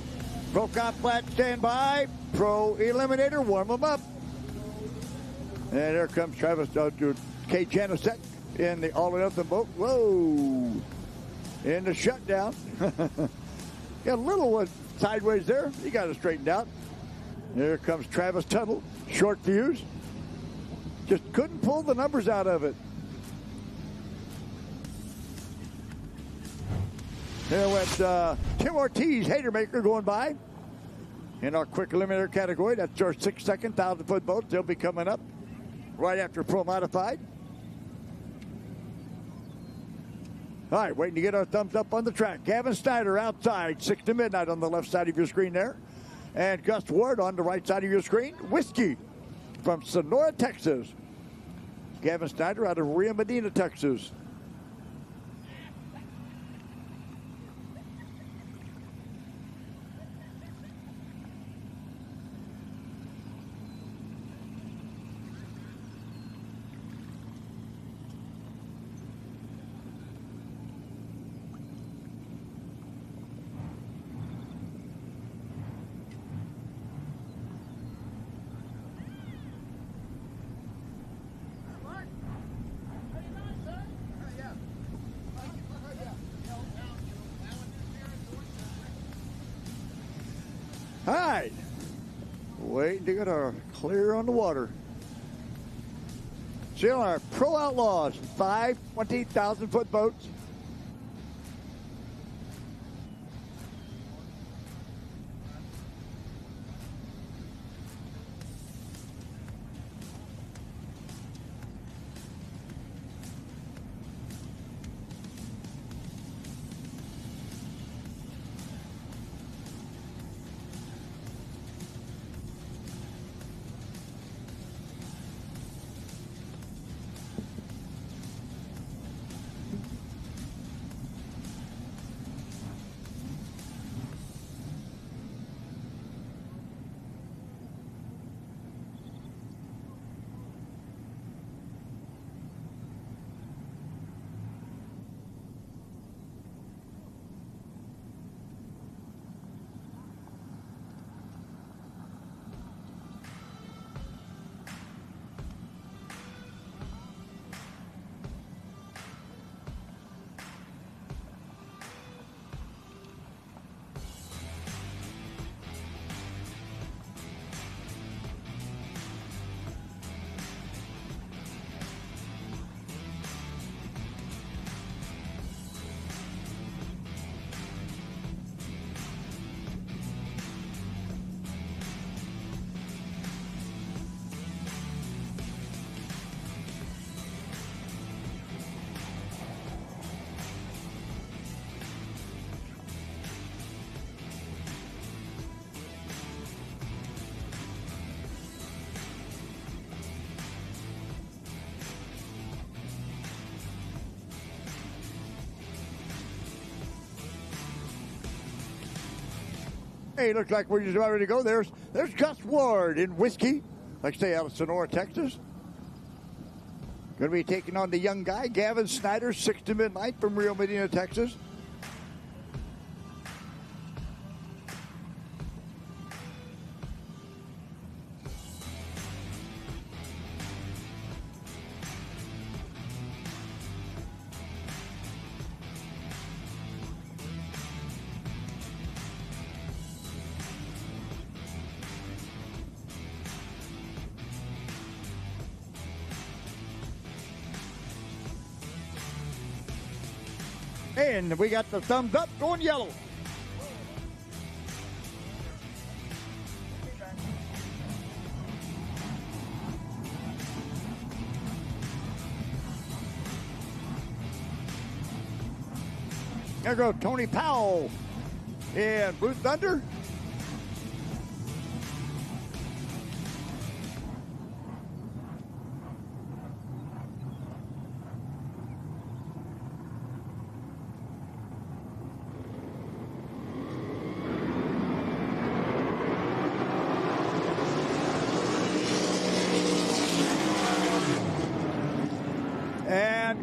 Pro Cop flat standby. Pro eliminator, warm them up. And there comes Travis K. Janicek in the all or nothing boat. Whoa. In the shutdown. Got a little one sideways there. He got it straightened out. There comes Travis Tuttle. Short fuse. Just couldn't pull the numbers out of it. There went Tim Ortiz, Hatermaker, going by. In our quick eliminator category, that's our 6-second 1,000-foot boat. They'll be coming up right after Pro Modified. All right, waiting to get our thumbs up on the track. Gavin Snyder outside, 6 to midnight on the left side of your screen there. And Gus Ward on the right side of your screen. Whiskey from Sonora, Texas. Gavin Snyder out of Rio Medina, Texas. All right, waiting to get our clear on the water. See on our Pro Outlaws, 5 20,000-foot boats. Hey, looks like we're just about ready to go. There's Gus Ward in Whiskey, like I say, out of Sonora, Texas. Going to be taking on the young guy, Gavin Snyder, 6 to midnight from Rio Medina, Texas. And we got the thumbs up going yellow. There goes Tony Powell and Blue Thunder.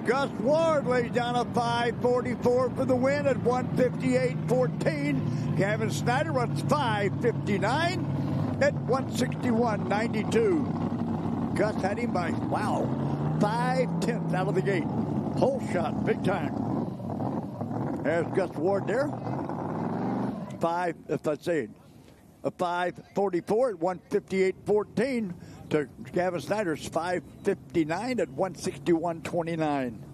Gus Ward lays down a 5:44 for the win at 1:58.14. Gavin Snyder runs 5:59 at 1:61.92. Gus had him by, 5/10 out of the gate. Whole shot, big time. There's Gus Ward there. A 5:44 at 1:58.14. To Gavin Snyder's 5:59 at 1:61.29.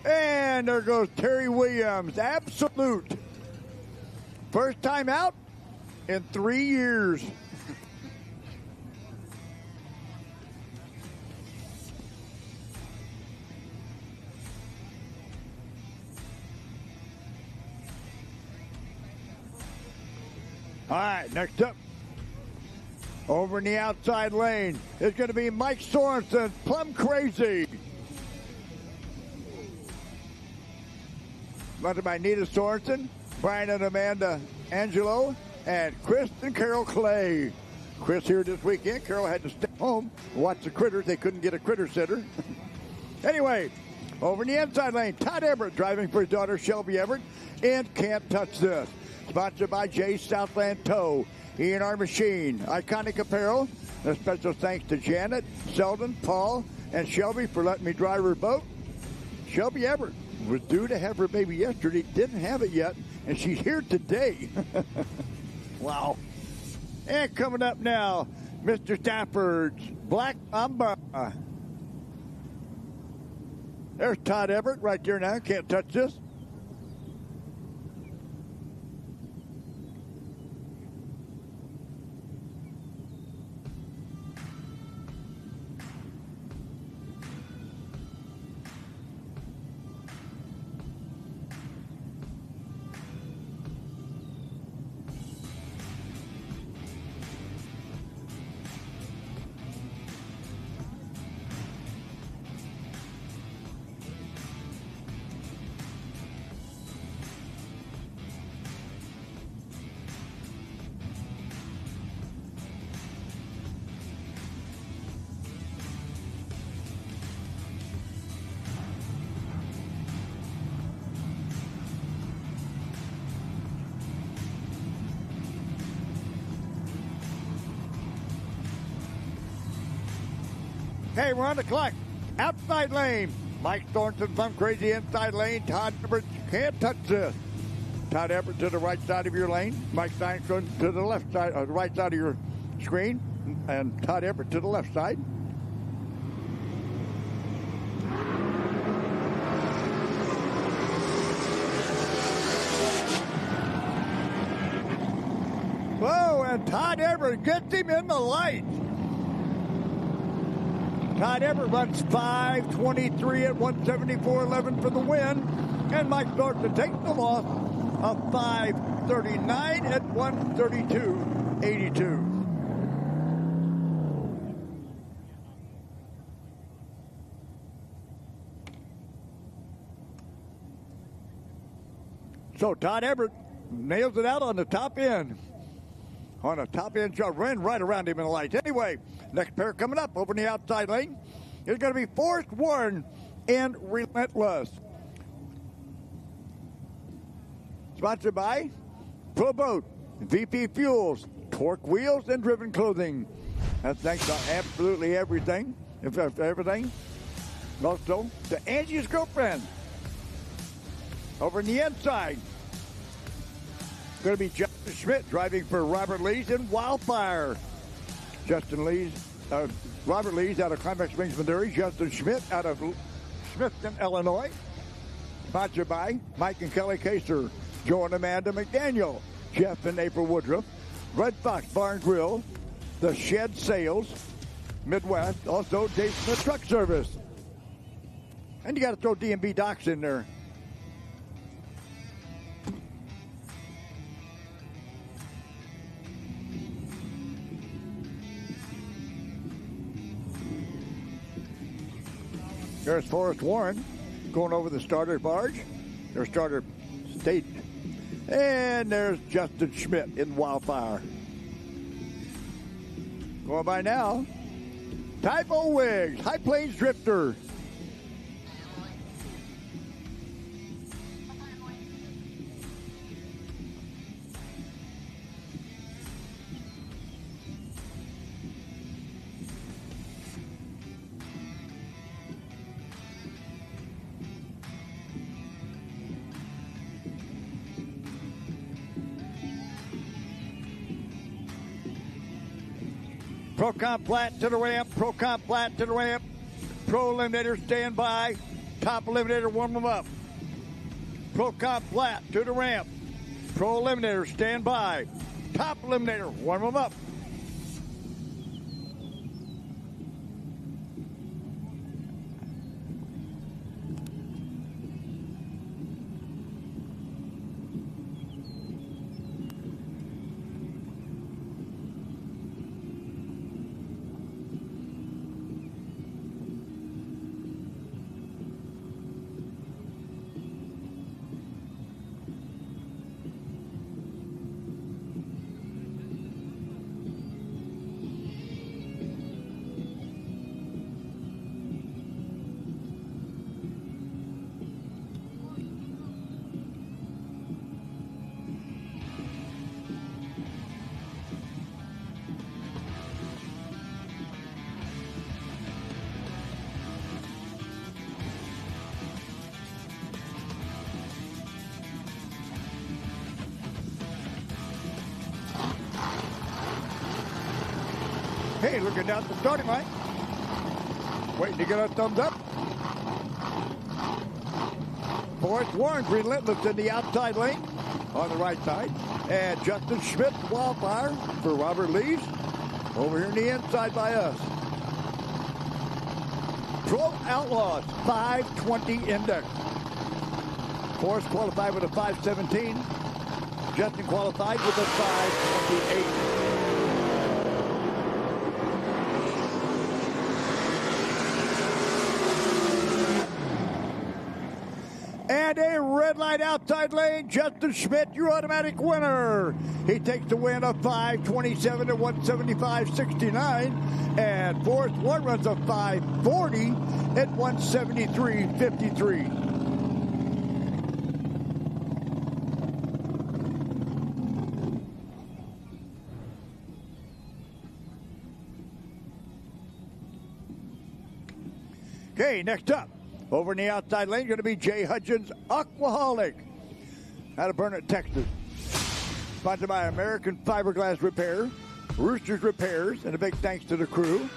And there goes Terry Williams. Absolute. First time out in 3 years. All right, next up. Over in the outside lane is going to be Mike Sorensen, Plum Crazy. Led by Nita Sorensen, Brian and Amanda Angelo, and Chris and Carol Clay. Chris here this weekend. Carol had to stay home and watch the critters. They couldn't get a critter sitter. Anyway, over in the inside lane, Todd Everett driving for his daughter Shelby Everett, and Can't Touch This. Sponsored by Jay Southland Tow, E&R Machine, Iconic Apparel. And a special thanks to Janet, Sheldon, Paul, and Shelby for letting me drive her boat. Shelby Everett was due to have her baby yesterday, didn't have it yet, and she's here today. Wow. And coming up now, Mr. Stafford's Black Mamba. There's Todd Everett right there now. Can't touch this. Hey, we're on the clock. Outside lane. Mike Thornton from crazy inside lane. Todd Everett can't touch this. Todd Everett to the right side of your lane. Mike Steinstrom to the left side, the right side of your screen. And Todd Everett to the left side. Whoa, and Todd Everett gets him in the light. Todd Everett runs 5:23 at 174.11 for the win. And Mike Thornton takes the loss of 5:39 at 132.82. So Todd Everett nails it out on the top end. On a top end shot, ran right around him in the lights. Anyway, next pair coming up over in the outside lane is going to be Forrest Warren and Relentless. Sponsored by Pro Boat, VP Fuels, Torque Wheels, and Driven Clothing. That's thanks to absolutely everything. Everything. Also to Angie's Girlfriend. Over in the inside, going to be Justin Schmidt driving for Robert Lees in Wildfire. Robert Lees out of Climax Springs, Missouri. Justin Schmidt out of Smithton, Illinois. Sponsored by Mike and Kelly Kaser, Joe and Amanda McDaniel, Jeff and April Woodruff, Red Fox Bar and Grill, The Shed Sales, Midwest, also Dave Smith Truck Service. And you got to throw D&B Docks in there. There's Forrest Warren going over the starter barge, their starter state. And there's Justin Schmidt in Wildfire. Going by now, Typo Wiggs, High Plains Drifter. Procom flat to the ramp, Procom flat to the ramp. Pro Eliminator stand by. Top Eliminator warm them up. Procom flat to the ramp. Pro Eliminator stand by. Top Eliminator warm them up. Hey, looking down the starting line. Waiting to get a thumbs up. Forrest Warren, Relentless in the outside lane on the right side. And Justin Schmidt, Wildfire for Robert Lees. Over here on the inside by us. Pro Outlaws, 520 index. Forrest qualified with a 517. Justin qualified with a 528. And a red light outside lane, Justin Schmidt, your automatic winner. He takes the win of 5:27 to 175.69. And Forrest Warren runs a 5:40 at 173.53. Okay, next up, over in the outside lane, going to be Jay Hudgens, Aquaholic, out of Burnett, Texas. Sponsored by American Fiberglass Repair, Roosters Repairs, and a big thanks to the crew.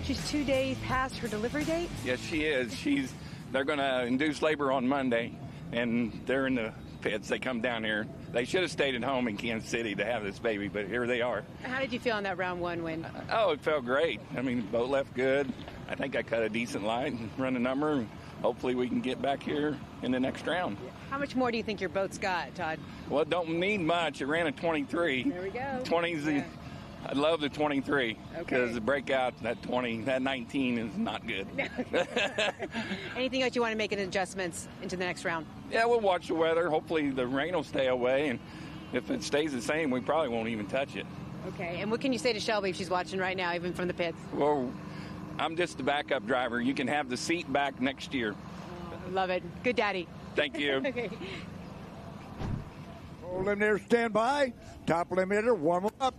She's 2 days past her delivery date. Yes, she is. They're going to induce labor on Monday, and they're in the pits. They come down here. They should have stayed at home in Kansas City to have this baby, but here they are. How did you feel on that round one win? Oh, it felt great. I mean, the boat left good. I think I cut a decent line and run a number, and hopefully we can get back here in the next round. How much more do you think your boat's got, Todd? Well, it don't need much. It ran a 23. There we go. 20's yeah. I love the 23 because Okay. the breakout, that 19 is not good. Anything else you want to make in adjustments into the next round? Yeah, we'll watch the weather. Hopefully the rain will stay away, and if it stays the same, we probably won't even touch it. Okay, and what can you say to Shelby if she's watching right now, even from the pits? Well, I'm just the backup driver. You can have the seat back next year. Love it. Good daddy. Thank you. Okay. Eliminator stand by. Top eliminator, warm up.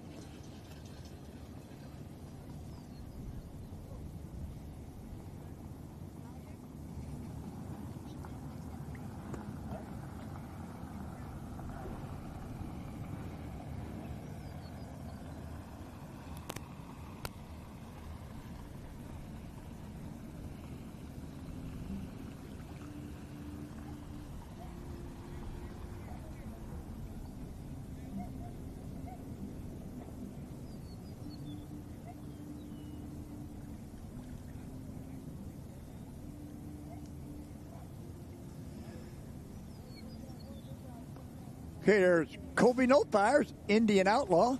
Okay, there's Kobe No Fires, Indian Outlaw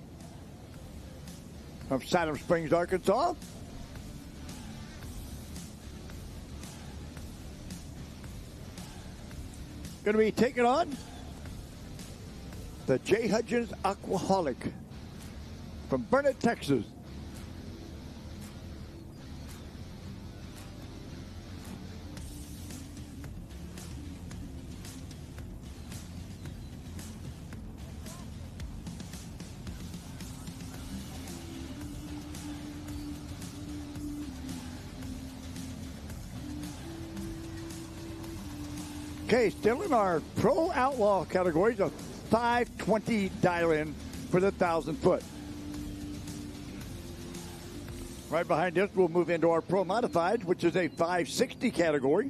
from Salem Springs, Arkansas. Going to be taking on the Jay Hudgens Aquaholic from Burnett, Texas. Okay, still in our Pro Outlaw categories, a 520 dial-in for the 1,000 foot. Right behind this, we'll move into our Pro Modified, which is a 560 category.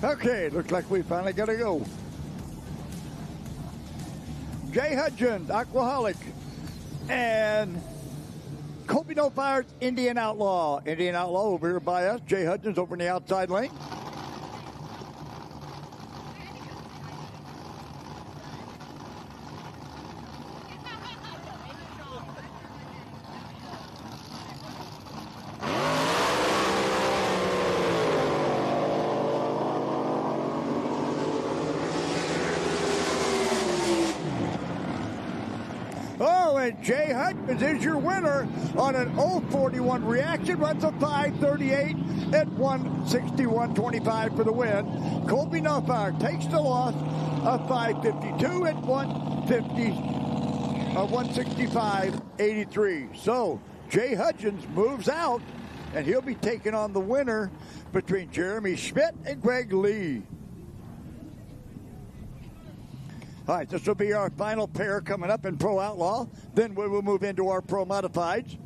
Okay, looks like we finally got to go. Jay Hudgens, Aquaholic, and Kobe No Fires, Indian Outlaw. Indian Outlaw over here by us. Jay Hudgens over in the outside lane. and Jay Hutchins is your winner on an 041 reaction. Runs a 5:38 at 161.25 for the win. Colby Nuffire takes the loss, a 5:52 at 165.83. So Jay Hutchins moves out, and he'll be taking on the winner between Jeremy Schmidt and Greg Lee. All right, this will be our final pair coming up in Pro Outlaw. Then we will move into our Pro Modifieds.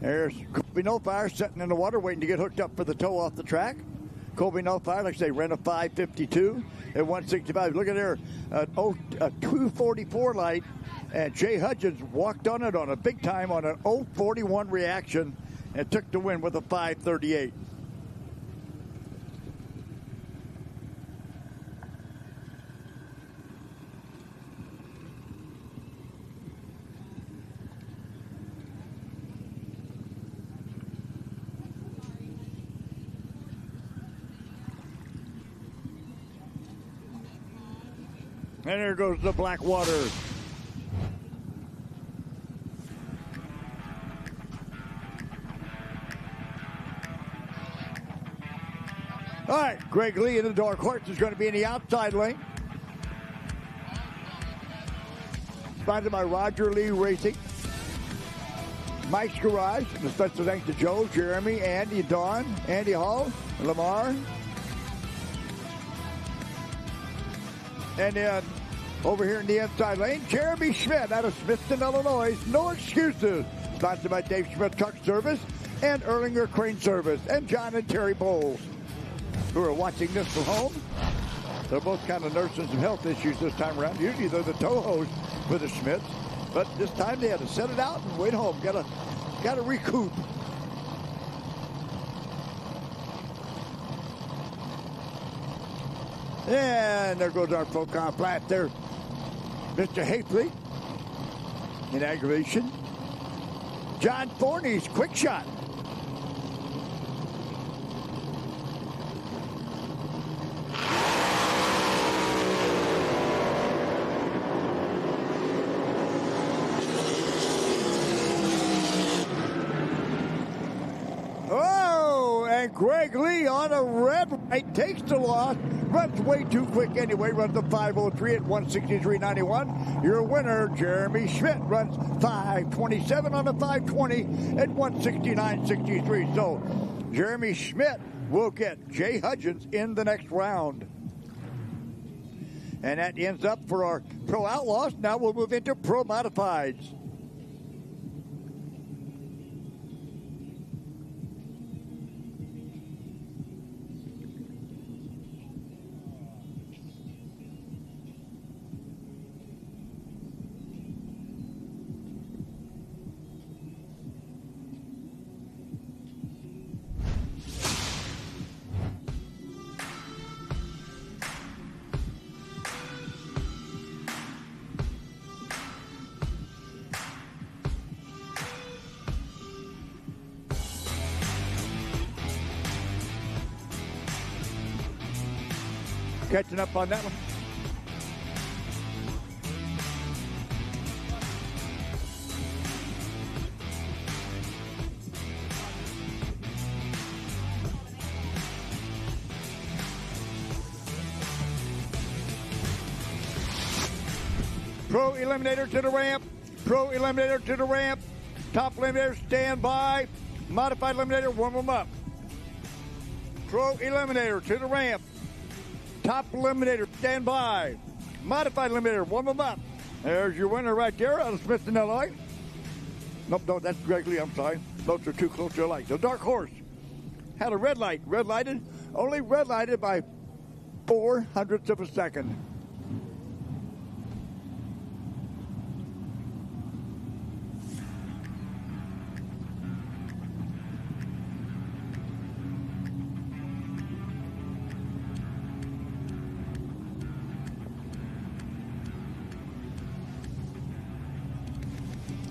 There's Colby Nuffire sitting in the water waiting to get hooked up for the tow off the track. Colby Nuffire, like I say, ran a 5:52 at 165. Look at there, a 244 light. And Jay Hutchins walked on it on a big time on an 041 reaction and took the win with a 5:38. And there goes the Blackwater. All right, Greg Lee in the dark horse is going to be in the outside lane. Sponsored by Roger Lee Racing. Mike's Garage. And a special thanks to Joe, Jeremy, Andy, Don, Andy Hall, Lamar. And then over here in the inside lane, Jeremy Schmidt out of Smithton, Illinois. No excuses. Sponsored by Dave Schmidt Truck Service and Erlinger Crane Service and John and Terry Bowles, who are watching this from home. They're both kind of nursing some health issues this time around. Usually they're the tow host for the Schmidts, but this time they had to set it out and wait home. Got to recoup. And there goes our Focon flat there. Mr. Hafley in aggravation. John Forney's quick shot. Greg Lee on a red light takes the loss, runs way too quick anyway, runs a 5:03 at 163.91. Your winner, Jeremy Schmidt, runs 5:27 on a 5:20 at 169.63. So Jeremy Schmidt will get Jay Hutchins in the next round. And that ends up for our Pro Outlaws. Now we'll move into Pro Modifieds. Catching up on that one. Pro Eliminator to the ramp. Pro Eliminator to the ramp. Top Eliminator, stand by. Modified Eliminator, warm them up. Pro Eliminator to the ramp. Top Eliminator, stand by. Modified Eliminator, warm them up. There's your winner right there out of Smithton, Illinois. Nope, no, that's Greg Lee, I'm sorry. Those are too close to alike. So Dark Horse had a red light. Red lighted, only red lighted by 0.04 of a second.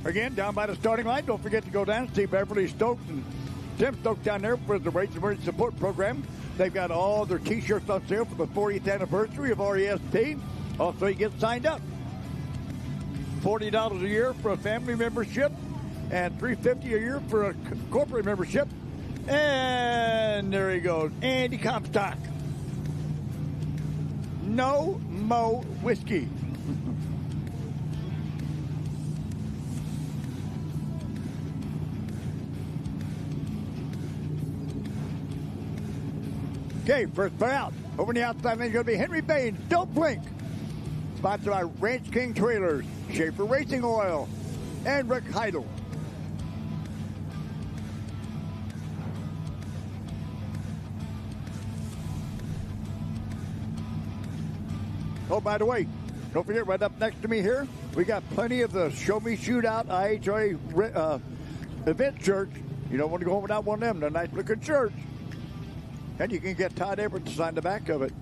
Again, down by the starting line, don't forget to go down and see Beverly Stokes and Tim Stokes down there for the Race Emergency Support Program. They've got all their T-shirts on sale for the 40th anniversary of RESP. Also, you get signed up. $40 a year for a family membership and $350 a year for a corporate membership. And there he goes, Andy Comstock. No Mo Whiskey. Okay, first pair out. Over on the outside lane is going to be Henry Baines. Don't blink. Sponsored by Ranch King Trailers, Schaefer Racing Oil, and Rick Heidel. Oh, by the way, don't forget, right up next to me here, we got plenty of the Show Me Shootout IHRA event shirts. You don't want to go home without one of them. They're nice looking shirts. And you can get Todd Everett to sign the back of it.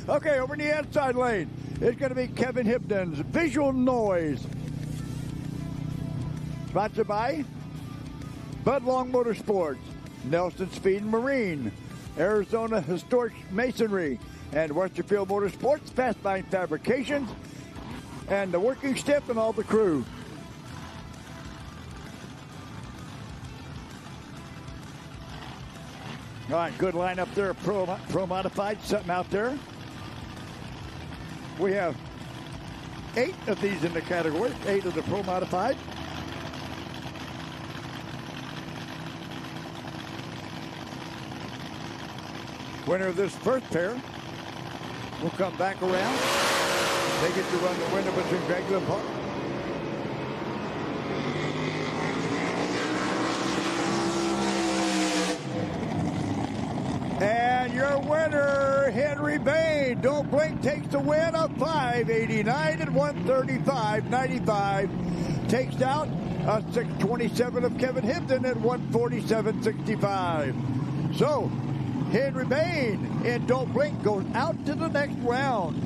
Okay, over in the outside lane, it's going to be Kevin Hibden's Visual Noise. Sponsored by Bud Long Motorsports, Nelson Speed and Marine, Arizona Historic Masonry, and Westerfield Motorsports, Fastline Fabrications, and the working stiff and all the crew. All right, good lineup there, Pro Modified, something out there. We have 8 of these in the category, 8 of the Pro Modified. Winner of this first pair will come back around. They get to run the winner between Greg and Park. And your winner, Henry Bain. Don't blink, takes the win of 589 and 135.95. Takes out a 627 of Kevin Hibden at 147.65. So, Henry Bain and Don't Blink goes out to the next round.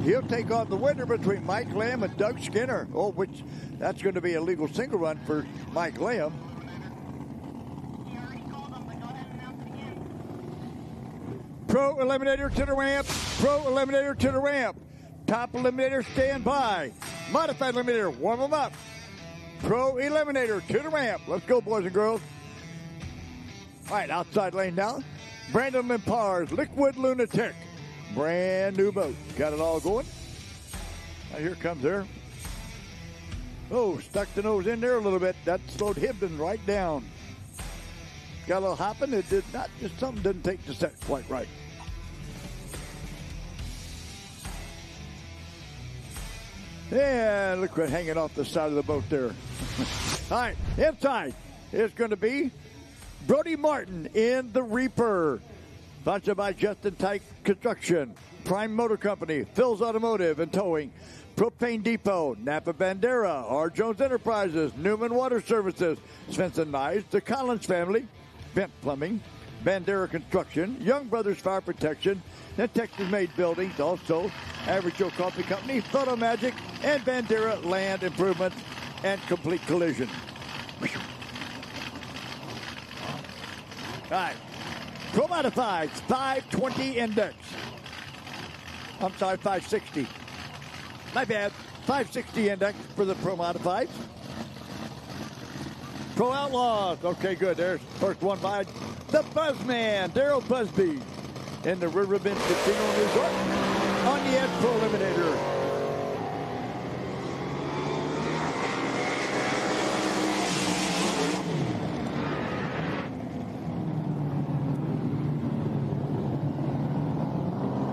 He'll take on the winner between Mike Lamb and Doug Skinner. Oh, which that's going to be a legal single run for Mike Lamb. Pro Eliminator to the ramp. Pro Eliminator to the ramp. Top Eliminator stand by. Modified Eliminator, warm them up. Pro Eliminator to the ramp. Let's go, boys and girls. All right, outside lane now. Brandon Limpar's Liquid Lunatic. Brand new boat. Got it all going. Now here comes there. Oh, stuck the nose in there a little bit. That slowed Hibden right down. Got a little hopping. It did not, just something didn't take the set quite right. Yeah, look, hanging off the side of the boat there. All right, inside is going to be Brody Martin in the Reaper. Sponsored by Justin Tyke Construction, Prime Motor Company, Phil's Automotive and Towing, Propane Depot, Napa Bandera, R. Jones Enterprises, Newman Water Services, Svensson Knives, the Collins family, Bent Plumbing, Bandera Construction, Young Brothers Fire Protection, and Texas Made Buildings, also Average Joe Coffee Company, Photo Magic, and Bandera Land Improvement and Complete Collision. All right. Pro Modifieds, 520 index. I'm sorry, 560. My bad. 560 index for the Pro Modifieds. Pro Outlaws. Okay, good. There's first one by the Buzzman, Daryl Busby, in the Riverbend Casino Resort on the Edge Pro Eliminator.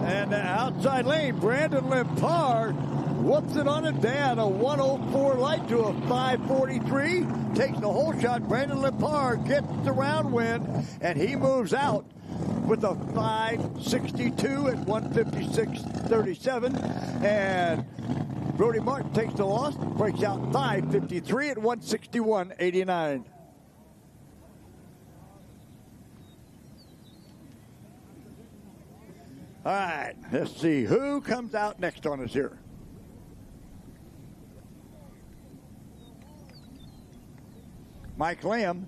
And the outside lane, Brandon Limpar whoops it on it down, a 104 light to a 543. Takes the whole shot. Brandon Limpar gets the round win, and he moves out with a 562 at 156.37. And Brody Martin takes the loss, breaks out 553 at 161.89. All right, let's see who comes out next on us here. Mike Lamb.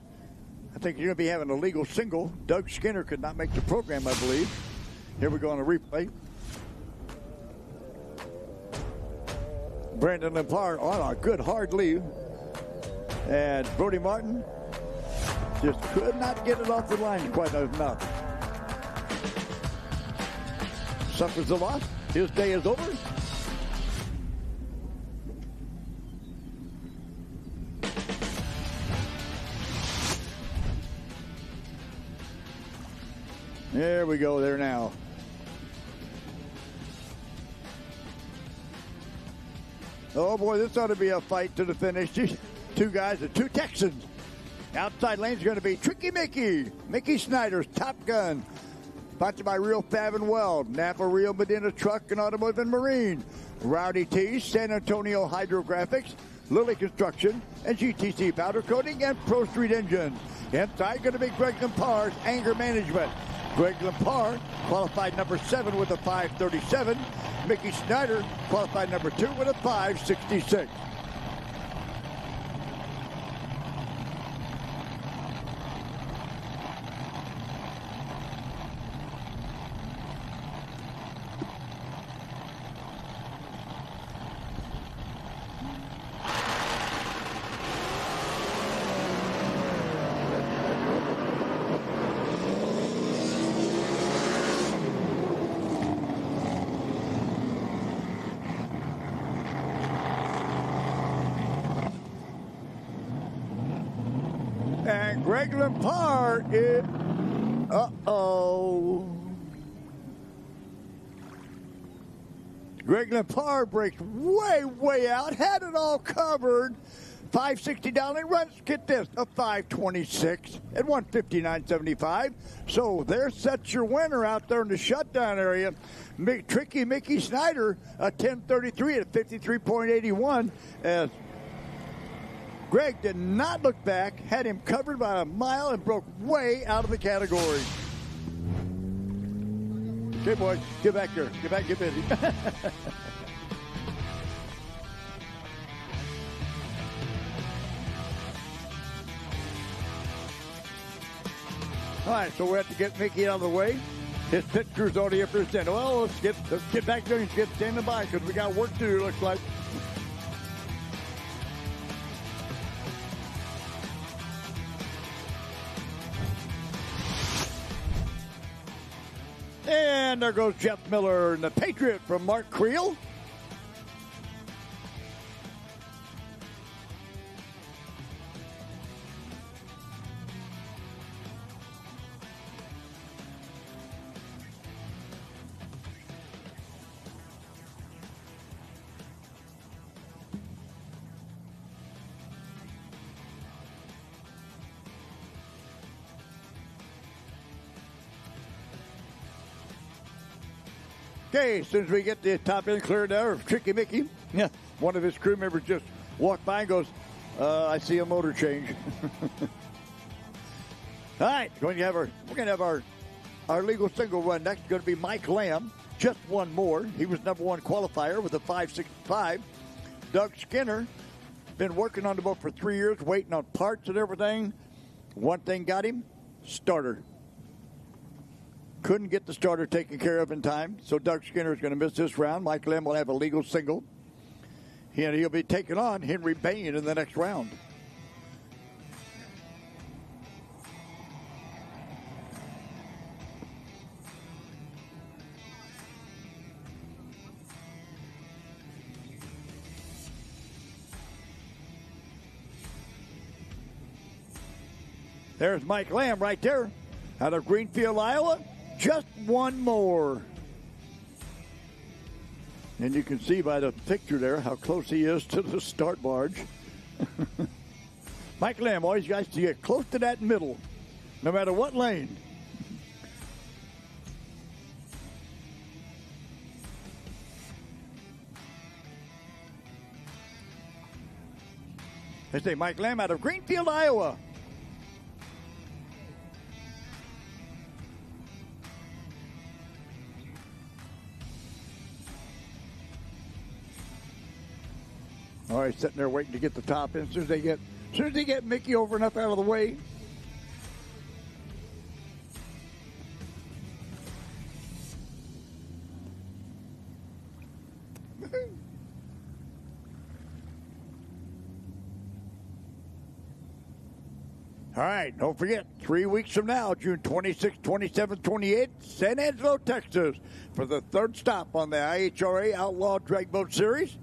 I think you're going to be having a legal single. Doug Skinner could not make the program, I believe. Here we go on a replay. Brandon Lampard on a good hard lead. And Brody Martin just could not get it off the line quite enough. Suffers a loss. His day is over. There we go there now. Oh boy, this ought to be a fight to the finish. Two guys, the two Texans. Outside lane's going to be Tricky Mickey. Mickey Snyder's Top Gun. Sponsored by Real Fab and Weld, Napa Real Medina Truck and Automotive and Marine. Rowdy T, San Antonio Hydrographics, Lilly Construction, and GTC Powder Coating and Pro Street Engines. Inside going to be Greg Lempar's Anger Management. Greg Lempar qualified number 7 with a 5:37. Mickey Snyder qualified number 2 with a 5:66. And Greg Lempar is... Greg Lempar breaks way out. Had it all covered. 560 down and runs. Get this, a 526 at 159.75. So there sets your winner out there in the shutdown area. Tricky Mickey Snyder, a 1033 at 53.81. As Greg did not look back, had him covered by a mile and broke way out of the category. Okay, boys, get back here. Get back, get busy. All right, so we have to get Mickey out of the way. His pit crew's already up here standing. Well, let's get back there and get standing by because we got work to do, looks like. And there goes Jeff Miller and the Patriot from Mark Creel. Okay, as soon as we get the top end cleared there of Tricky Mickey, one of his crew members just walked by and goes, I see a motor change. All right, we're going to have our legal single run next. Going to be Mike Lamb, just one more. He was number one qualifier with a 565. Doug Skinner, been working on the boat for 3 years, waiting on parts and everything. One thing got him, starter. Couldn't get the starter taken care of in time, so Doug Skinner is going to miss this round. Mike Lamb will have a legal single. And he'll be taking on Henry Bain in the next round. There's Mike Lamb right there out of Greenfield, Iowa. Just one more. And you can see by the picture there how close he is to the start barge. Mike Lamb always got to get close to that middle, no matter what lane. They say Mike Lamb out of Greenfield, Iowa. All right, sitting there waiting to get the top in. As soon as they get As soon as they get Mickey over enough out of the way. All right, don't forget, 3 weeks from now, June 26th, 27th, 28th, San Angelo, Texas, for the third stop on the IHRA Outlaw Drag Boat Series.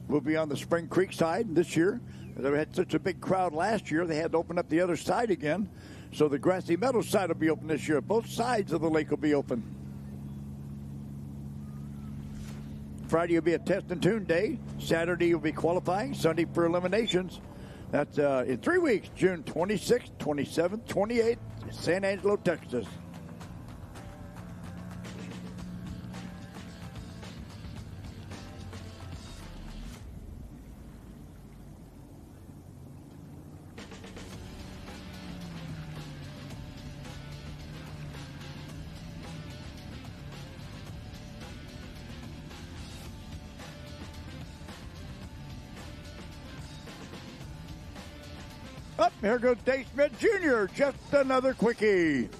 We'll be on the Spring Creek side this year. They had such a big crowd last year, they had to open up the other side again. So the Grassy Meadows side will be open this year. Both sides of the lake will be open. Friday will be a test and tune day. Saturday will be qualifying. Sunday for eliminations. That's in 3 weeks, June 26th, 27th, 28th, San Angelo, Texas. Up, here goes Dave Smith Jr., just another quickie.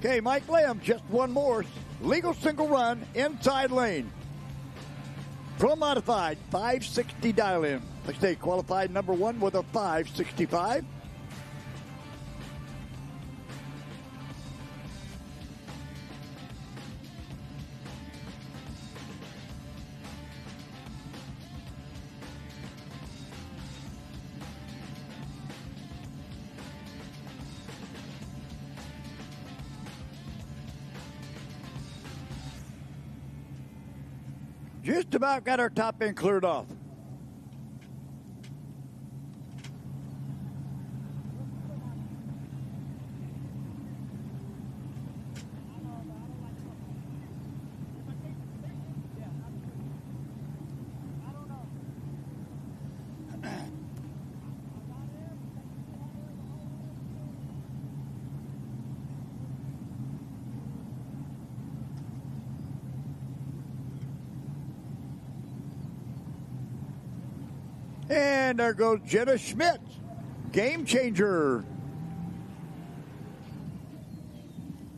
Okay, Mike Lamb, just one more. Legal single run, inside lane. Pro modified, 560 dial in. Like I say, qualified number one with a 565. Just about got our top end cleared off. And there goes Jenna Schmidt, game changer.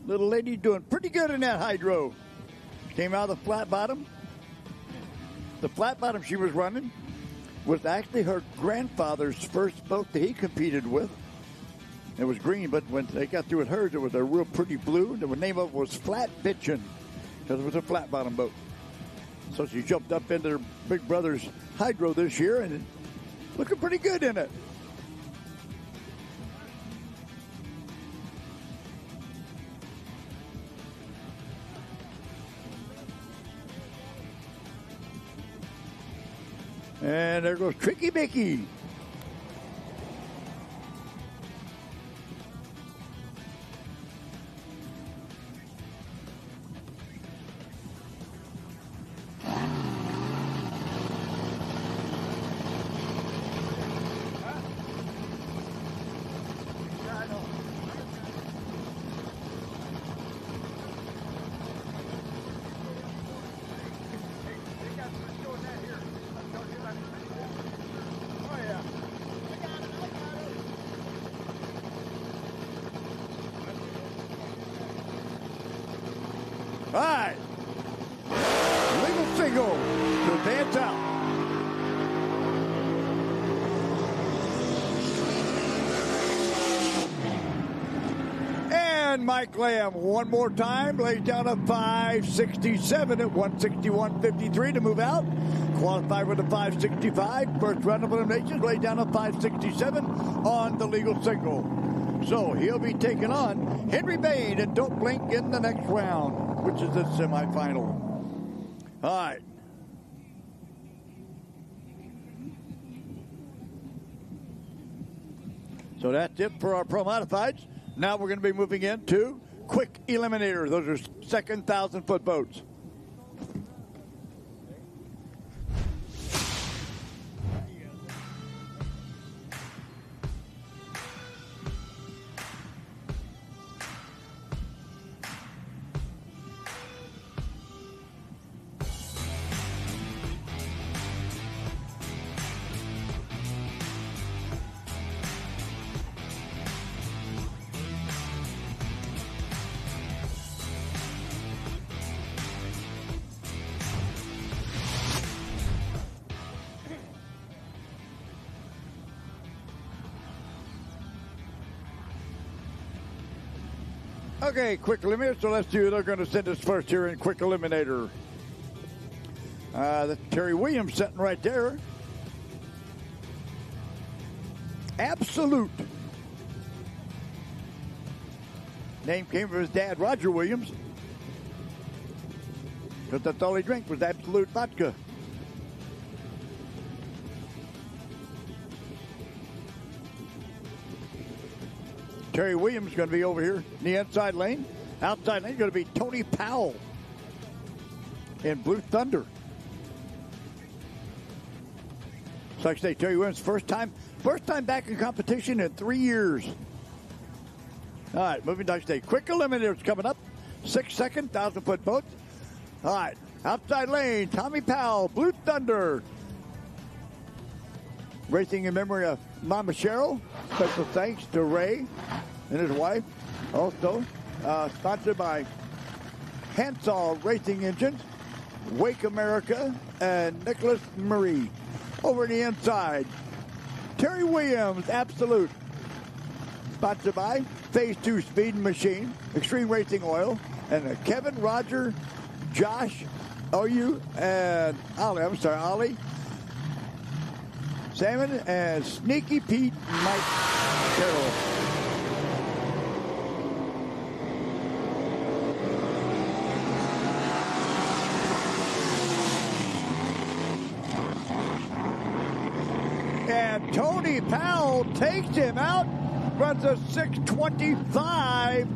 Little lady doing pretty good in that hydro. Came out of the flat bottom. The flat bottom she was running was actually her grandfather's first boat that he competed with. It was green, but when they got through with hers, it was a real pretty blue. The name of it was Flat Bitchin', because it was a flat bottom boat. So she jumped up into her big brother's hydro this year and looking pretty good in it. And there goes Tricky Mickey. All right. Legal single to advance out. And Mike Lamb, one more time, lays down a 5.67 at 161.53 to move out. Qualified with a 5.65. First round of eliminations, lays down a 5.67 on the legal single. So he'll be taking on Henry Bain and Don't Blink in the next round, which is the semifinal. All right. So that's it for our Pro Modifieds. Now we're going to be moving into quick eliminator. Those are second 1,000-foot boats. Okay, quick eliminator. So let's see who they're going to send us first here in quick eliminator. That's Terry Williams sitting right there. Absolute. Name came from his dad, Roger Williams. Because that's all he drank was Absolute vodka. Terry Williams is going to be over here in the inside lane. Outside lane is going to be Tony Powell in Blue Thunder. So like I say, Terry Williams, first time back in competition in 3 years. All right, moving down stage. Quick eliminators coming up. 6 second, 1,000-foot boats. All right, outside lane, Tommy Powell, Blue Thunder. Racing in memory of Mama Cheryl. Special thanks to Ray and his wife. Also, sponsored by Hansall Racing Engines, Wake America, and Nicholas Marie. Over in the inside, Terry Williams, Absolute. Sponsored by Phase 2 Speed and Machine, Extreme Racing Oil, and Kevin, Roger, Josh, OU, and Ollie, Salmon, and Sneaky Pete, Mike Carroll. And Tony Powell takes him out, runs a 6:25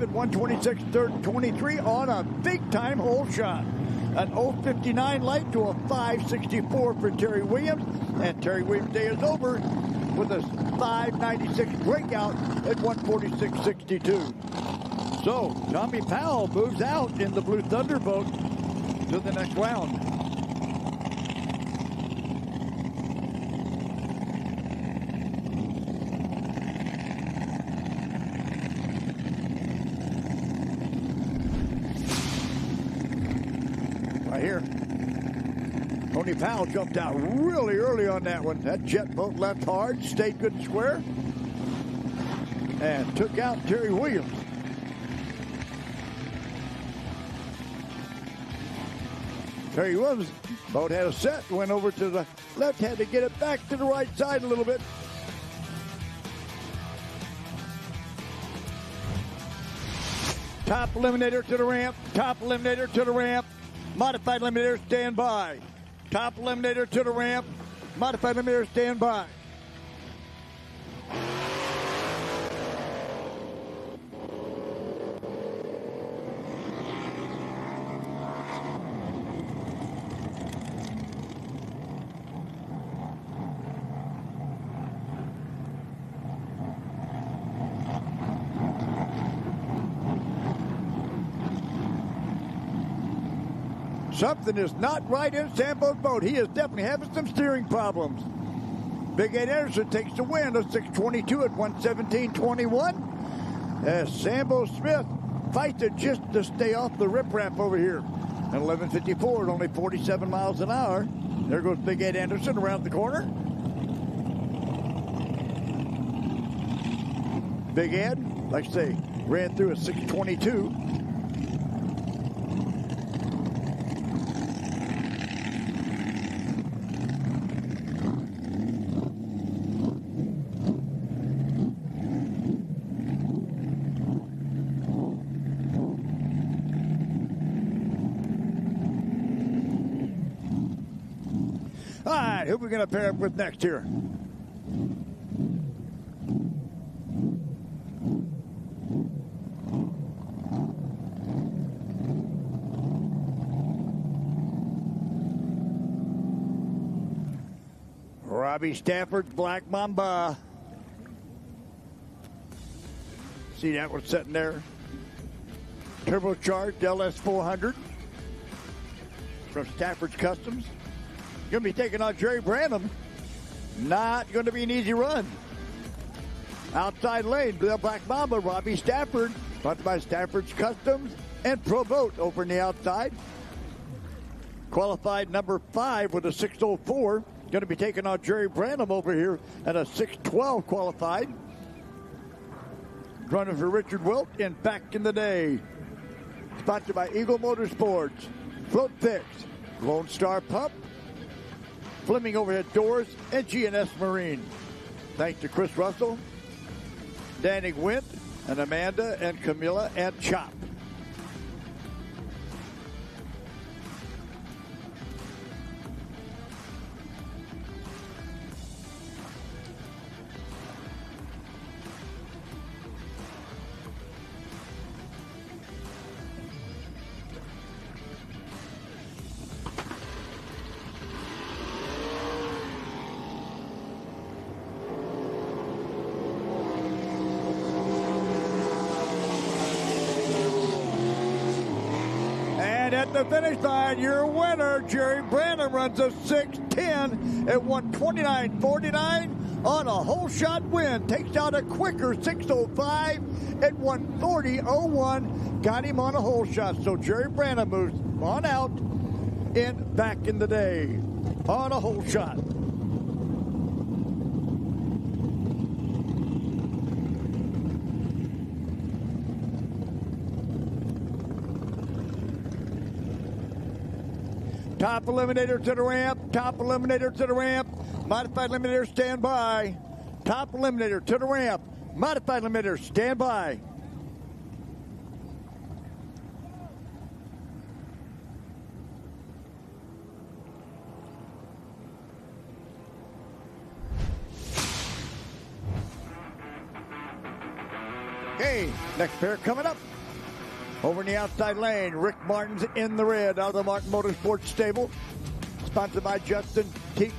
and 1:26.23 on a big-time hole shot. An 0.59 light to a 5.64 for Terry Williams. And Terry Williams' day is over with a 5.96 breakout at 1:46.62. So Tommy Powell moves out in the Blue Thunder boat to the next round. Here. Tony Powell jumped out really early on that one. That jet boat left hard, stayed good and square, and took out Terry Williams. Terry Williams' boat had a set, went over to the left, had to get it back to the right side a little bit. Top eliminator to the ramp, top eliminator to the ramp. Modified eliminator, stand by. Top eliminator to the ramp. Modified eliminator, stand by. Something is not right in Sambo's boat. He is definitely having some steering problems. Big Ed Anderson takes the win of 6:22 at 1:17.21. As Sambo Smith fights it just to stay off the riprap over here. At 11:54 at only 47 miles an hour. There goes Big Ed Anderson around the corner. Big Ed like I say, ran through a 6:22. All right, who are we going to pair up with next here? Robbie Stafford's Black Mamba. See that one sitting there? Turbocharged LS400 from Stafford's Customs. Going to be taking on Jerry Branham. Not going to be an easy run. Outside lane, the Black Mamba, Robbie Stafford, sponsored by Stafford's Customs and Pro Boat over in the outside. Qualified number 5 with a 6:04. Going to be taking on Jerry Branham over here at a 6:12 qualified. Running for Richard Wilt and Back in the Day. Sponsored by Eagle Motorsports, Float Fix, Lone Star Pump, Fleming Overhead Doors, and G&S Marine. Thanks to Chris Russell, Danny Wint, and Amanda, and Camilla, and Chop. At the finish line, your winner, Jerry Branham, runs a 6:10 at 129.49 on a whole shot win. Takes out a quicker 6:05 at 140.01. Got him on a whole shot. So Jerry Branham moves on out in Back in the Day on a whole shot. Top eliminator to the ramp. Top eliminator to the ramp. Modified eliminator, stand by. Top eliminator to the ramp. Modified eliminator, stand by. Okay, next pair coming up. Over in the outside lane, Rick Martin's in the red out of the Martin Motorsports stable. Sponsored by Justin Teak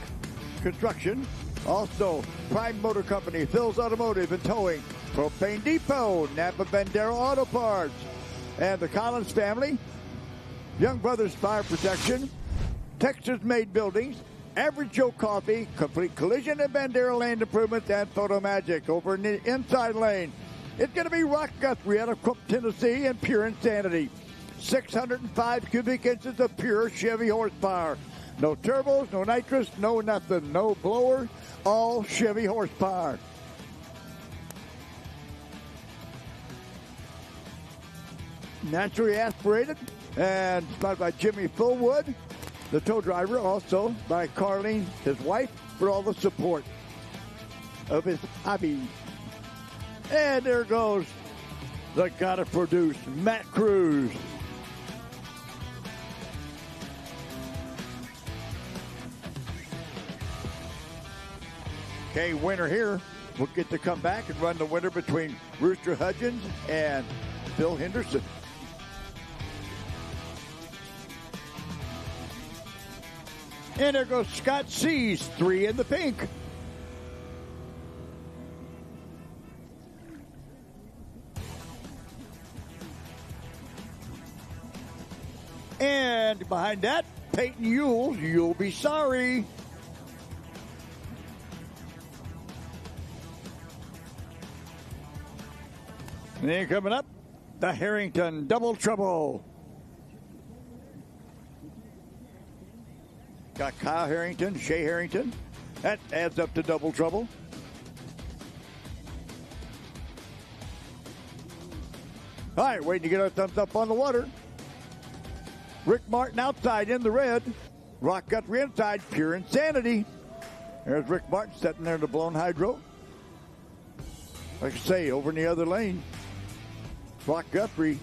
Construction. Also, Prime Motor Company, Phil's Automotive and Towing, Propane Depot, Napa Bandera Auto Parts, and the Collins family, Young Brothers Fire Protection, Texas Made Buildings, Average Joe Coffee, Complete Collision and Bandera Land Improvements, and Photo Magic. Over in the inside lane, it's going to be Rock Guthrie out of Cook, Tennessee, and Pure Insanity. 605 cubic inches of pure Chevy horsepower. No turbos, no nitrous, no nothing. No blower, all Chevy horsepower. Naturally aspirated and sponsored by Jimmy Fullwood, the tow driver, also by Carlene, his wife, for all the support of his hobby. And there goes the gotta produce Matt Cruz. Okay, winner here will get to come back and run the winner between Rooster Hudgens and Bill Henderson. And there goes Scott Seas, 3 in the pink. And behind that, Peyton Ewell, you'll be sorry. And then coming up, the Harrington Double Trouble. Got Kyle Harrington, Shea Harrington. That adds up to Double Trouble. All right, waiting to get our thumbs up on the water. Rick Martin outside in the red. Rock Guthrie inside, Pure Insanity. There's Rick Martin sitting there in the blown hydro. Like I say, over in the other lane, Rock Guthrie.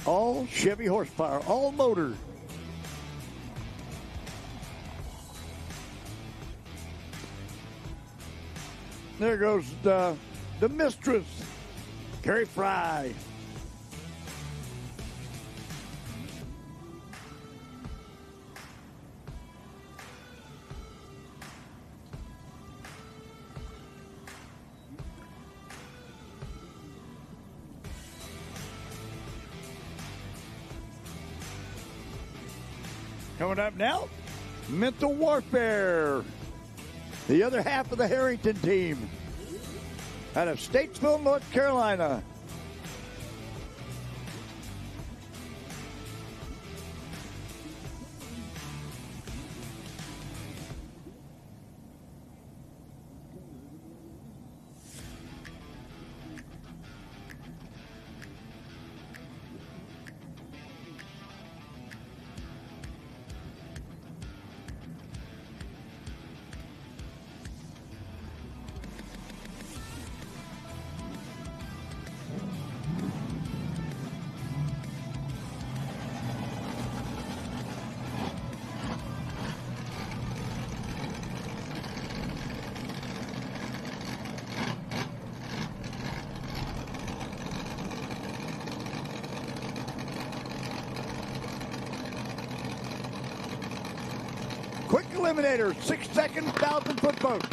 All Chevy horsepower, all motor. There goes the mistress, Carrie Fry. Coming up now, Mental Warfare. The other half of the Harrington team out of Statesville, North Carolina. Quick Eliminator, 6-second, 1,000-foot boat.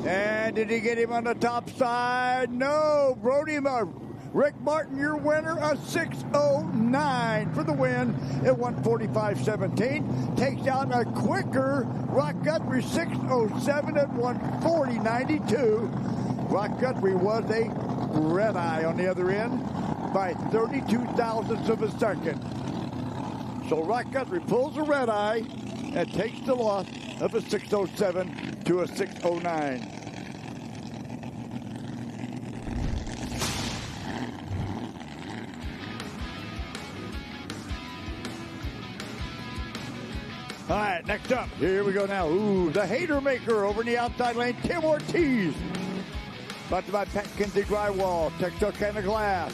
And did he get him on the top side? No, Brody Rick Martin, your winner, a 6:09 for the win at 1:45.17. Takes out a quicker Rock Guthrie 6:07 at 1:40.92. Rock Guthrie was a red eye on the other end by 32 thousandths of a second. So Rock Guthrie pulls a red eye and takes the loss of a 6:07 to a 6:09. All right, next up, here we go now. Ooh, the hater maker over in the outside lane, Tim Ortiz. Brought to you by Pat Kinsey Drywall, Texarkana Glass,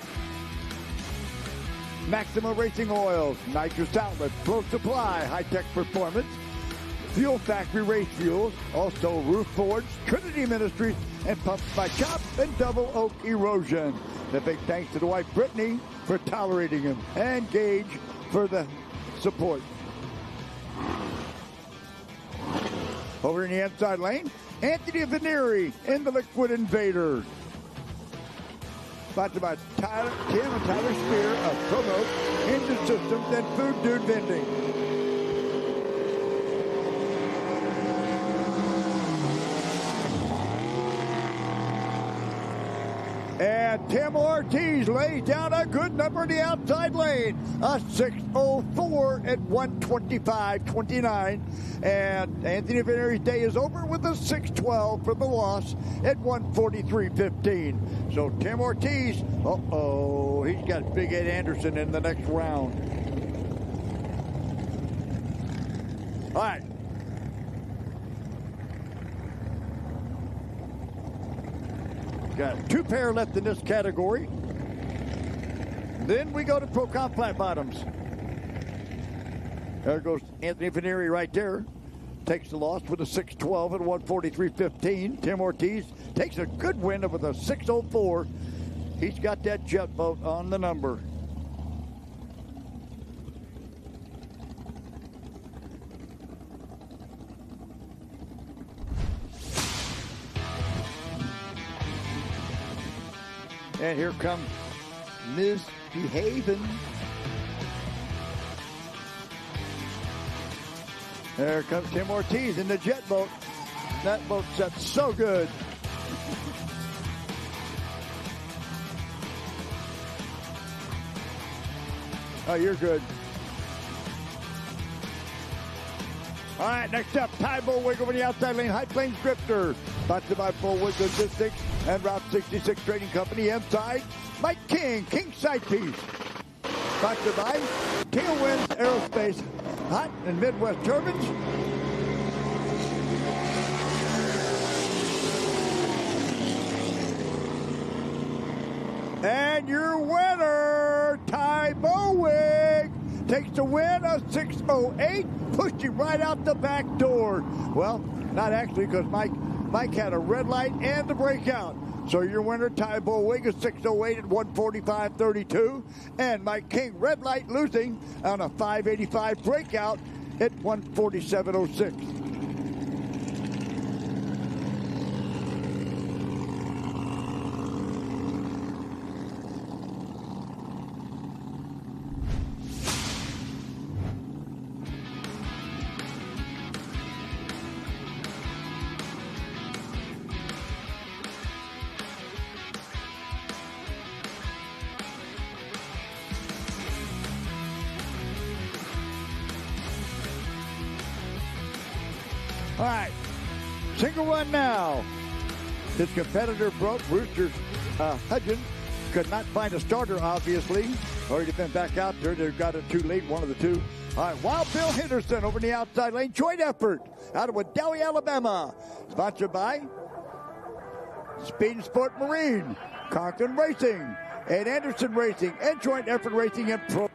Maxima Racing Oils, Nitrous Outlet, Flow Supply, High Tech Performance, Fuel Factory Race Fuels, also Roof Forge, Trinity Ministries, and Pumps by Chop and Double Oak Erosion. The big thanks to the wife Brittany for tolerating him, and Gage for the support. Over in the inside lane, Anthony Veneri in the Liquid Invader. Brought to you by Tim and Tyler Spear of Promote, Engine Systems, and Food Dude Vending. And Tim Ortiz lays down a good number in the outside lane, a 6:04 at 1:25.29. And Anthony Veneri's day is over with a 6:12 for the loss at 1:43.15. So Tim Ortiz, he's got Big Ed Anderson in the next round. All right. Got two pair left in this category. Then we go to Pro Comp Flat Bottoms. There goes Anthony Veneri right there. Takes the loss with a 6:12 at 1:43.15. Tim Ortiz takes a good win with a 6:04. He's got that jet boat on the number. And here comes Misbehaving. There comes Tim Ortiz in the jet boat. That boat set so good. Oh, you're good. All right, next up, Ty Bullwig over the outside lane, High Plains Drifter. Sponsored by Bullwig Logistics and Route 66 Trading Company. Inside, Mike King, King Sidepiece. Sponsored by Tailwinds Aerospace, Hot and Midwest Turbines. And your winner, Ty Bullwig, takes the win of 6:08, pushed him right out the back door. Well, not actually, because Mike had a red light and the breakout. So your winner, Ty Bullwig, is 6:08 at 1:45.32. And Mike King, red light, losing on a 5:85 breakout at 1:47.06. All right, single run now. His competitor broke. Rooster's Hudgens could not find a starter, obviously. Already been back out there. They got it too late, one of the two. All right, Wild Bill Henderson over in the outside lane. Joint effort out of Wadowee, Alabama. Sponsored by Speed and Sport Marine, Conklin Racing, and Anderson Racing, and Joint Effort Racing and Pro.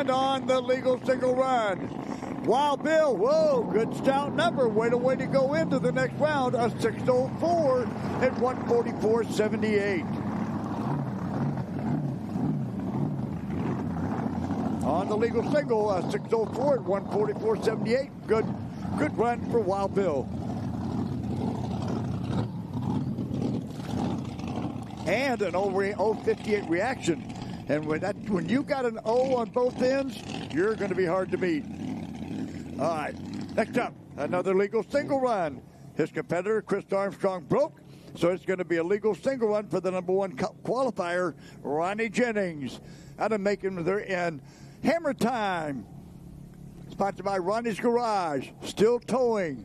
On the legal single run, Wild Bill, whoa, good stout number. Way to go into the next round, a 6:04 at 1:44.78. On the legal single, a 6:04 at 1:44.78. Good run for Wild Bill. And an 0.58 reaction. And when you got an O on both ends, you're going to be hard to beat. All right, next up, another legal single run. His competitor, Chris Armstrong, broke, so it's going to be a legal single run for the number one qualifier, Ronnie Jennings. Out of Macon, they're in Hammer Time. Sponsored by Ronnie's Garage, Still Towing.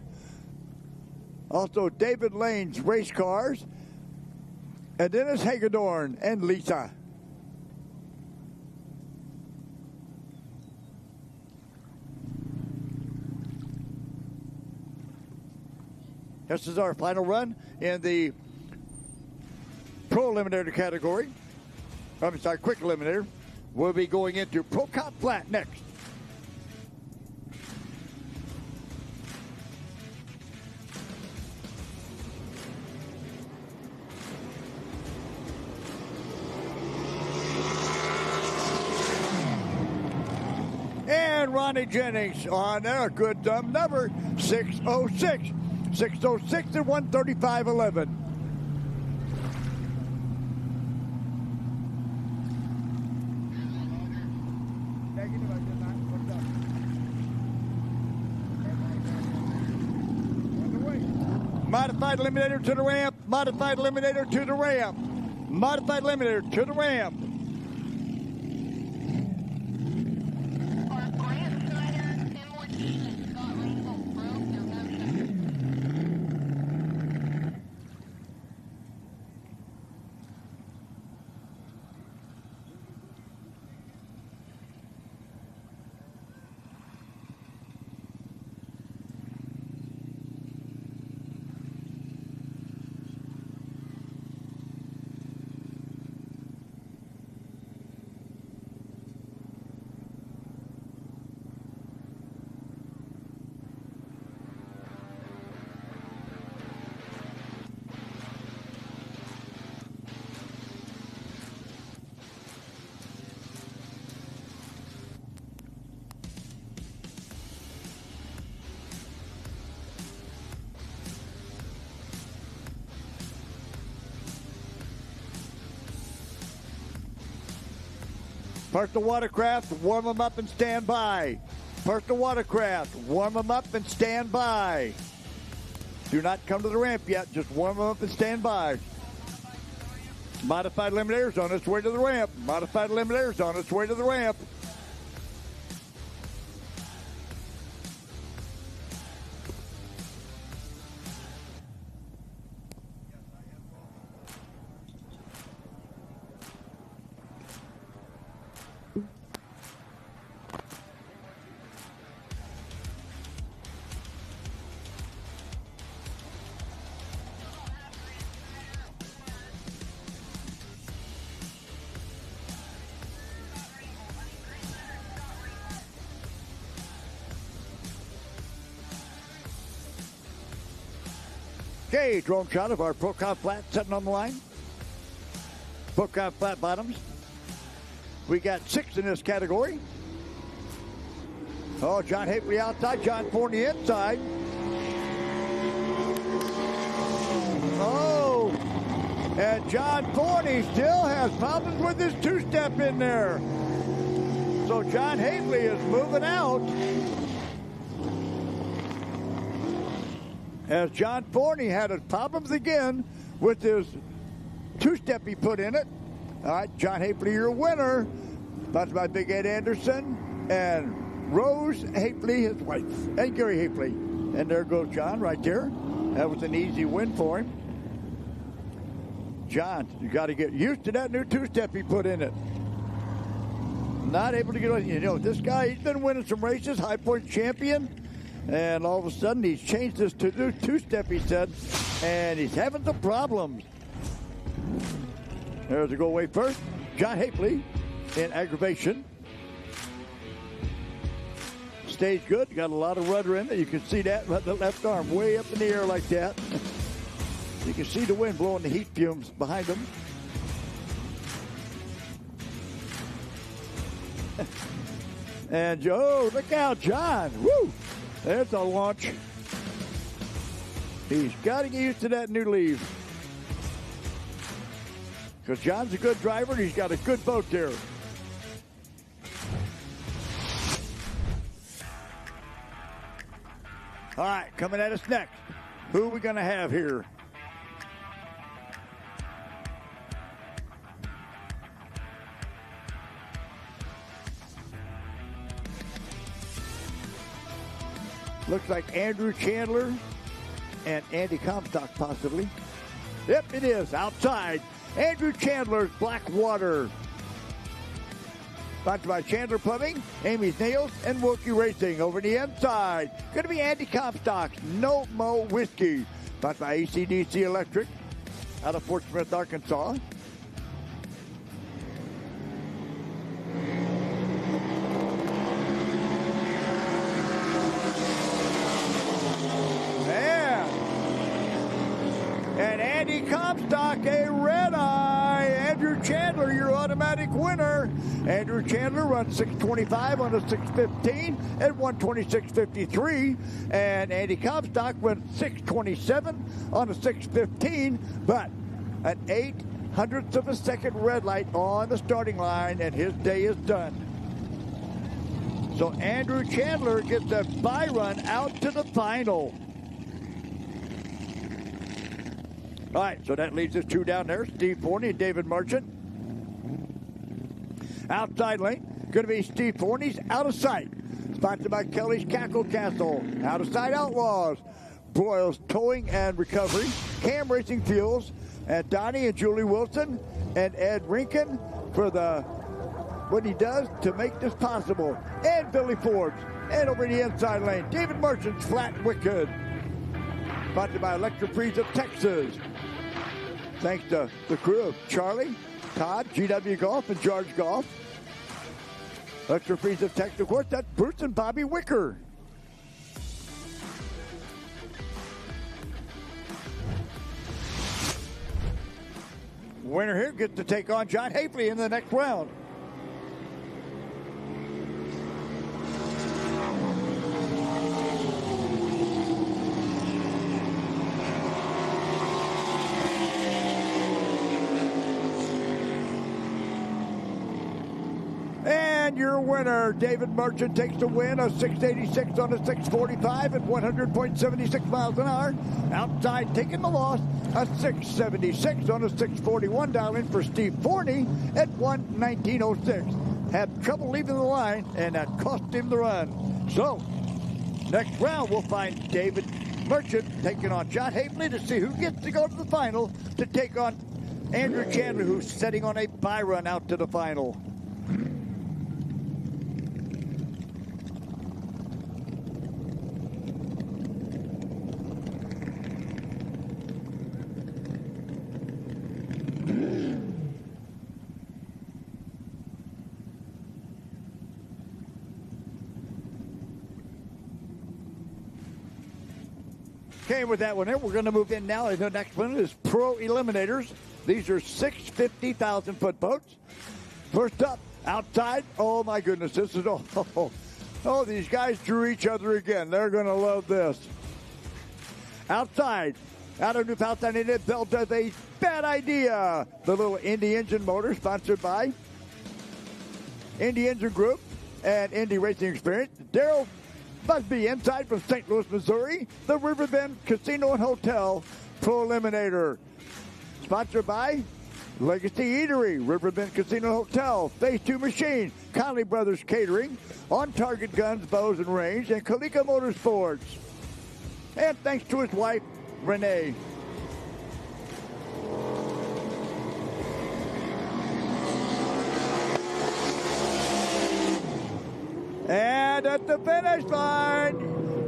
Also, David Lane's Race Cars, and Dennis Hagedorn and Lisa. This is our final run in the Pro Eliminator category. I'm sorry, Quick Eliminator. We'll be going into Pro Cop Flat next. And Ronnie Jennings on there, a good number, 6:06. 6:06 at 1:35.11. Modified eliminator to the ramp. Modified eliminator to the ramp. Modified eliminator to the ramp. Personal watercraft, warm them up and stand by. Personal watercraft, warm them up and stand by. Do not come to the ramp yet. Just warm them up and stand by. Modified Eliminator's on its way to the ramp. Modified Eliminator's on its way to the ramp. Okay, drone shot of our Procon flat sitting on the line. Procon flat bottoms. We got 6 in this category. Oh, John Hapley outside, John Forney inside. Oh, and John Forney still has problems with his two-step in there. So John Hapley is moving out. As John Forney had his problems again with his two-step he put in it. All right, John Hapley, your winner. That's by Big Ed Anderson and Rose Hapley, his wife, and Gary Hapley. And there goes John right there. That was an easy win for him. John, you got to get used to that new two-step he put in it. Not able to get on. You know, this guy, he's been winning some races, High Point champion. And all of a sudden, he's changed this to the two-step, he said, and he's having some problems. There's a go away first. John Hapley in aggravation. Stays good. Got a lot of rudder in it. You can see that, the left arm way up in the air like that. You can see the wind blowing the heat fumes behind him. And, oh, look out, John. Woo! There's a launch. He's got to get used to that new leave. Because John's a good driver and he's got a good boat there. All right, coming at us next. Who are we going to have here? Looks like Andrew Chandler and Andy Comstock possibly. Yep, it is. Outside. Andrew Chandler's Blackwater. Sponsored by Chandler Plumbing, Amy's Nails, and Wilkie Racing. Over the inside, going to be Andy Comstock's No Mo Whiskey. Sponsored by ACDC Electric out of Fort Smith, Arkansas. And Andy Comstock, a red eye. Andrew Chandler, your automatic winner. Andrew Chandler runs 6:25 on a 6:15 at 1:26.53. And Andy Comstock went 6:27 on a 6:15, but an 0.08 of a second red light on the starting line, and his day is done. So Andrew Chandler gets a bye run out to the final. All right, so that leaves us 2 down there, Steve Forney and David Marchant. Outside lane, going to be Steve Forney's Out of Sight. Sponsored by Kelly's Cackle Castle. Out of Sight Outlaws. Broyles Towing and Recovery. Cam Racing Fuels. And Donnie and Julie Wilson. And Ed Rinkin for what he does to make this possible. And Billy Forbes. And over the inside lane, David Marchant's Flat Wicked. Sponsored by Electric Freeze of Texas. Thanks to the crew of Charlie, Todd, GW Golf, and George Golf. Electric Freeze of Texas, of course, that's Bruce and Bobby Wicker. Winner here gets to take on John Hapley in the next round. And your winner, David Merchant, takes the win, a 686 on a 645 at 100.76 miles an hour. Outside taking the loss, a 676 on a 641 down in for Steve Forney at 119.06. Had trouble leaving the line, and that cost him the run. So, next round, we'll find David Merchant taking on John Haveley to see who gets to go to the final to take on Andrew Chandler, who's setting on a bye run out to the final. Okay, with that one there, we're going to move in now. The next one is Pro Eliminators. These are 650,000-foot boats. First up, outside. Oh, my goodness. This is, these guys drew each other again. They're going to love this. Outside, out of Newfoundland, Indiana, Bell does a bad idea. The little Indy engine motor, sponsored by Indy Engine Group and Indy Racing Experience. Daryl Busby inside from St. Louis, Missouri. The Riverbend Casino and Hotel Pro Eliminator. Sponsored by Legacy Eatery, Riverbend Casino Hotel, Phase 2 Machine, Conley Brothers Catering, On Target Guns, Bows and Range, and Kalika Motorsports. And thanks to his wife, Renee. And at the finish line,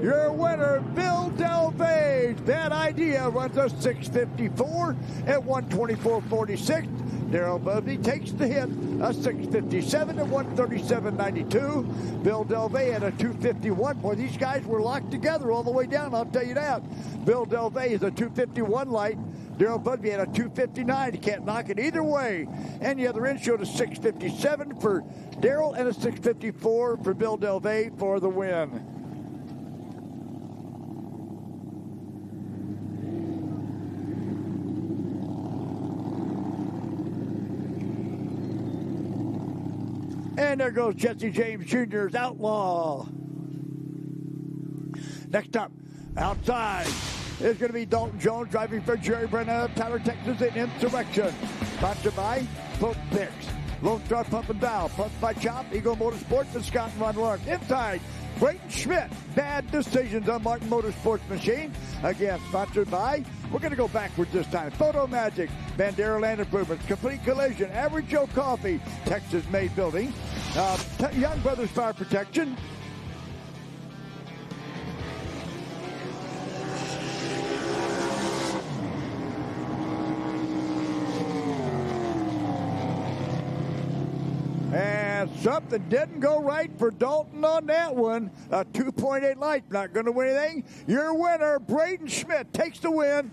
your winner, Bill Delvage. That idea runs a 654 at 124.46. Daryl Busby takes the hit, a 657 at 137.92. Bill Delvay at a 251. Boy, these guys were locked together all the way down, I'll tell you that. Bill Delvay is a 251 light. Daryl Busby had a 259. He can't knock it either way. And the other end showed a 657 for Daryl and a 654 for Bill Delvay for the win. And there goes Jesse James Jr.'s Outlaw. Next up, outside is going to be Dalton Jones driving for Jerry Brennan of Tyler, Texas in Insurrection. Sponsored by Pope Picks, Lone Star Pump and Valve, Pump by Chop, Eagle Motorsports, and Scott and Ron Lark. Inside, Brayton Schmidt. Bad decisions on Martin Motorsports Machine. Again, sponsored by, we're going to go backwards this time, Photo Magic, Bandera Land Improvements, Complete Collision, Average Joe Coffee, Texas Made Building, Young Brothers Fire Protection, and something didn't go right for Dalton on that one. A 2.8 light, not going to win anything. Your winner, Brayden Schmidt, takes the win.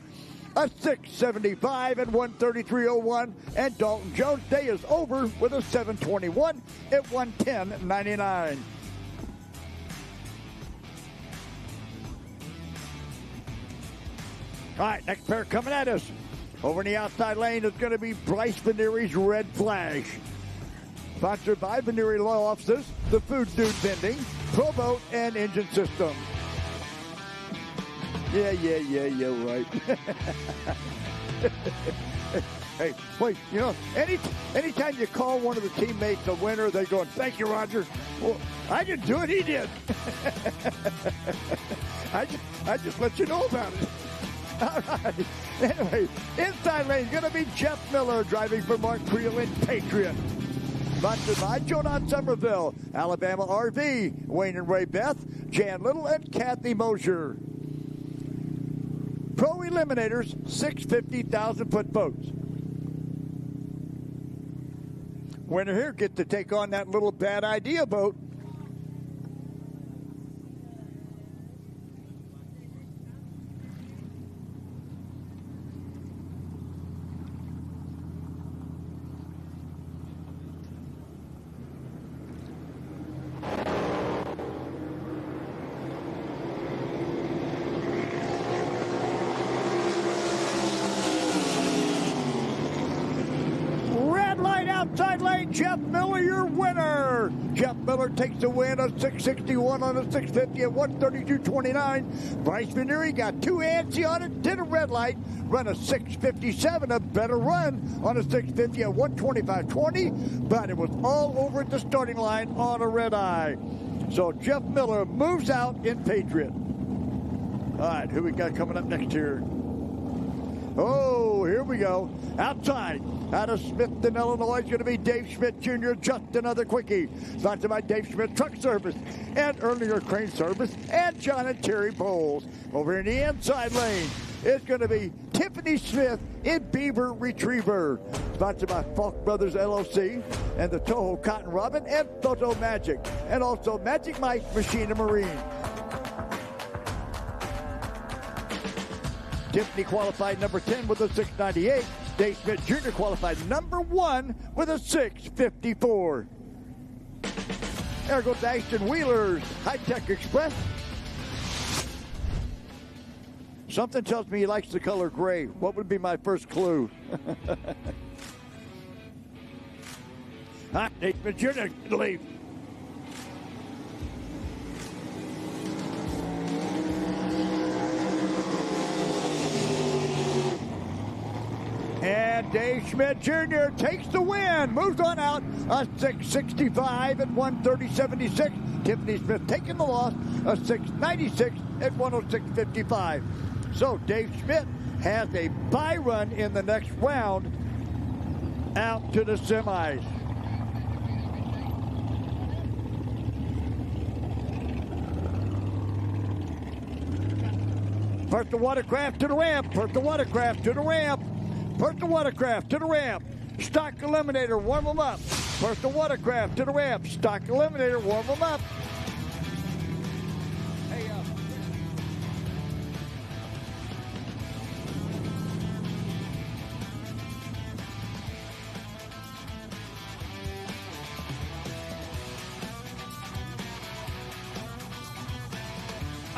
A 675 at 133.01. And Dalton Jones' day is over with a 721 at 110.99. All right, next pair coming at us. Over in the outside lane is going to be Bryce Veneri's Red Flash. Sponsored by Veneri Law Offices, the Food Dude Vending, Proboat, and Engine System. Yeah, right. Hey, wait, you know, anytime you call one of the teammates a winner, they go, thank you, Roger. Well, I didn't do it, he did. I just let you know about it. All right. Anyway, inside lane is going to be Jeff Miller driving for Mark Creel in Patriot. Sponsored by Jonan Somerville, Alabama RV, Wayne and Ray Beth, Jan Little, and Kathy Mosier. Pro Eliminators, 650,000-foot boats. Winner here gets to take on that little Bad Idea boat. Outside lane, Jeff Miller, your winner. Jeff Miller takes the win of 661 on a 650 at 132.29. Bryce Veneri got 2 antsy on it, did a red light, run a 657, a better run on a 650 at 125.20, but it was all over at the starting line on a red eye. So Jeff Miller moves out in Patriot. All right, who we got coming up next here? Oh, here we go. Outside, out of Smithton, Illinois, is going to be Dave Schmidt Jr., just another quickie. Sponsored by Dave Schmidt Truck Service and Earlier Crane Service and John and Terry Bowles. Over in the inside lane, it's going to be Tiffany Smith in Beaver Retriever. Sponsored by Falk Brothers LLC and the Toho Cotton Robin and Photo Magic. And also Magic Mike Machine and Marine. Tiffany qualified number 10 with a 698. Dave Smith Jr. qualified number 1 with a 654. There goes Ashton Wheeler's High-Tech Express. Something tells me he likes the color gray. What would be my first clue? Dave Smith Jr. leave. And Dave Schmidt Jr. takes the win, moves on out, a 665 at 130.76. Tiffany Smith taking the loss, a 696 at 106.55. So Dave Schmidt has a bye run in the next round out to the semis. First the Watercraft to the ramp, first the Watercraft to the ramp. First the Watercraft to the ramp. Stock Eliminator, warm them up. First the Watercraft to the ramp. Stock Eliminator, warm them up. Hey,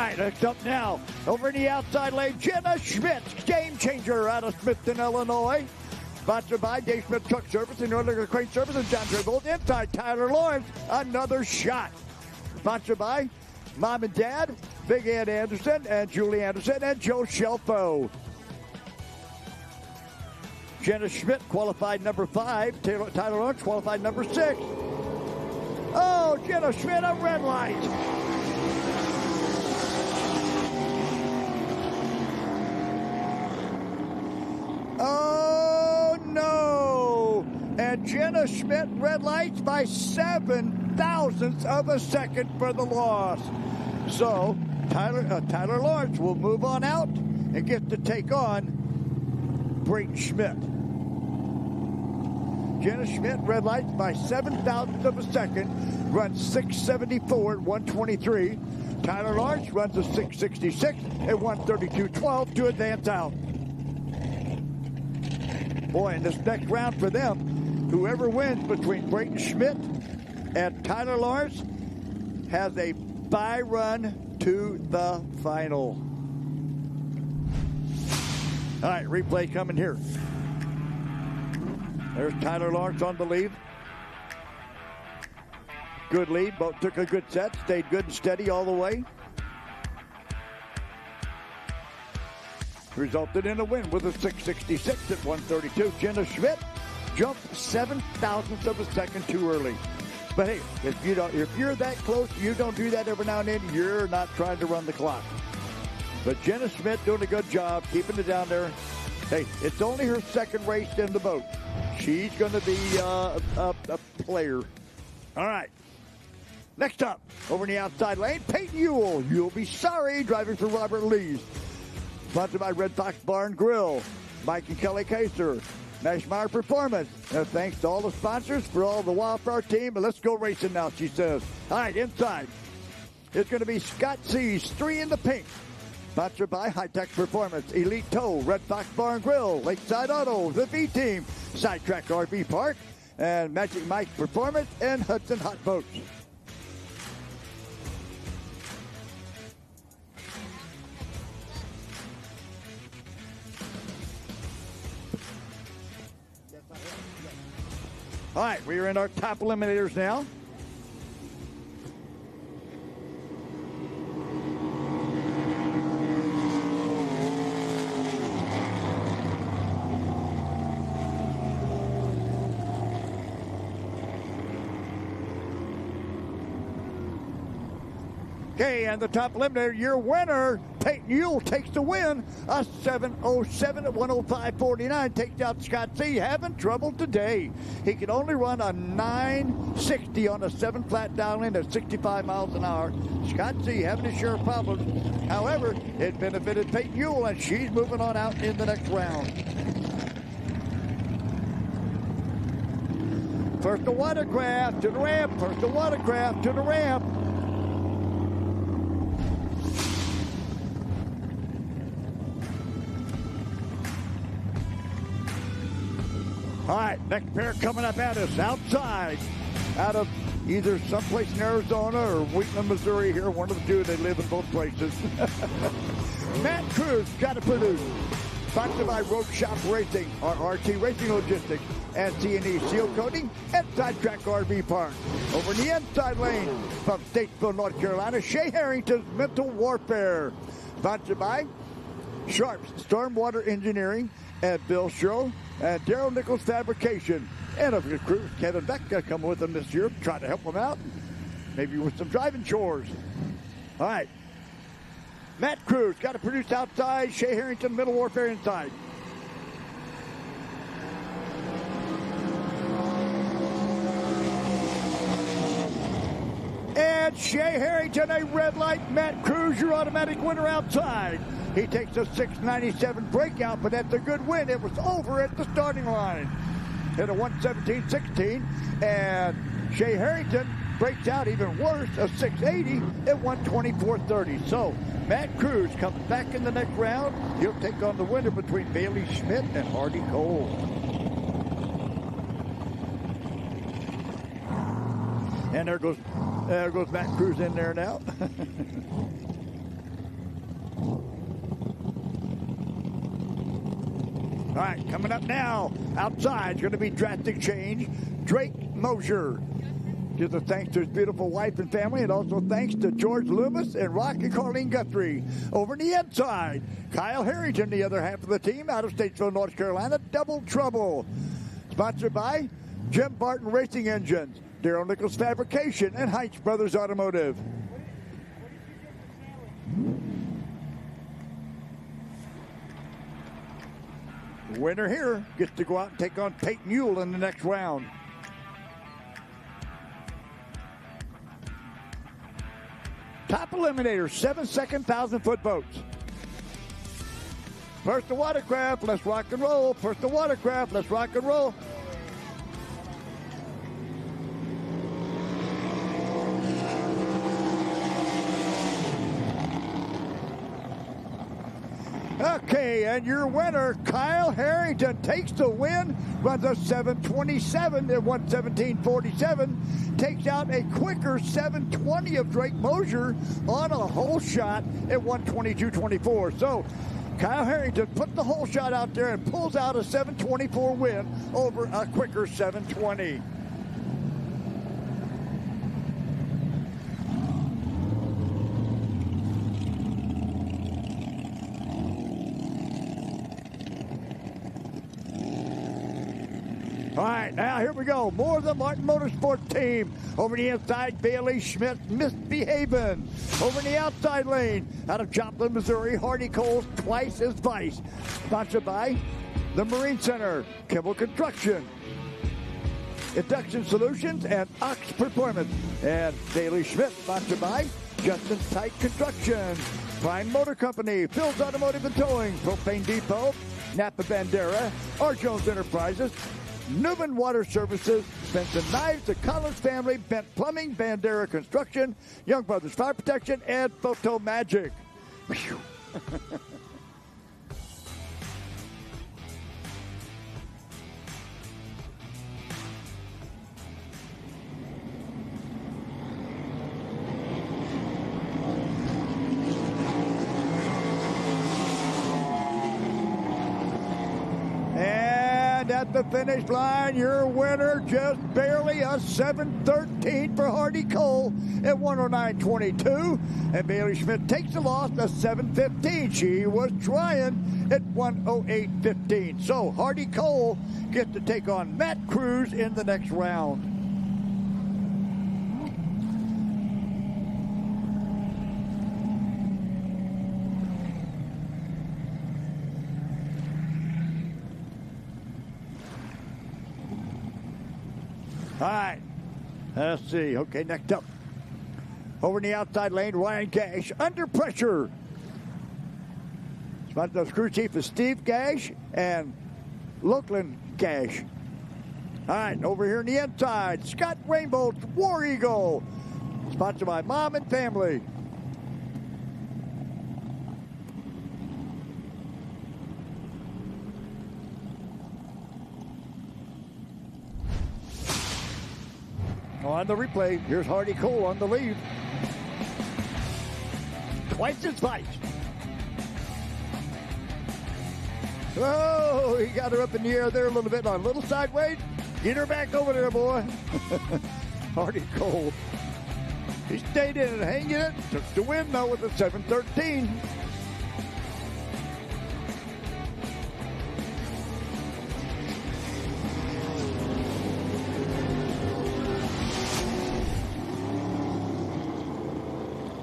All right, next up now, over in the outside lane, Jenna Schmidt, Game Changer out of Smithton, Illinois. Sponsored by Dave Smith Truck Service and Earlier Crane Service and John Tribble. Inside, Tyler Lawrence, another shot. Sponsored by Mom and Dad, Big Ed Anderson and Julie Anderson and Joe Shelfo. Jenna Schmidt qualified number 5. Tyler Lawrence qualified number 6. Oh, Jenna Schmidt, a red light. Oh, no. And Jenna Schmidt red lights by 7 thousandths of a second for the loss. So Tyler Lawrence will move on out and get to take on Brayton Schmidt. Jenna Schmidt red lights by 7 thousandths of a second, runs 674 at 123. Tyler Lawrence runs a 666 at 132.12 to advance out. Boy, in this next round for them, whoever wins between Brayton Schmidt and Tyler Lawrence has a bye run to the final. All right, replay coming here. There's Tyler Lawrence on the lead. Good lead. Both took a good set, stayed good and steady all the way. Resulted in a win with a 666 at 132. Jenna Schmidt jumped 7 thousandths of a second too early. But hey, if you're that close, you don't do that every now and then, you're not trying to run the clock. But Jenna Schmidt doing a good job, keeping it down there. Hey, it's only her second race in the boat. She's going to be a player. All right. Next up, over in the outside lane, Peyton Ewell. You'll be sorry, driving for Robert Lees. Sponsored by Red Fox Bar and Grill, Mike and Kelly Kaser, Nashmeyer Performance. And thanks to all the sponsors for all the Wildfire team. And let's go racing now, she says. All right, inside. It's going to be Scott C's 3 in the pink. Sponsored by High Tech Performance, Elite Tow, Red Fox Bar and Grill, Lakeside Auto, the V-Team, Sidetrack RV Park, and Magic Mike Performance, and Hudson Hot Boats. All right, we are in our top eliminators now. Okay, and the top eliminator, your winner, Peyton Ewell, takes the win. A 7:07 at 105.49 takes out Scott C. Having trouble today. He can only run a 960 on a 7-flat downwind at 65 miles an hour. Scott C. having his share of problems. However, it benefited Peyton Ewell, and she's moving on out in the next round. First the watercraft to the ramp. First the watercraft to the ramp. All right, next pair coming up at us outside, out of either someplace in Arizona or Wheatland, Missouri here. One of the two, they live in both places. Matt Cruz got to produce. Sponsored by Road Shop Racing, RT Racing Logistics, and C&E Seal Coating at Sidetrack RV Park. Over in the inside lane from Statesville, North Carolina, Shea Harrington's Mental Warfare. Sponsored by Sharps Stormwater Engineering and Bill Sherrill and Daryl Nichols Fabrication. And of his crew, Kevin Beck coming with them this year, trying to help them out, maybe with some driving chores. All right. Matt Cruz got to produce outside. Shea Harrington, Mental Warfare inside. And Shea Harrington, a red light. Matt Cruz, your automatic winner outside. He takes a 6.97 breakout, but that's a good win. It was over at the starting line. Hit a 1:17.16, and Shea Harrington breaks out even worse, a 6.80 at 1:24.30. So Matt Cruz comes back in the next round. He'll take on the winner between Bailey Schmidt and Hardy Cole. And there goes Matt Cruz in there now. All right, coming up now, outside is going to be drastic change. Drake Mosier. Gives a thanks to his beautiful wife and family, and also thanks to George Loomis and Rock and Carlene Guthrie. Over the inside, Kyle Harrington, the other half of the team, out of Statesville, North Carolina, Double Trouble. Sponsored by Jim Barton Racing Engines, Daryl Nichols Fabrication, and Heinz Brothers Automotive. Winner here gets to go out and take on Peyton Ewell in the next round. Top eliminator, 7-second 1,000-foot boats. First the watercraft, let's rock and roll. First the watercraft, let's rock and roll. Okay, and your winner, Kyle Harrington, takes the win, runs a 7.27 at 1:17.47, takes out a quicker 7.20 of Drake Mosier on a hole shot at 1:22.24. So Kyle Harrington put the hole shot out there and pulls out a 7.24 win over a quicker 7.20. All right, now here we go. More of the Martin Motorsport team. Over the inside, Bailey Schmidt misbehaving. Over in the outside lane, out of Joplin, Missouri, Hardy Cole, Twice as Vice. Sponsored by the Marine Center, Kimball Construction, Induction Solutions, and Ox Performance. And Bailey Schmidt, sponsored by Justin's Tight Construction, Prime Motor Company, Phil's Automotive and Towing, Propane Depot, Napa Bandera, R. Jones Enterprises, Newman Water Services, Benson Knives, the Collins Family, Bent Plumbing, Bandera Construction, Young Brothers Fire Protection, and Photo Magic. At the finish line, your winner just barely a 7.13 for Hardy Cole at 109.22. And Bailey Schmidt takes the loss at 7.15. She was trying at 108.15. So Hardy Cole gets to take on Matt Cruz in the next round. All right. Let's see. Okay, next up. Over in the outside lane, Ryan Gash under pressure. The crew chief is Steve Gash and Lokeland Gash. All right, over here in the inside, Scott Rainbow's War Eagle. Sponsored by Mom and Family. On the replay, here's Hardy Cole on the lead. Twice as fast. Oh, he got her up in the air there a little bit, on a little sideways. Get her back over there, boy. Hardy Cole. He stayed in it, hanging it. Took the win, though, with a 7:13.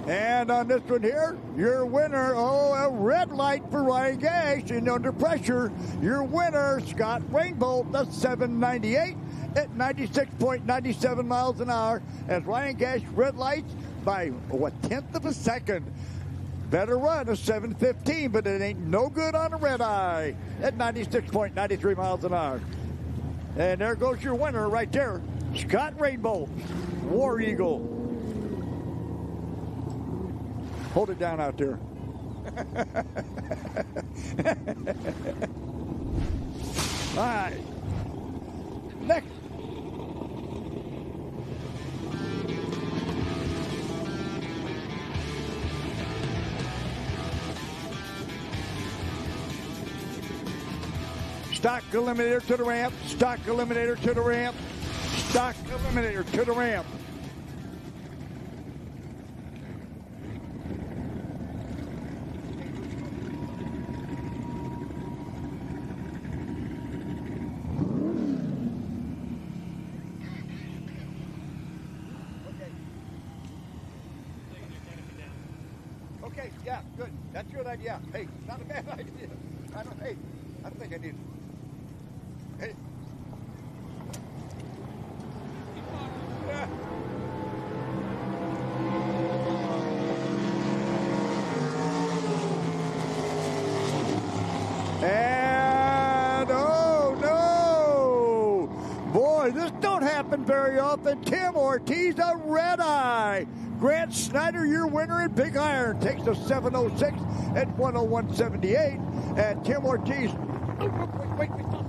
And on this one here, your winner, a red light for Ryan Gash, and under pressure, your winner, Scott Rainbow, the 798 at 96.97 miles an hour, as Ryan Gash red lights by, 1/10 of a second. Better run, a 7:15, but it ain't no good on a red eye at 96.93 miles an hour. And there goes your winner right there, Scott Rainbow, War Eagle. Hold it down out there. All right. Next. Stock eliminator to the ramp. Stock eliminator to the ramp. Stock eliminator to the ramp. Okay, yeah, good. That's a good idea. Hey, not a bad idea. I don't think I need it. Hey. Yeah. And, oh, no. Boy, this don't happen very often. Tim Ortiz, a red eye. Grant Snyder, your winner in Big Iron, takes a 706 at 101.78. And Tim Ortiz, wait, stop.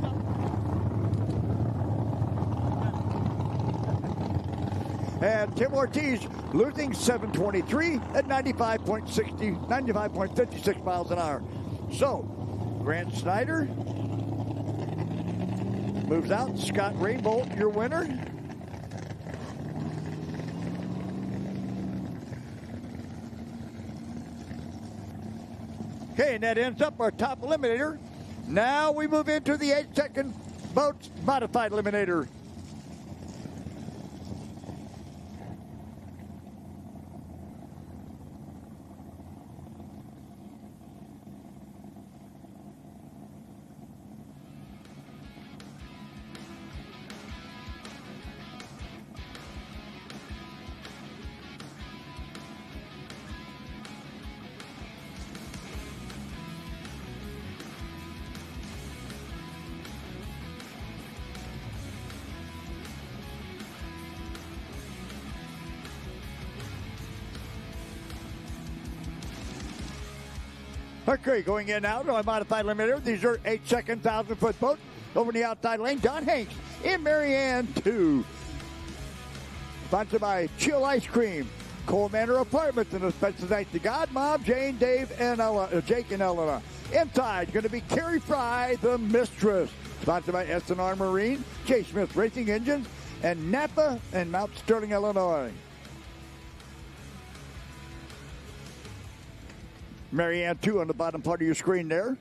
And Tim Ortiz losing 723 at 95.56 miles an hour. So, Grant Snyder moves out. Scott Rainbow, your winner. Okay, and that ends up our top eliminator. Now we move into the 8-second boats modified eliminator. Okay, going in now to a modified eliminator. These are 8-second 1,000-foot boats. Over in the outside lane, Don Hanks in Marianne 2. Sponsored by Chill Ice Cream, Cole Manor Apartments, and a special thanks to God, Mom, Jane, Dave, and Jake and Elena. Inside, going to be Carrie Fry, the Mistress. Sponsored by S&R Marine, Chase Smith Racing Engines, and Napa and Mount Sterling, Illinois. Marianne 2 on the bottom part of your screen there.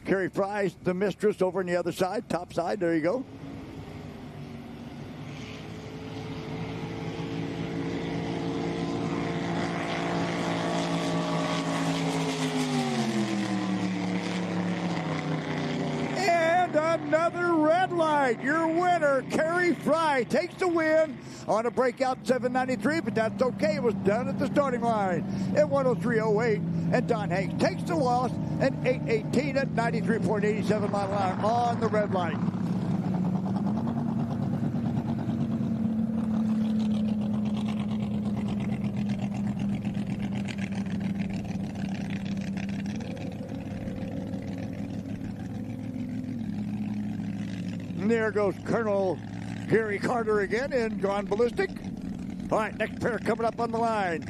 Carrie Fry's the Mistress over on the other side, top side. There you go. And on another red light. Your winner, Carrie Fry, takes the win on a breakout 7:93, but that's okay. It was done at the starting line at 1:03.08. And Don Hanks takes the loss at 8:18 at 93.87 mile an hour on the red light. And there goes Colonel Gary Carter again in Gone Ballistic. All right, next pair coming up on the line.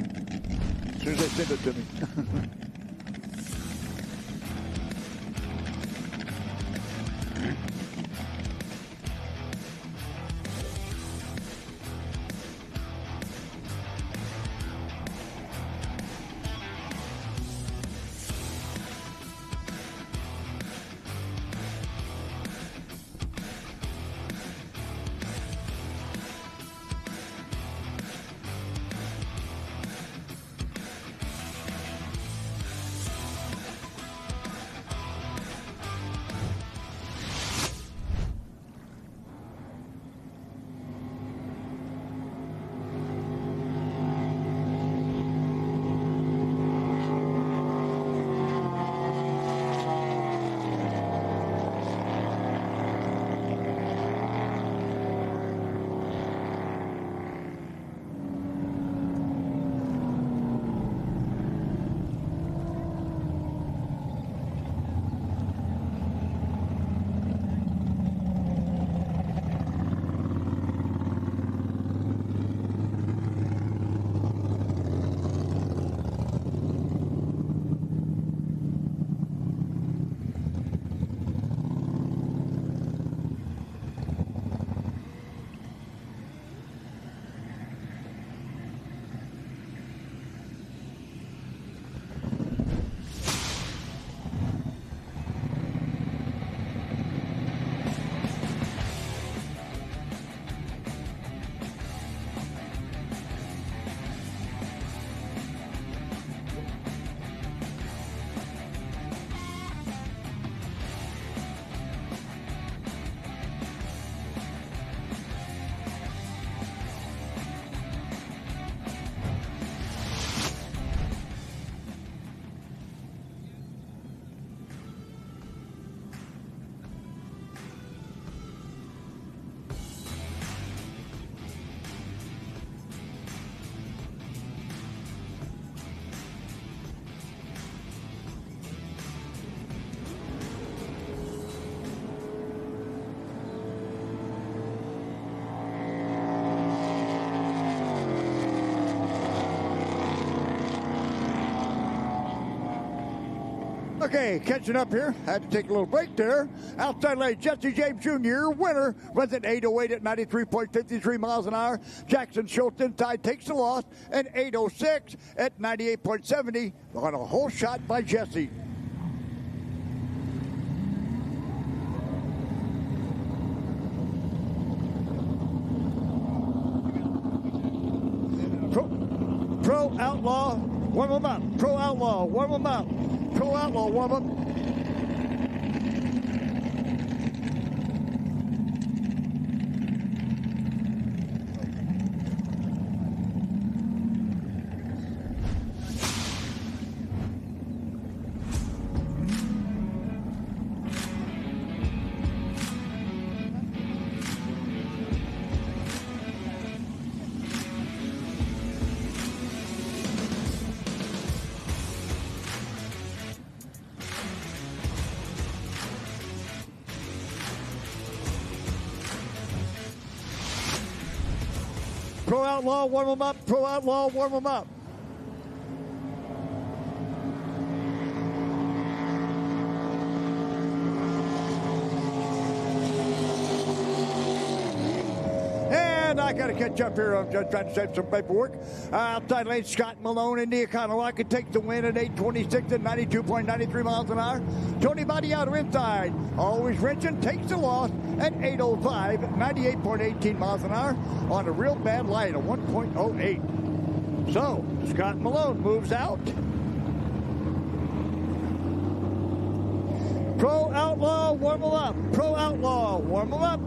As soon as they send it to me. Okay, catching up here. Had to take a little break there. Outside lane, Jesse James Jr., winner, runs at 8:08 at 93.53 miles an hour. Jackson Schultz inside takes the loss at 8:06 at 98.70 on a whole shot by Jesse. Pro Outlaw, warm them up. Pro Outlaw, warm them up. Pro Outlaw, warm up. Pro Outlaw, warm them up. Pro Outlaw, warm them up. And I got to catch up here. I'm just trying to save some paperwork. Outside lane, Scott Malone in the Econoline takes the win at 8:26 and 92.93 miles an hour. Tony Battiato inside, always wrenching, takes the loss at 8:05 at 98.18 miles an hour on a real bad light, a 1.08. So Scott Malone moves out. Pro Outlaw, warm them up. Pro Outlaw, warm them up.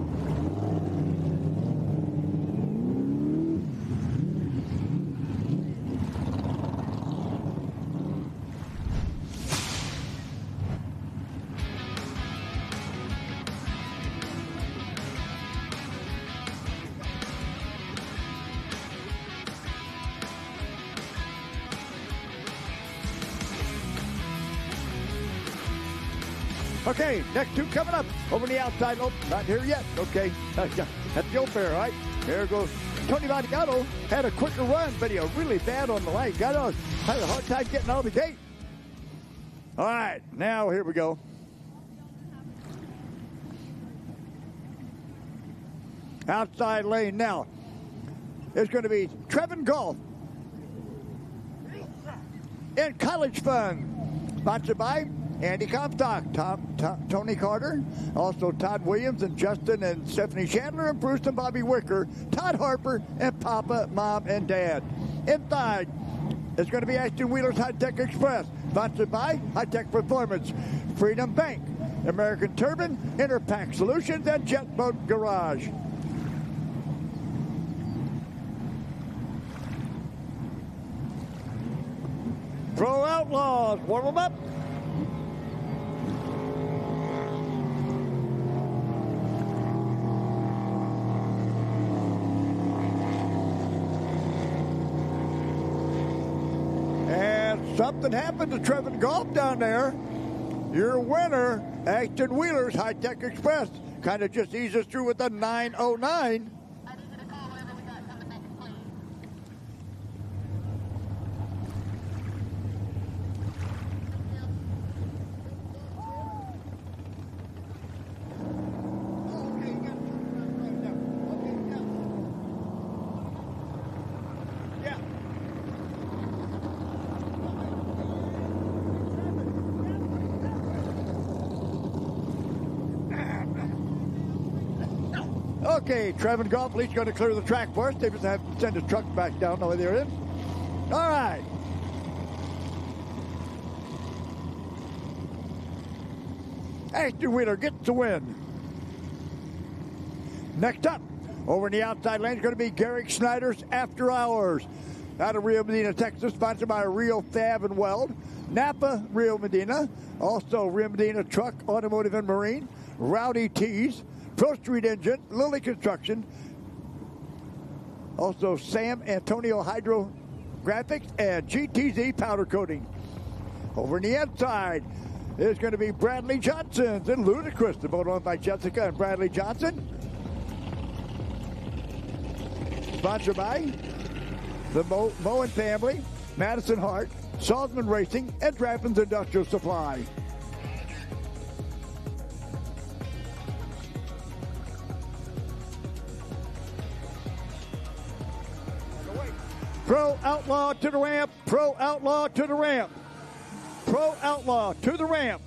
Okay, next two coming up over the outside. Oh, not here yet. Okay, that's the old pair, right? There goes Tony Vaticato. Had a quicker run, but he was really bad on the line. Had a hard time getting out of the gate. All right, now here we go. Outside lane now. It's going to be Trevin Golf in College Fund. Sponsored by Andy Comstock, Tony Carter, also Todd Williams and Justin and Stephanie Chandler and Bruce and Bobby Wicker, Todd Harper and Papa, Mom, and Dad. Inside, it's going to be Ashton Wheeler's High Tech Express, sponsored by High Tech Performance, Freedom Bank, American Turbine, Interpack Solutions, and Jet Boat Garage. Pro Outlaws, warm them up. Something happened to Trevin Golf down there. Your winner, Ashton Wheeler's High Tech Express, kind of just eases through with a 909. Okay, Trevin Golf, at least going to clear the track for us. They just have to send his truck back down the way they're in. All right. Ashton Wheeler gets the win. Next up, over in the outside lane is going to be Garrick Snyder's After Hours. Out of Rio Medina, Texas, sponsored by Rio Fab and Weld, Napa, Rio Medina, also Rio Medina Truck, Automotive and Marine, Rowdy Tees, Pro Street Engine, Lilly Construction, also Sam Antonio Hydro Graphics, and GTZ Powder Coating. Over in the inside is going to be Bradley Johnson's and Ludicrous, the boat owned by Jessica and Bradley Johnson. Sponsored by the Moen family, Madison Hart, Salzman Racing, and Drappins Industrial Supply. Pro Outlaw to the ramp. Pro Outlaw to the ramp. Pro Outlaw to the ramp.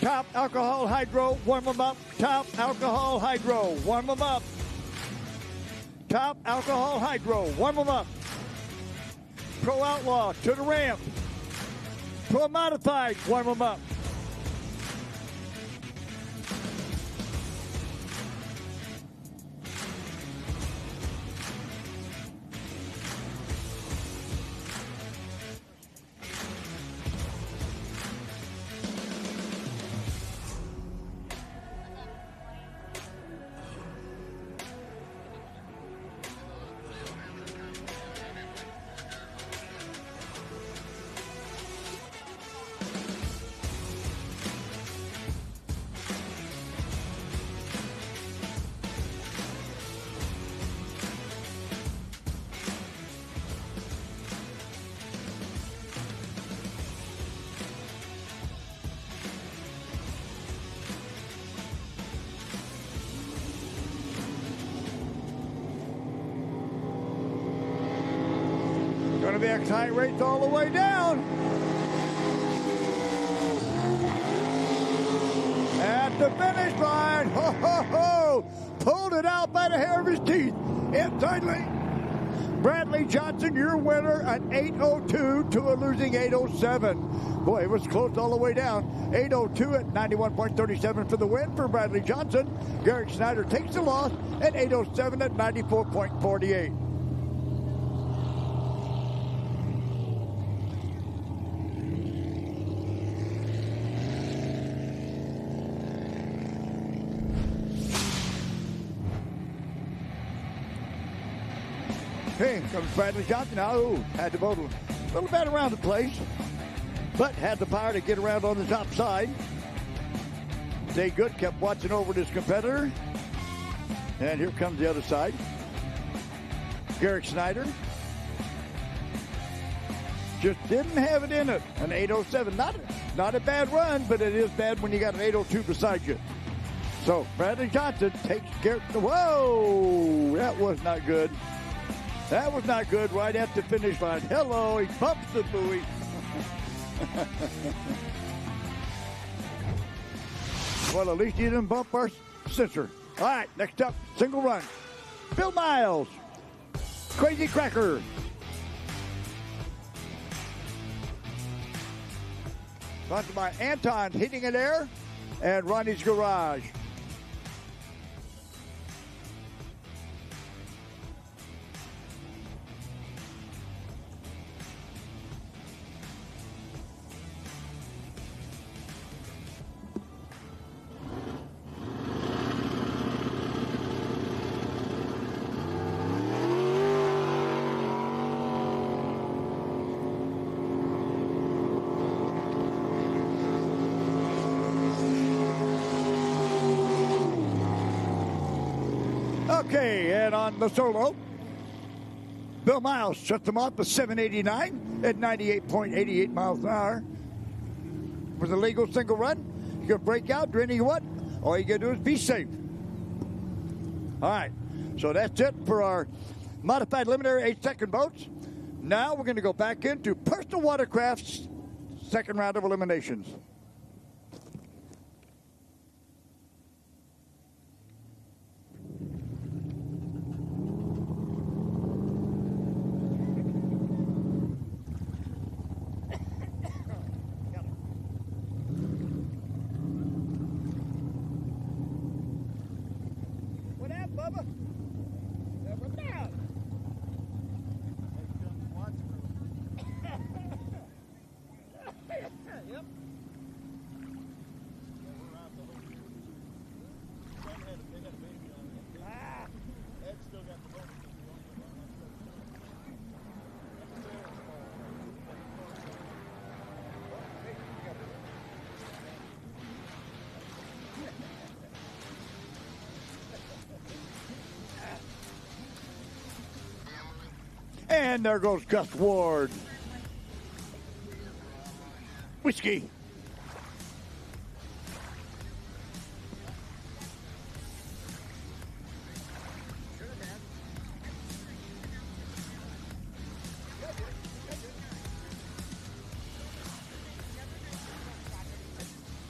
Top Alcohol Hydro, warm them up. Top Alcohol Hydro, warm them up. Top Alcohol Hydro, warm them up. Pro Outlaw to the ramp. Pro Modified, warm them up. Going to be a tight race all the way down. At the finish line, ho, ho, ho. pulled it out by the hair of his teeth. Inside lane. Bradley Johnson, your winner at 8:02 to a losing 8:07. Boy, it was close all the way down. 8:02 at 91.37 for the win for Bradley Johnson. Garrett Snyder takes the loss at 8:07 at 94.48. Here comes Bradley Johnson now. Ooh, had to vote a little bit around the place, but had the power to get around on the top side. Stay good, kept watching over his competitor. And here comes the other side. Garrett Snyder. Just didn't have it in it. An 8:07. Not a bad run, but it is bad when you got an 8:02 beside you. So Bradley Johnson takes Garrett. Whoa, that was not good. That was not good right at the finish line. Hello, he bumps the buoy. Well, at least he didn't bump our sister. All right, next up, single run. Bill Miles, Crazy Cracker. Sponsored by Anton's Heating and Air and Ronnie's Garage. Okay, and on the solo, Bill Miles shuts them off at 789 at 98.88 miles an hour. For the legal single run, you can break out, do anything you want. All you got to do is be safe. All right, so that's it for our modified eliminator 8-second boats. Now we're going to go back into personal watercraft's second round of eliminations. And there goes Gus Ward. Whiskey.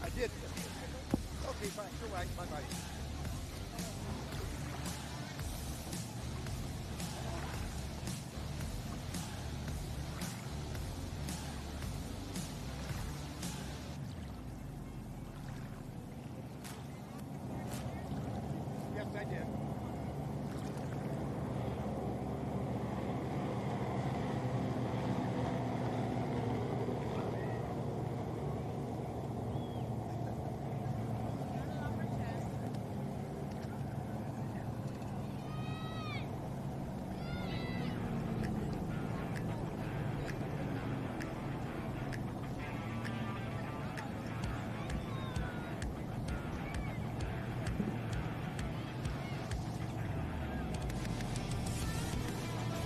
I did. Okay, fine. You're right. Bye-bye.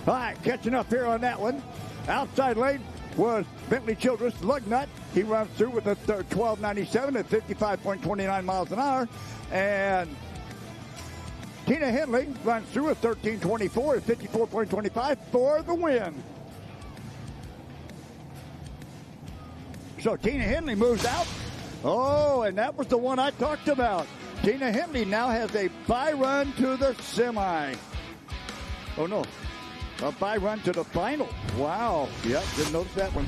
All right, catching up here on that one. Outside lane was Bentley Childress Lugnut. He runs through with a 12.97 at 55.29 miles an hour. And Tina Henley runs through at 13.24 at 54.25 for the win. So Tina Henley moves out. Oh, and that was the one I talked about. Tina Henley now has a bye run to the semi. Oh, no. A bye run to the final. Wow. Yep, didn't notice that one.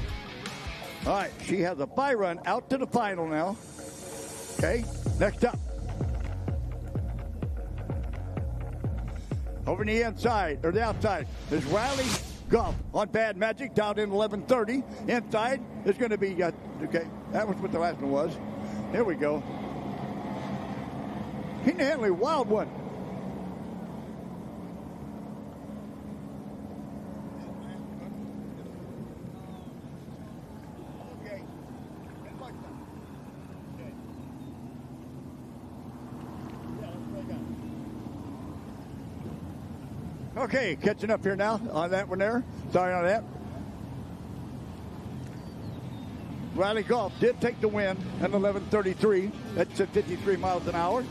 All right, she has a bye run out to the final now. Okay, next up. Over the inside, or the outside, is Riley Goff on Bad Magic down in 11:30. Inside is going to be, okay, that was what the last one was. Here we go. Tina Henley, wild one. Okay, catching up here now on that one there. Sorry on that. Riley Goff did take the win at 11:33. That's at 53 miles an hour.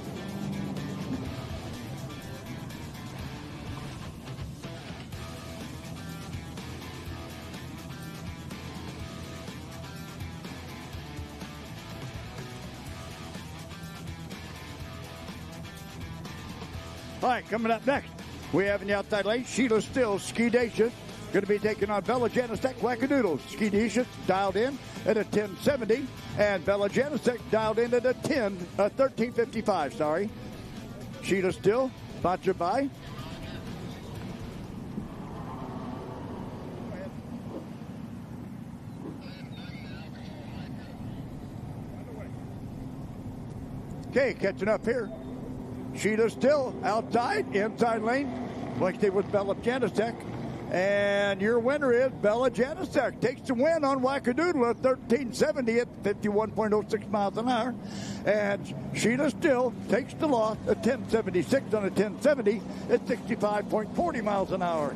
All right, coming up next, we have in the outside lane, Sheila Still, Ski-Dacious, going to be taking on Bella Janicek, Wackadoodles. Ski-Dacious dialed in at a 10:70, and Bella Janicek dialed in at a 13:55, sorry. Sheila Still, sponsored by Okay, catching up here. Sheila Still outside, inside lane, like they with Bella Janicek. And your winner is Bella Janicek. Takes the win on Wackadoodle at 13:70 at 51.06 miles an hour. And Sheila Still takes the loss at 10:76 on a 10:70 at 65.40 miles an hour.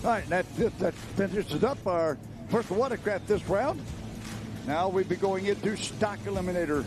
All right, that finishes up our personal watercraft this round. Now we'll be going into stock eliminator.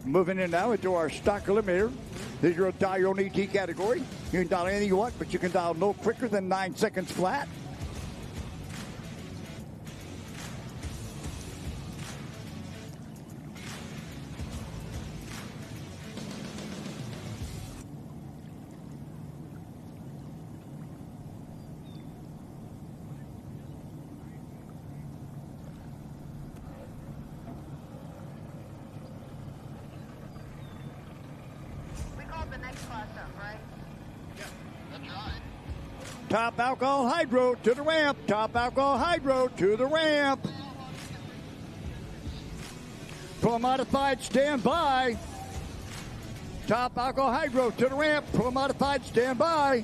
Moving in now into our stock eliminator. This is your dial your own ET category. You can dial anything you want, but you can dial no quicker than 9 seconds flat. Top alcohol hydro to the ramp. Top alcohol hydro to the ramp. Pro modified stand by. Top alcohol hydro to the ramp. Pro modified stand by.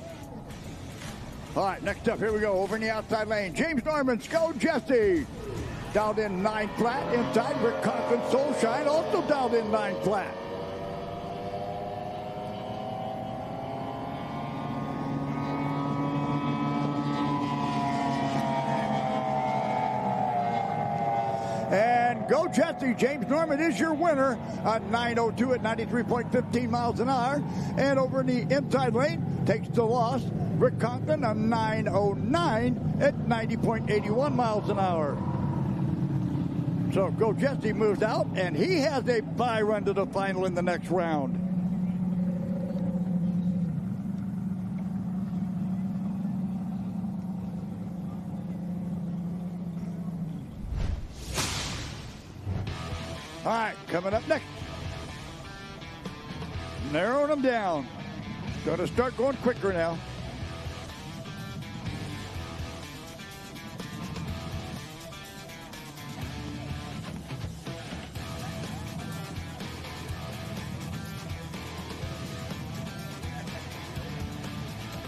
All right, next up, here we go. Over in the outside lane, James Norman, Go Jesse. Dialed in 9 flat. Inside, Rick Conklin, Soulshine, also dialed in 9 flat. And Go Jesse, James Norman is your winner at 9:02 at 93.15 miles an hour. And over in the inside lane, takes the loss, Rick Conklin on 9:09 at 90.81 miles an hour. So Go Jesse moves out, and he has a bye run to the final in the next round. All right, coming up next. Narrowing them down. Going to start going quicker now.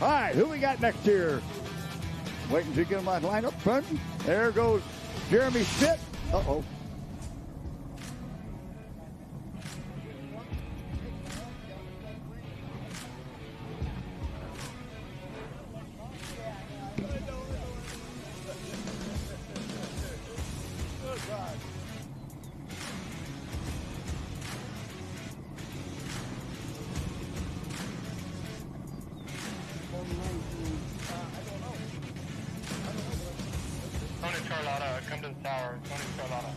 All right, who we got next here? Waiting to get my line up front. There goes Jeremy Schmidt. Uh-oh. Tony Charlotta, come to the tower. Tony Charlotta.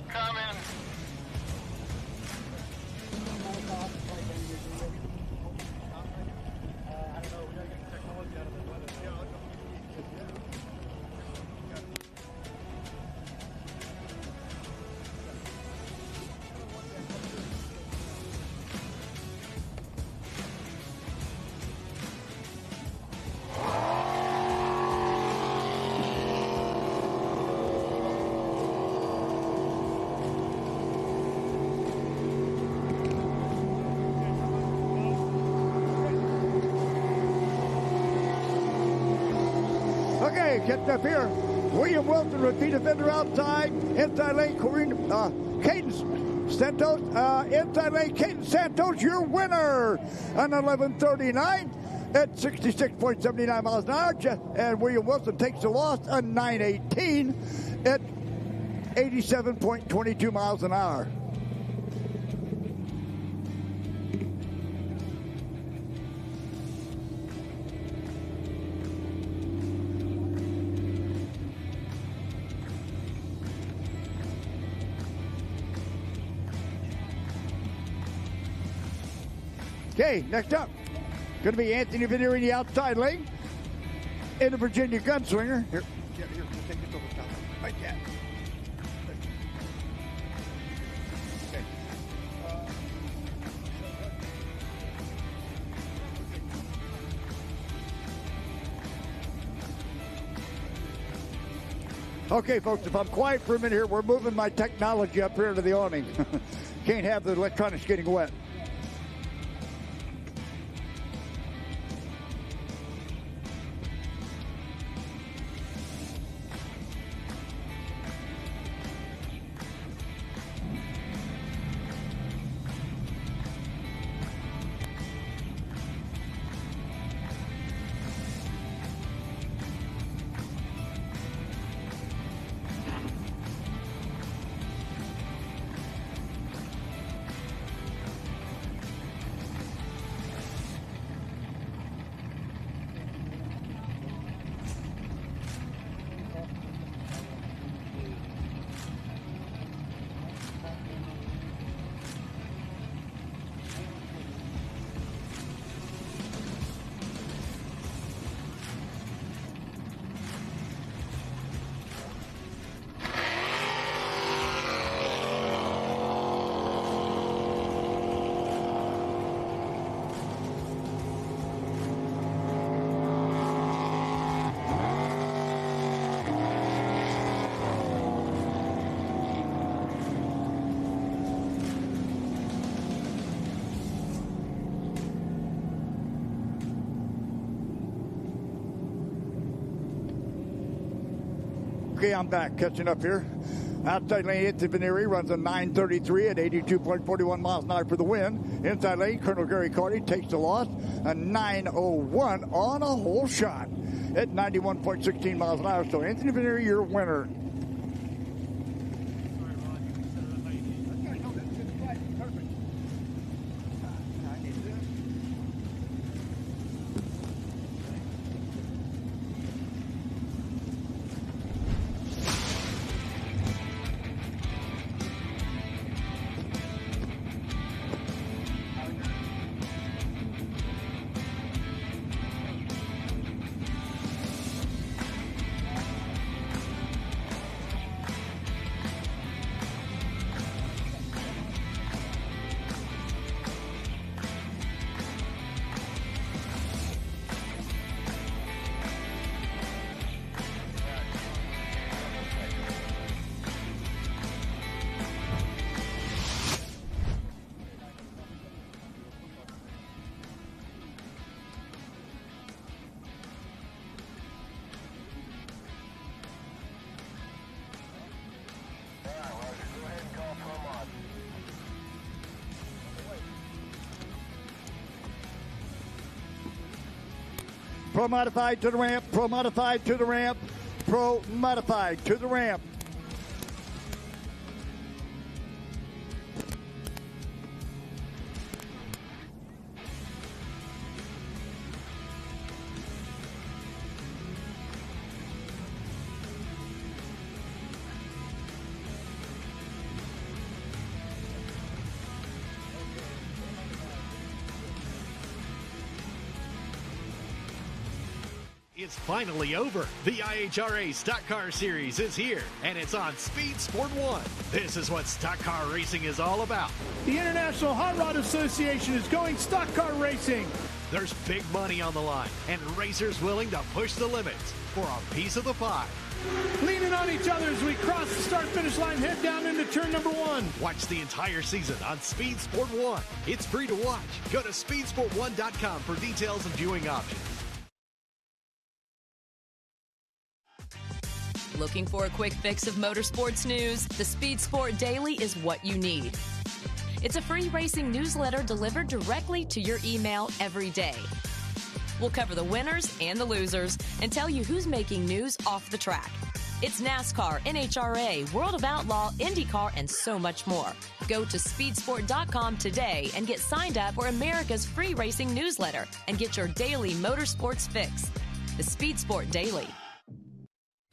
Come in. Okay, getting up here. William Wilson, repeat offender outside. Inside lane, Caden Santos. Inside lane, Caden Santos, your winner. On 11:39 at 66.79 miles an hour. And William Wilson takes the loss on 9:18 at 87.22 miles an hour. Okay, next up, going to be Anthony Vinier in the outside lane. In the Virginia Gunslinger. Here, we'll take this over top. Right there. Okay, folks, if I'm quiet for a minute here, we're moving my technology up here to the awning. Can't have the electronics getting wet. Okay, I'm back, catching up here. Outside lane, Anthony Vinier runs a 9:33 at 82.41 miles an hour for the win. Inside lane, Colonel Gary Carty takes the loss, a 9:01 on a hole shot at 91.16 miles an hour. So Anthony Vinier, your winner. Pro Modified to the ramp. Pro Modified to the ramp. Pro Modified to the ramp. It's finally over. The IHRA Stock Car Series is here, and it's on Speed Sport 1. This is what stock car racing is all about. The International Hot Rod Association is going stock car racing. There's big money on the line, and racers willing to push the limits for a piece of the pie. Leaning on each other as we cross the start-finish line, head down into turn number 1. Watch the entire season on Speed Sport 1. It's free to watch. Go to speedsport1.com for details and viewing options. Looking for a quick fix of motorsports news? The Speed Sport Daily is what you need. It's a free racing newsletter delivered directly to your email every day. We'll cover the winners and the losers and tell you who's making news off the track. It's NASCAR, NHRA, World of Outlaw, IndyCar, and so much more. Go to speedsport.com today and get signed up for America's free racing newsletter and get your daily motorsports fix. The Speed Sport Daily.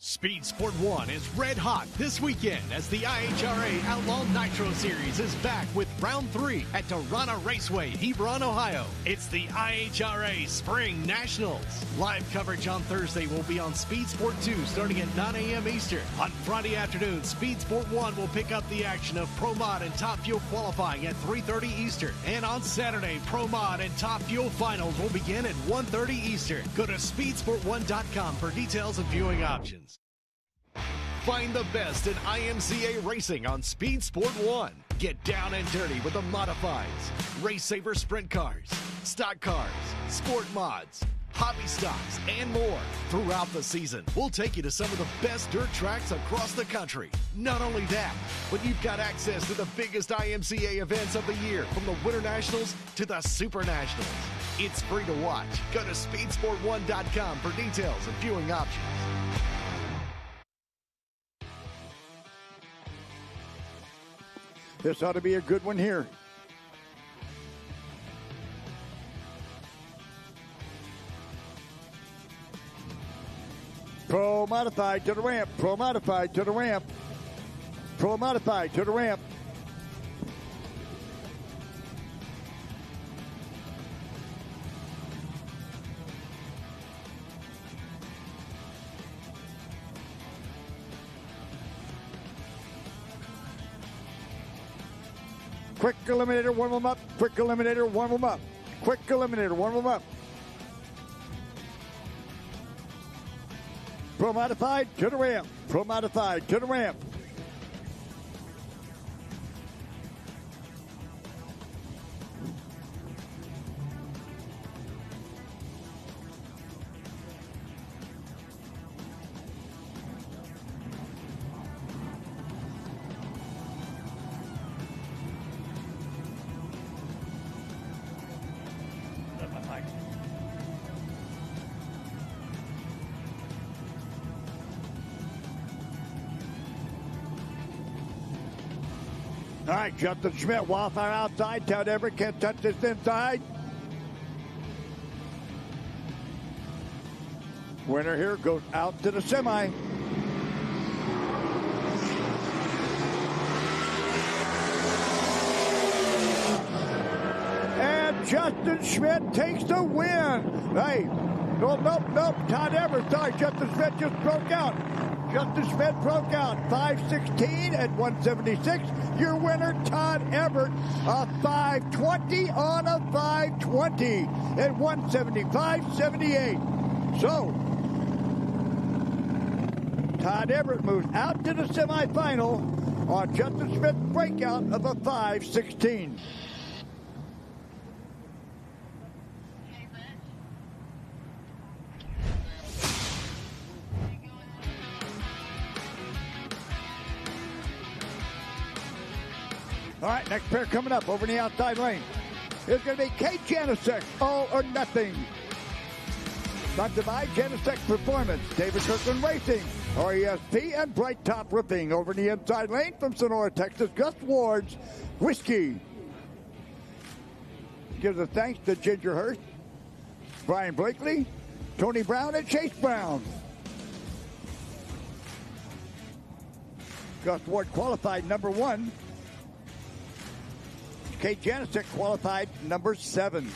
Speed Sport 1 is red hot this weekend as the IHRA Outlaw Nitro Series is back with Round 3 at Dorana Raceway, Hebron, Ohio. It's the IHRA Spring Nationals. Live coverage on Thursday will be on Speed Sport 2 starting at 9 a.m. Eastern. On Friday afternoon, Speed Sport 1 will pick up the action of Pro Mod and Top Fuel qualifying at 3:30 Eastern. And on Saturday, Pro Mod and Top Fuel finals will begin at 1:30 Eastern. Go to speedsport1.com for details and viewing options. Find the best in IMCA racing on Speed Sport 1. Get down and dirty with the modifieds, Race Saver sprint cars, stock cars, sport mods, hobby stocks, and more. Throughout the season, we'll take you to some of the best dirt tracks across the country. Not only that, but you've got access to the biggest IMCA events of the year, from the Winter Nationals to the Super Nationals. It's free to watch. Go to speedsport1.com for details and viewing options. This ought to be a good one here. Pro Modified to the ramp. Pro Modified to the ramp. Pro Modified to the ramp. Quick eliminator, warm them up. Quick eliminator, warm them up. Quick eliminator, warm them up. Pro Modified to the ramp. Pro Modified to the ramp. All right, Justin Schmidt, Wildfire outside. Todd Everett can't touch this inside. Winner here goes out to the semi. And Justin Schmidt takes the win. Hey, nope. Todd Everett, sorry, Justin Schmidt just broke out. Justin Schmidt broke out 5:16 at 176. Your winner, Todd Everett, a 5:20 on a 5:20 at 175.78. So, Todd Everett moves out to the semifinal on Justin Schmidt's breakout of a 5:16. All right, next pair coming up over in the outside lane. It's going to be Kate Janicek, all or nothing. Sponsored by Genesec Performance, David Kirkland Racing, RESP, and Bright Top Roofing. Over in the inside lane from Sonora, Texas, Gus Ward's Whiskey. Gives a thanks to Ginger Hurst, Brian Blakely, Tony Brown, and Chase Brown. Gus Ward qualified number 1. Kate Janicek qualified number 7.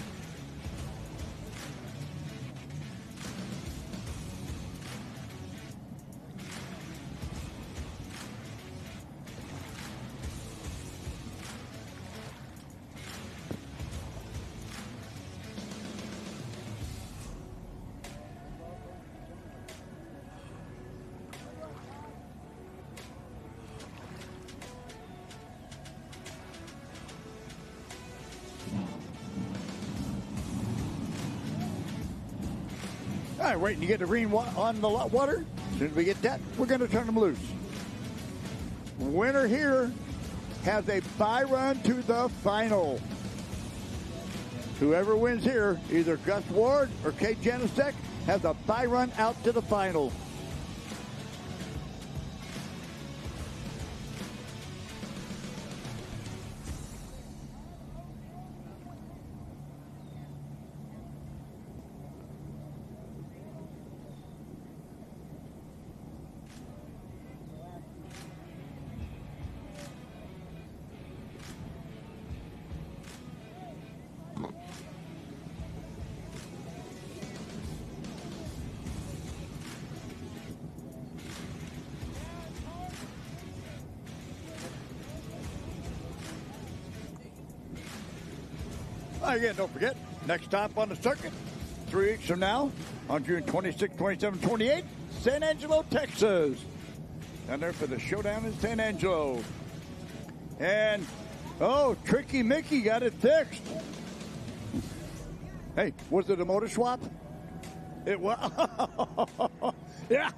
All right, waiting to get the green on the water. As soon as we get that, we're going to turn them loose. Winner here has a bye run to the final. Whoever wins here, either Gus Ward or Kate Janicek, has a bye run out to the final. Again, don't forget, next stop on the circuit, 3 weeks from now, on June 26, 27, 28, San Angelo, Texas. Down there for the showdown in San Angelo. And, oh, Tricky Mickey got it fixed. Hey, was it a motor swap? It was. Yeah.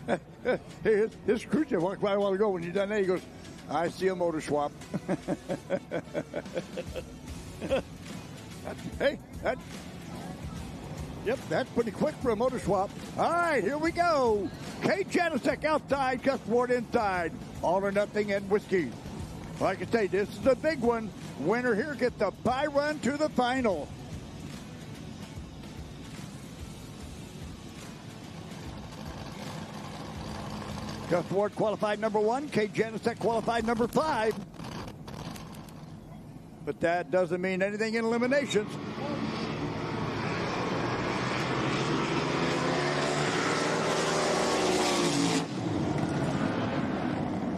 Hey, his crew chief walked by a while ago. When he done that, he goes, I see a motor swap. That's pretty quick for a motor swap. All right, here we go. Kate Janicek outside, Gus Ward inside. All or nothing and Whiskey. Like I say, this is a big one. Winner here gets the bye run to the final. Gus Ward qualified number 1. Kate Janicek qualified number 5. But that doesn't mean anything in eliminations.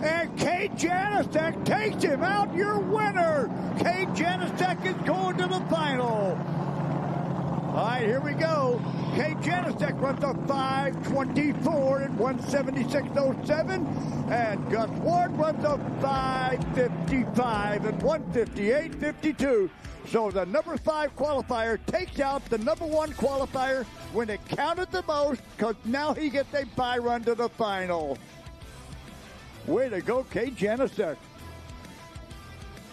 And Kate Janicek takes him out, your winner. Kate Janicek is going to the final. All right, here we go. Kate Janicek runs a 5:24 and 176.07, and Gus Ward runs a 5:55 and 158.52. So the number 5 qualifier takes out the number 1 qualifier when it counted the most, because now he gets a bye run to the final. Way to go, Kate Janicek.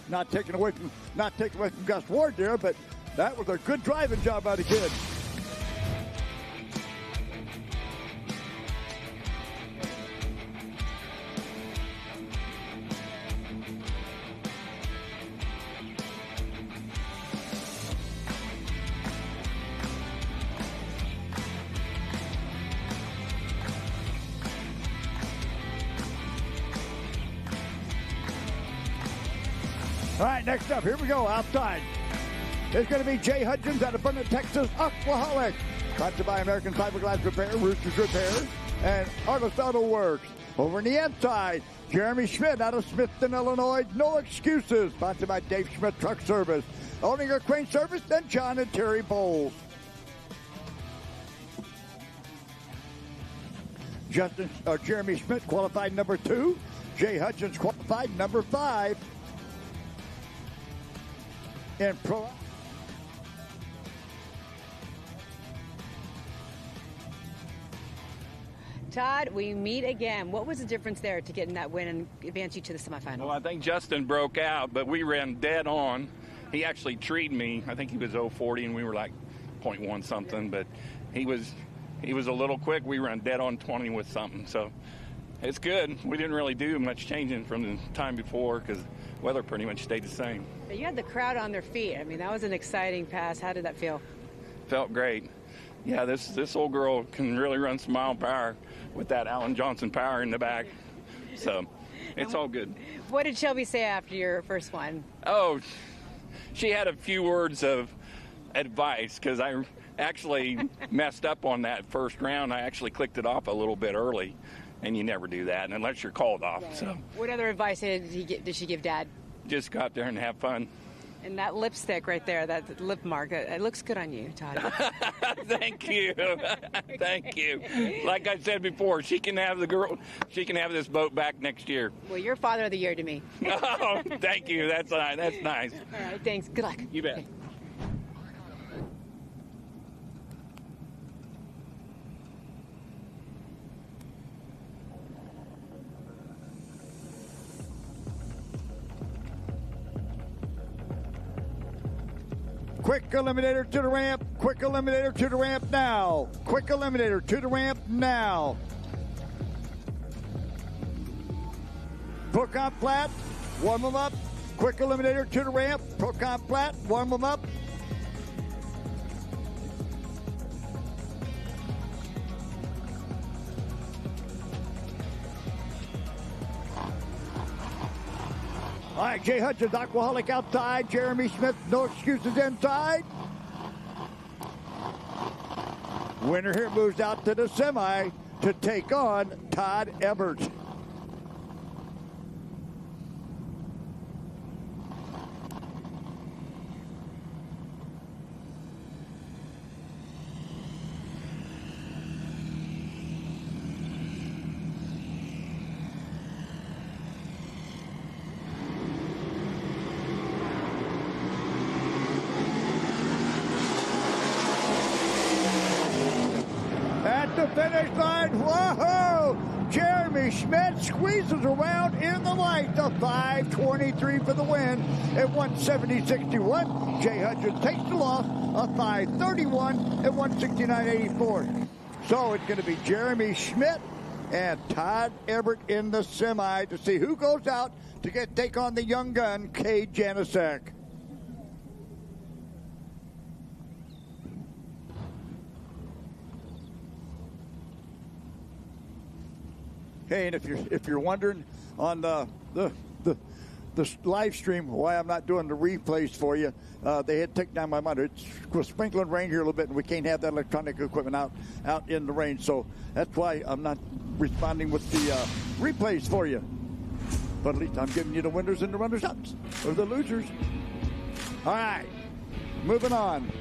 Not taken away from Gus Ward there, but that was a good driving job by the kid. All right, next up, here we go, outside. It's going to be Jay Hudgens out of Brandon, Texas, Aquaholic. Sponsored by American Fiberglass Repair, Roosters Repair, and Artist Auto Works. Over in the inside, Jeremy Schmidt out of Smithton, Illinois, No Excuses. Sponsored by Dave Schmidt Truck Service, Owninger Crane Service, and John and Terry Bowles. Jeremy Schmidt qualified number 2. Jay Hudgens qualified number 5. And Pro. Todd, we meet again. What was the difference there to getting that win and advance you to the semifinal? Well, I think Justin broke out, but we ran dead on. He actually treed me. I think he was 040, and we were like point one something, but he was a little quick. We run dead on 20 with something, so it's good. We didn't really do much changing from the time before because weather pretty much stayed the same. You had the crowd on their feet. I mean, that was an exciting pass. How did that feel? Felt great. Yeah, this old girl can really run some mile per hour with that Alan Johnson power in the back. So it's all good. What did Shelby say after your first one? Oh, she had a few words of advice because I actually messed up on that first round. I actually clicked it off a little bit early, and you never do that unless you're called off. Right. So what other advice did she give Dad? Just go out there and have fun. And that lipstick right there, that lip mark, it looks good on you, Todd. Thank you. Thank you. Like I said before, she can have this boat back next year. Well, you're Father of the Year to me. Oh, thank you. That's nice. All right, thanks. Good luck. You bet. Okay. Quick eliminator to the ramp. Quick eliminator to the ramp now. Quick eliminator to the ramp now. Hook on flat. Warm them up. Quick eliminator to the ramp. Hook on flat. Warm them up. All right, Jay Hutchins, Aquaholic outside. Jeremy Smith, no excuses inside. Winner here moves out to the semi to take on Todd Ebert. The finish line, whoa! Jeremy Schmidt squeezes around in the light. The 5:23 for the win at 170.61. Jay Hutchins takes the loss, a 5:31 at 169.84. So it's going to be Jeremy Schmidt and Todd Ebert in the semi to see who goes out to take on the young gun, Cade Janasek. Hey, and if you're wondering on the live stream why I'm not doing the replays for you, they had taken down my monitor. It was sprinkling rain here a little bit, and we can't have that electronic equipment out in the rain. So that's why I'm not responding with the replays for you. But at least I'm giving you the winners and the runners-ups, or the losers. All right, moving on.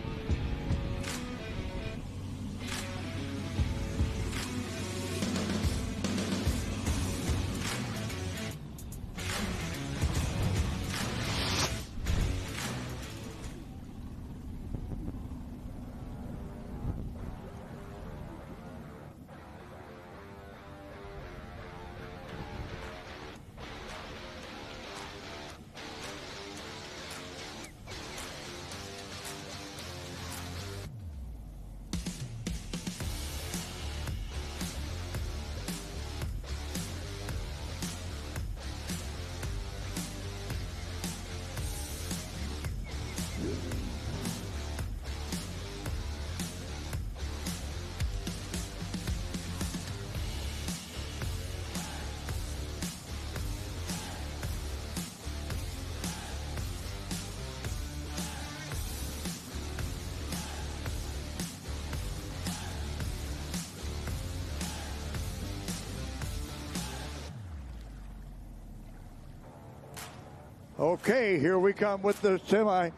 Okay, here we come with the semi,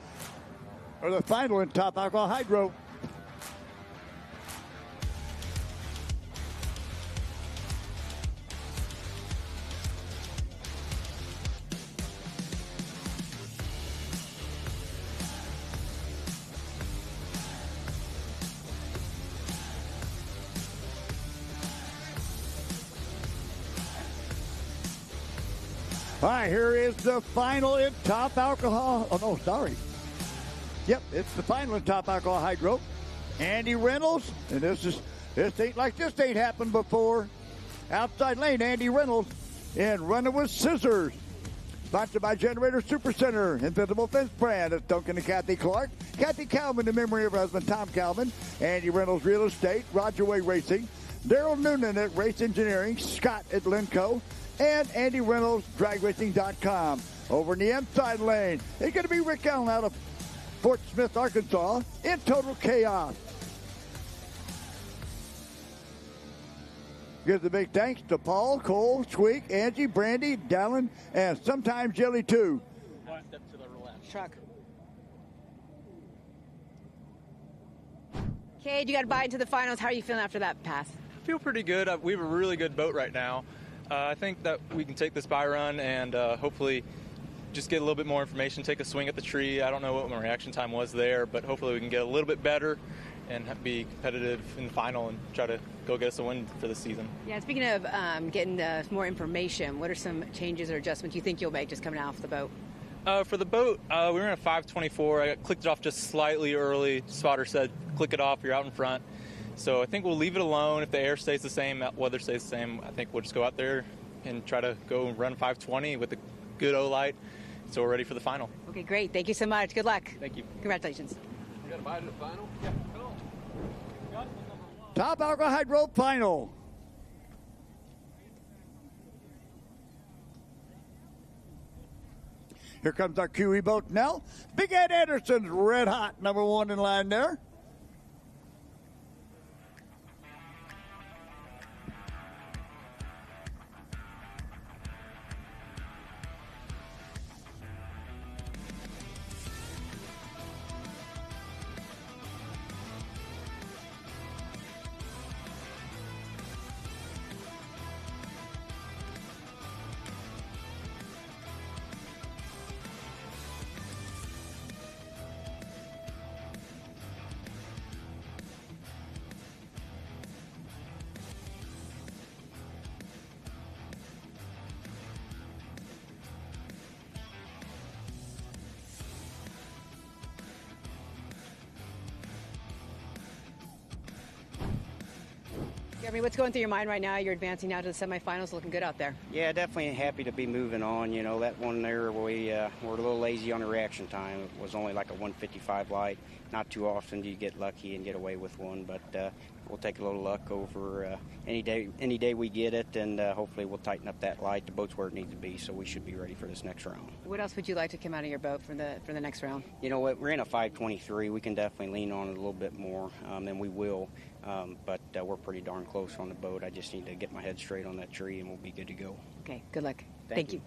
or the final in Top Alcohol Hydro. All right, here is the final in Top Alcohol. Oh, no, sorry. Yep, it's the final in Top Alcohol Hydro. Andy Reynolds, and this ain't happened before. Outside lane, Andy Reynolds, and running with scissors. Sponsored by Generator Supercenter, Invisible Fence Brand. It's Duncan and Kathy Clark. Kathy Calvin in memory of her husband Tom Calvin. Andy Reynolds Real Estate, Roger Way Racing, Daryl Noonan at Race Engineering, Scott at Lenco, and Andy Reynolds DragRacing.com. Over in the inside lane, it's going to be Rick Allen out of Fort Smith, Arkansas, in Total Chaos. Gives a big thanks to Paul, Cole, Squeak, Angie, Brandy, Dallin, and sometimes Jelly too. One step to the left. Truck. Cade, you got to buy into the finals. How are you feeling after that pass? I feel pretty good. We have a really good boat right now. I think that we can take this by run and hopefully just get a little bit more information, take a swing at the tree. I don't know what my reaction time was there, but hopefully we can get a little bit better and be competitive in the final and try to go get us a win for the season. Yeah, speaking of getting more information, what are some changes or adjustments you think you'll make just coming off the boat? For the boat, we were in a 524. I clicked it off just slightly early. Spotter said, click it off, you're out in front. So I think we'll leave it alone. If the air stays the same, weather stays the same, I think we'll just go out there and try to go and run 520 with a good O-light. So we're ready for the final. Okay, great. Thank you so much. Good luck. Thank you. Congratulations. You got to buy to the final? Yeah. Top Alcohol Hydro Final. Here comes our QE boat now. Big Ed Anderson's red hot, number 1 in line there. Jeremy, what's going through your mind right now? You're advancing now to the semifinals, looking good out there. Yeah, definitely happy to be moving on. You know, that one there, we were a little lazy on the reaction time. It was only like a 155 light. Not too often do you get lucky and get away with one, but we'll take a little luck over any day we get it, and hopefully we'll tighten up that light. The boat's where it needs to be, so we should be ready for this next round. What else would you like to come out of your boat for the next round? You know what, we're in a 523. We can definitely lean on it a little bit more, and we will. But we're pretty darn close on the boat. I just need to get my head straight on that tree, and we'll be good to go. Okay, good luck. Thank you.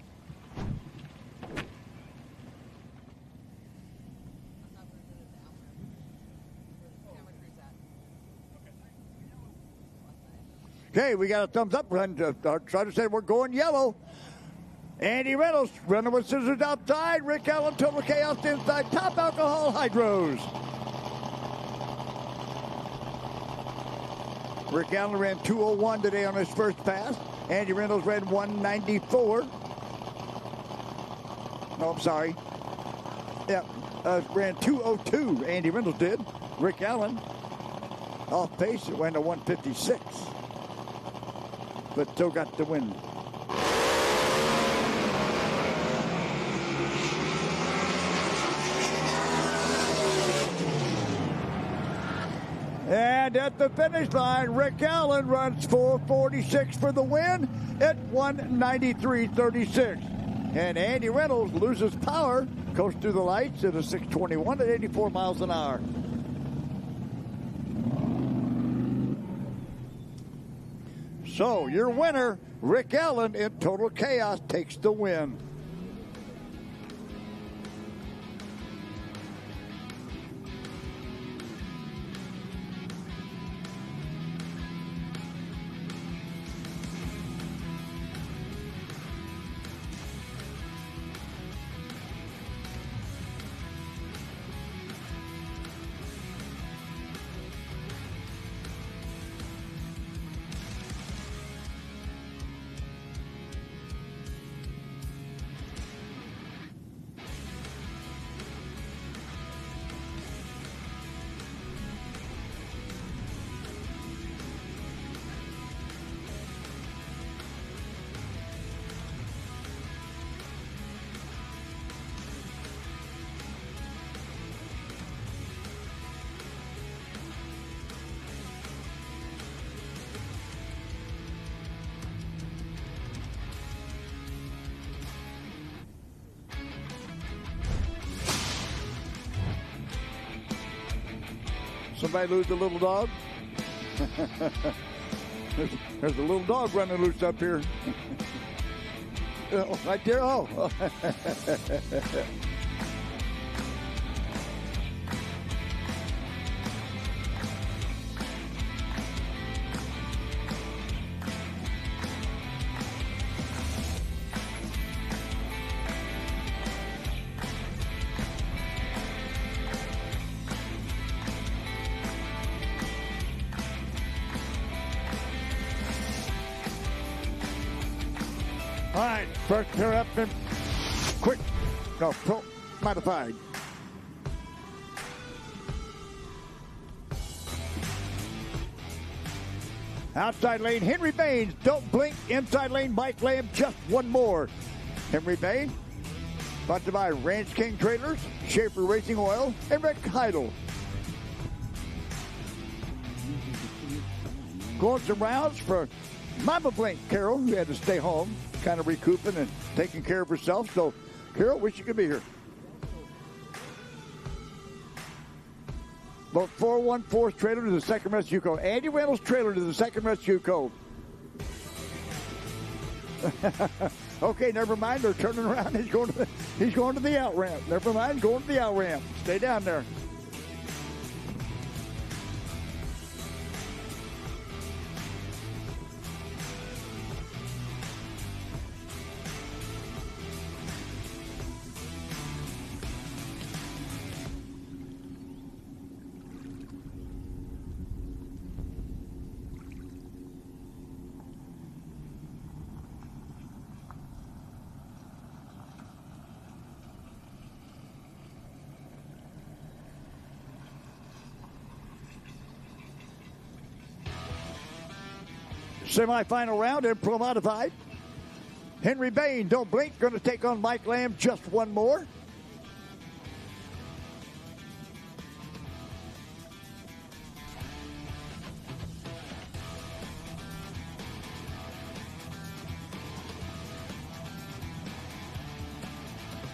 Okay, we got a thumbs up. Our trying to say we're going yellow. Andy Reynolds running with scissors outside. Rick Allen, Total Chaos inside. Top Alcohol Hydros. Rick Allen ran 2:01 today on his first pass. Andy Reynolds ran 1:94. No, I'm sorry. Yeah, ran 2:02. Andy Reynolds did. Rick Allen off pace. It went to 1:56. But still got the win. And at the finish line, Rick Allen runs 4:46 for the win at 1:93.36. And Andy Reynolds loses power, goes through the lights at a 6:21 at 84 miles an hour. So your winner, Rick Allen in Total Chaos, takes the win. Anybody lose a little dog? There's a little dog running loose up here. Oh, right there. Oh. All right, first pair up and quick. No, pro modified. Outside lane, Henry Baines. Don't blink. Inside lane, Mike Lamb. Just one more. Henry Baines. Sponsored by Ranch King Trailers, Schaefer Racing Oil, and Rick Heidel. Going some rounds for Mama Blink, Carol, who had to stay home, kind of recouping and taking care of herself. So, Carol, wish you could be here. Boat 414 trailer to the second rescue code. Andy Reynolds trailer to the second rescue code. Okay, never mind. They're turning around. He's going to the out ramp. Never mind, going to the out ramp. Stay down there. Semi-final round in Pro Modified. Henry Bain, don't blink, going to take on Mike Lamb. Just one more.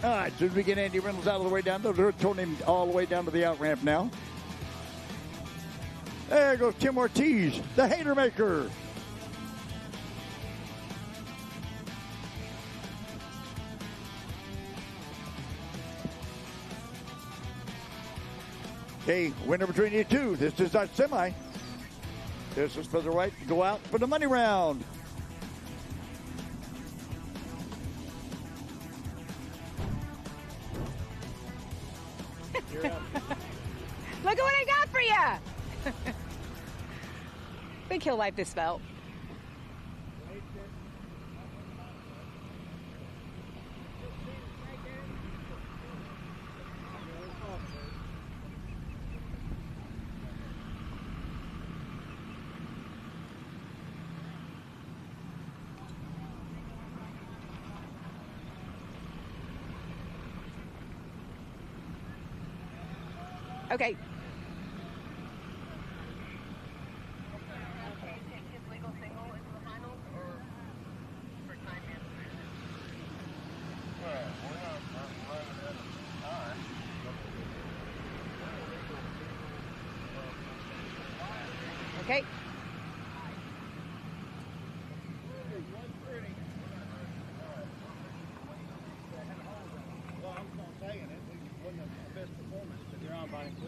All right, as soon as we get Andy Reynolds out of the way down, they're turning him all the way down to the out ramp now. There goes Tim Ortiz, the hater maker. Okay, winner between you two. This is our semi. This is for the right to go out for the money round. Look at what I got for you. Think he'll like this belt. Okay. Okay.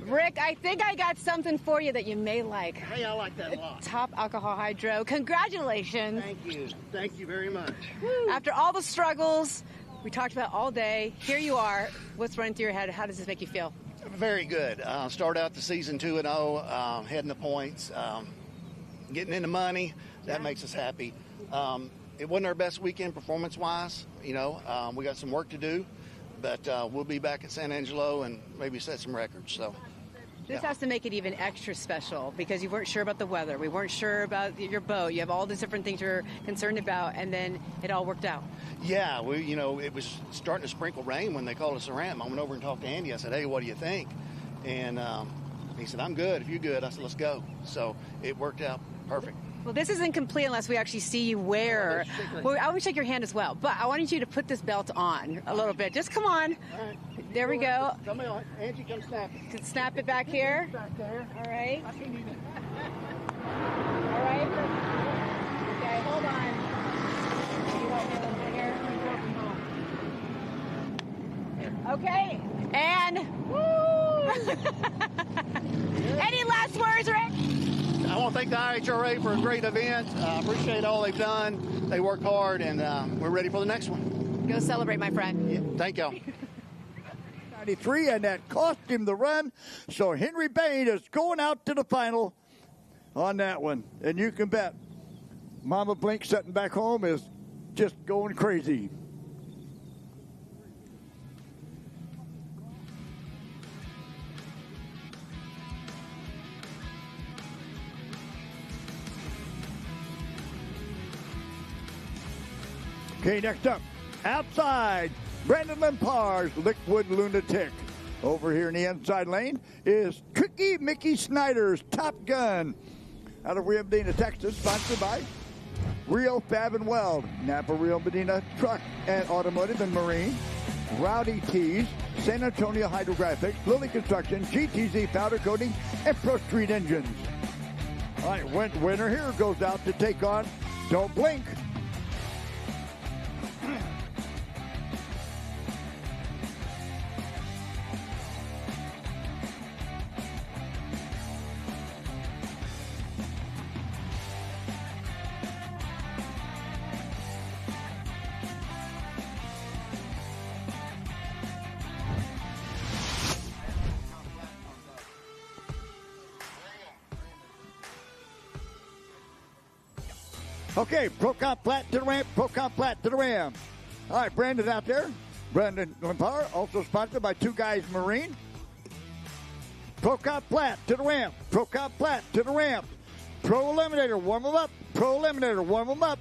Rick, I think I got something for you that you may like. Hey, I like that a lot. Top alcohol hydro. Congratulations. Thank you. Thank you very much. After all the struggles we talked about all day, here you are. What's running through your head? How does this make you feel? Very good. Start out the season 2-0, heading the points, getting into money. That makes us happy. It wasn't our best weekend performance-wise. We got some work to do, but we'll be back at San Angelo and maybe set some records. So. This has to make it even extra special because you weren't sure about the weather. We weren't sure about your boat. You have all these different things you're concerned about, and then it all worked out. Yeah, it was starting to sprinkle rain when they called us a ramp. I went over and talked to Andy. I said, hey, what do you think? And he said, I'm good. If you're good, I said, let's go. So it worked out perfect. Well, this isn't complete unless we actually see you wear. Well, I want to shake your hand as well, but I wanted you to put this belt on a little bit. Just come on. All right. There we go. Somebody, Angie, come snap it. Can snap it back here. Back there. All right. All right. Okay, hold on. You help me a little bit here. Okay, and woo! Any last words, Rick? I want to thank the IHRA for a great event. Appreciate all they've done. They work hard, and we're ready for the next one. Go celebrate, my friend. Yeah, thank y'all. 93, and that cost him the run. So Henry Bain is going out to the final on that one. And you can bet Mama Blink sitting back home is just going crazy. Okay, next up, outside, Brandon Lempar's Liquid Lunatic. Over here in the inside lane is Tricky Mickey Snyder's Top Gun. Out of Rio Medina, Texas, sponsored by Rio Fab and Weld, Napa Rio Medina Truck and Automotive and Marine, Rowdy Tees, San Antonio Hydrographic, Lilly Construction, GTZ Powder Coating, and Pro Street Engines. All right, winner here goes out to take on Don't Blink. Okay, Procon flat to the ramp, Procon flat to the ram. All right, Brandon out there. Brandon Lempar, also sponsored by Two Guys Marine. Procon flat to the ramp, Procon flat to the ramp. Pro Eliminator, warm them up. Pro Eliminator, warm them up.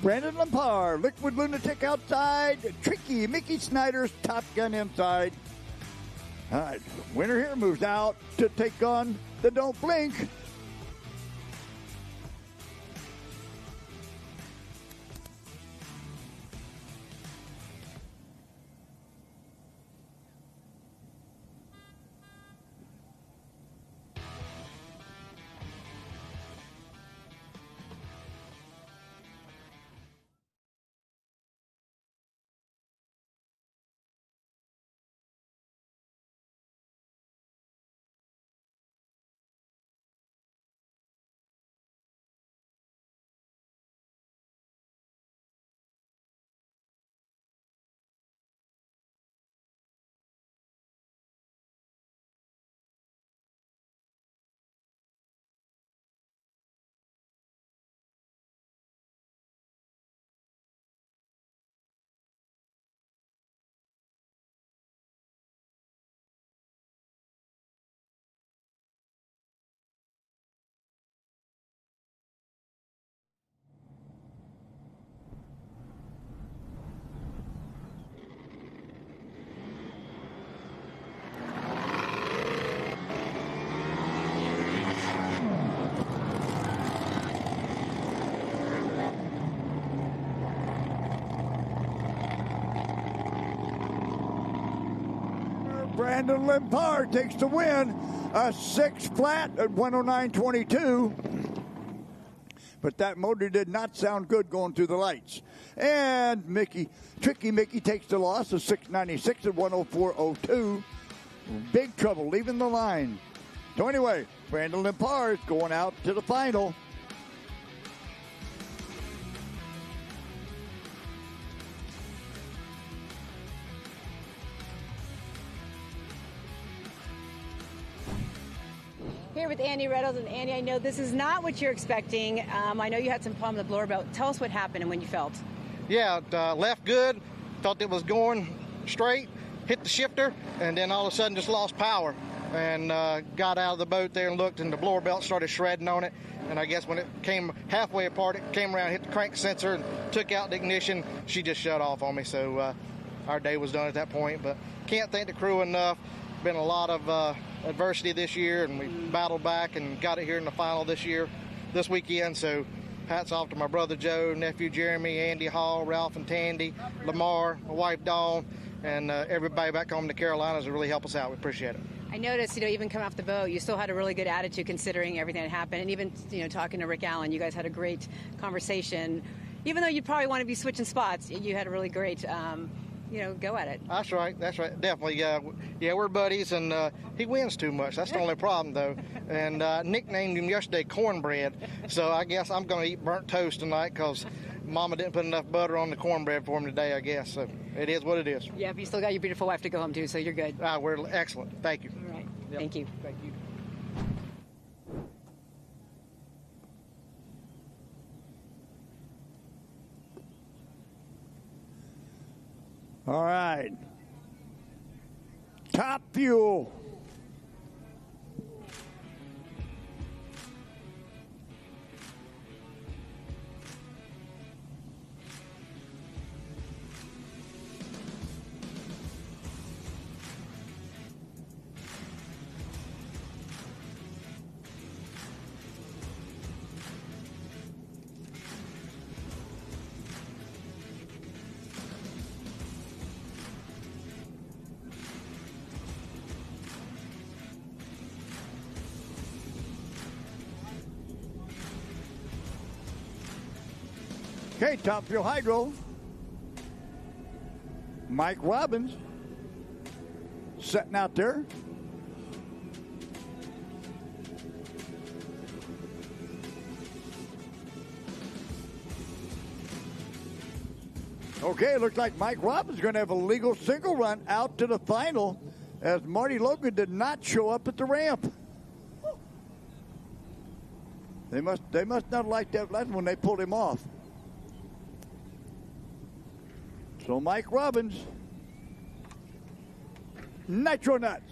Brandon Lempar, Liquid Lunatic outside, Tricky Mickey Snyder's Top Gun inside. All right, winner here moves out to take on the Don't Blink. Brandon Lempar takes the win, a 6 flat at 109.22. But that motor did not sound good going through the lights. And Tricky Mickey takes the loss of 696 at 104.02. Big trouble leaving the line. So anyway, Brandon Lempar is going out to the final. Here with Andy Reynolds, and Andy, I know this is not what you're expecting. I know you had some problem with the blower belt. Tell us what happened and when you felt. Yeah, it, left good. Thought it was going straight. Hit the shifter, and then all of a sudden just lost power. and got out of the boat there and looked, and the blower belt started shredding on it. And I guess when it came halfway apart, it came around, hit the crank sensor, and took out the ignition. She just shut off on me, so our day was done at that point. But can't thank the crew enough. Been a lot of adversity this year, and we battled back and got it here in the final this weekend. So hats off to my brother Joe, nephew Jeremy, Andy Hall, Ralph and Tandy, Lamar, my wife Dawn, and everybody back home in the Carolinas to really help us out. We appreciate it. I noticed, even coming off the boat, you still had a really good attitude considering everything that happened. And even, talking to Rick Allen, you guys had a great conversation. Even though you probably want to be switching spots, you had a really great, go at it. That's right. Definitely. Yeah, we're buddies, and he wins too much. That's the only problem, though. And nicknamed him yesterday Cornbread. So I guess I'm going to eat burnt toast tonight because Mama didn't put enough butter on the cornbread for him today, I guess. So it is what it is. Yeah, but you still got your beautiful wife to go home to, so you're good. We're excellent. Thank you. All right. Yep. Thank you. Thank you. All right. Top Fuel. Okay, Top Fuel Hydro. Mike Robbins sitting out there. Okay, looks like Mike Robbins is going to have a legal single run out to the final as Marty Logan did not show up at the ramp. They must not like that last when they pulled him off. So Mike Robbins, Nitro Nuts.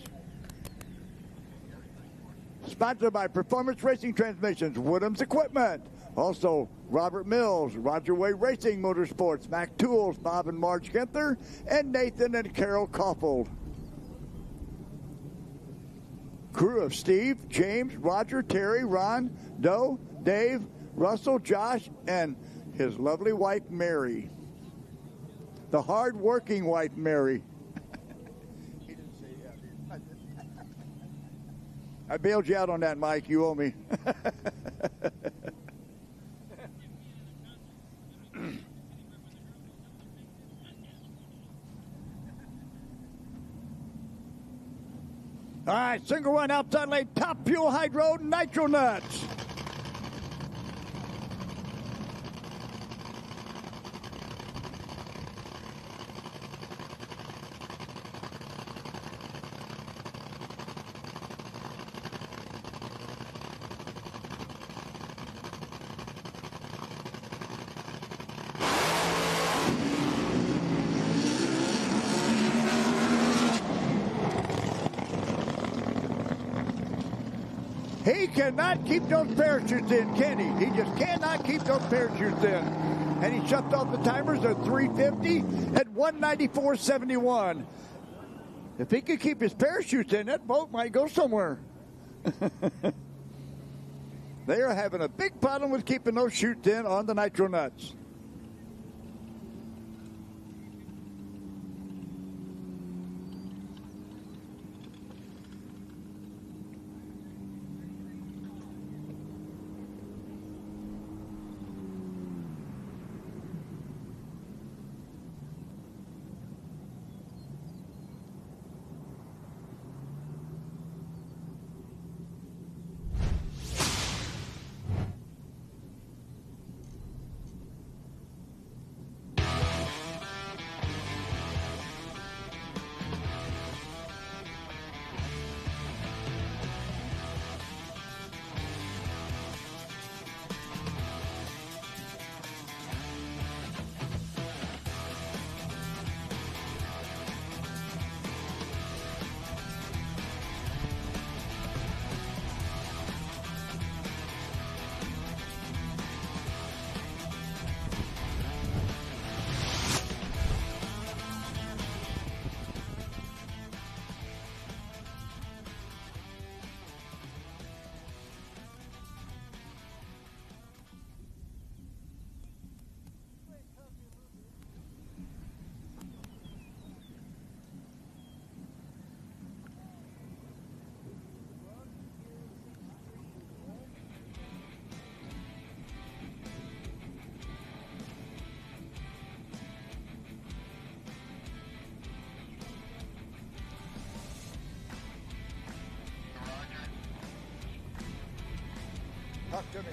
Sponsored by Performance Racing Transmissions, Woodham's Equipment. Also, Robert Mills, Roger Way Racing Motorsports, Mac Tools, Bob and Marge Ginther, and Nathan and Carol Koffold. Crew of Steve, James, Roger, Terry, Ron, Doe, Dave, Russell, Josh, and his lovely wife, Mary. The hard-working wife, Mary. He didn't say yeah. I bailed you out on that, Mike. You owe me. All right, single run outside lane, Top Fuel Hydro, Nitro Nuts. He cannot keep those parachutes in, can he? He just cannot keep those parachutes in. And he shuts off the timers at 350 at 194.71. If he could keep his parachutes in, that boat might go somewhere. They are having a big problem with keeping those chutes in on the Nitro Nuts. Talk to me.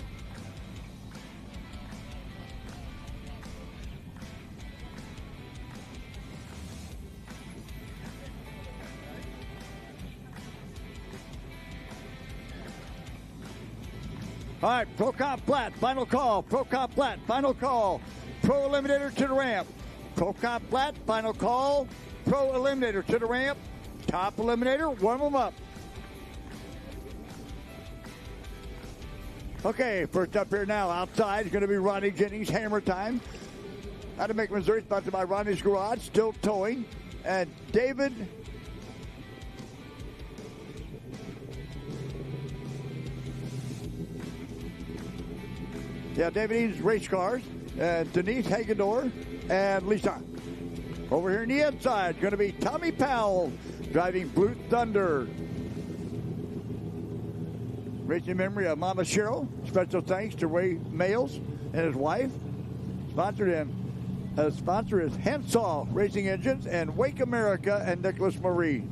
All right, Pro Comp Flat, final call. Pro Comp Flat, final call. Pro Eliminator to the ramp. Pro Comp Flat, final call. Pro Eliminator to the ramp. Top Eliminator, warm them up. Okay, first up here now, outside is going to be Ronnie Jennings, Hammer Time. Out of Macon, Missouri, sponsored by Ronnie's Garage, Still Towing. And David... Yeah, David Eaton's Race Cars, and Denise Hagador, and Lisa. Over here on the inside, going to be Tommy Powell driving Blue Thunder. Racing memory of Mama Cheryl. Special thanks to Ray Males and his wife. Sponsor is Hensaw Racing Engines and Wake America and Nicholas Marie.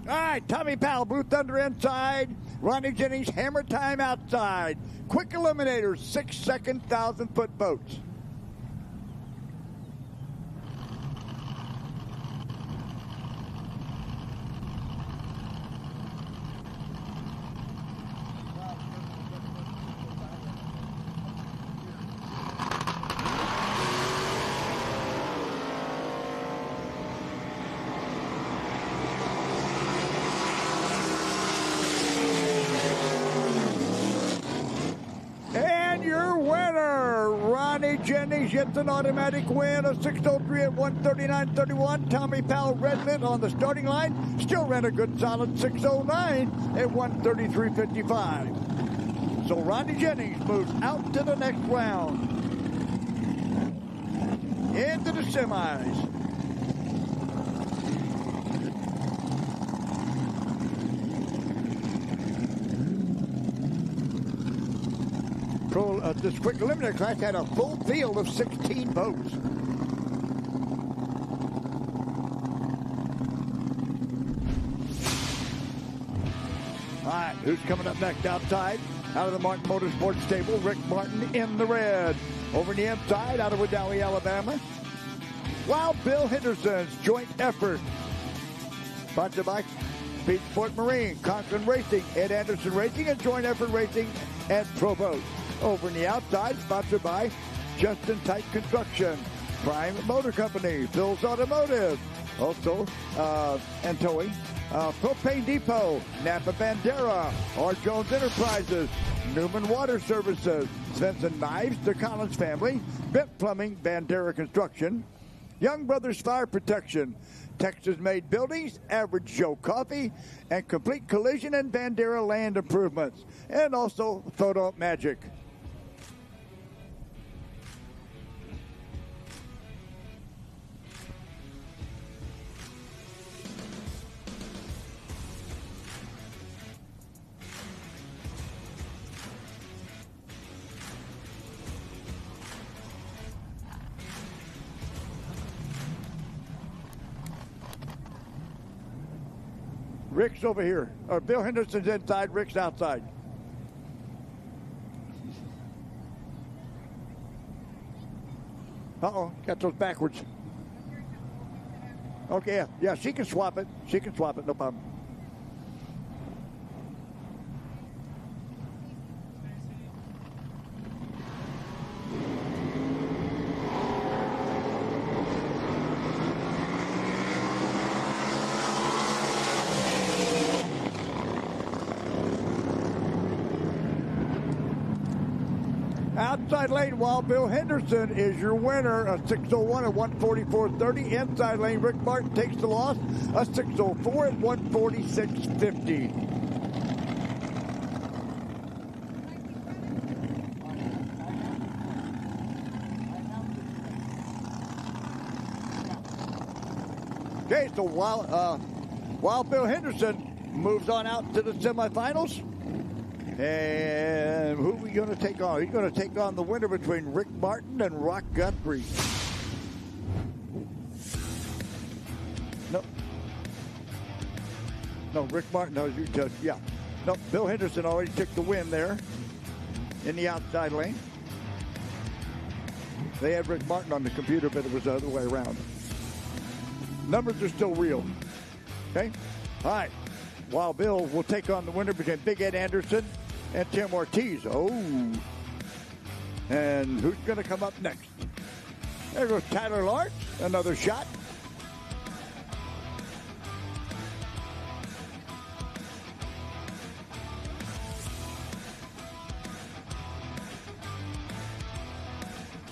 All right, Tommy Powell, Blue Thunder inside. Ronnie Jennings, Hammer Time outside. Quick Eliminators, 6-second, 1,000-foot boats. Jennings gets an automatic win, a 6:03 at 1:39.31. Tommy Powell Redmond on the starting line still ran a good solid 6:09 at 1:33.55. So Ronnie Jennings moves out to the next round. Into the semis. This quick eliminator class had a full field of 16 boats. All right, who's coming up next outside? Out of the Martin Motorsports stable, Rick Martin in the red. Over in the inside, out of Wedowee, Alabama, Wild Bill Henderson's joint effort. Sponsored by Speed Sport Marine, Conklin Racing, Ed Anderson Racing, and Joint Effort Racing, and Pro Boat. Over in the outside, sponsored by Justin Type Construction, Prime Motor Company, Phil's Automotive, also and Towing, Propane Depot, Napa Bandera, R. Jones Enterprises, Newman Water Services, Svensson Knives, the Collins family, Bent Plumbing, Bandera Construction, Young Brothers Fire Protection, Texas-made buildings, Average Joe Coffee, and Complete Collision and Bandera Land Improvements, and also Photo Magic. Rick's over here. Or Bill Henderson's inside, Rick's outside. Uh-oh, got those backwards. Okay, yeah, she can swap it. She can swap it, no problem. Outside lane, Wild Bill Henderson is your winner, a 6:01 at 1:44.30. Inside lane, Rick Martin takes the loss, a 6:04 at 1:46.50. Okay, so Wild Bill Henderson moves on out to the semifinals. And who are we going to take on? He's going to take on the winner between Rick Martin and Rock Guthrie. No, Rick Martin. No, No, Bill Henderson already took the win there in the outside lane. They had Rick Martin on the computer, but it was the other way around. Numbers are still real. Okay? All right. Wild Bill will take on the winner between Big Ed Anderson and Tim Ortiz. Oh. And who's going to come up next? There goes Tyler Lawrence. Another shot.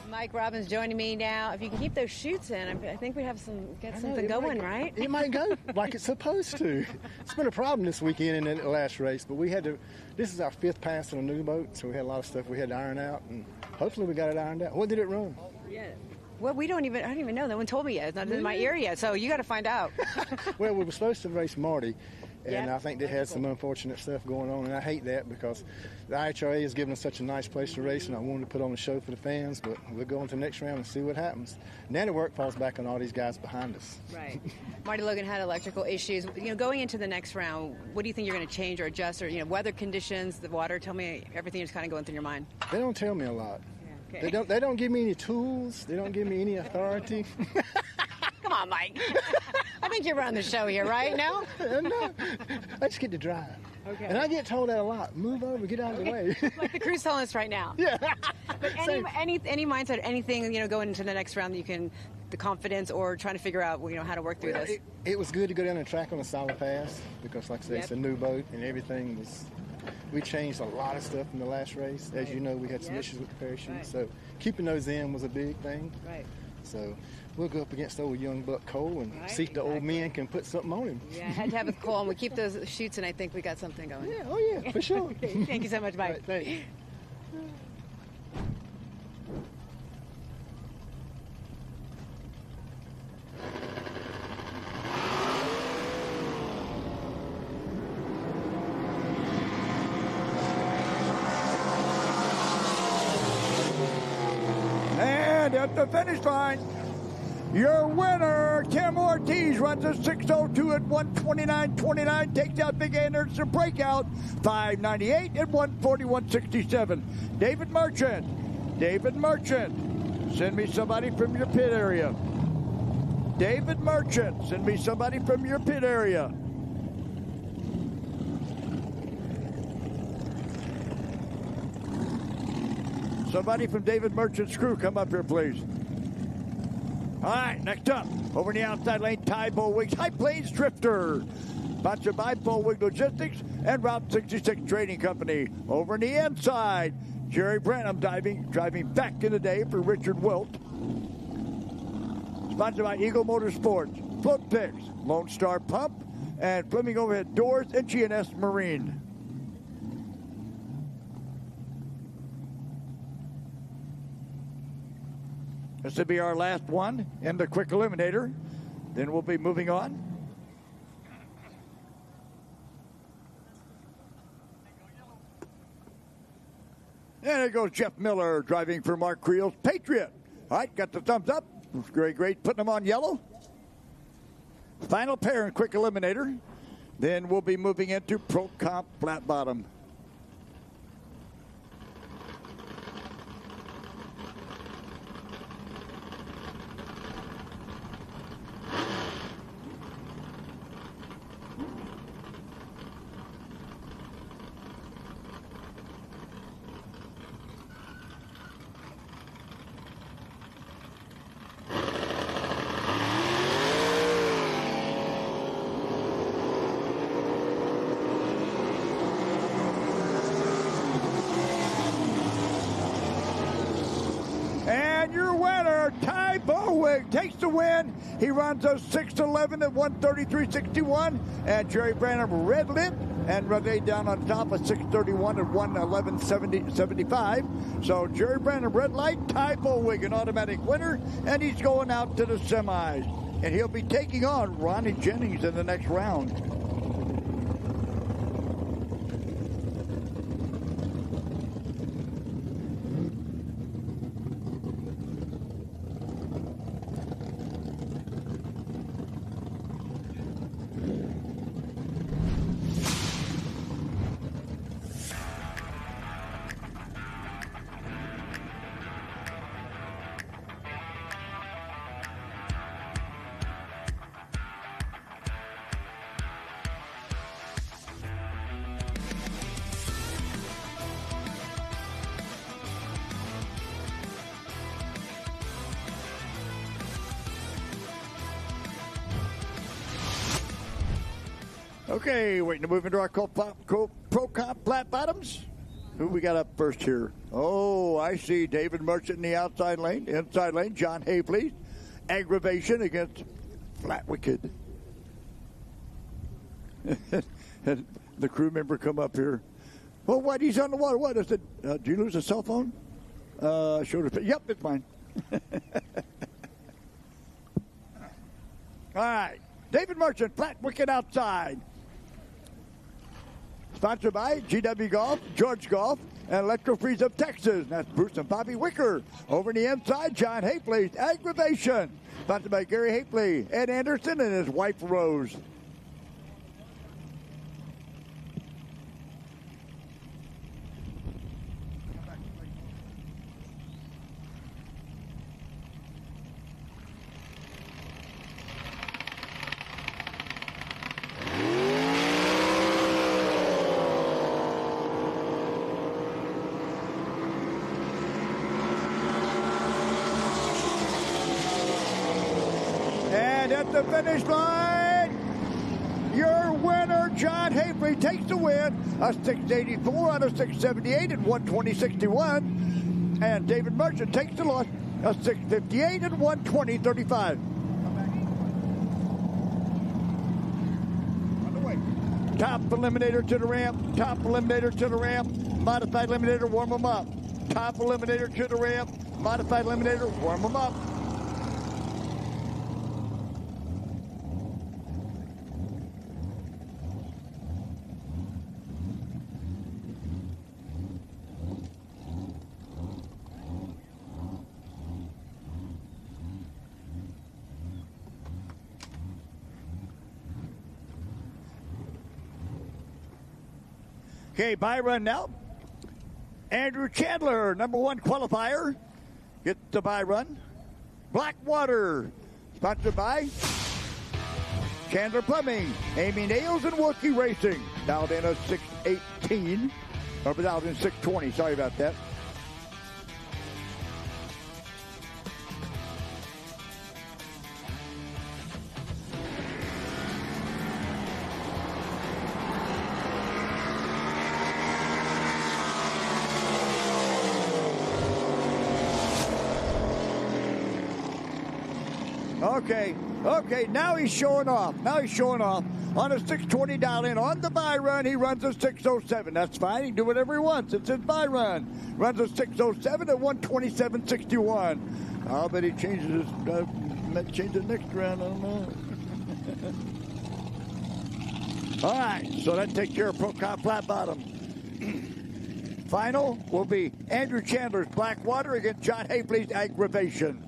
Mike Robbins joining me now. If you can keep those shoots in, I think we have something going, right? It might go like it's supposed to. It's been a problem this weekend in the last race, but we had to. This is our 5th pass on a new boat, so we had a lot of stuff we had to iron out, and hopefully we got it ironed out. What did it run? Yeah. Well, I don't even know. No one told me yet. It's not in my ear yet, so you got to find out. Well, we were supposed to race Marty, and I think they had some unfortunate stuff going on, and I hate that because the IHRA has given us such a nice place to race, and I wanted to put on a show for the fans, but we'll go on to the next round and see what happens. Now the work falls back on all these guys behind us. Right. Marty Logan had electrical issues. Going into the next round, what do you think you're going to change or adjust, or weather conditions, the water? Tell me everything that's kind of going through your mind. They don't tell me a lot. Yeah, okay. They don't give me any tools. They don't give me any authority. Come on, Mike. I think you're running the show here, right? No? No. I just get to drive. Okay. And I get told that a lot. Move over, get out of the way. Like the crew's telling us right now. Yeah. But any mindset, anything, going into the next round that you can, the confidence or trying to figure out, how to work through this? It was good to go down the track on a solid pass because, like I say, it's a new boat and everything was. We changed a lot of stuff in the last race. As you know, we had some issues with the parachute. So keeping those in was a big thing. Right. So we'll go up against old young Buck Cole and see if the old men can put something on him. Yeah, I had to have with Cole, and we keep those shoots, and I think we got something going. Yeah, oh yeah, for sure. Okay, thank you so much, Mike. Right, thanks. And at the finish line, your winner, Tim Ortiz, runs a 6:02 at 1:29.29, takes out Big Anderson breakout, 5:98 at 1:41.67. David Merchant, send me somebody from your pit area. David Merchant, send me somebody from your pit area. Somebody from David Merchant's crew, come up here, please. All right, next up, over in the outside lane, Ty Bullwig's High Plains Drifter. Sponsored by Bullwig Logistics and Route 66 Trading Company. Over in the inside, Jerry Branham driving back in the day for Richard Wilt. Sponsored by Eagle Motorsports, Float Picks, Lone Star Pump, and Fleming Overhead Doors and G&S Marine. This will be our last one in the quick eliminator. Then we'll be moving on. And there goes Jeff Miller driving for Mark Creel's Patriot. All right, got the thumbs up. Great, putting them on yellow. Final pair in quick eliminator. Then we'll be moving into Pro Comp Flat Bottom. Hartwig takes the win. He runs a 6:11 at 1:33.61. And Jerry Branham red lit and Renee down on top of 6:31 at 1:11.75. So Jerry Branham red light, Ty Bowig an automatic winner, and he's going out to the semis. And he'll be taking on Ronnie Jennings in the next round. Okay, waiting to move into our Pro Comp flat bottoms. Who we got up first here? Oh, I see David Merchant in the outside lane. Inside lane, John Havley. Aggravation against Flat Wicked. And the crew member come up here. Oh, what? He's on the water. What? I said, did you lose a cell phone? Showed yep, it's mine. All right. David Merchant, Flat Wicked outside. Sponsored by GW Golf, George Golf, and Electro Freeze of Texas. That's Bruce and Bobby Wicker. Over in the inside, John Hapley's Aggravation. Sponsored by Gary Hapley, Ed Anderson, and his wife, Rose. At the finish line, your winner, John Hapley, takes the win. A 684 out of 678 at 120.61. And David Merchant takes the loss. A 658 at 120.35. On the way. Top eliminator to the ramp. Top eliminator to the ramp. Modified eliminator, warm them up. Top eliminator to the ramp. Modified eliminator, warm them up. Okay, by run now. Andrew Chandler, number one qualifier, gets the by run. Blackwater, sponsored by Chandler Plumbing, Amy Nails, and Wilkie Racing. Dialed in a 618, or dialed in 620. Sorry about that. Okay, now he's showing off. On a 620 dial in. On the by run, he runs a 607. That's fine. He can do whatever he wants. It's his by run. Runs a 607 at 127.61. I'll bet he changes his, change the next round. I don't know. All right, so that takes care of Pro Comp flat bottom. Final will be Andrew Chandler's Blackwater against John Hapley's Aggravation.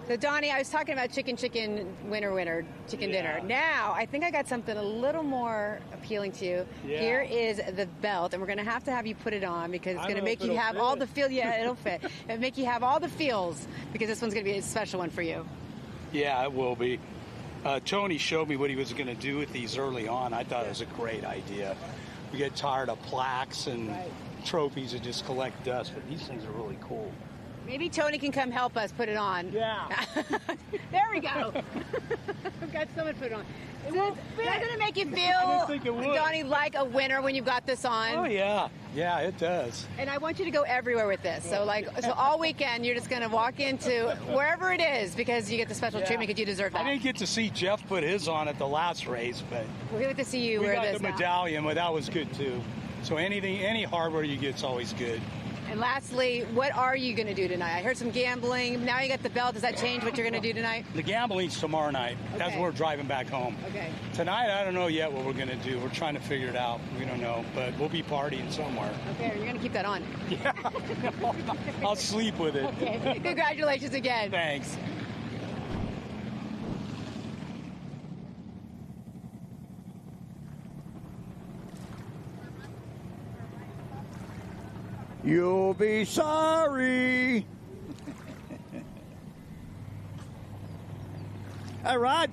So, Donnie, I was talking about chicken, winner, chicken dinner. Now, I think I got something a little more appealing to you. Yeah. Here is the belt, and we're going to have you put it on because it's going to make you have all the feel. Yeah, it'll fit. It'll make you have all the feels because this one's going to be a special one for you. Yeah, it will be. Tony showed me what he was going to do with these early on. I thought it was a great idea. We get tired of plaques and trophies that just collect dust, but these things are really cool. Maybe Tony can come help us put it on. Yeah. There we go. We've got someone put it on. Doesn't it make you I didn't feel, think it would. Donnie, like a winner when you've got this on? Oh, yeah. Yeah, it does. And I want you to go everywhere with this. So all weekend, you're just going to walk into wherever it is because you get the special treatment because you deserve that. I didn't get to see Jeff put his on at the last race, but we'll get to see you we wear got this the now. medallion, but that was good too. So any hardware you get is always good. And lastly, what are you going to do tonight? I heard some gambling. Now you got the belt. Does that change what you're going to do tonight? The gambling's tomorrow night. That's Okay. when we're driving back home. Okay. Tonight, I don't know yet what we're going to do. We're trying to figure it out. We don't know, but we'll be partying somewhere. Okay, you're going to keep that on. Yeah. I'll sleep with it. Okay. Congratulations again. Thanks. You'll be sorry. Hey, Raj.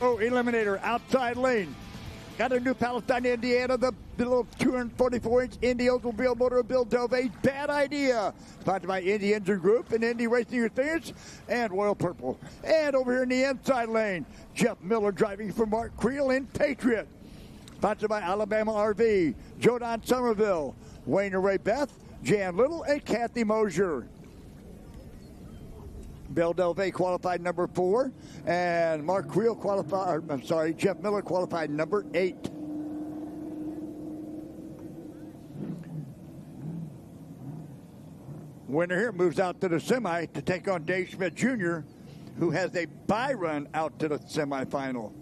Oh, Eliminator, outside lane. Got a new Palestine, Indiana, the little 244-inch Indy Oldsmobile motor of Bill Delvey's Bad Idea. Sponsored by Indy Engine Group and Indy Racing Experience and Royal Purple. And over here in the inside lane, Jeff Miller driving for Mark Creel in Patriot. Sponsored by Alabama RV, Jodan Somerville, Wayne Ray Beth, Jan Little, and Kathy Mosier. Bill Delvey qualified number 4, and Mark Creel Jeff Miller qualified number 8. Winner here moves out to the semi to take on Dave Schmidt Jr., who has a bye run out to the semifinal.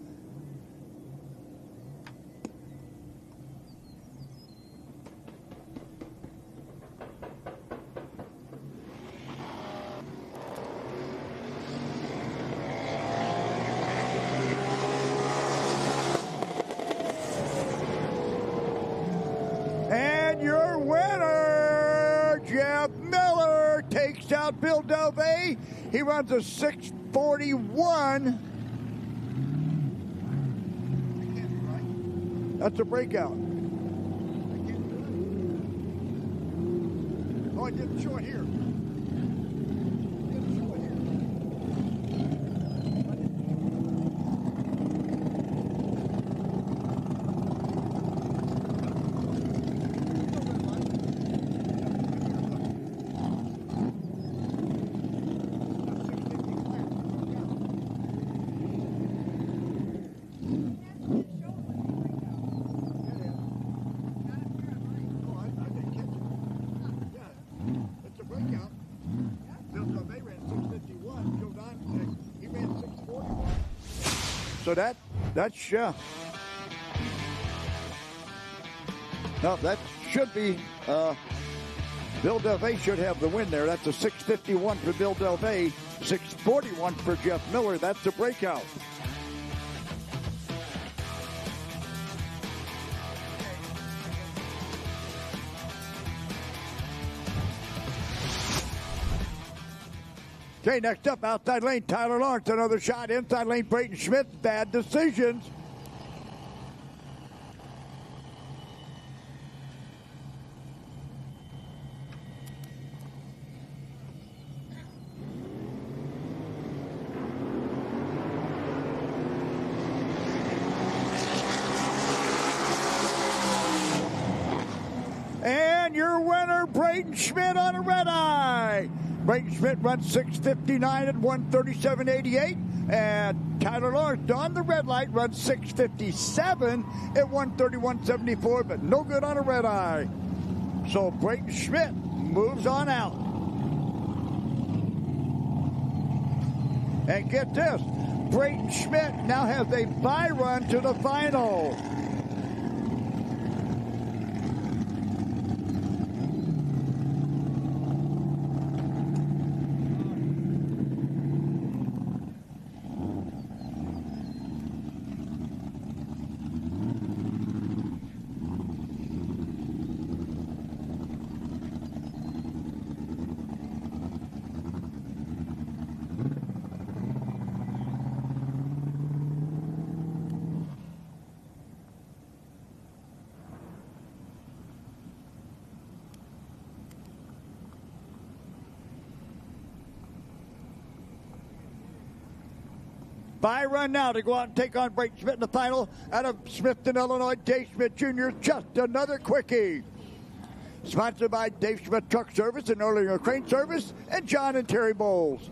Your winner, Jeff Miller, takes out Bill Delvey. He runs a 6:41. That's a breakout. Oh, I didn't show it here. So that's no, that should be Bill Delvey should have the win there. That's a 6:51 for Bill Delvey, 6:41 for Jeff Miller. That's a breakout. Okay, next up, outside lane, Tyler Lawrence, another shot. Inside lane, Brayton Schmidt, bad decisions. And your winner, Brayton Schmidt on a red eye. Brayton Schmidt runs 6:59 at 1:37.88. And Tyler Lawrence on the red light runs 6:57 at 1:31.74, but no good on a red eye. So Brayton Schmidt moves on out. And get this, Brayton Schmidt now has a bye run to the final. Bye run now to go out and take on Brayton Schmidt in the final. Out of Smithton, Illinois, Dave Schmidt Jr., just another quickie. Sponsored by Dave Schmidt Truck Service and Erlinger Crane Service and John and Terry Bowles.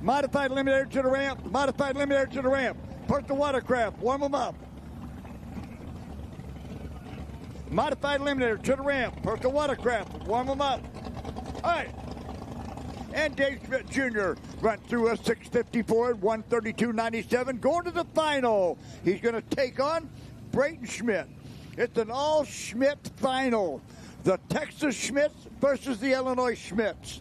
Modified eliminator to the ramp. Modified eliminator to the ramp. Park the watercraft. Warm them up. Modified eliminator to the ramp. Park the watercraft. Warm them up. All right. And Dave Schmidt Jr. run through a 6:54 at 1:32.97. Going to the final. He's going to take on Brayton Schmidt. It's an all-Schmidt final. The Texas Schmidts versus the Illinois Schmidts.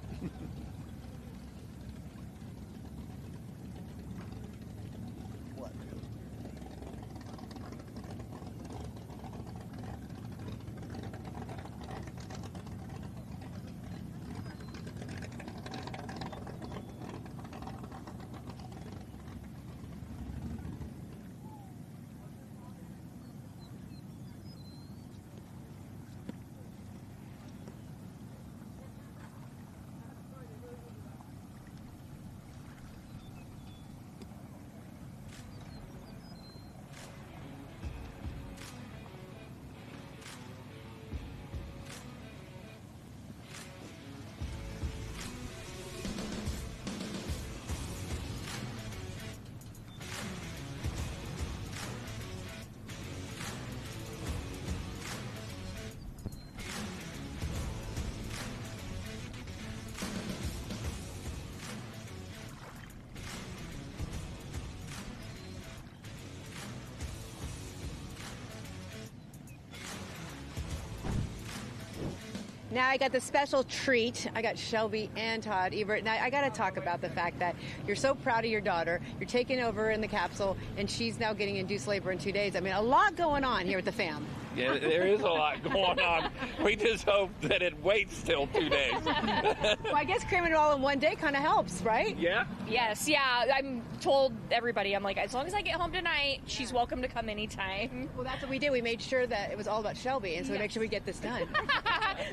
Now I got the special treat. I got Shelby and Todd Ebert. Now I got to talk about the fact that you're so proud of your daughter. You're taking over in the capsule, and she's now getting induced labor in 2 days. I mean, a lot going on here at the fam. Yeah, there is a lot going on. We just hope that it waits till 2 days. Well, I guess cramming it all in one day kind of helps, right? Yeah. Yes, yeah. I'm told everybody, I'm like, as long as I get home tonight, she's welcome to come anytime. Well, that's what we did. We made sure that it was all about Shelby, and so we make sure we get this done.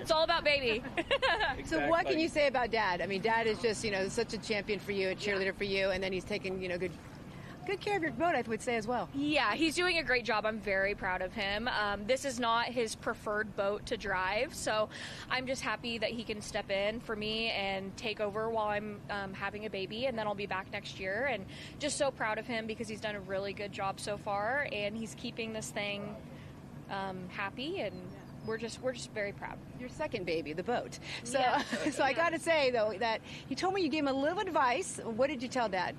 It's all about baby. So what can you say about Dad? I mean, Dad is just, such a champion for you, a cheerleader for you, and then he's taking, good care of your boat, I would say, as well. Yeah, he's doing a great job. I'm very proud of him. This is not his preferred boat to drive, so I'm just happy that he can step in for me and take over while I'm having a baby, and then I'll be back next year. And just so proud of him because he's done a really good job so far, and he's keeping this thing happy, and we're just very proud. Your second baby, the boat. So, Yeah. so I got to say though that you told me you gave him a little advice. What did you tell Dad?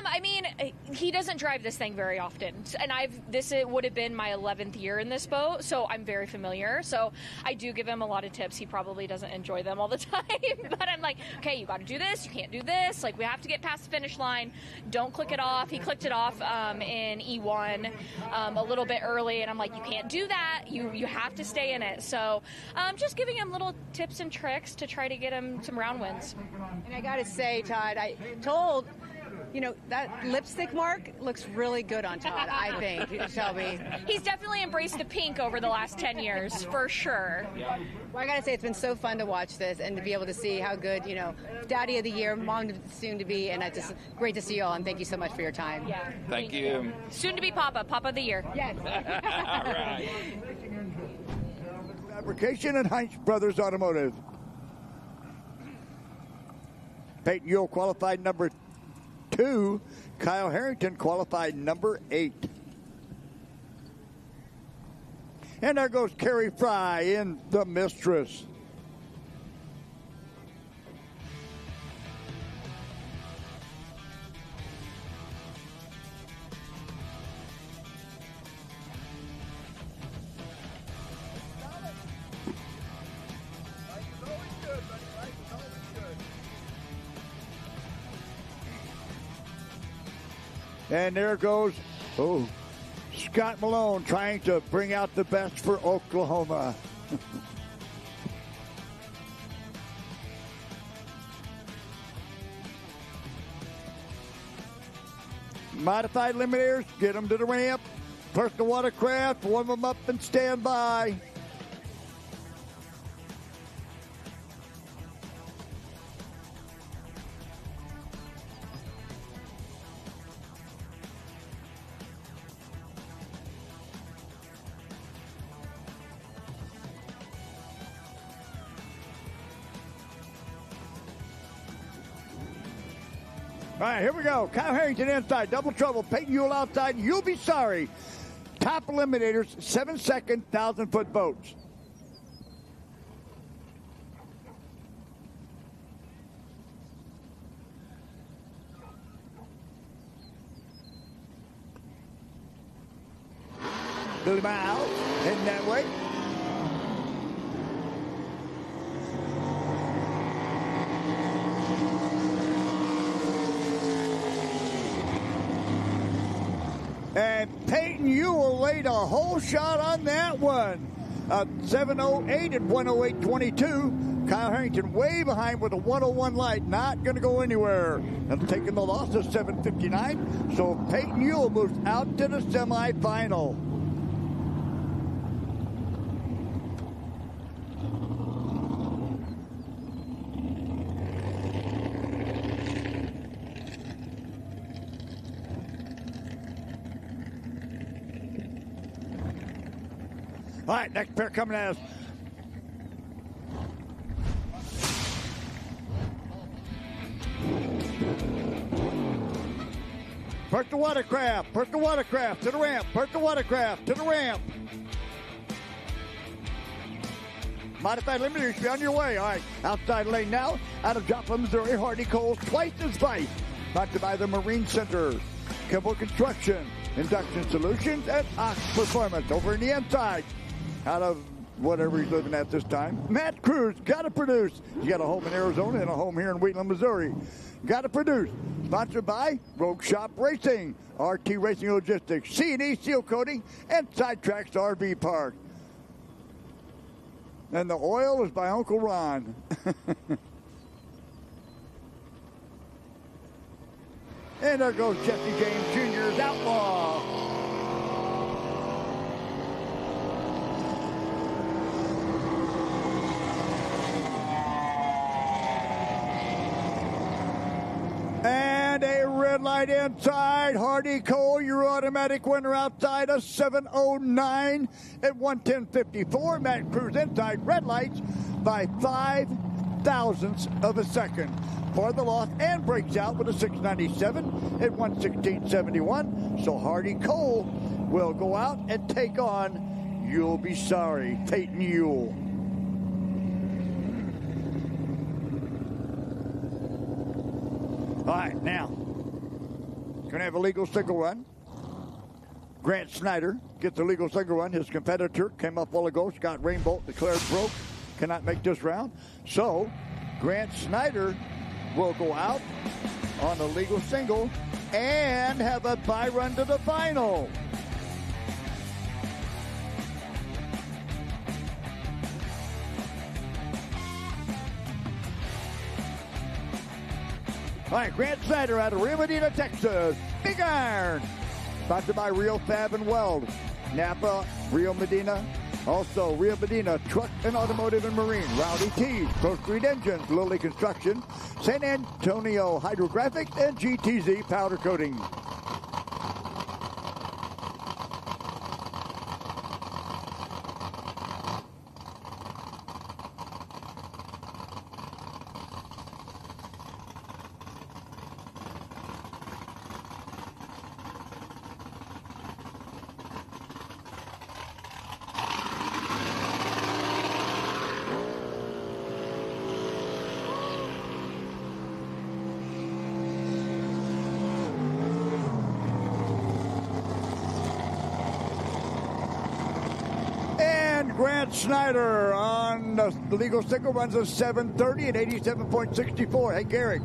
I mean, he doesn't drive this thing very often, and it would have been my 11th year in this boat, so I'm very familiar. So I do give him a lot of tips. He probably doesn't enjoy them all the time, but I'm like, okay, you got to do this. You can't do this. Like, we have to get past the finish line. Don't click it off. He clicked it off in E1 a little bit early, and I'm like, you can't do that. You have to stay in it. So just giving him little tips and tricks to try to get him some round wins. And I got to say, Todd, I told. That lipstick mark looks really good on Todd, I think, Shelby. He's definitely embraced the pink over the last 10 years, for sure. Well, I got to say, it's been so fun to watch this and to be able to see how good, Daddy of the Year, Mom soon to be, and it's just great to see you all, and thank you so much for your time. Yeah. Thank you. Soon to be Papa of the Year. Yes. All right. Fabrication and Heinz Brothers Automotive. Peyton Ewell qualified number 2. Kyle Harrington qualified number 8. And there goes Carrie Fry in the Mistress. And there goes, Scott Malone trying to bring out the best for Oklahoma. Modified eliminators, get them to the ramp. Personal watercraft, warm them up and stand by. All right, here we go. Kyle Harrington inside, double trouble. Peyton Ewell outside. You'll be sorry. Top eliminators, 7-second, 1,000-foot boats. Billy Miles heading that way. And Peyton Ewell laid a whole shot on that one. 7:08 and 1:08.22. Kyle Harrington way behind with a 1:01 light. Not going to go anywhere. And taking the loss of 7:59. So Peyton Ewell moves out to the semifinal. All right, next pair coming at us. Personal watercraft to the ramp, personal watercraft to the ramp. Modified limiter should be on your way. All right, outside lane now. Out of Joplin, Missouri, Hardy Cole's Twice as Vice. Brought to by the Marine Center, Kimball Construction, Induction Solutions, and Ox Performance. Over in the inside. Out of whatever he's living at this time. Matt Cruz, got to produce. He's got a home in Arizona and a home here in Wheatland, Missouri. Got to produce. Sponsored by Rogue Shop Racing, RT Racing Logistics, C&E Seal Coating, and Sidetracks RV Park. And the oil is by Uncle Ron. And there goes Jesse James Jr.'s Outlaw. And a red light inside. Hardy Cole, your automatic winner outside of 7:09 at 1:10.54. Matt Cruz inside. Red lights by 5 thousandths of a second for the loss and breaks out with a 6:97 at 1:16.71. So Hardy Cole will go out and take on you'll be sorry. Peyton Ewell. All right, now, going to have a legal single run. Grant Snyder gets a legal single run. His competitor came up a while ago. Scott Rainbolt declared broke. Cannot make this round. So, Grant Snyder will go out on a legal single and have a bye run to the final. All right, Grant Snyder out of Rio Medina, Texas. Big Iron. Sponsored by Rio Fab and Weld. Napa, Rio Medina. Also, Rio Medina Truck and Automotive and Marine. Rowdy Tees, Pro Street Engines, Lilly Construction, San Antonio Hydrographics, and GTZ Powder Coating. Grant Snyder on the legal single runs a 7:30 at 87.64. Hey, Garrick.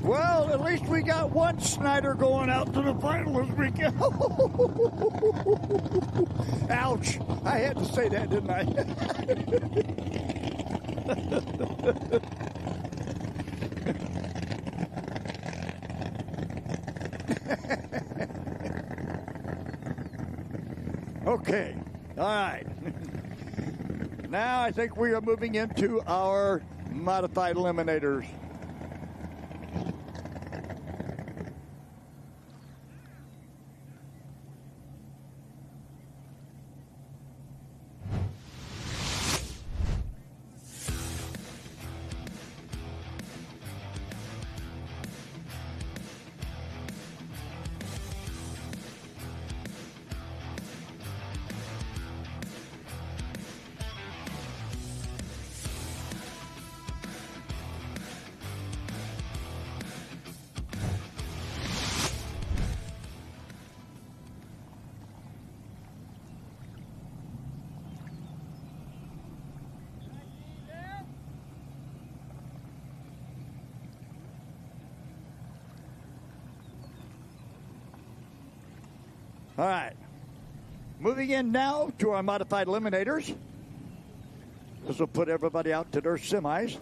Well, at least we got one Snyder going out to the final this weekend. Ouch. I had to say that, didn't I? Okay. All right. Now I think we are moving into our modified eliminators. All right. Moving in now to our modified eliminators. This will put everybody out to their semis.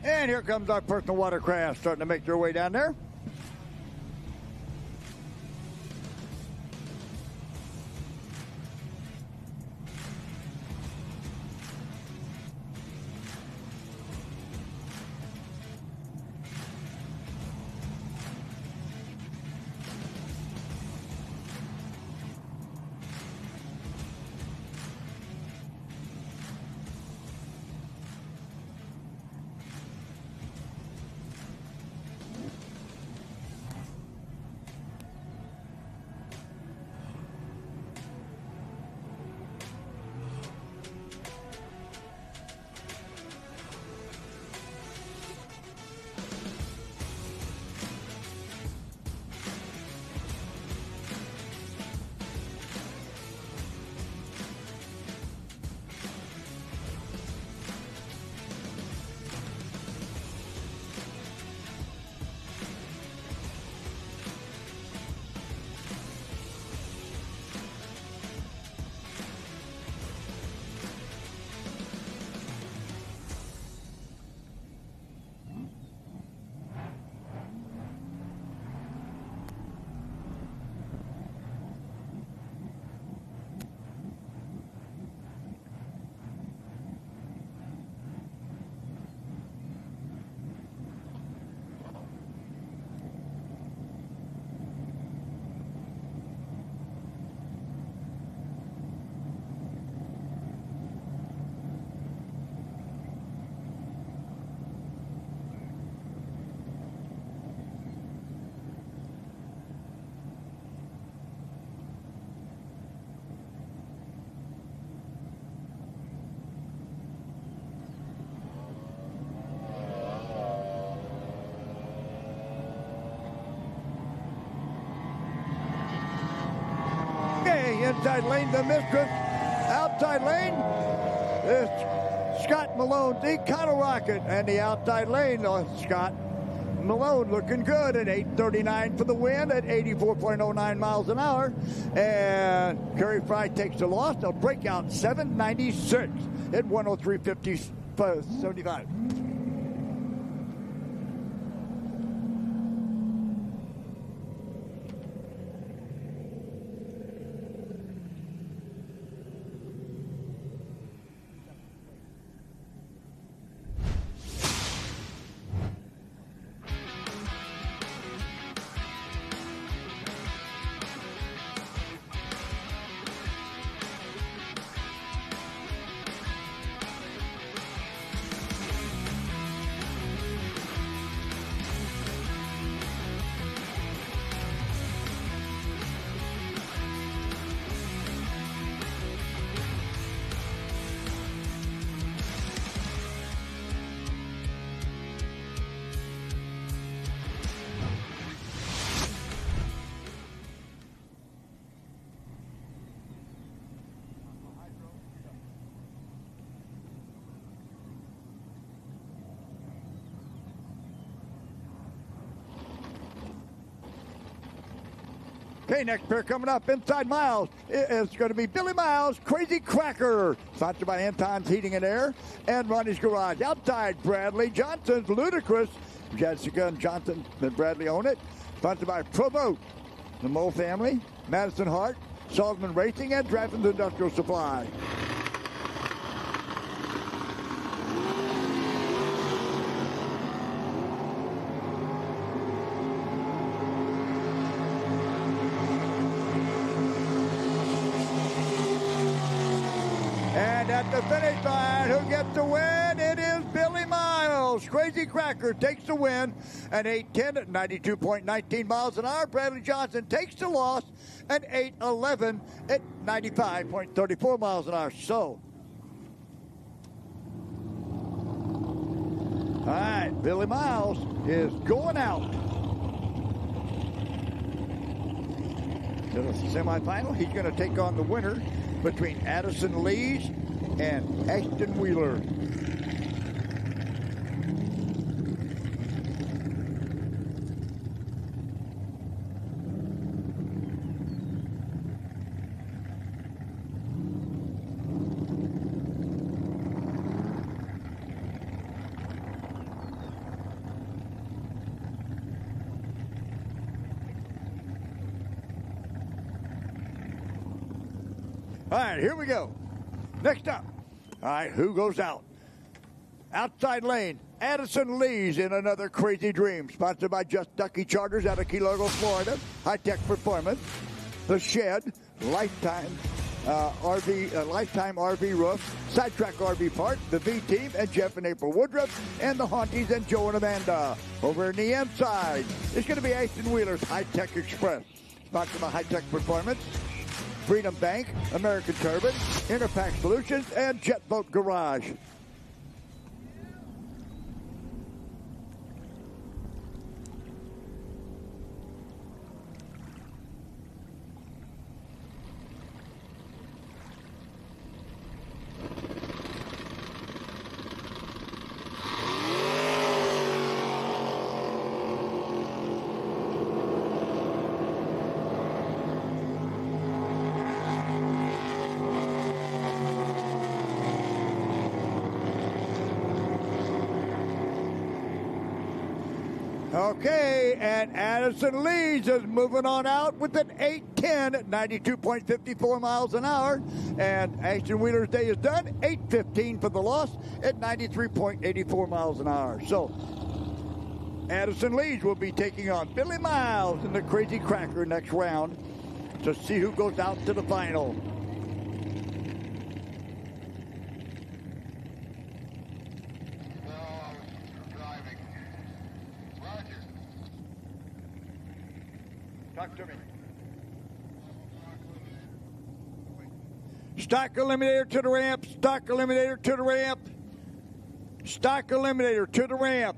And here comes our personal watercraft starting to make their way down there. Inside lane, the mistress. Outside lane, is Scott Malone's Econo Rocket. And the outside lane, Scott Malone looking good at 8:39 for the win at 84.09 miles an hour. And Kerry Fry takes the loss. A breakout 796 at 103.75. Okay, next pair coming up inside Miles. It's going to be Billy Miles, Crazy Cracker. Sponsored by Anton's Heating and Air and Ronnie's Garage. Outside, Bradley Johnson's Ludicrous. Jessica and Johnson and Bradley own it. Sponsored by Pro Boat, the Mole family, Madison Hart, Salzman Racing, and Draftman's Industrial Supply. And at the finish line, who gets the win? It is Billy Miles. Crazy Cracker takes the win at 8:10 at 92.19 miles an hour. Bradley Johnson takes the loss at 8:11 at 95.34 miles an hour. So, all right, Billy Miles is going out to the semifinal. He's going to take on the winner between Addison Lees and Ashton Wheeler. All right, here we go. Next up. All right, who goes out? Outside lane, Addison Lees in Another Crazy Dream. Sponsored by Just Ducky Charters out of Key Largo, Florida. High Tech Performance. The Shed. Lifetime Lifetime RV Roof. Sidetrack RV Park. The V-Team and Jeff and April Woodruff. And the Haunties and Joe and Amanda. Over in the inside, it's going to be Ashton Wheeler's High Tech Express. Sponsored by High Tech Performance. Freedom Bank, American Turbine, Interpack Solutions, and Jet Boat Garage. Okay, and Addison Lees is moving on out with an 8:10 at 92.54 miles an hour. And Ashton Wheeler's day is done, 8:15 for the loss at 93.84 miles an hour. So, Addison Lees will be taking on Billy Miles in the Crazy Cracker next round to see who goes out to the final. Talk to me. Stock eliminator to the ramp. Stock eliminator to the ramp. Stock eliminator to the ramp.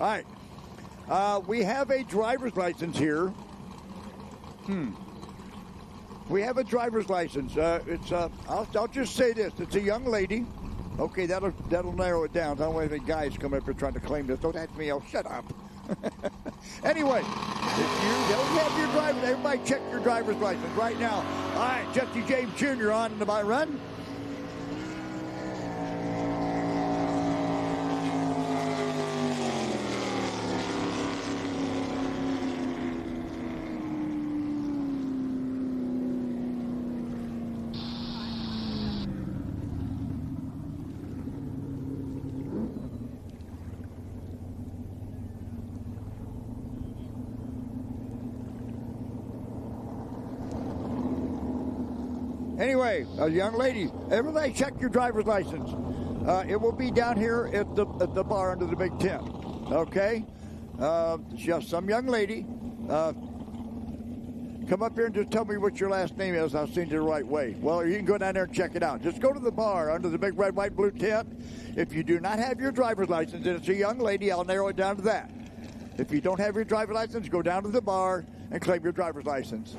All right. We have a driver's license here. We have a driver's license. I'll just say this. It's a young lady. Okay, that'll narrow it down. I don't want any guys coming up here trying to claim this. Don't ask me. I'll shut up. Anyway, if you don't have your driver's, everybody check your driver's license right now. All right, Jesse James Jr. on the by run. Anyway, young lady, everybody check your driver's license. It will be down here at the bar under the big tent. Okay? Just some young lady. Come up here and just tell me what your last name is. I'll send you the right way. Well, you can go down there and check it out. Just go to the bar under the big red, white, blue tent. If you do not have your driver's license and it's a young lady, I'll narrow it down to that. If you don't have your driver's license, go down to the bar and claim your driver's license.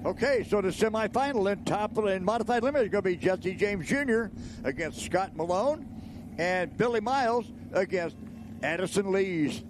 Okay, so the semifinal in top in modified limit is going to be Jesse James Jr. against Scott Malone and Billy Miles against Addison Lees.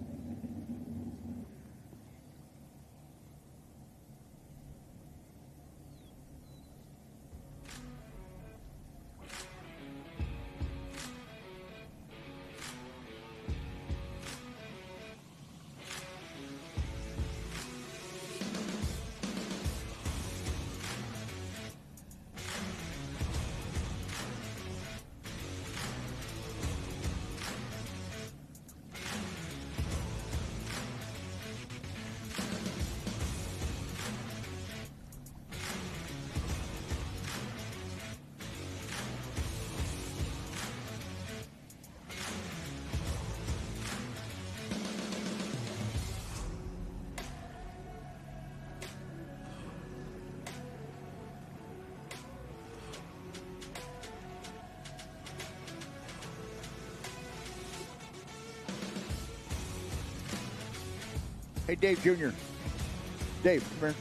Hey, Dave Jr. Dave, come here.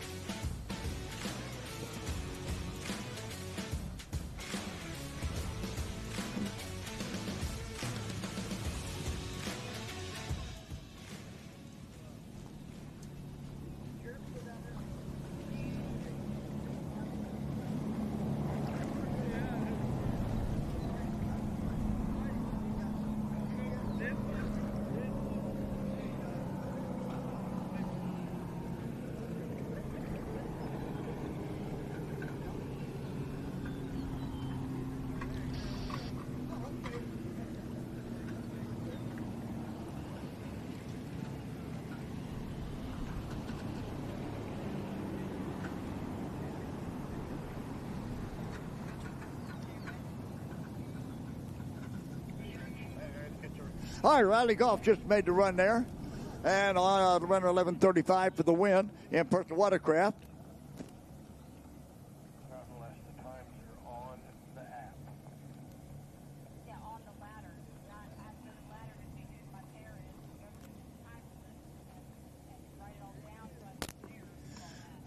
All right, Riley Goff just made the run there. And on the runner 11:35 for the win in personal watercraft.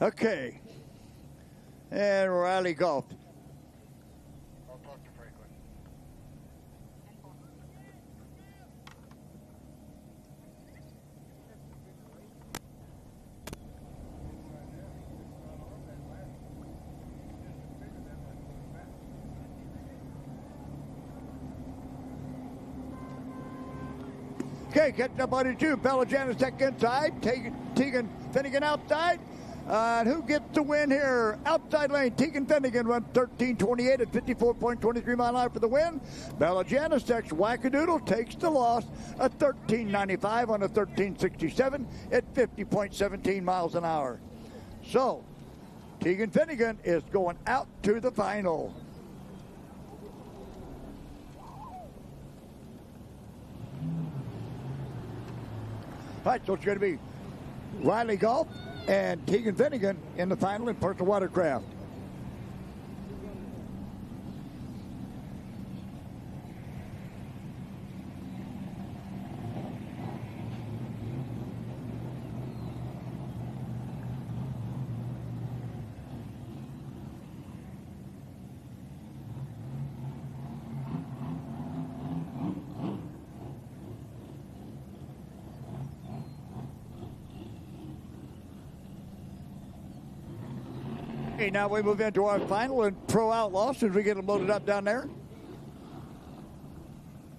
Okay. And Riley Goff. I'll talk to Franklin. Okay, catching up on it too. Bella Janicek inside. Tegan Finnegan outside. And who gets the win here? Outside lane, Tegan Finnegan runs 13:28 at 54.23 mile an hour for the win. Bella Janicek's Wackadoodle takes the loss at 13:95 on a 13:67 at 50.17 miles an hour. So, Tegan Finnegan is going out to the final. All right, so it's going to be Riley Golf and Tegan Finnegan in the final in personal watercraft. Okay, now we move into our final and Pro Outlaw as we get them loaded up down there.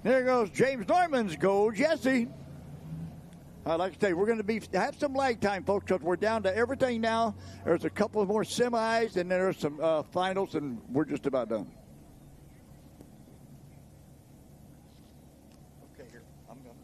There goes James Norman's Go Jesse. Like I say, we're going to have some lag time, folks, because we're down to everything now. There's a couple of more semis, and there's some finals, and we're just about done. Okay, here. I'm going to...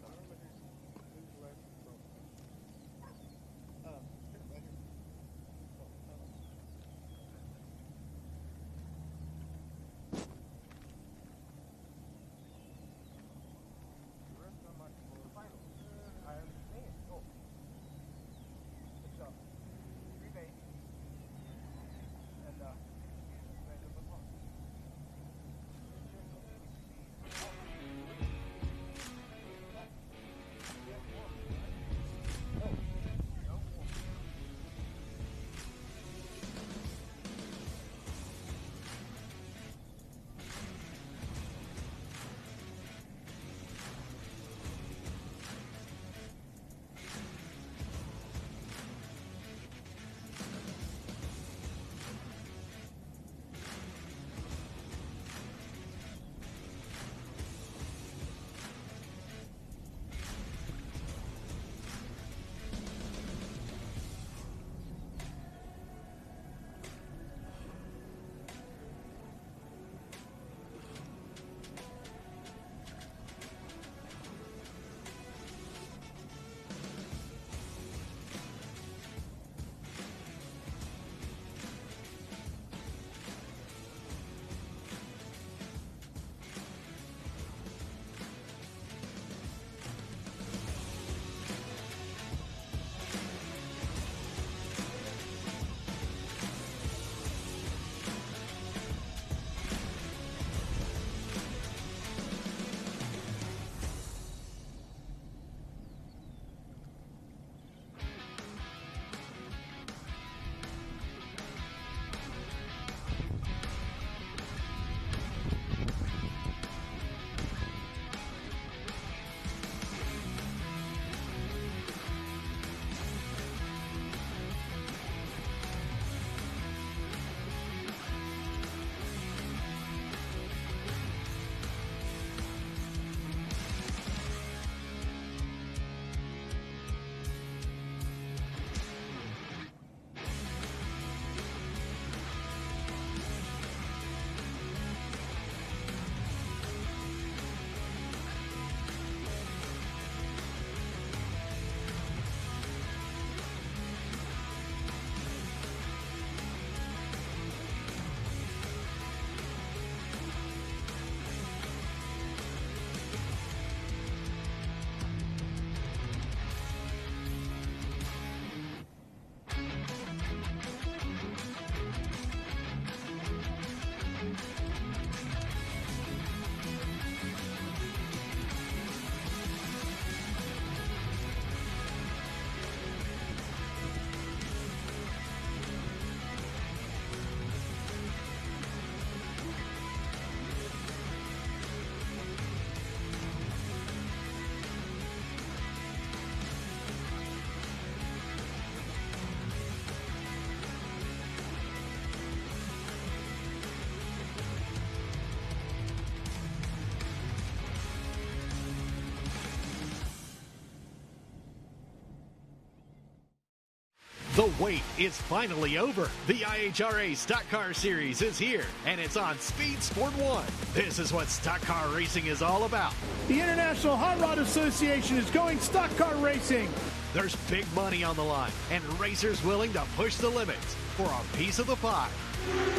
The wait is finally over. The IHRA Stock Car Series is here, and it's on Speed Sport 1. This is what stock car racing is all about. The International Hot Rod Association is going stock car racing. There's big money on the line, and racers willing to push the limits for a piece of the pie.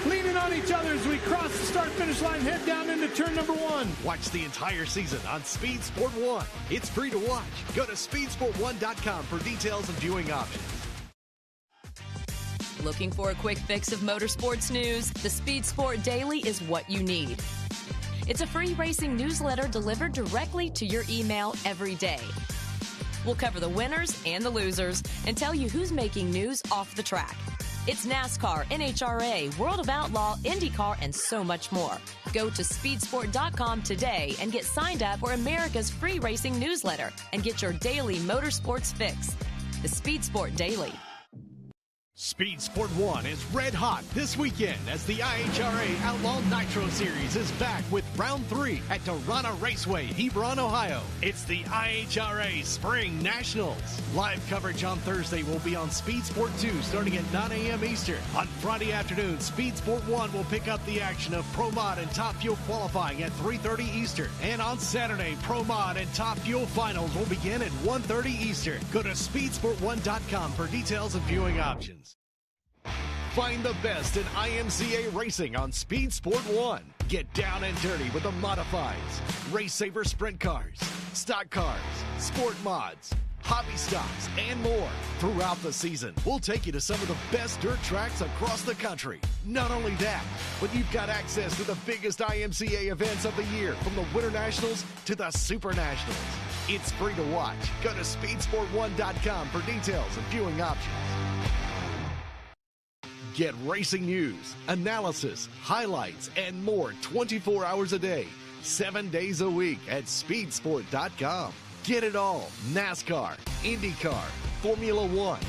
leaning on each other as we cross the start-finish line, head down into turn number 1. Watch the entire season on Speed Sport 1. It's free to watch. Go to speedsport1.com for details and viewing options. Looking for a quick fix of motorsports news? The Speed Sport Daily is what you need. It's a free racing newsletter delivered directly to your email every day. We'll cover the winners and the losers and tell you who's making news off the track. It's NASCAR, NHRA, World of Outlaw, IndyCar, and so much more. Go to speedsport.com today and get signed up for America's free racing newsletter and get your daily motorsports fix. The Speed Sport Daily. Speed Sport 1 is red hot this weekend as the IHRA Outlaw Nitro Series is back with Round 3 at Dorana Raceway, Hebron, Ohio. It's the IHRA Spring Nationals. Live coverage on Thursday will be on Speed Sport 2 starting at 9 a.m. Eastern. On Friday afternoon, Speed Sport 1 will pick up the action of Pro Mod and Top Fuel qualifying at 3:30 Eastern. And on Saturday, Pro Mod and Top Fuel finals will begin at 1:30 Eastern. Go to speedsport1.com for details and viewing options. Find the best in IMCA racing on Speed Sport 1. Get down and dirty with the modifieds, Race Saver sprint cars, stock cars, sport mods, hobby stocks, and more. Throughout the season, we'll take you to some of the best dirt tracks across the country. Not only that, but you've got access to the biggest IMCA events of the year, from the Winter Nationals to the Super Nationals. It's free to watch. Go to speedsport1.com for details and viewing options. Get racing news, analysis, highlights, and more 24 hours a day, 7 days a week at speedsport.com. Get it all. NASCAR, IndyCar, Formula One,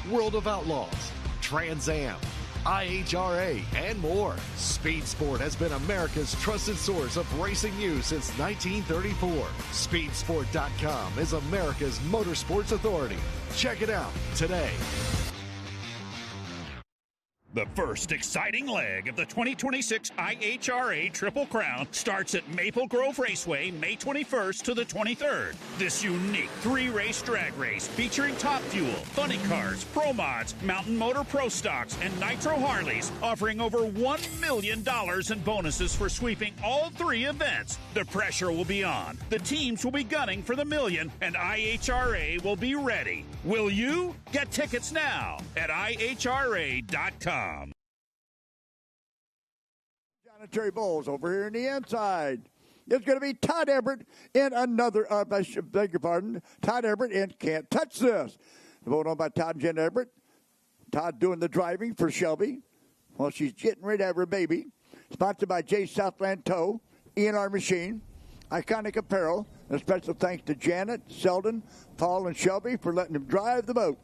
World of Outlaws, Trans Am, IHRA, and more. Speed Sport has been America's trusted source of racing news since 1934. Speedsport.com is America's motorsports authority. Check it out today. The first exciting leg of the 2026 IHRA Triple Crown starts at Maple Grove Raceway May 21st to the 23rd. This unique three-race drag race featuring Top Fuel, Funny Cars, Pro Mods, Mountain Motor Pro Stocks, and Nitro Harleys, offering over $1 million in bonuses for sweeping all three events. The pressure will be on. The teams will be gunning for the million, and IHRA will be ready. Will you? Get tickets now at IHRA.com. John and Terry Bowles over here in the inside. It's going to be Todd Everett in another, beg your pardon, Todd Everett in Can't Touch This. Vote on by Todd and Jen Everett. Todd doing the driving for Shelby while she's getting ready to have her baby. Sponsored by J. Southland Tow, ENR Machine, Iconic Apparel. And a special thanks to Janet, Selden, Paul, and Shelby for letting them drive the boat.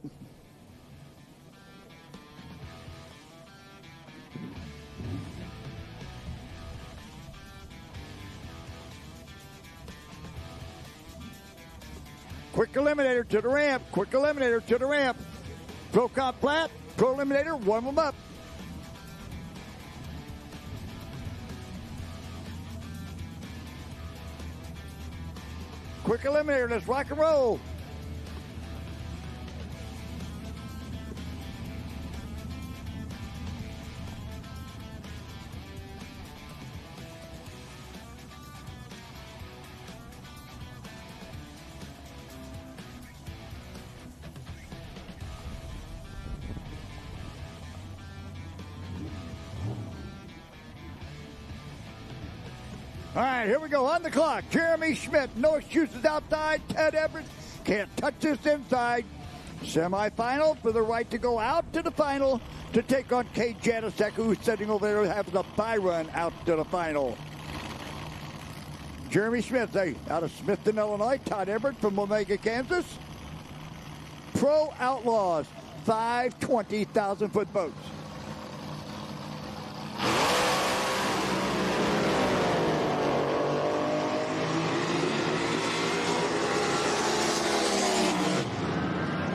Quick eliminator to the ramp. Quick eliminator to the ramp. Pro Comp Plat. Pro Eliminator. Warm them up. Quick eliminator. Let's rock and roll. All right, here we go. On the clock, Jeremy Schmidt. No excuses outside. Ted Everett can't touch this inside. Semifinal for the right to go out to the final to take on Kate Janasek, who's sitting over there having a bye run out to the final. Jeremy Schmidt, out of Smithton, Illinois. Todd Everett from Omega, Kansas. Pro Outlaws, 5 20,000-foot boats.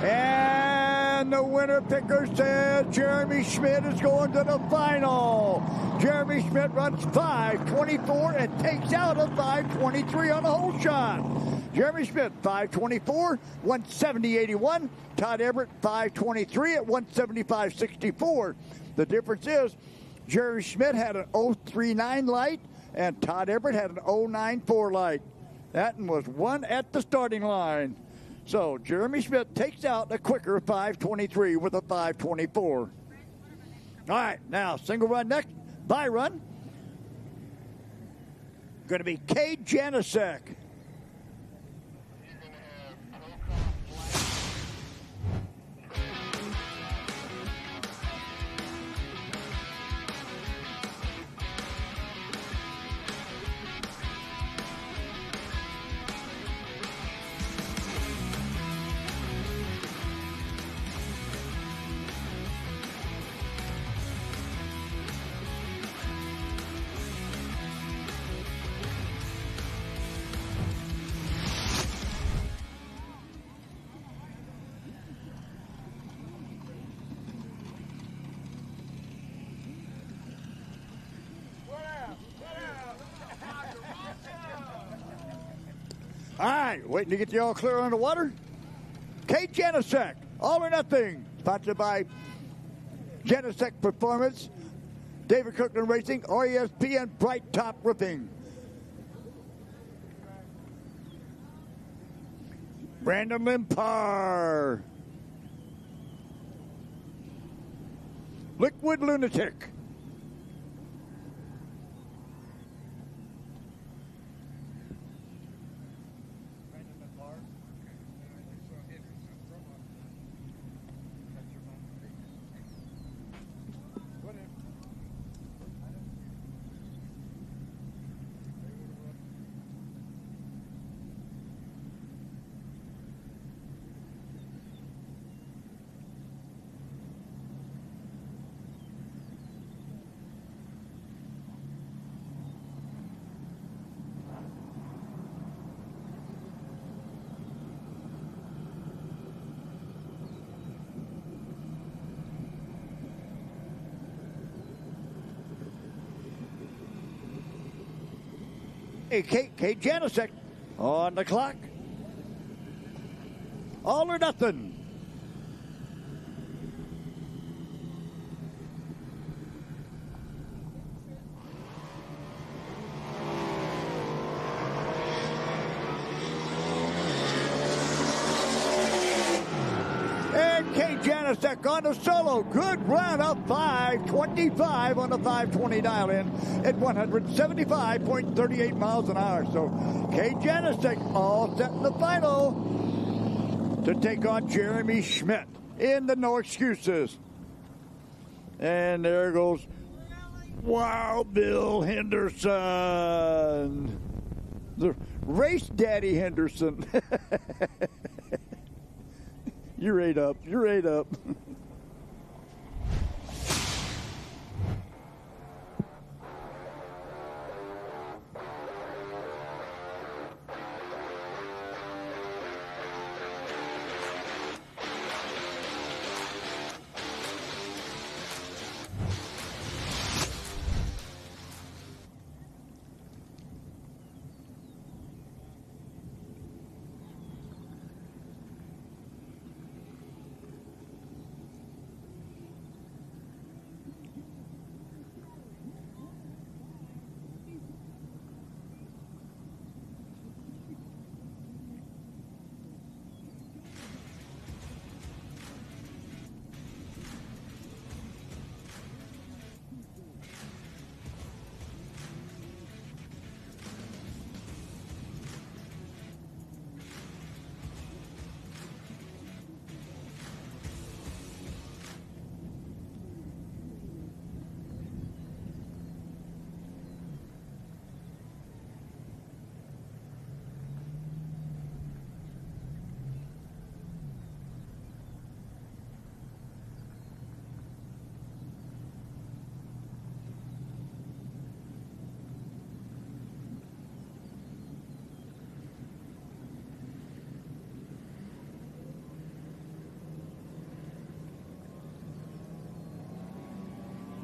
And the winner picker says Jeremy Schmidt is going to the final. Jeremy Schmidt runs 5:24 and takes out a 5:23 on the whole shot. Jeremy Schmidt, 5:24, 170.81. Todd Everett, 5:23 at 175.64. The difference is Jerry Schmidt had an 039 light, and Todd Everett had an 094 light. That one was one at the starting line. So Jeremy Schmidt takes out a quicker 523 with a 524. All right, now single run next. By run. Going to be Kate Janicek. All right, waiting to get you all clear on the water. Kate Janicek, All or Nothing, sponsored by Janicek Performance, David Kirkland Racing, RESP, and Bright Top Roofing. Brandon Limpar. Liquid Lunatic. Hey, Kate Janicek on the clock. All or Nothing. And Kate Janicek on the solo. Good run up 525 on the 520 dial-in at 175.38 miles an hour. So Kate Janicek all set in the final to take on Jeremy Schmidt in the No Excuses. And there goes Wild Bill Henderson. The Race Daddy Henderson. You're right up. You're right up.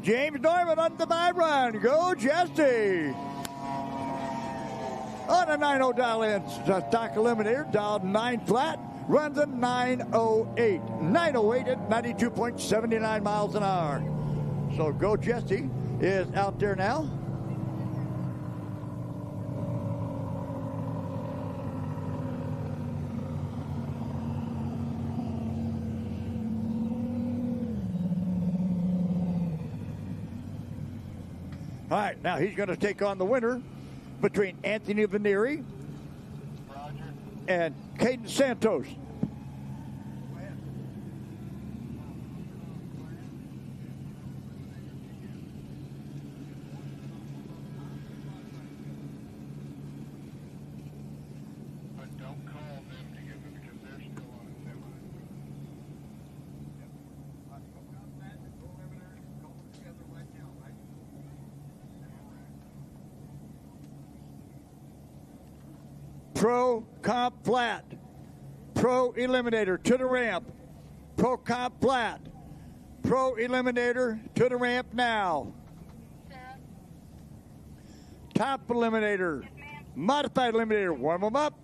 James Norman on the by run. Go, Jesse. On a 9-0 dial-in, stock eliminator, dialed 9 flat, runs a 908. 908 at 92.79 miles an hour. So Go Jesse is out there now. All right, now he's going to take on the winner between Anthony Veneri and Caden Santos. Pro Comp Flat. Pro Eliminator to the ramp. Pro Comp Flat. Pro Eliminator to the ramp now. Top Eliminator. Modified Eliminator. Warm them up.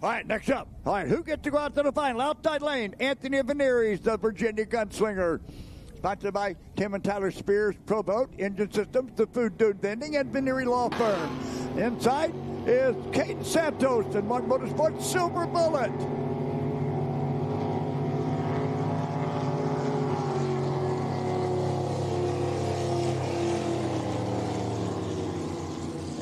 All right, next up. All right, who gets to go out to the final? Outside lane, Anthony Veneris, the Virginia Gunslinger. Sponsored by Tim and Tyler Spears, Pro Boat, Engine Systems, The Food Dude Vending, and Veneri Law Firm. Inside is Caden Santos and Martin Motorsports Silver Bullet.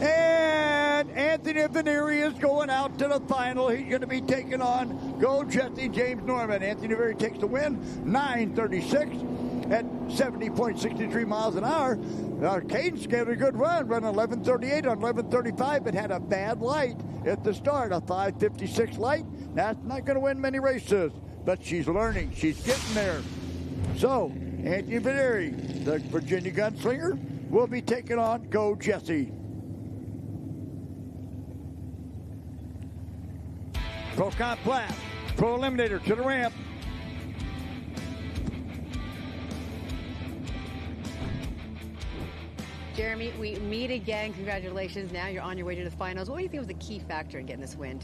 And Anthony Veneri is going out to the final. He's going to be taking on Go Jesse James Norman. Anthony Veneri takes the win, 9:36. At 70.63 miles an hour. Caden's got a good run, running 11:38 on 11:35, but had a bad light at the start, a 5:56 light. That's not going to win many races, but she's learning. She's getting there. So, Anthony Veneri, the Virginia Gunslinger, will be taking on Go Jesse. Pro Comp Flat, Pro Eliminator to the ramp. Jeremy, we meet again. Congratulations. Now you're on your way to the finals. What do you think was the key factor in getting this win?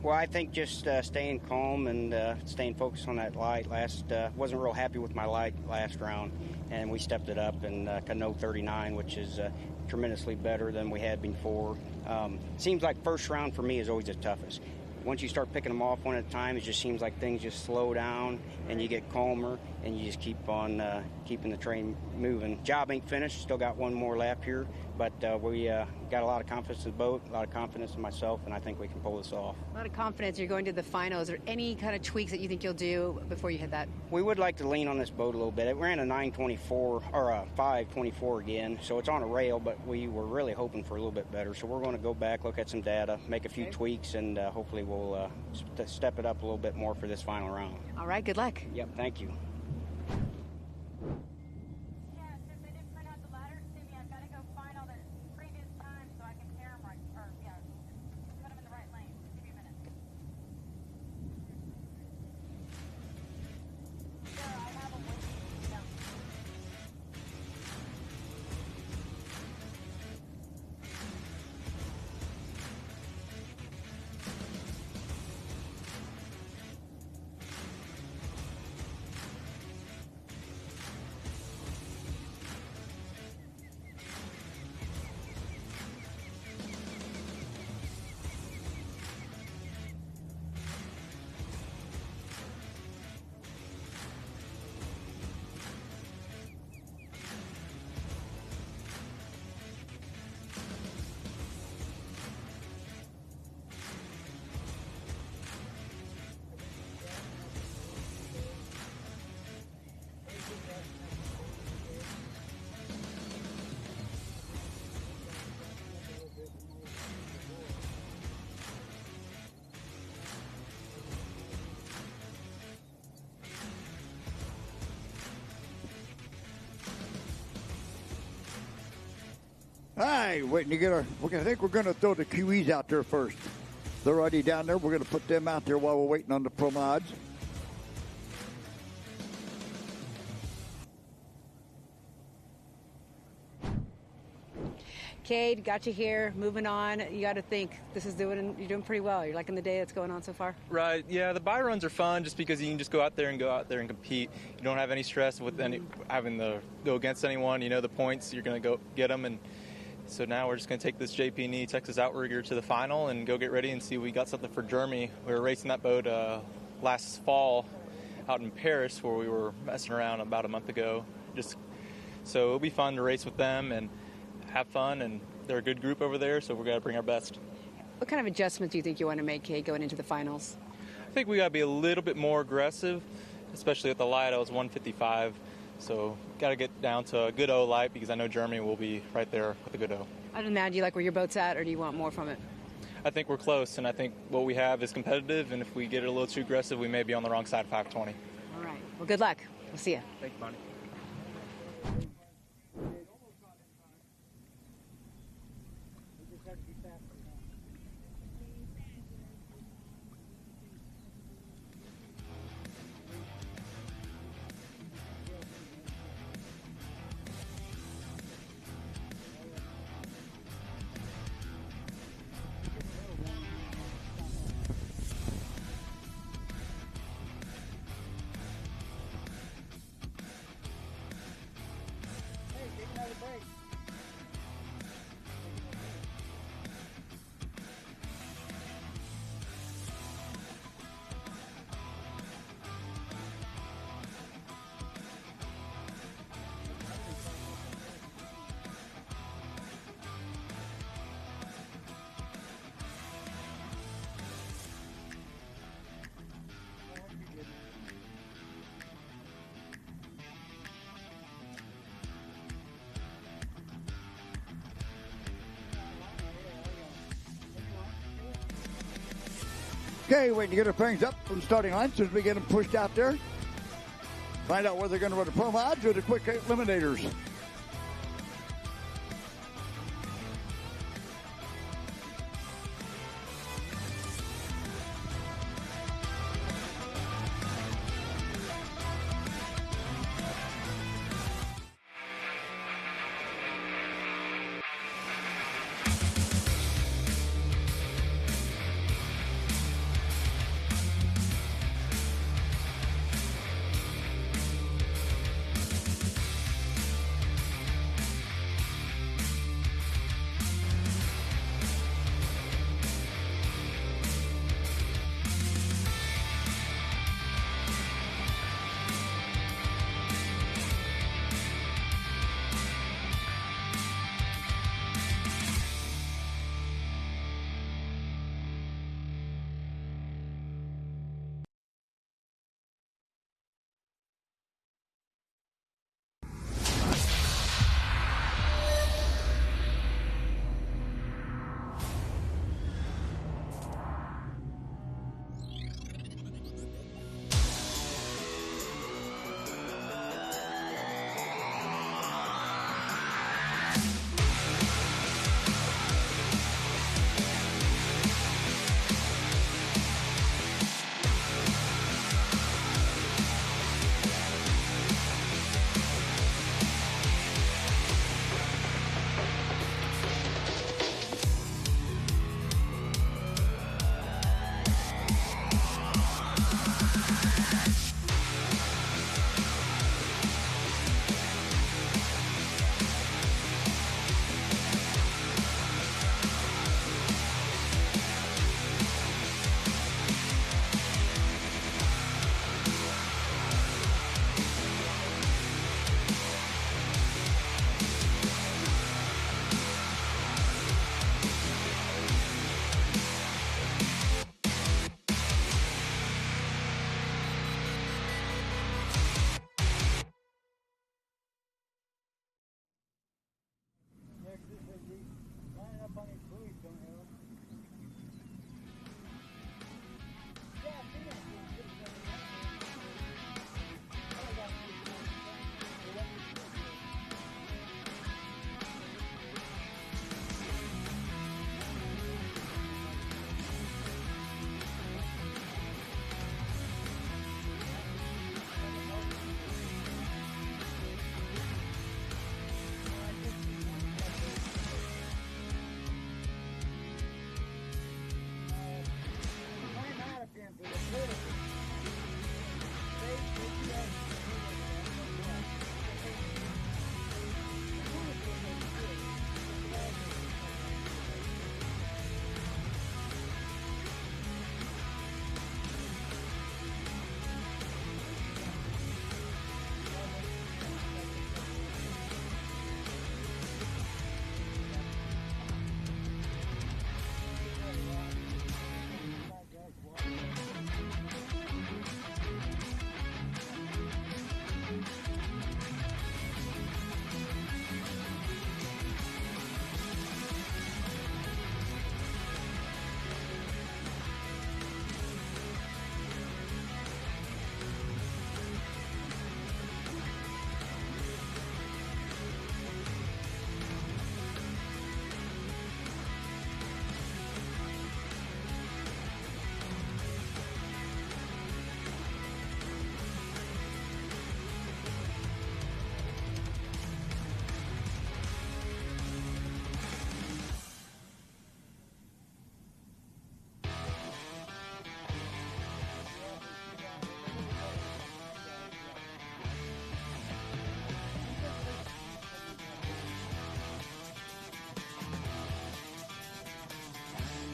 Well, I think just staying calm and staying focused on that light. Wasn't real happy with my light last round, and we stepped it up and got no 39, which is tremendously better than we had before. Seems like first round for me is always the toughest. Once you start picking them off one at a time, it just seems like things just slow down and you get calmer and you just keep on keeping the train moving. Job ain't finished. Still got one more lap here, but we got a lot of confidence in the boat, a lot of confidence in myself, and I think we can pull this off. A lot of confidence. You're going to the final. Is there any kind of tweaks that you think you'll do before you hit that? We would like to lean on this boat a little bit. It ran a 924 or a 524 again, so it's on a rail, but we were really hoping for a little bit better. So we're going to go back, look at some data, make a few tweaks, and hopefully we'll step it up a little bit more for this final round. All right, good luck. Yep, thank you. All right, waiting to get our. I think we're going to throw the QEs out there first. They're already down there. We're going to put them out there while we're waiting on the pro mods. Cade, got you here, moving on. You got to think you're doing pretty well. You're liking the day that's going on so far? Right, yeah, the buy runs are fun just because you can just go out there and compete. You don't have any stress with having to go against anyone. You know the points, you're going to go get them. And so now we're just going to take this JP&E Texas Outrigger to the final and go get ready and see if we got something for Germany. We were racing that boat last fall out in Paris where we were messing around about a month ago. So it'll be fun to race with them and have fun, and they're a good group over there, so we're going to bring our best. What kind of adjustments do you think you want to make, Kate, going into the finals? I think we got to be a little bit more aggressive, especially at the light. I was 155, so got to get down to a good O light because I know Germany will be right there with a good O. Other than that, do you like where your boat's at, or do you want more from it? I think we're close, and I think what we have is competitive, and if we get it a little too aggressive, we may be on the wrong side of 520. All right. Well, good luck. We'll see you. Thank you, Bonnie. Okay, waiting to get our things up from the starting line as soon as we get them pushed out there. Find out whether they're going to run the pro mods or the quick eliminators.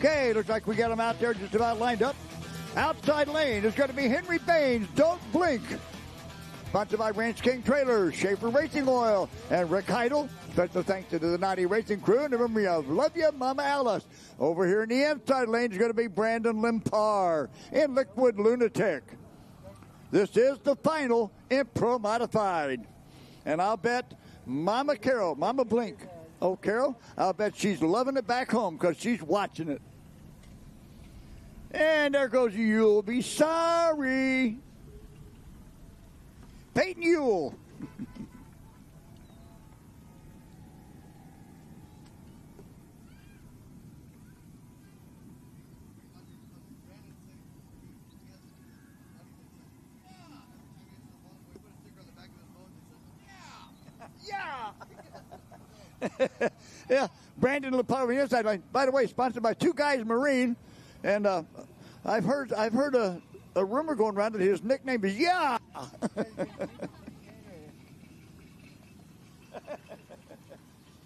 Okay, looks like we got them out there just about lined up. Outside lane is going to be Henry Baines, Don't Blink. Sponsored by Ranch King Trailers, Schaefer Racing Oil, and Rick Heidel. Special thanks to the Donati Racing crew. And remember, I love you, Mama Alice. Over here in the inside lane is going to be Brandon Limpar in Liquid Lunatic. This is the final in Pro Modified. And I'll bet Mama Carol, Mama Blink, oh, Carol, I'll bet she's loving it back home because she's watching it. And there goes You'll Be Sorry. Peyton Ewell. Yeah, Brandon Lepar, inside line. By the way, sponsored by Two Guys Marine, and I've heard a rumor going around that his nickname is Yeah.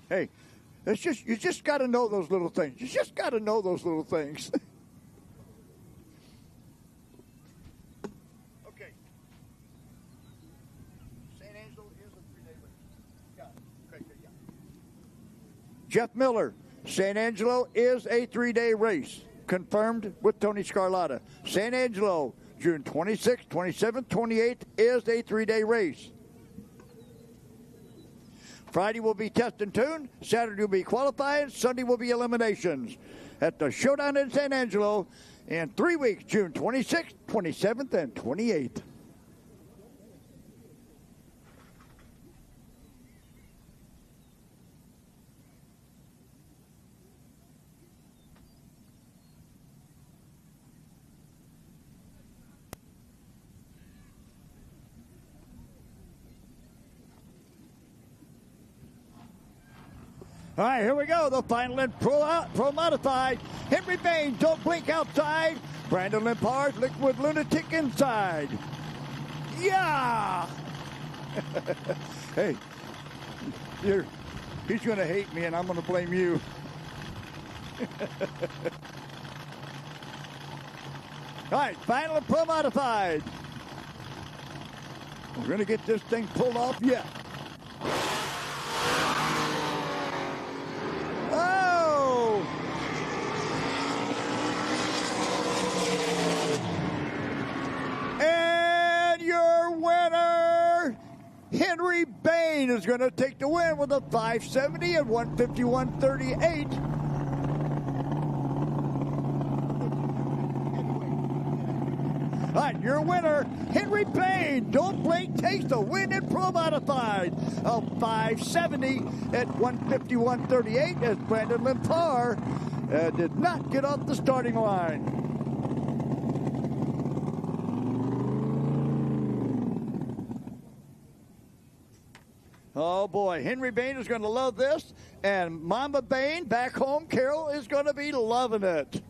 Hey, it's just you just got to know those little things. You just got to know those little things. Okay. St. Angelo is a 3-day race. Yeah. Okay, yeah. Jeff Miller, St. Angelo is a 3-day race. Confirmed with Tony Scarlatta. San Angelo, June 26th, 27th, 28th is a 3-day race. Friday will be test and tune. Saturday will be qualifying. Sunday will be eliminations at the Showdown in San Angelo in 3 weeks, June 26th, 27th, and 28th. All right, here we go. The final in Pro Modified. Henry Baines, Don't Blink outside. Brandon Limpar's Liquid Lunatic inside. Yeah! Hey, he's going to hate me, and I'm going to blame you. All right, final in Pro Modified. We're going to get this thing pulled off yet. Oh! And your winner, Henry Baines, is going to take the win with a 570 and 151.38. All right, your winner, Henry Baines, Don't Blink, takes the win in Pro Modified of 570 at 151.38 as Brandon Limpar did not get off the starting line. Oh boy, Henry Baines is going to love this, and Mama Baines back home, Carol, is going to be loving it.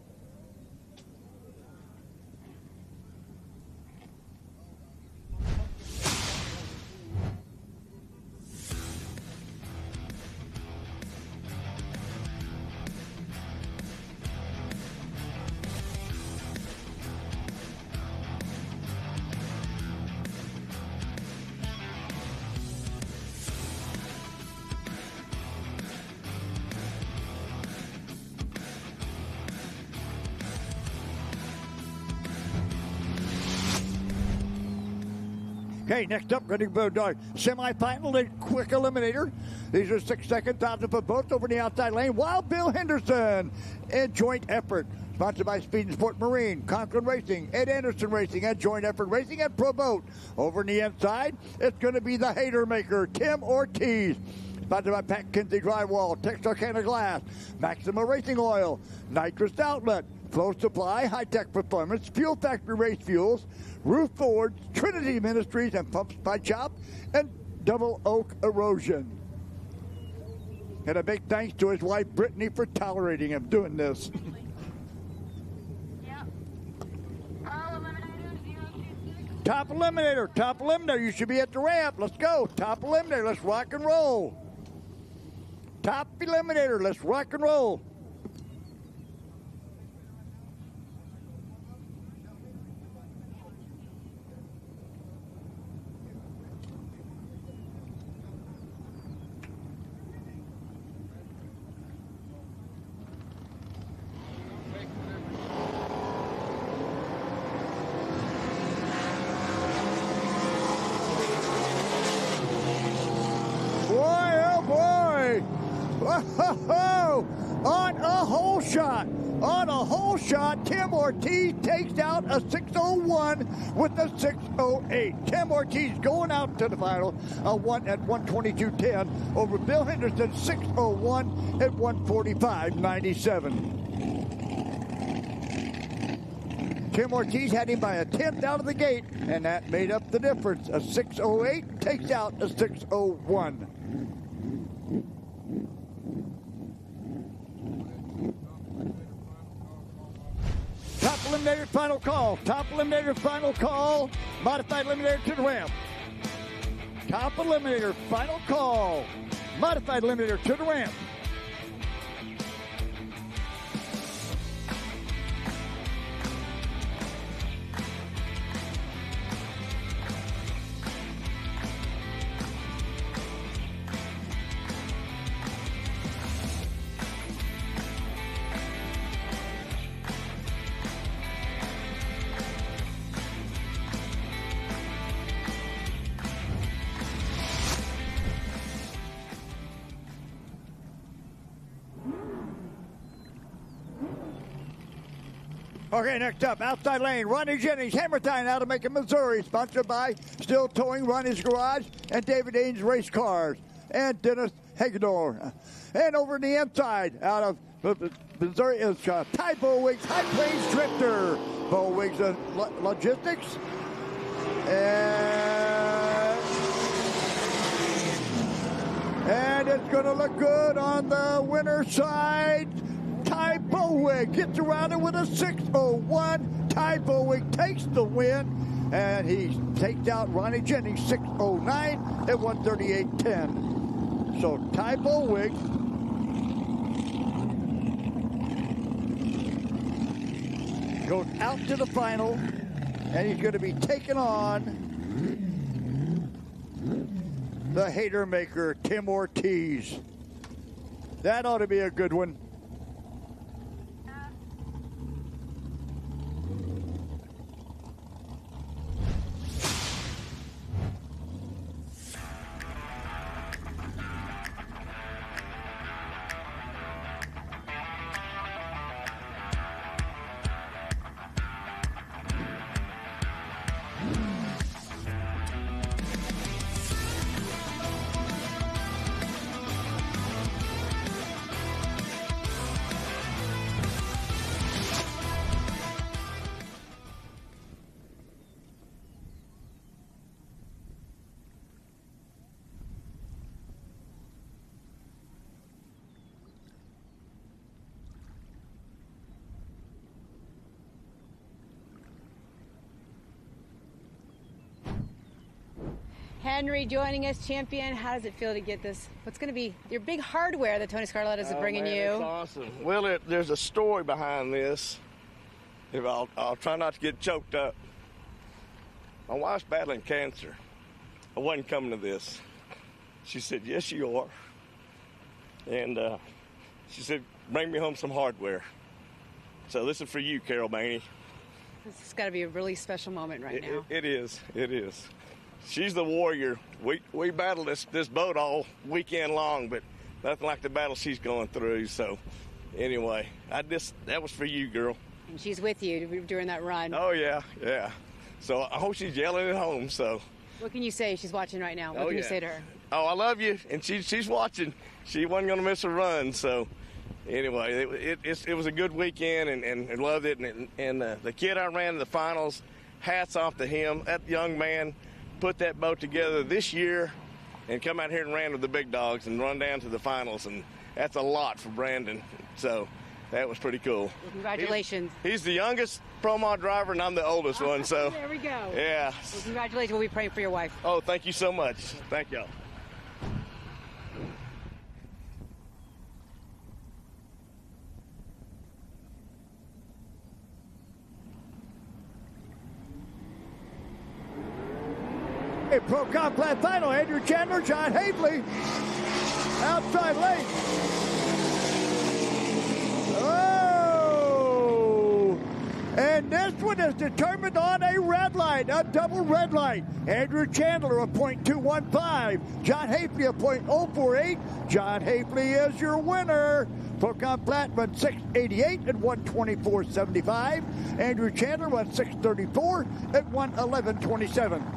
Okay, next up, ready for the semifinal, the quick eliminator. These are 6-second 1,000-foot boats over the outside lane. Wild Bill Henderson in joint effort. Sponsored by Speed and Sport Marine, Conklin Racing, Ed Anderson Racing, and Joint Effort Racing at Pro Boat. Over on the inside, it's going to be the Hater Maker, Tim Ortiz. Sponsored by Pat Kinsey Drywall, Texarkana Glass, Maxima Racing Oil, Nitrous Outlet, Flow Supply, High Tech Performance, Fuel Factory Race Fuels, Ruth Ford, Trinity Ministries, and Pumps by Chop, and Double Oak Erosion. And a big thanks to his wife, Brittany, for tolerating him doing this. Top eliminator, you should be at the ramp. Let's go. Top eliminator, let's rock and roll. Top eliminator, let's rock and roll. Oh, on a hole shot. On a hole shot, Tim Ortiz takes out a 6:01 with a 6:08. Tim Ortiz going out to the final at 1:22.10 over Bill Henderson 6:01 at 1:45.97. Tim Ortiz had him by a 10th out of the gate, and that made up the difference. A 6:08 takes out a 6:01. Top eliminator final call. Top eliminator final call. Modified eliminator to the ramp. Top eliminator final call. Modified eliminator to the ramp. Okay, next up, outside lane, Ronnie Jennings, Hammer Time out of Macon, Missouri, sponsored by Still Towing, Ronnie's Garage, and David Ains Race Cars, and Dennis Hagedorn. And over in the inside, out of Missouri, is Ty Bowig's High Plains Drifter. Bowig's Logistics. And it's going to look good on the winner's side. Ty Bowig gets around it with a 6:01. Ty Bowig takes the win, and he takes out Ronnie Jennings 6:09 at 1:38.10. So Ty Bowig goes out to the final, and he's going to be taking on the hater maker, Tim Ortiz. That ought to be a good one. Henry joining us, champion. How does it feel to get this? What's going to be your big hardware that Tony Scarlett is bringing you? It's awesome. Well, there's a story behind this. If I'll try not to get choked up. My wife's battling cancer. I wasn't coming to this. She said, yes, you are. And she said, bring me home some hardware. So this is for you, Carol Bainey. This has got to be a really special moment right now. It is. It is. She's the warrior. We battled this boat all weekend long, but nothing like the battle she's going through. So anyway, that was for you, girl. And she's with you during that run. Oh, yeah, yeah. So I hope she's yelling at home. So what can you say? She's watching right now. What can you say to her? Oh, I love you, and she's watching. She wasn't going to miss a run. So anyway, it was a good weekend, and loved it. And the kid I ran in the finals, hats off to him. That young man put that boat together this year and come out here and ran with the big dogs and run down to the finals, and that's a lot for Brandon. So that was pretty cool. Well, congratulations. He's the youngest Pro Mod driver, and I'm the oldest one. So there we go. Yeah. Well, congratulations. We'll be praying for your wife. Oh, thank you so much. Thank y'all. A Pro Combat final, Andrew Chandler, John Havley, outside lane. Oh! And this one is determined on a red light, a double red light. Andrew Chandler a .215. John Hafley a .048. John Hafley is your winner. Procon Platt won 688 at 124.75. Andrew Chandler won 634 at 111.27.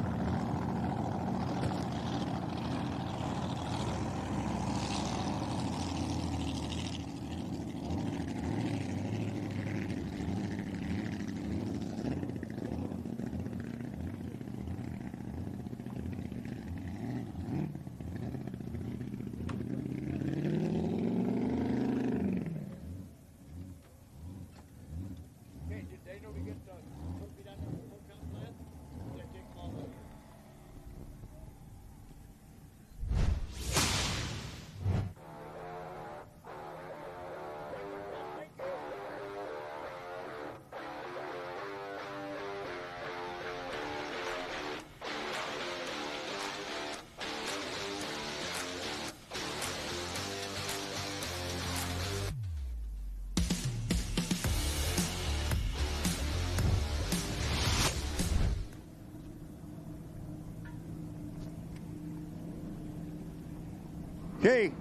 Okay,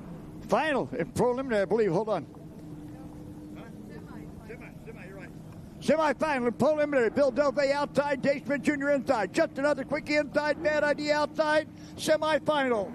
final and preliminary, I believe. Hold on. Semi, you're right. Semi-final and preliminary. Bill Dovey outside, Dave Smith Jr. inside. Just another quick inside, Bad Idea outside. Semi-final.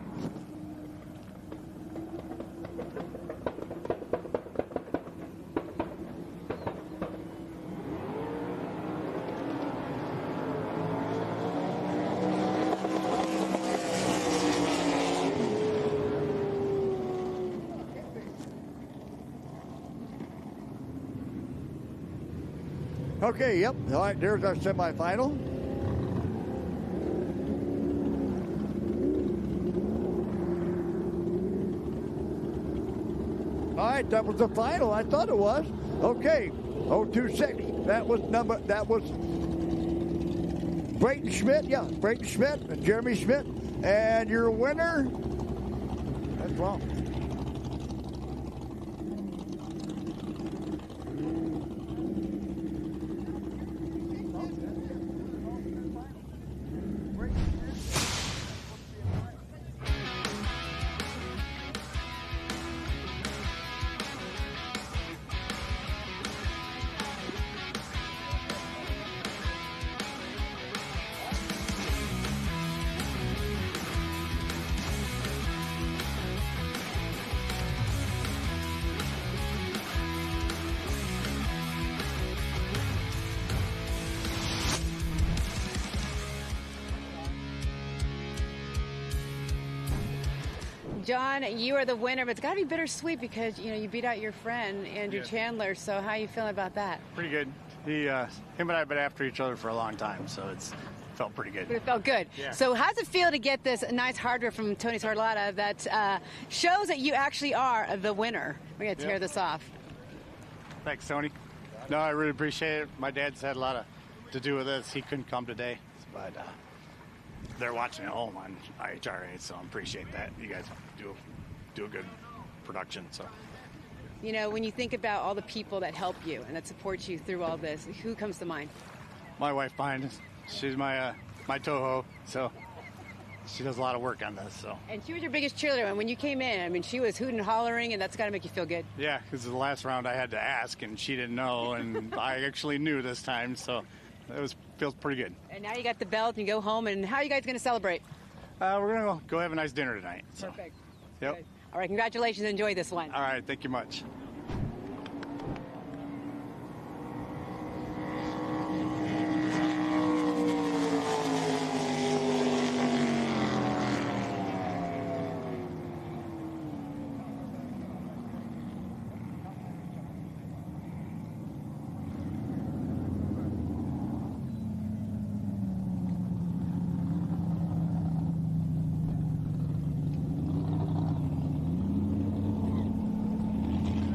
Okay, yep. All right, there's our semifinal. All right, that was the final. I thought it was. Okay, 026. That was Brayton Schmidt. Yeah, Brayton Schmidt and Jeremy Schmidt. And your winner, that's wrong. John, you are the winner, but it's got to be bittersweet because, you know, you beat out your friend, Andrew Chandler. So how are you feeling about that? Pretty good. Him and I have been after each other for a long time, so it's felt pretty good. But it felt good. Yeah. So how does it feel to get this nice hardware from Tony Sarlata that shows that you actually are the winner? We're going to tear this off. Thanks, Tony. No, I really appreciate it. My dad's had a lot to do with this. He couldn't come today, but they're watching at home on IHRA, so I appreciate that. You guys do a good production. So, you know, when you think about all the people that help you and that support you through all this, who comes to mind? My wife, Pine, she's my Toho, so she does a lot of work on this. So. And she was your biggest cheerleader. And when you came in, I mean, she was hooting and hollering, and that's got to make you feel good. Yeah, because the last round I had to ask, and she didn't know, and I actually knew this time, so it feels pretty good. And now you got the belt, and you go home. And how are you guys going to celebrate? We're going to go have a nice dinner tonight. So. Perfect. Yep. Good. All right, congratulations. Enjoy this one. All right, thank you much.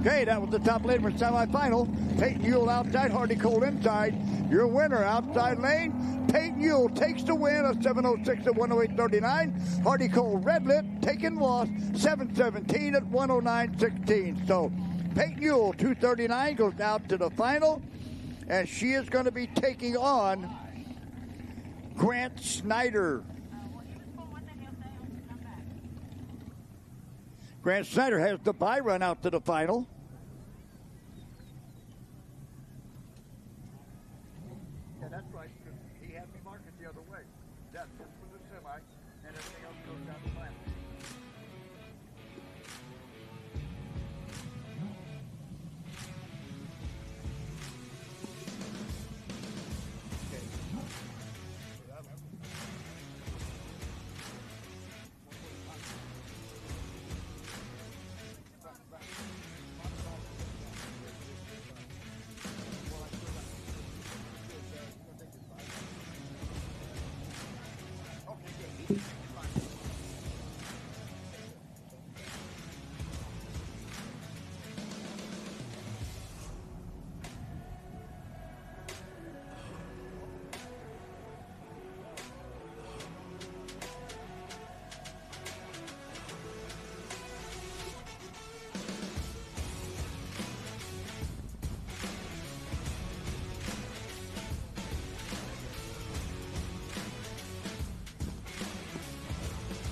Okay, that was the top lane for semifinal. Peyton Ewell outside, Hardy Cole inside. Your winner outside lane. Peyton Ewell takes the win of 7:06 at 108.39. Hardy Cole Redlit taking loss 7:17 at 109.16. So Peyton Ewell 2:39 goes out to the final. and she is going to be taking on Grant Snyder. Grant Snyder has the bye run out to the final. Yeah, that's right. He had me marking the other way. That's just for the semi, and everything else goes down the final.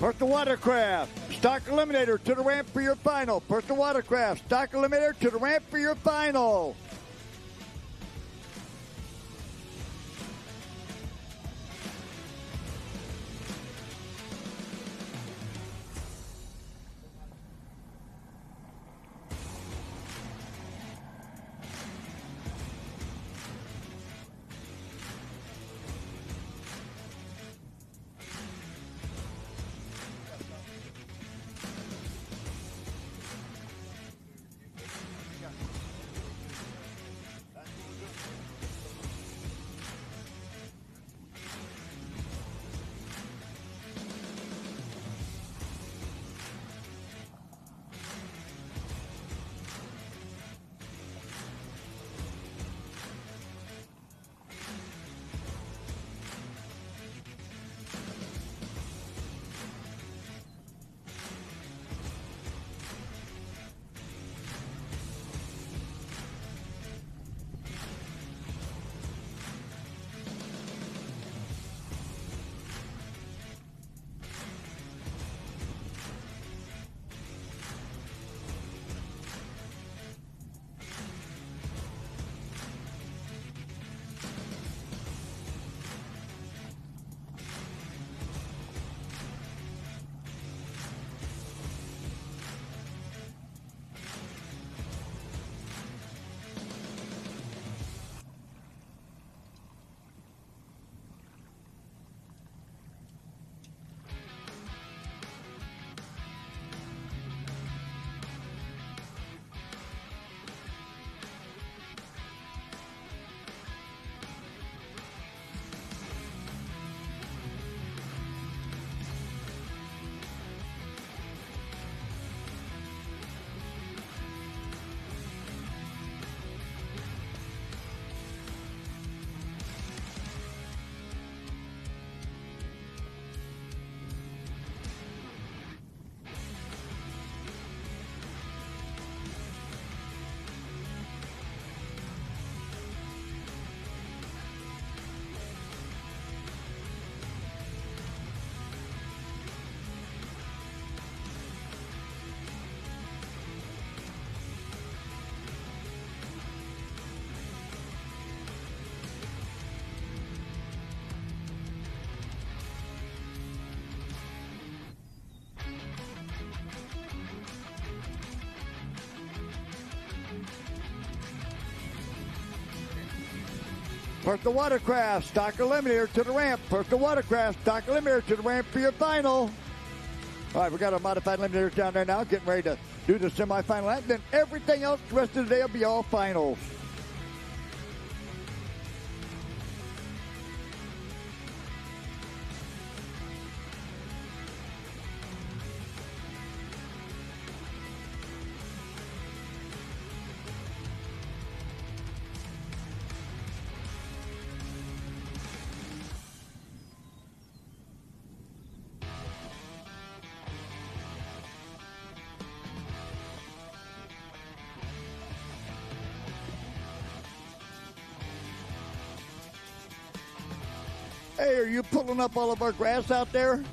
Personal Watercraft, stock eliminator to the ramp for your final. Personal Watercraft, stock eliminator to the ramp for your final. Personal Watercraft, stock eliminator to the ramp. Personal Watercraft, stock eliminator to the ramp for your final. All right, we got our modified eliminators down there now, getting ready to do the semifinal lap. Then everything else the rest of the day will be all finals. Hey, are you pulling up all of our grass out there?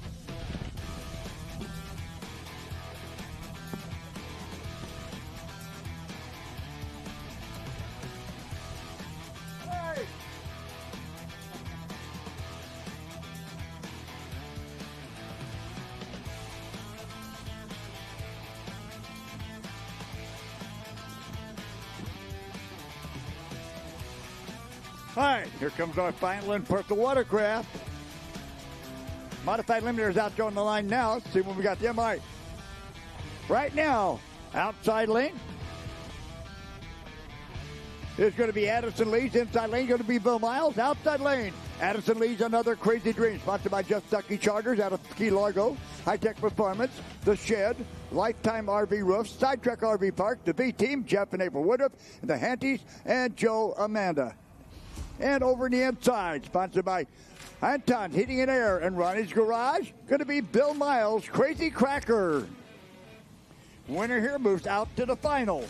All right, here comes our final in Perth watercraft. Modified Eliminator's out there on the line now. Let's see when we got them. All right. Right now, outside lane is going to be Addison Lee's. Inside lane going to be Bill Miles. Outside lane, Addison Lee's Another Crazy Dream, sponsored by Just Ducky Charters out of Key Largo, High Tech Performance, The Shed, Lifetime RV Roofs, Sidetrack RV Park, the V-Team, Jeff and April Woodruff, the Hanties, and Joe Amanda. And over in the inside, sponsored by Anton Heating and Air and Ronnie's Garage, going to be Bill Miles, Crazy Cracker. Winner here moves out to the final.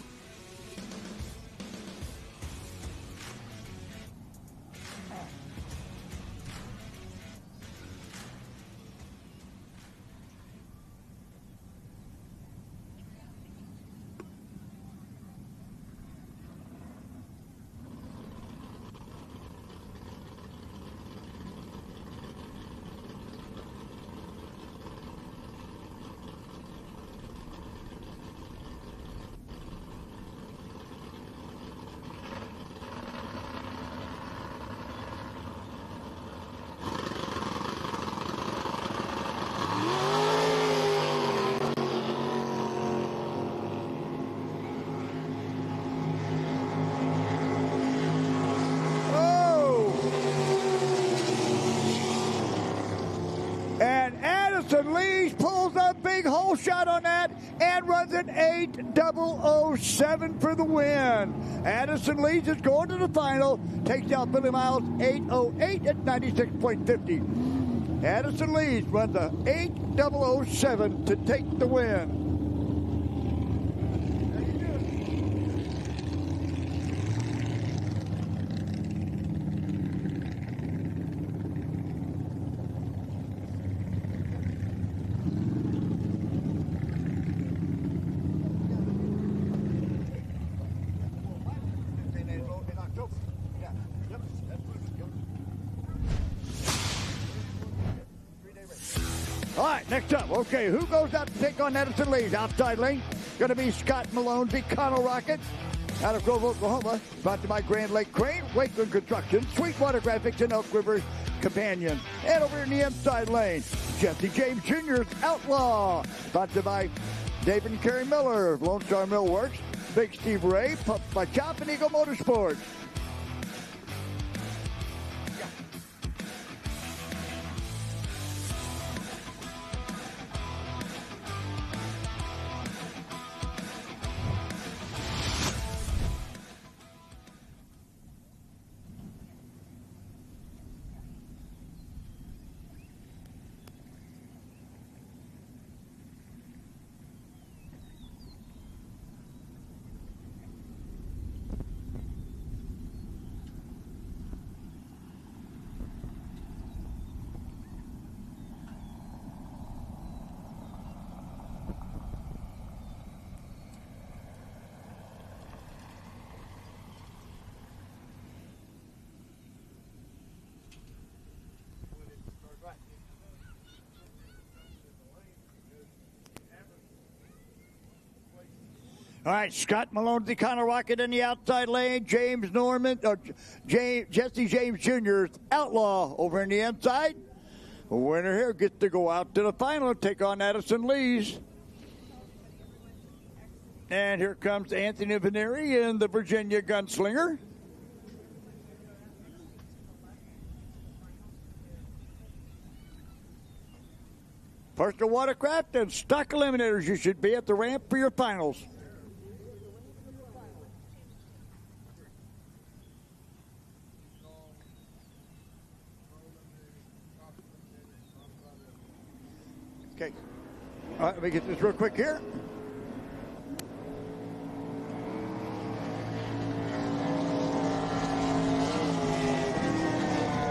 Lees pulls a big hole shot on that and runs an 8:007 for the win. Addison Lees is going to the final, takes out Billy Miles 8:08 at 96.50. Addison Lees runs a 8:007 to take the win. Next up, okay, who goes out to take on Addison Lee's? Outside lane, going to be Scott Malone's Econo Rocket out of Grove, Oklahoma. Sponsored by Grand Lake Crane, Wakeland Construction, Sweetwater Graphics, and Elk River Companion. And over in the inside lane, Jesse James Jr.'s Outlaw. Sponsored by David and Kerry Miller, Lone Star Mill Works, Big Steve Ray, pumped by Chop and Eagle Motorsports. All right, Scott Malone's Econo Rocket in the outside lane. Jesse James Jr.'s Outlaw over in the inside. The winner here gets to go out to the final and take on Addison Lee's. And here comes Anthony Veneri in the Virginia Gunslinger. Personal Watercraft and Stock Eliminators, you should be at the ramp for your finals. Okay. All right, let me get this real quick here.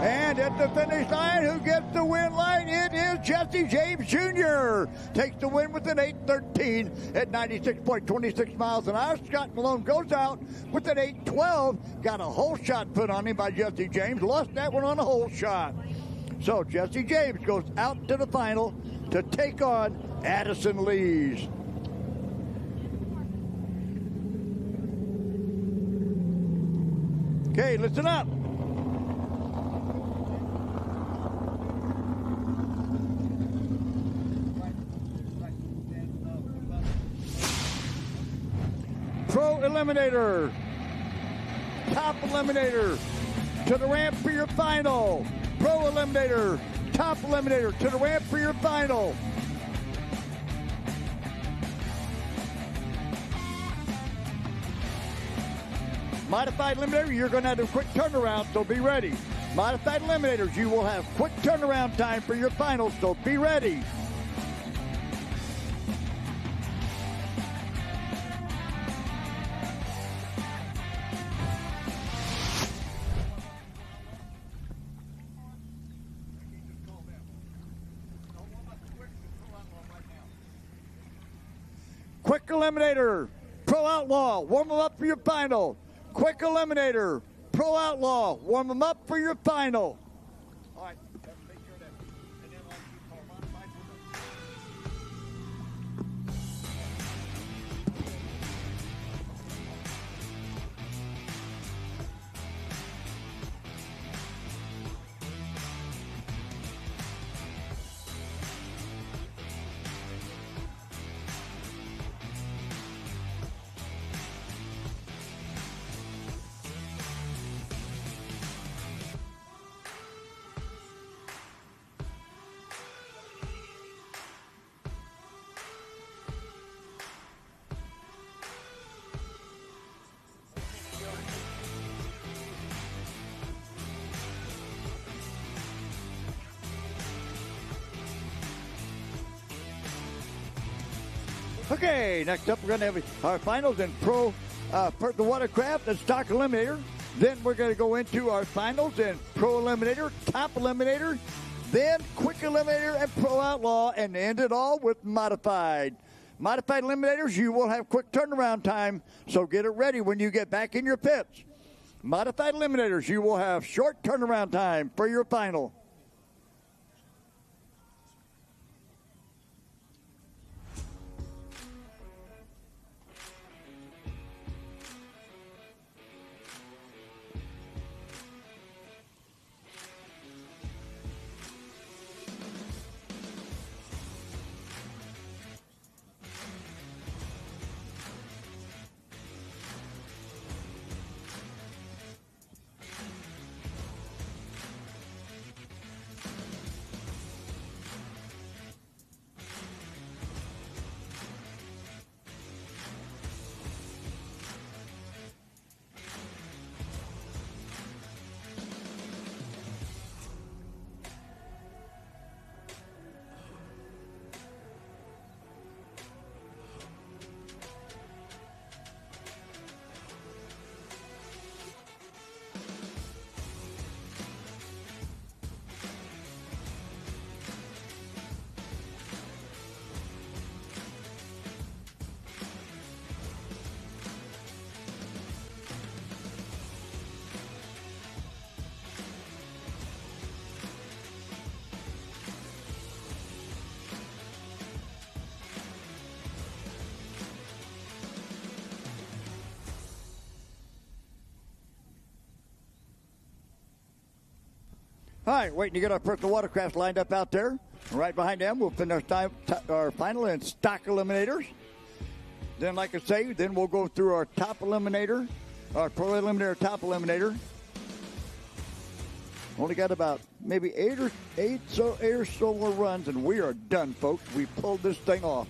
And And at the finish line, who gets the win line? It is Jesse James Jr. Takes the win with an 8:13 at 96.26 miles an hour. Scott Malone goes out with an 8:12. Got a hole shot put on him by Jesse James. Lost that one on a hole shot. So Jesse James goes out to the final to take on Addison Lees. Okay, listen up. Pro Eliminator, Top Eliminator, to the ramp for your final. Pro Eliminator, Top Eliminator, to the ramp for your final. Modified Eliminator, you're going to have a quick turnaround, so be ready. Modified Eliminators, you will have quick turnaround time for your finals, so be ready. Quick Eliminator, Pro Outlaw, warm them up for your final. Quick Eliminator, Pro Outlaw, warm them up for your final. All right. Okay, next up we're going to have our finals in Pro the Watercraft and Stock Eliminator. Then we're going to go into our finals in Pro Eliminator, Top Eliminator, then Quick Eliminator and Pro Outlaw, and end it all with Modified. Modified Eliminators, you will have quick turnaround time, so get it ready when you get back in your pits. Modified Eliminators, you will have short turnaround time for your final. All right, waiting to get our personal watercraft lined up out there. Right behind them, we'll finish our final in Stock Eliminators. Then, like I say, then we'll go through our Top Eliminator, our Pro Eliminator, Top Eliminator. Only got about maybe eight or so more runs, and we are done, folks. We pulled this thing off.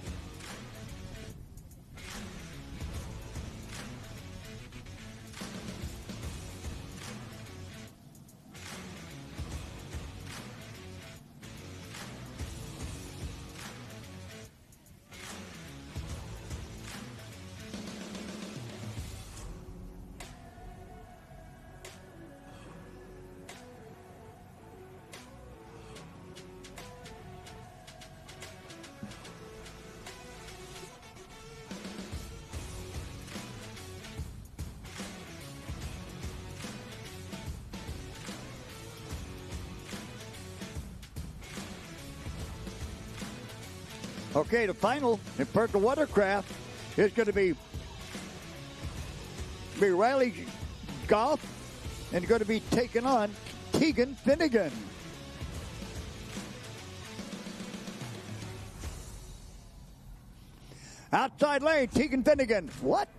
Okay, the final in Perkle Watercraft is going to be Riley Goff and going to be taking on Tegan Finnegan. Outside lane, Tegan Finnegan. What?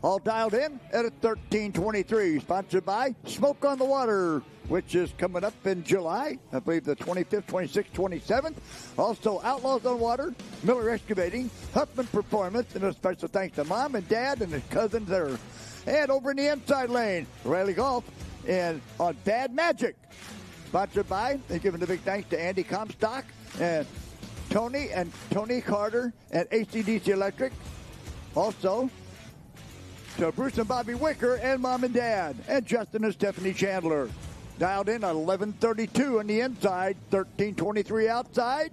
All dialed in at a 13:23. Sponsored by Smoke on the Water, which is coming up in July. I believe the 25th, 26th, 27th. Also, Outlaws on Water, Miller Excavating, Huffman Performance, and a special thanks to Mom and Dad and his cousins there. And over in the inside lane, Riley Golf and on Bad Magic. Sponsored by, and giving a big thanks to Andy Comstock and Tony Carter at ACDC Electric. Also, to Bruce and Bobby Wicker and Mom and Dad, and Justin and Stephanie Chandler. Dialed in at 11:32 on the inside, 13:23 outside.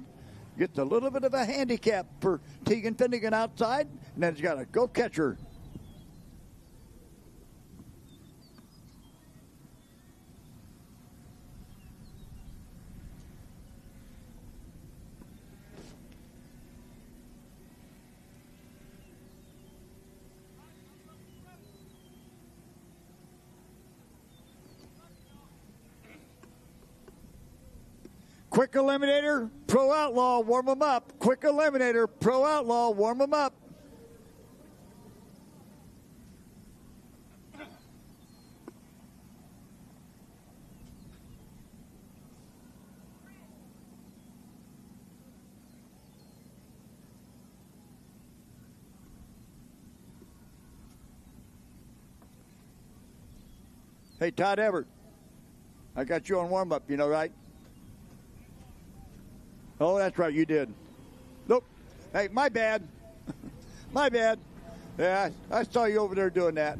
Gets a little bit of a handicap for Tegan Finnegan outside, and then he's got a go catcher. Quick Eliminator, Pro Outlaw, warm them up. Quick Eliminator, Pro Outlaw, warm them up. Hey, Todd Everett, I got you on warm-up, you know, right? Oh, that's right, you did. Nope. Hey, my bad. My bad. Yeah, I saw you over there doing that.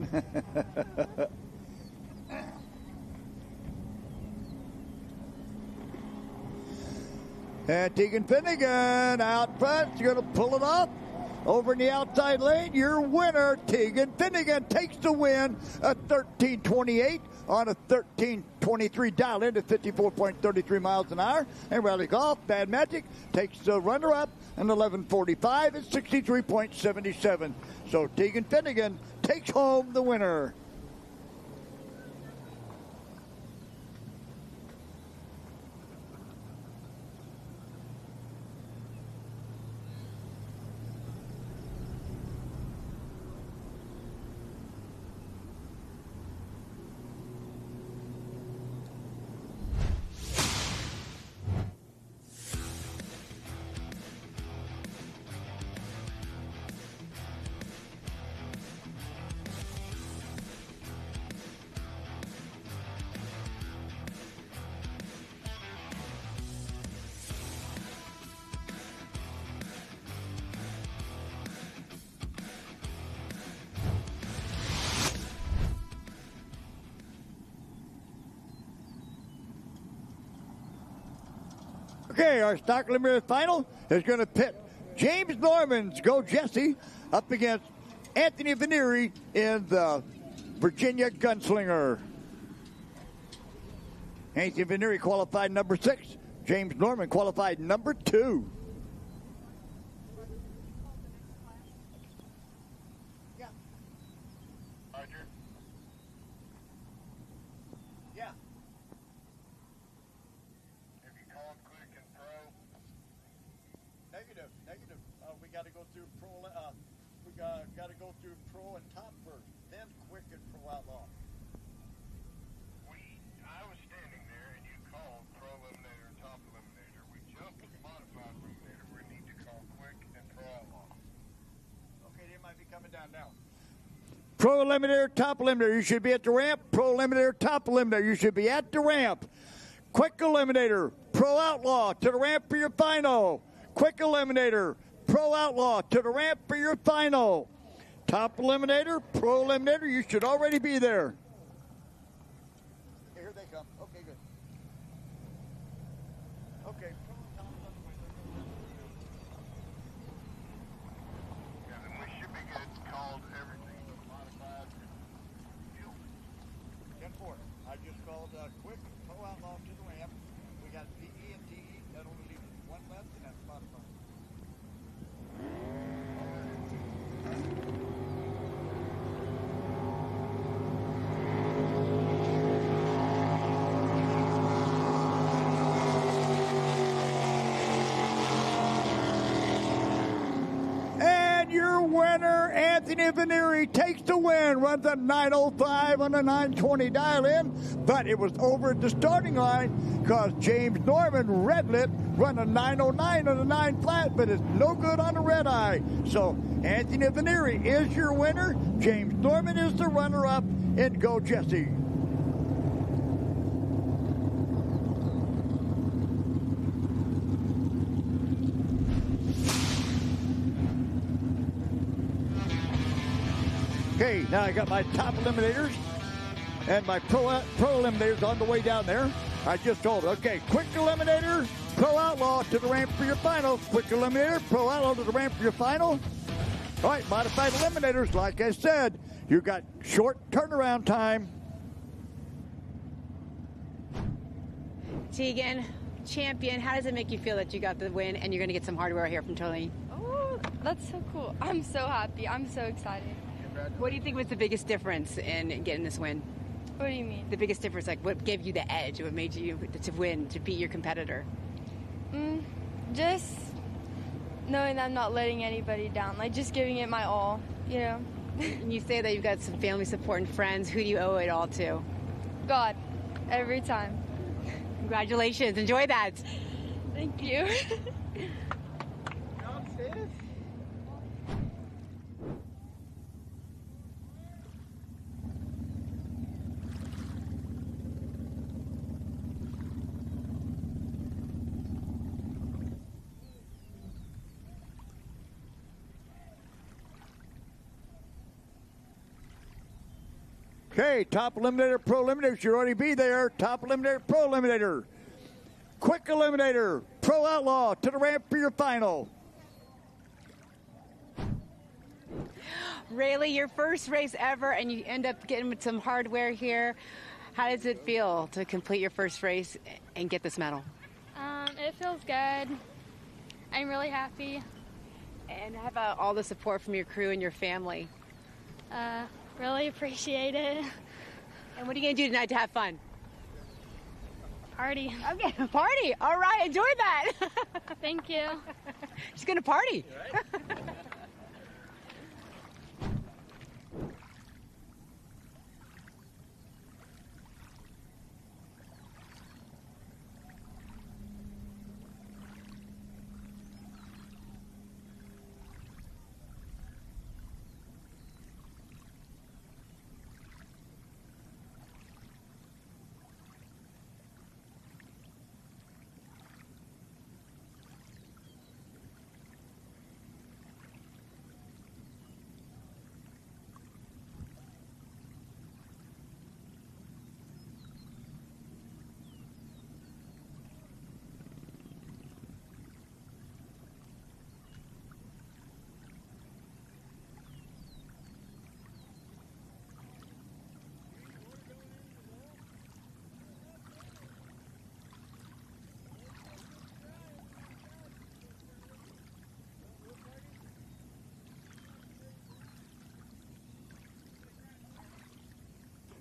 And Tegan Finnegan out front. She's going to pull it off. Over in the outside lane, your winner, Tegan Finnegan, takes the win at 13:28 on a 13:23 dial into 54.33 miles an hour. And Riley Golf, Bad Magic, takes the runner-up in 11:45 at 63.77. So Tegan Finnegan takes home the winner. Okay, our stock limited final is going to pit James Norman's Go Jesse up against Anthony Vanieri in the Virginia Gunslinger. Anthony Vanieri qualified number 6. James Norman qualified number 2. Got to go through Pro and Top first, then Quick and Pro Outlaw. I was standing there and you called Pro Eliminator and Top Eliminator. We jumped to the Modified Eliminator. We need to call Quick and Pro Outlaw. Okay, they might be coming down now. Pro Eliminator, Top Eliminator, you should be at the ramp. Pro Eliminator, Top Eliminator, you should be at the ramp. Quick Eliminator, Pro Outlaw, to the ramp for your final. Quick Eliminator, Pro Outlaw, to the ramp for your final. Top Eliminator, Pro Eliminator, you should already be there. Okay, here they come. Okay, good. Okay. Yeah, then we should be good. Called everything to the Modified. 10-4. I just called Quick, Pro Outlaw to the ramp. We got PE and TE. That only leaves one left, and that's Modified. Anthony Veneri takes the win, runs a 9:05 on a 9:20 dial-in, but it was over at the starting line because James Norman Redlit run a 9:09 on a 9 flat, but it's no good on a red eye. So Anthony Veneri is your winner. James Norman is the runner-up, and go Jesse. Okay, now I got my top eliminators and my pro eliminators on the way down there. I just told her, okay, quick eliminator, pro outlaw to the ramp for your final. Quick eliminator, pro outlaw to the ramp for your final. All right, modified eliminators, like I said, you got short turnaround time. Tegan, champion, how does it make you feel that you got the win and you're going to get some hardware here from Tony? Oh, that's so cool. I'm so happy. I'm so excited. What do you think was the biggest difference in getting this win? What do you mean? The biggest difference, like what gave you the edge? What made you to win, to beat your competitor? Just knowing that I'm not letting anybody down, like just giving it my all, you know. And you say that you've got some family support and friends. Who do you owe it all to? God, every time. Congratulations. Enjoy that. Thank you. Okay, top eliminator, pro eliminator should already be there. Top eliminator, pro eliminator. Quick eliminator, pro outlaw to the ramp for your final. Rayleigh, your first race ever, and you end up getting with some hardware here. How does it feel to complete your first race and get this medal? It feels good. I'm really happy. And how about all the support from your crew and your family? Really appreciate it. And what are you going to do tonight to have fun? Party. Okay, party. All right, enjoy that. Thank you. She's going to party.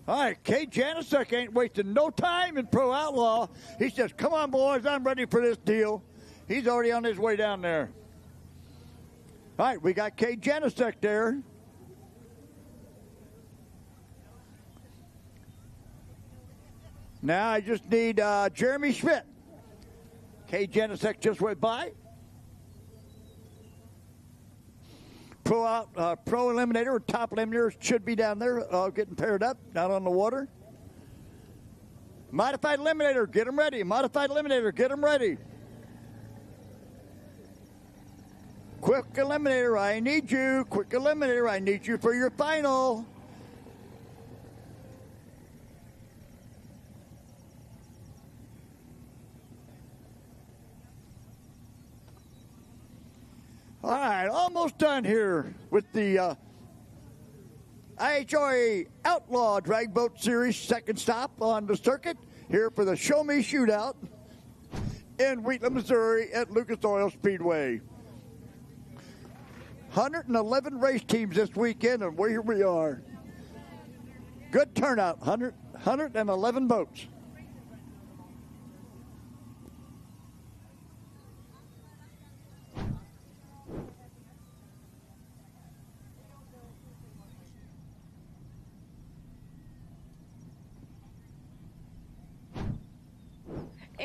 All right, Kate Janicek ain't wasting no time in Pro Outlaw. He says, come on, boys, I'm ready for this deal. He's already on his way down there. All right, we got Kate Janicek there. Now I just need Jeremy Schmidt. Kate Janicek just went by. Pro eliminator, top eliminator should be down there, getting paired up, not on the water. Modified eliminator, get them ready. Modified eliminator, get them ready. Quick eliminator, I need you. Quick eliminator, I need you for your final. All right, almost done here with the IHRA Outlaw Drag Boat Series second stop on the circuit here for the Show Me Shootout in Wheatland, Missouri at Lucas Oil Speedway. 111 race teams this weekend, and here we are. Good turnout, 111 boats.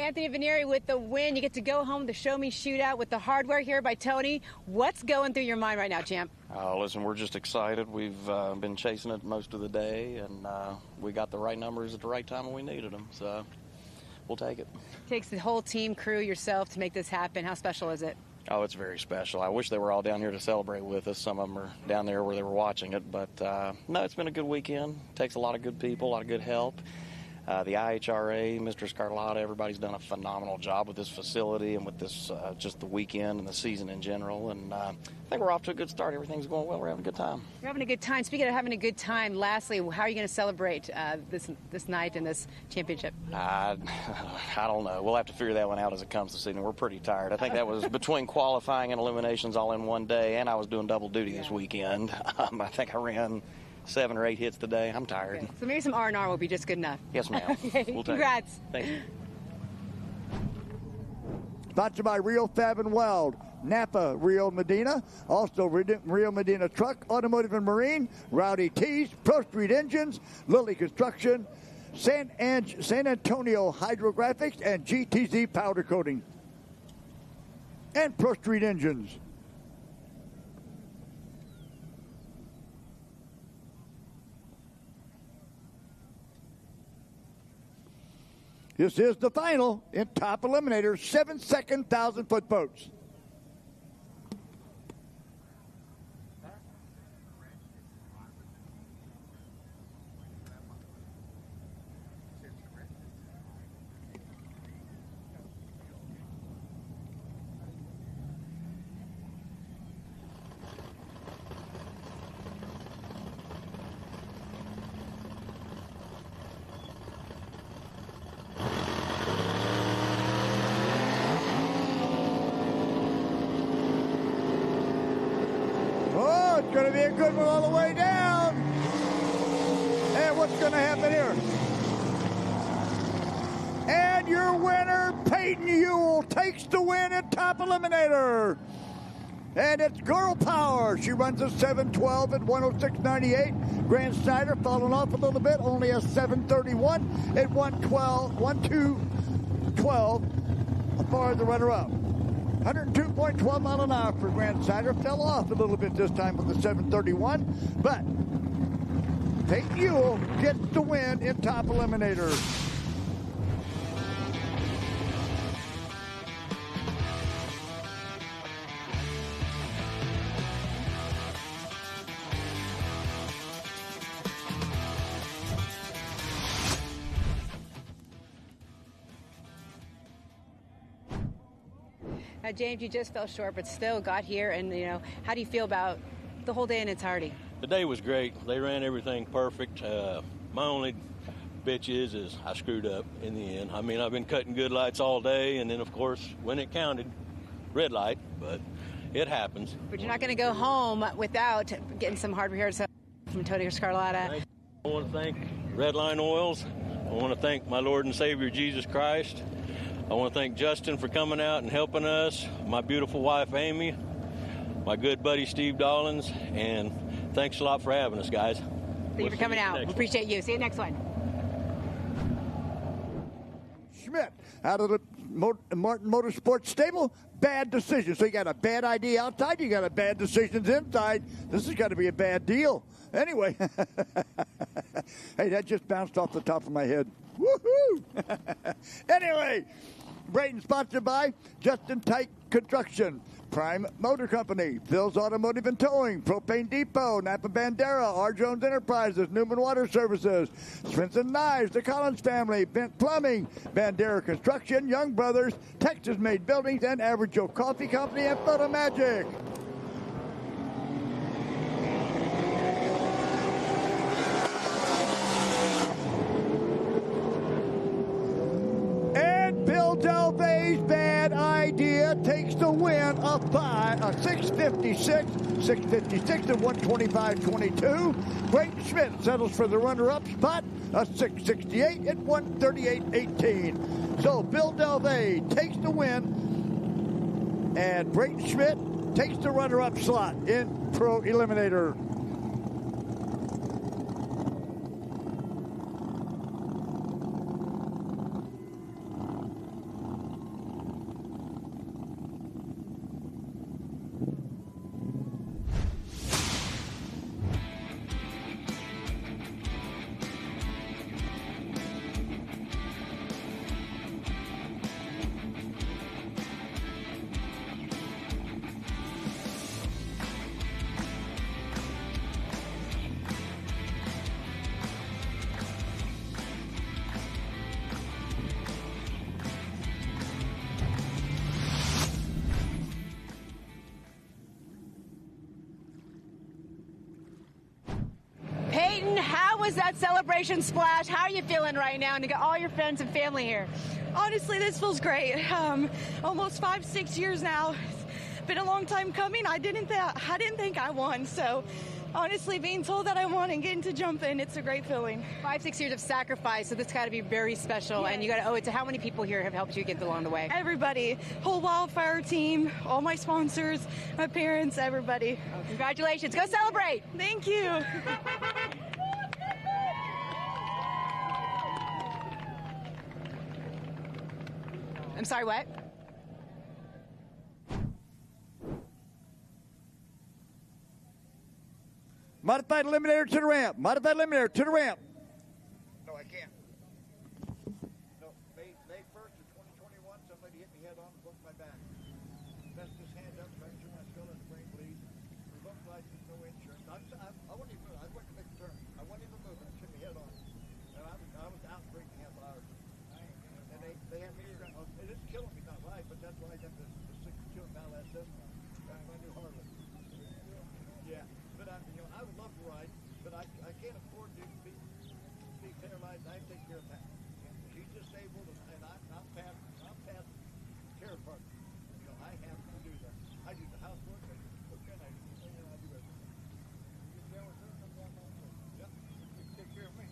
Anthony Vanieri with the win. You get to go home to Show Me Shootout with the hardware here by Tony. What's going through your mind right now, champ? Listen, we're just excited. We've been chasing it most of the day, and we got the right numbers at the right time when we needed them, so we'll take it. Takes the whole team, crew, yourself to make this happen. How special is it? Oh, it's very special. I wish they were all down here to celebrate with us. Some of them are down there where they were watching it, but no, it's been a good weekend. Takes a lot of good people, a lot of good help. The IHRA, Mr. Scarlotta, everybody's done a phenomenal job with this facility and with this just the weekend and the season in general. And I think we're off to a good start. Everything's going well. We're having a good time. You're having a good time. Speaking of having a good time, lastly, how are you going to celebrate this night and this championship? I don't know. We'll have to figure that one out as it comes this evening. We're pretty tired. I think that was between qualifying and eliminations all in one day, and I was doing double duty this weekend. I think I ran 7 or 8 hits today. I'm tired. Okay. So maybe some R&R will be just good enough. Yes, ma'am. Okay. We'll Congrats. Thank you. Sponsored by Rio Fab and Weld, Napa, Rio Medina, also Rio Medina Truck, Automotive and Marine, Rowdy Tees, Pro Street Engines, Lilly Construction, San Antonio Hydrographics, and GTZ Powder Coating. And Pro Street Engines. This is the final in Top Eliminator, 7-second 1,000-foot boats. Going to be a good one all the way down. And what's going to happen here? And your winner, Peyton Ewell, takes the win at Top Eliminator. And it's Girl Power. She runs a 7:12 at 106.98. Grant Snyder falling off a little bit, only a 7:31 at 1:12 as far as the runner-up. 102.12 mile an hour for Grant Sider. Fell off a little bit this time with the 7:31, but Peyton Ewell gets the win in Top Eliminator. James, you just fell short, but still got here. And, how do you feel about the whole day in entirety? The day was great. They ran everything perfect. My only bitch is I screwed up in the end. I mean, I've been cutting good lights all day, and then, of course, when it counted, red light, but it happens. But you're not going to go home without getting some hard repairs from Tony Scarlotta. I want to thank Redline Oils. I want to thank my Lord and Savior, Jesus Christ. I want to thank Justin for coming out and helping us, my beautiful wife, Amy, my good buddy, Steve Dollins, and thanks a lot for having us, guys. Thank you for coming out. We appreciate you. See you next one. Schmidt out of the Martin Motorsports stable. Bad decision. So you got a bad idea outside, you got a bad decisions inside. This has got to be a bad deal. Anyway, hey, that just bounced off the top of my head. Woohoo! Anyway, Brayton sponsored by Justin Tyke Construction, Prime Motor Company, Phil's Automotive and Towing, Propane Depot, Napa Bandera, R. Jones Enterprises, Newman Water Services, Svensson Knives, the Collins Family, Bent Plumbing, Bandera Construction, Young Brothers, Texas Made Buildings, and Average Joe Coffee Company, and Photo Magic. Bill Delvey's bad idea takes the win a 656 at 125.22. Brayton Schmidt settles for the runner-up spot, a 668 at 138.18. So Bill Delvey takes the win, and Brayton Schmidt takes the runner-up slot in Pro Eliminator. Peyton, how was that celebration splash? How are you feeling right now? And to get all your friends and family here. Honestly, this feels great. Almost 5-6 years now. It's been a long time coming. I didn't think I won. So, honestly, being told that I won and getting to jump in, it's a great feeling. 5-6 years of sacrifice, so this got to be very special. Yes. And you got to owe it to how many people here have helped you get along the way? Everybody, whole wildfire team, all my sponsors, my parents, everybody. Oh, congratulations! Go celebrate. Thank you. I'm sorry, what? Modified eliminator to the ramp. Modified eliminator to the ramp. No, I can't. No, May 1st of 2021, somebody hit me head on and broke my back. Best just hands up, fracture my skull and brain bleed. Revoked license, no insurance. I wasn't even moving. I went to make a turn. I wasn't even moving. It hit me head on. And I was out 3.5 hours. And they had me around. It is killing me, not life, but that's why I got the 62-mile SS now. I knew hardly. Yeah, but I would love to ride, but I can't afford to be paralyzed. I take care of that. She's disabled, and I'm past care partner. I have to do that. I do the housework, I do the cooking, I do everything. Yep, you take care of me.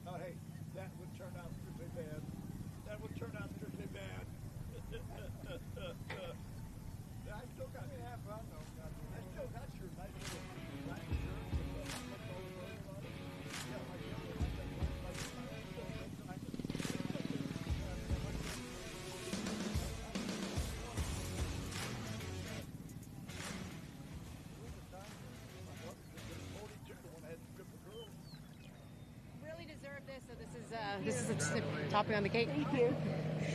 Oh, hey, that would turn out pretty bad. That would turn out pretty bad. I still got half. I still got your nice little black Really deserve this. So this is a topping on the cake. Thank you.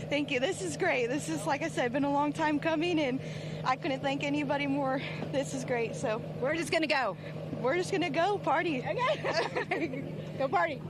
Thank you. This is great. This is, like I said, been a long time coming, and I couldn't thank anybody more. This is great. So we're just gonna go. We're just gonna go party. Okay. Go party.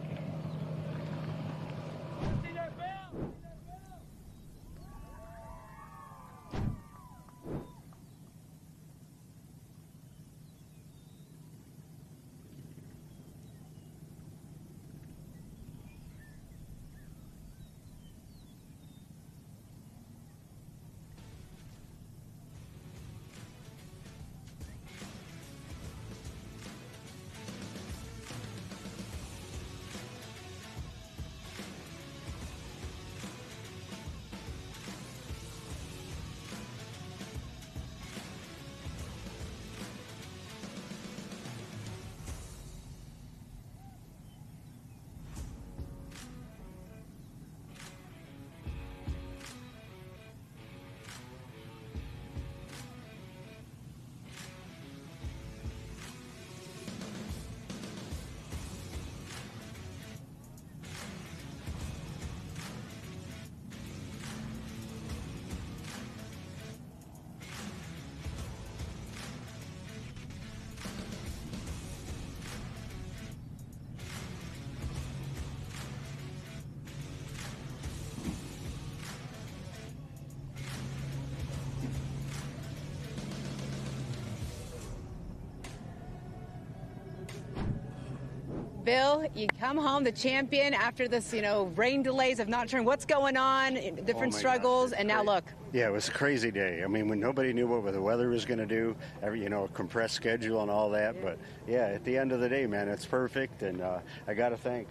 Bill, you come home the champion after this, rain delays of not sure what's going on, different struggles, and now look. Yeah, it was a crazy day. I mean, when nobody knew what the weather was going to do, a compressed schedule and all that. But yeah, at the end of the day, man, it's perfect. And I got to thank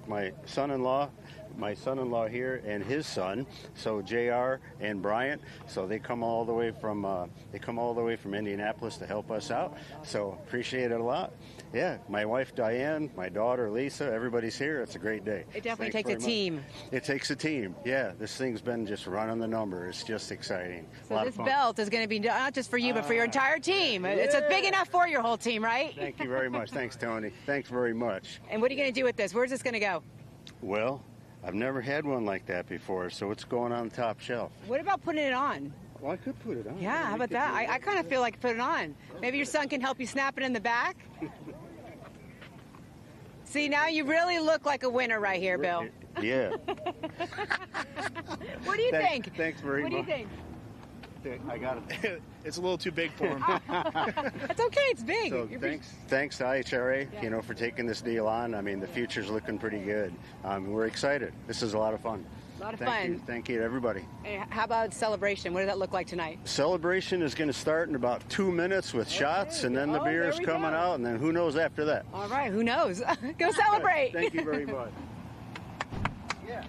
my son-in-law, my son-in-law here and his son, so JR and Bryant. So they come all the way from Indianapolis to help us out. So appreciate it a lot. Yeah, my wife Diane, my daughter Lisa, everybody's here. It's a great day. It definitely Thanks takes a very team. much. It takes a team. Yeah, this thing's been just running the number. It's just exciting. So this belt is going to be not just for you, but for your entire team. It's big enough for your whole team, right? Thank you very much. Thanks, Tony. Thanks very much. And what are you going to do with this? Where's this going to go? Well, I've never had one like that before, so it's going on the top shelf. What about putting it on? Well, I could put it on. Yeah, how about that? I kind of feel like put it on. Maybe your son can help you snap it in the back. See, now you really look like a winner right here, Bill. Yeah. What do you think? Thanks very much. What do you think? I got it. It's a little too big for him. That's okay. It's big. So thanks to IHRA, for taking this deal on. I mean, the future's looking pretty good. We're excited. This is a lot of fun. A lot of fun. Thank you to everybody. And how about celebration? What does that look like tonight? Celebration is going to start in about 2 minutes with shots, and then the beer is coming out, and then who knows after that. All right, who knows? Go celebrate. Thank you very much. Yeah.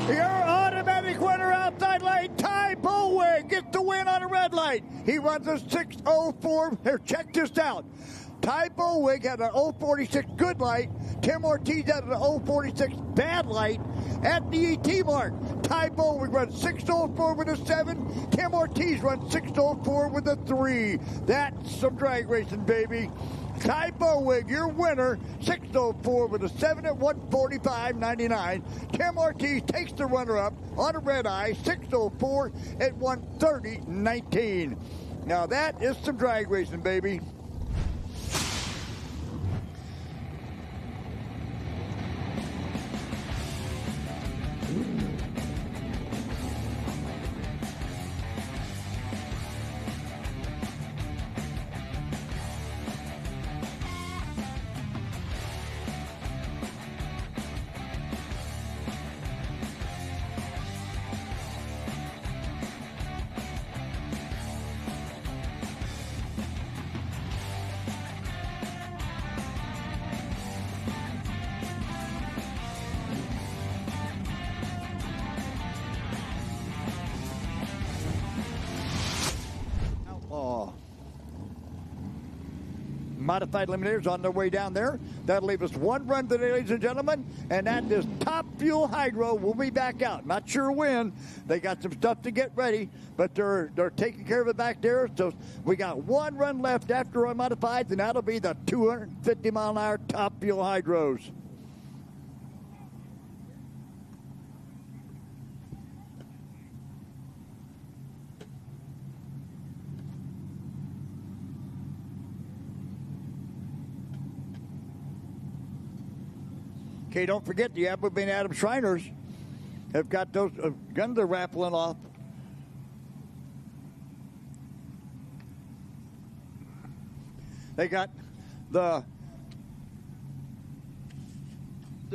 Your automatic winner outside lane, Ty Bullwig, gets the win on a red light. He runs a 6:04. Here, check this out. Ty Bullwig had an 046 good light. Tim Ortiz had an 046 bad light at the ET mark. Ty Bullwig runs 6:04 with a 7. Tim Ortiz runs 6:04 with a 3. That's some drag racing, baby. Ty Bullwig, your winner, 6:04 with a 7 at 145.99. Tim Ortiz takes the runner-up on a red eye, 6:04 at 130.19. Now that is some drag racing, baby. Modified Eliminators on their way down there. That'll leave us one run today, ladies and gentlemen, and that is Top Fuel Hydro. We'll be back out. Not sure when. They got some stuff to get ready, but they're taking care of it back there. So we got one run left after Unmodified, and that'll be the 250-mile-an-hour Top Fuel Hydros. Okay, don't forget the Abilene Adam Shriners have got those guns they're raffling off. They got the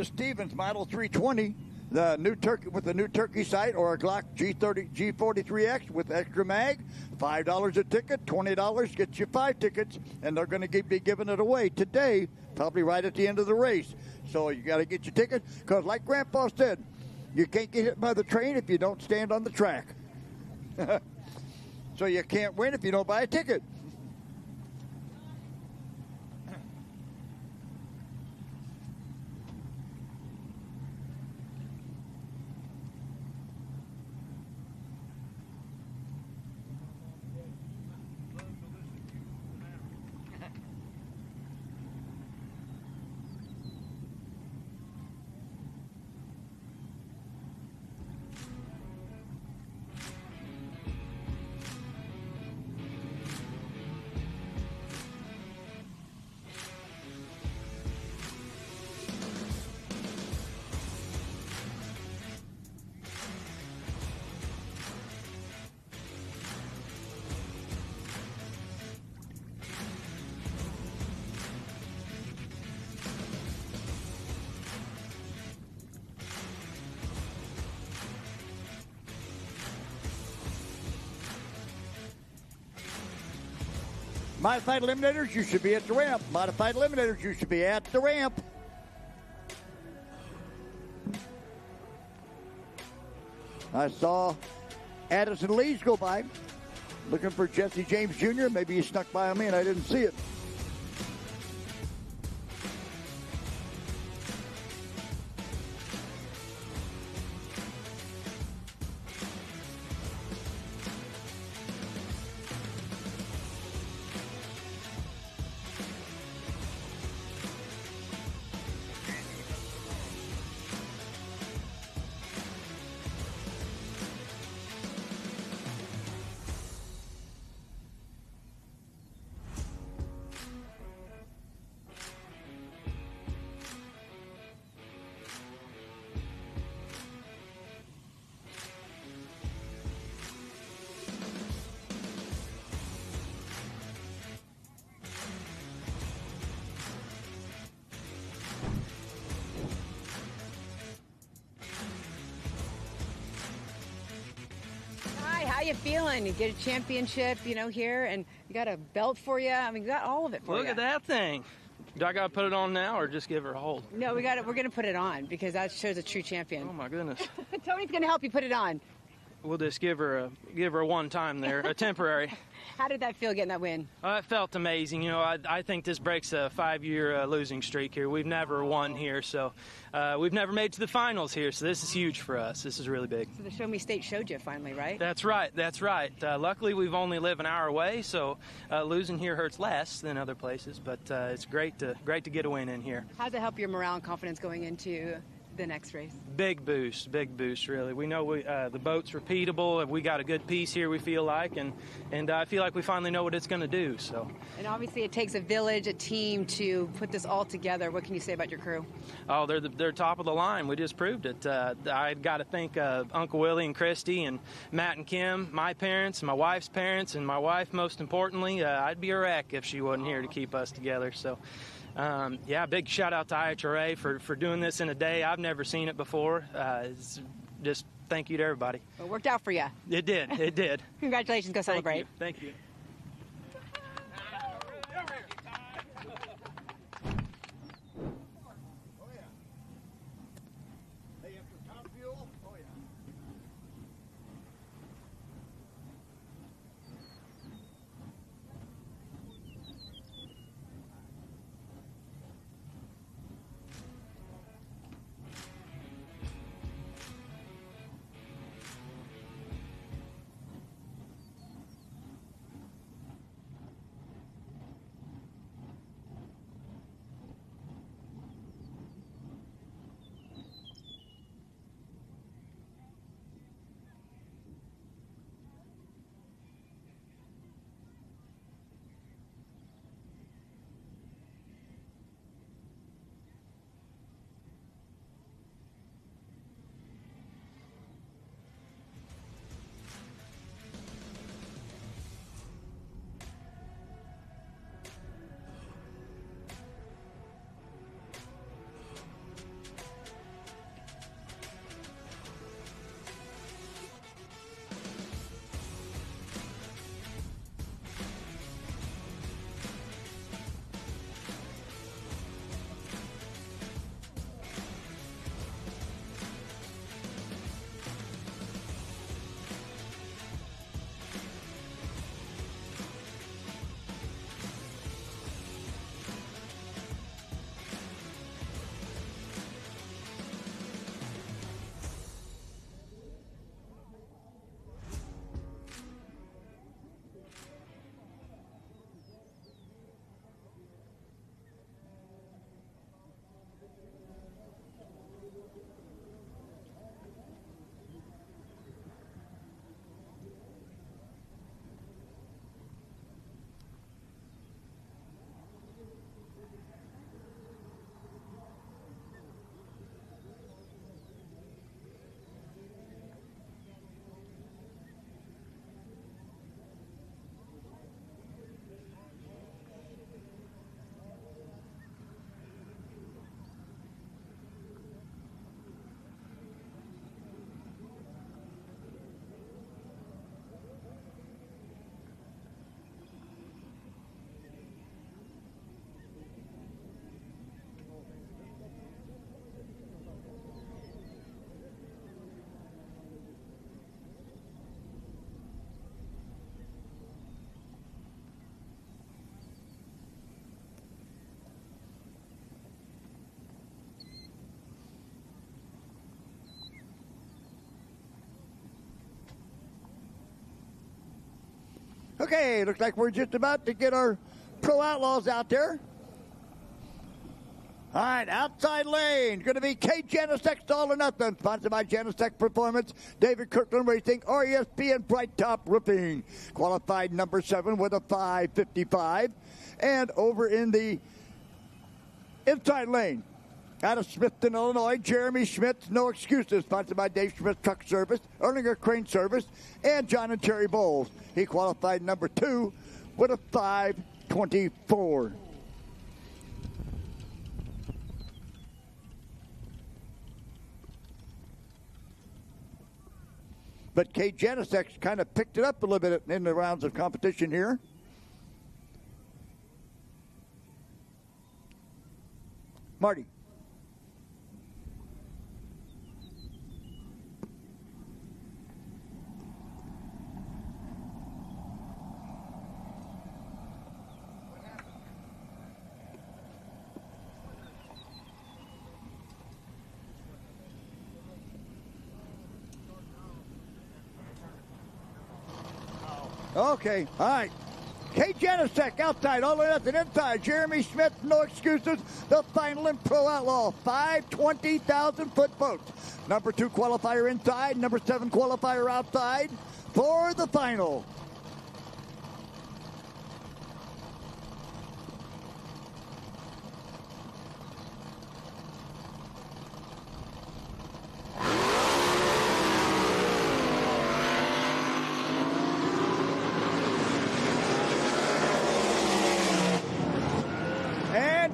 Stevens Model 320, the new turkey with the new turkey sight, or a Glock G43X with extra mag. $5 a ticket, $20 gets you 5 tickets, and they're going to be giving it away today, probably right at the end of the race. So you got to get your ticket, because like Grandpa said, you can't get hit by the train if you don't stand on the track. So you can't win if you don't buy a ticket. Modified eliminators, you should be at the ramp. Modified eliminators, you should be at the ramp. I saw Addison Lees go by, looking for Jesse James Jr. Maybe he snuck by me and I didn't see it. How you feeling? You get a championship, here, and you got a belt for you. I mean, you got all of it for you. Look at that thing. Do I got to put it on now or just give her a hold? No, we're going to put it on because that shows a true champion. Oh, my goodness. Tony's going to help you put it on. We'll just give her a one time there, a temporary. How did that feel getting that win? It felt amazing. I think this breaks a 5-year losing streak here. We've never won here, so we've never made it to the finals here, so this is huge for us. This is really big. So the Show Me State showed you finally, right? That's right. Luckily, we've only live an hour away, so losing here hurts less than other places, but it's great to get a win in here. How does it help your morale and confidence going into the next race? Big boost, really. We know the boat's repeatable. We got a good piece here, we feel like, and I feel like we finally know what it's going to do. So. And obviously it takes a village, a team to put this all together. What can you say about your crew? Oh, they're top of the line. We just proved it. I got to thank Uncle Willie and Christy and Matt and Kim, my parents, my wife's parents, and my wife most importantly. I'd be a wreck if she wasn't here to keep us together. So. Big shout out to IHRA for doing this in a day. I've never seen it before. Just thank you to everybody. Well, it worked out for you. It did. Congratulations. Go celebrate. Thank you. Okay, looks like we're just about to get our Pro Outlaws out there. All right, outside lane, going to be K Janisek, All or Nothing, sponsored by Janisek Performance, David Kirkland Racing, RESP, and Bright Top Roofing. Qualified number 7 with a 5:55. And over in the inside lane, out of Smithton, Illinois, Jeremy Schmidt's No Excuses, sponsored by Dave Schmidt Truck Service, Erlinger Crane Service, and John and Terry Bowles. He qualified number 2 with a 5:24. But Kate Janisek kind of picked it up a little bit in the rounds of competition here. Marty. Okay, all right. Kate Janisek outside, All or Nothing inside. Jeremy Schmidt, No Excuses. The final in Pro Outlaw, 520,000-foot boats. Number 2 qualifier inside, number 7 qualifier outside for the final.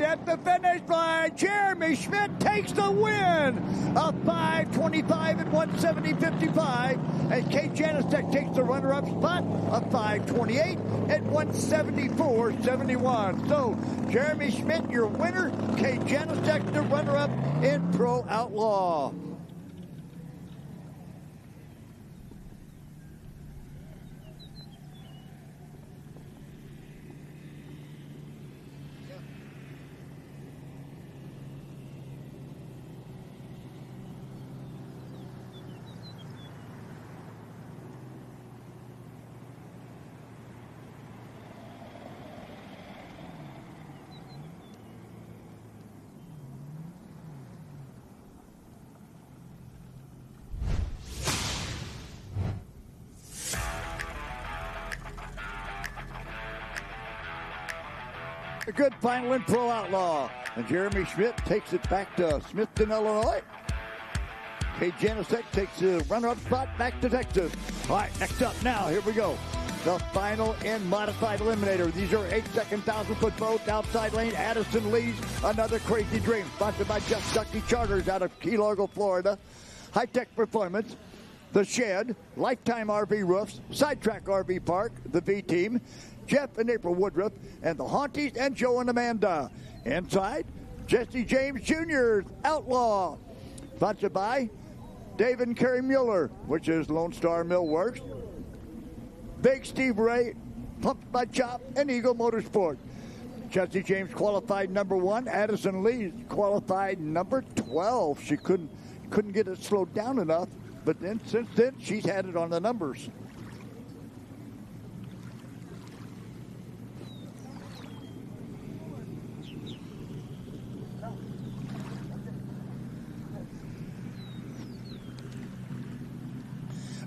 At the finish line, Jeremy Schmidt takes the win. A 5:25 and 170.55. And Kate Janisek takes the runner-up spot, a 5:28 and 174.71. So, Jeremy Schmidt, your winner. Kate Janisek, the runner-up in Pro Outlaw. A good final in Pro Outlaw. And Jeremy Schmidt takes it back to Smithton, Illinois. Kate Janisek takes the runner-up spot back to Texas. All right, next up now, here we go. The final in Modified Eliminator. These are 8-second 1,000-foot boats. Outside lane, Addison Lee's Another Crazy Dream, sponsored by Just Ducky Charters out of Key Largo, Florida. High Tech Performance, The Shed, Lifetime RV Roofs, Sidetrack RV Park, The V-Team, Jeff and April Woodruff, and the Haunties and Joe and Amanda. Inside, Jesse James Jr.'s Outlaw, sponsored by Dave and Kerry Mueller, which is Lone Star Millworks, Big Steve Ray, Pumped by Chop, and Eagle Motorsport. Jesse James qualified number 1. Addison Lee qualified number 12. She couldn't get it slowed down enough, but then since then she's had it on the numbers.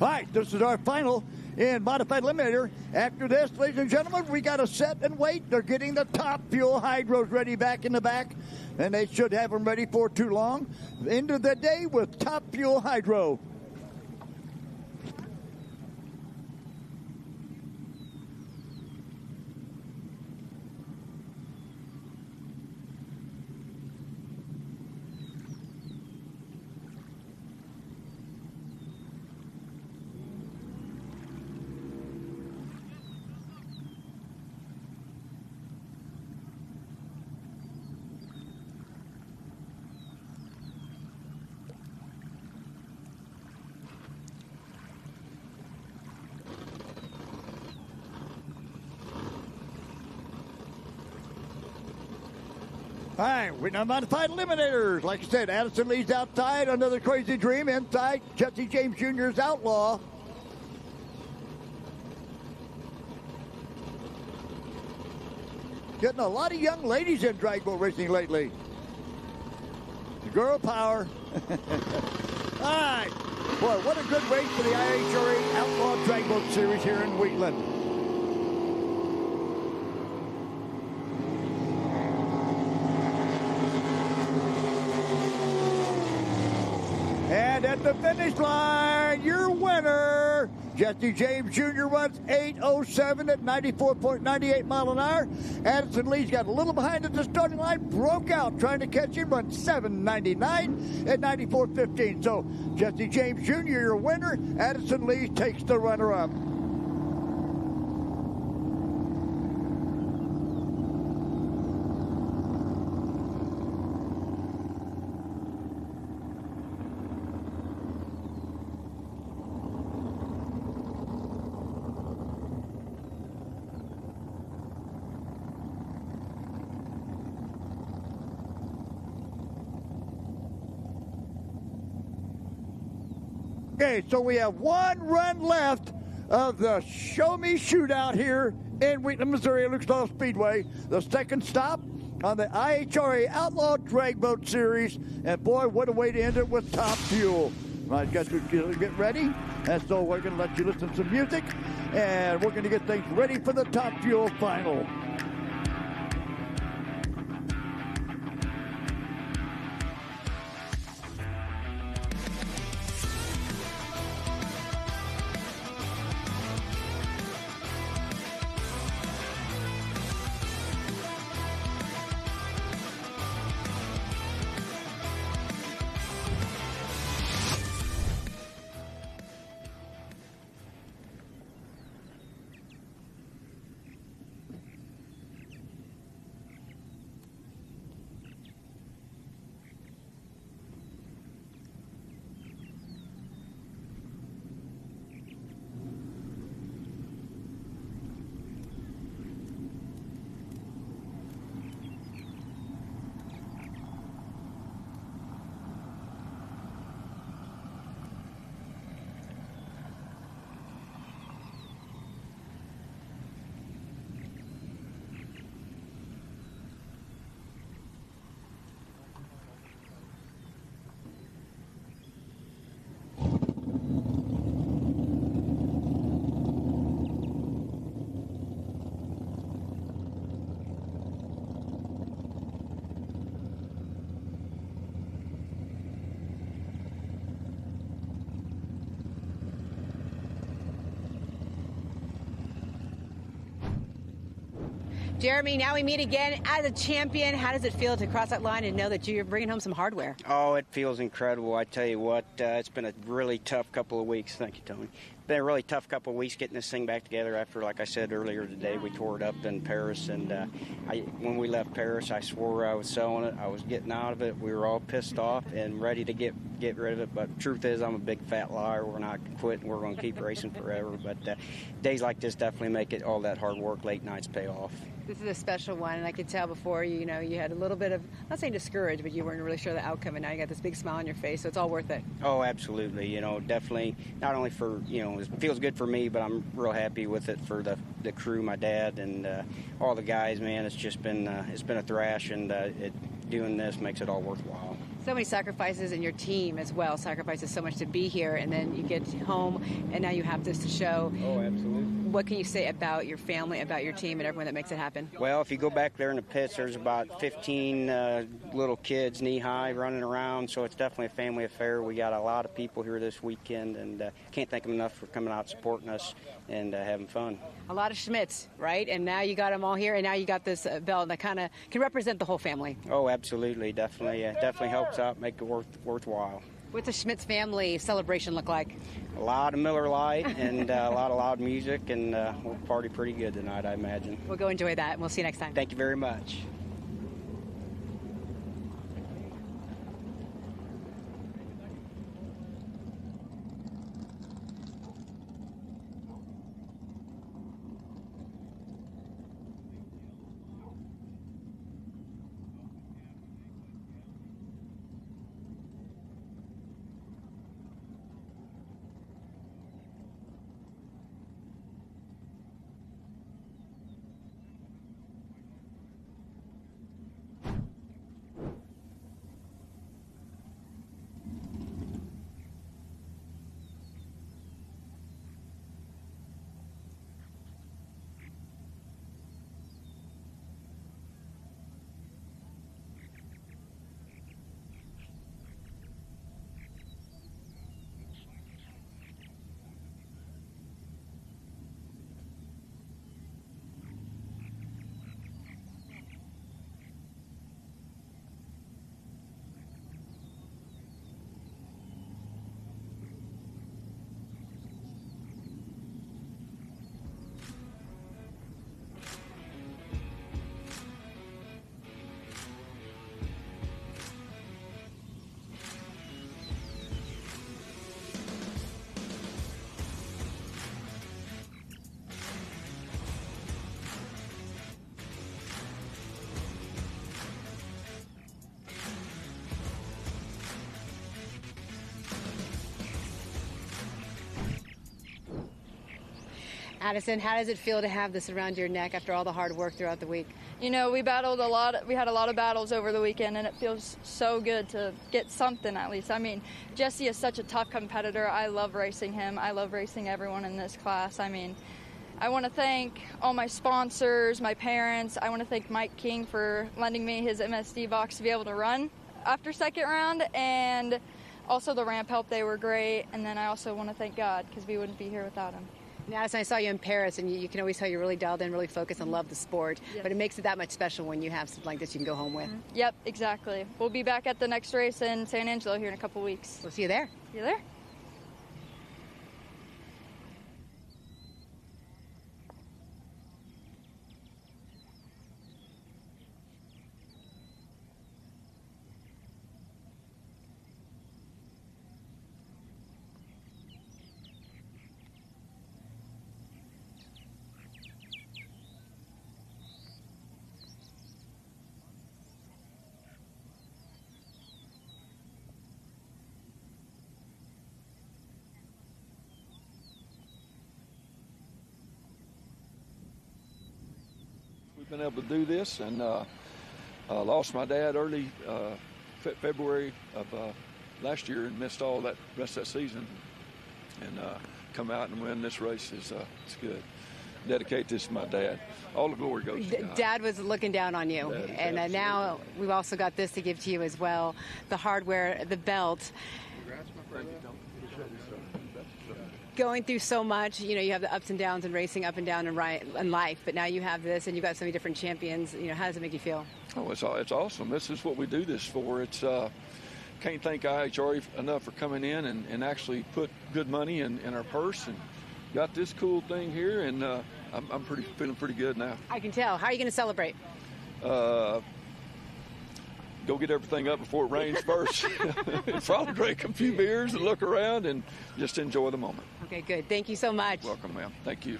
All right, this is our final in Modified Eliminator. After this, ladies and gentlemen, we got to set and wait. They're getting the Top Fuel Hydros ready back in the back, and they should have them ready for too long. End of the day with Top Fuel Hydro. All right, we're now Modified Eliminators. Like I said, Addison Lee's outside, Another Crazy Dream inside, Jesse James Jr.'s Outlaw. Getting a lot of young ladies in drag boat racing lately. Girl power. All right. Boy, what a good race for the IHRA Outlaw Drag Boat Series here in Wheatland. And at the finish line, your winner, Jesse James Jr. runs 8:07 at 94.98 mile an hour. Addison Lee's got a little behind at the starting line, broke out trying to catch him, runs 7:99 at 94.15. So Jesse James Jr., your winner. Addison Lee takes the runner-up. Okay, so we have one run left of the Show Me Shootout here in Wheatland, Missouri, Lucas Oil Speedway. The second stop on the IHRA Outlaw Drag Boat Series. And boy, what a way to end it with top fuel. I guess we get ready. And so we're going to let you listen to some music. And we're going to get things ready for the top fuel final. Jeremy, now we meet again as a champion. How does it feel to cross that line and know that you're bringing home some hardware? Oh, it feels incredible. I tell you what, it's been a really tough couple of weeks. Thank you, Tony. Been a really tough couple of weeks getting this thing back together after, like I said earlier today, we tore it up in Paris. And when we left Paris, I swore I was selling it. I was getting out of it. We were all pissed off and ready to get rid of it. But the truth is, I'm a big fat liar. We're not quitting. We're going to keep racing forever. But days like this definitely make it all that hard work, late nights pay off. This is a special one, and I could tell before, you had a little bit of, not saying discouraged, but you weren't really sure the outcome, and now you got this big smile on your face, so it's all worth it. Oh, absolutely. Definitely, not only for, it feels good for me, but I'm real happy with it for the crew, my dad, and all the guys, man. It's just been, it's been a thrash, and doing this makes it all worthwhile. So many sacrifices, and your team as well sacrifices so much to be here, and then you get home, and now you have this to show. Oh, absolutely. What can you say about your family, about your team, and everyone that makes it happen? Well, if you go back there in the pits, there's about 15 little kids knee-high running around, so it's definitely a family affair. We got a lot of people here this weekend, and can't thank them enough for coming out supporting us and having fun. A lot of Schmitz, right? And now you got them all here, and now you got this belt that kind of can represent the whole family. Oh, absolutely. Definitely helps out, make it worthwhile. What's the Schmitz family celebration look like? A lot of Miller Lite and a lot of loud music, and we'll party pretty good tonight, I imagine. We'll go enjoy that, and we'll see you next time. Thank you very much. Addison, how does it feel to have this around your neck after all the hard work throughout the week? You know, we battled a lot. We had a lot of battles over the weekend, and it feels so good to get something at least. I mean, Jesse is such a tough competitor. I love racing him. I love racing everyone in this class. I mean, I want to thank all my sponsors, my parents. I want to thank Mike King for lending me his MSD box to be able to run after second round, and also the ramp help. They were great. And then I also want to thank God, because we wouldn't be here without him. Now, Addison, I saw you in Paris, and you can always tell you're really dialed in, really focused, and love the sport. Yes. But it makes it that much special when you have something like this you can go home with. Mm-hmm. Yep, exactly. We'll be back at the next race in San Angelo here in a couple weeks. We'll see you there. See you there. We've been able to do this, and lost my dad early February of last year and missed all that rest of that season, and come out and win this race is it's good. Dedicate this to my dad. All the glory goes to God. Dad was looking down on you, and now we've also got this to give to you as well, the hardware, the belt. Going through so much, you know, you have the ups and downs in racing, up and down in life, but now you have this, and you've got so many different champions. You know, how does it make you feel? Oh, it's awesome. This is what we do this for. It's can't thank IHRA enough for coming in and actually put good money in our purse and got this cool thing here, and I'm feeling pretty good now. I can tell. How are you going to celebrate? Go get everything up before it rains first. Probably drink a few beers and look around and just enjoy the moment. Okay, good. Thank you so much. Welcome, ma'am. Thank you.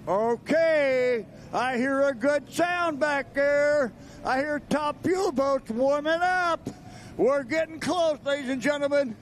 Okay, I hear a good sound back there. I hear top fuel boats warming up. We're getting close, ladies and gentlemen.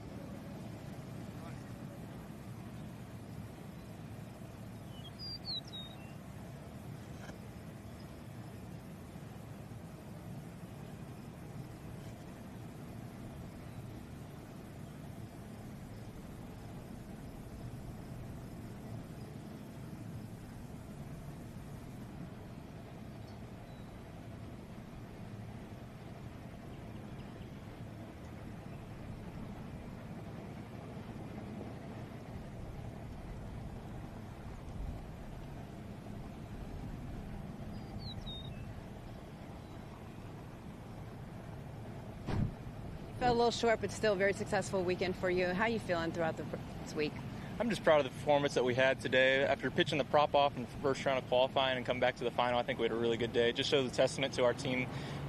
Fell a little short, but still a very successful weekend for you. How are you feeling throughout this week? I'm just proud of the performance that we had today. After pitching the prop off in the first round of qualifying and come back to the final, I think we had a really good day. It just shows a testament to our team,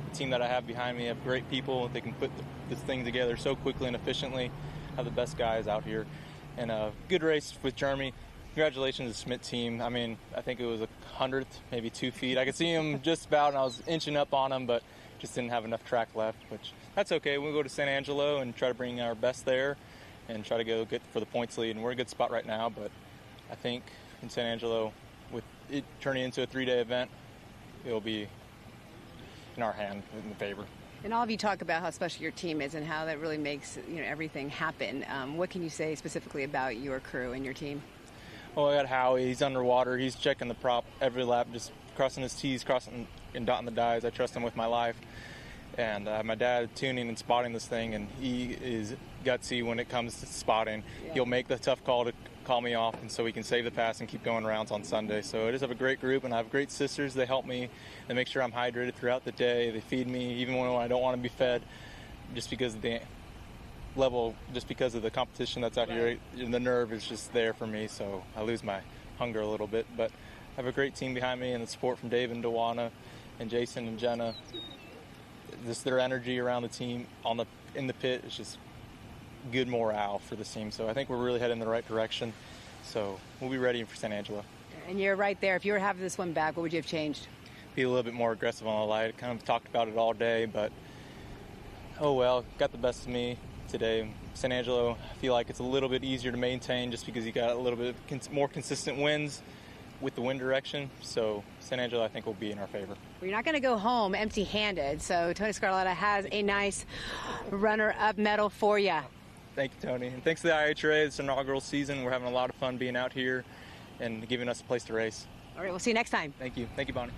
the team that I have behind me. I have great people. They can put this thing together so quickly and efficiently. Have the best guys out here. And a good race with Jeremy. Congratulations to the Smith team. I mean, I think it was a 100th, maybe 2 feet. I could see him just about, and I was inching up on him, but just didn't have enough track left, which that's okay. We'll go to San Angelo and try to bring our best there and try to go get for the points lead. And we're in a good spot right now, but I think in San Angelo, with it turning into a 3-day event, it'll be in our hand, in the favor. And all of you talk about how special your team is and how that really makes everything happen. What can you say specifically about your crew and your team? Well, I got Howie. He's underwater. He's checking the prop every lap, just crossing his T's, crossing and dotting the I's. I trust him with my life. And my dad tuning and spotting this thing, and he is gutsy when it comes to spotting. Yeah. He'll make the tough call to call me off, and so we can save the pass and keep going rounds on Sunday. So I just have a great group, and I have great sisters. They help me. They make sure I'm hydrated throughout the day. They feed me even when I don't want to be fed, just because of the level, just because of the competition that's out here. The nerve is just there for me, so I lose my hunger a little bit. But I have a great team behind me, and the support from Dave and Dewana and Jason and Jenna. Just their energy around the team in the pit is just good morale for the team. So I think we're really heading in the right direction. So we'll be ready for San Angelo. And you're right there. If you were having this one back, what would you have changed? Be a little bit more aggressive on the light. Kind of talked about it all day, but oh well, got the best of me today. San Angelo, I feel like it's a little bit easier to maintain just because you got a little bit more consistent winds with the wind direction. So San Angelo, I think, will be in our favor. Well, you're not going to go home empty-handed. So Tony Scarletta has a nice runner-up medal for you. Thank you, Tony. And thanks to the IHRA. It's inaugural season. We're having a lot of fun being out here and giving us a place to race. All right, we'll see you next time. Thank you. Thank you, Bonnie.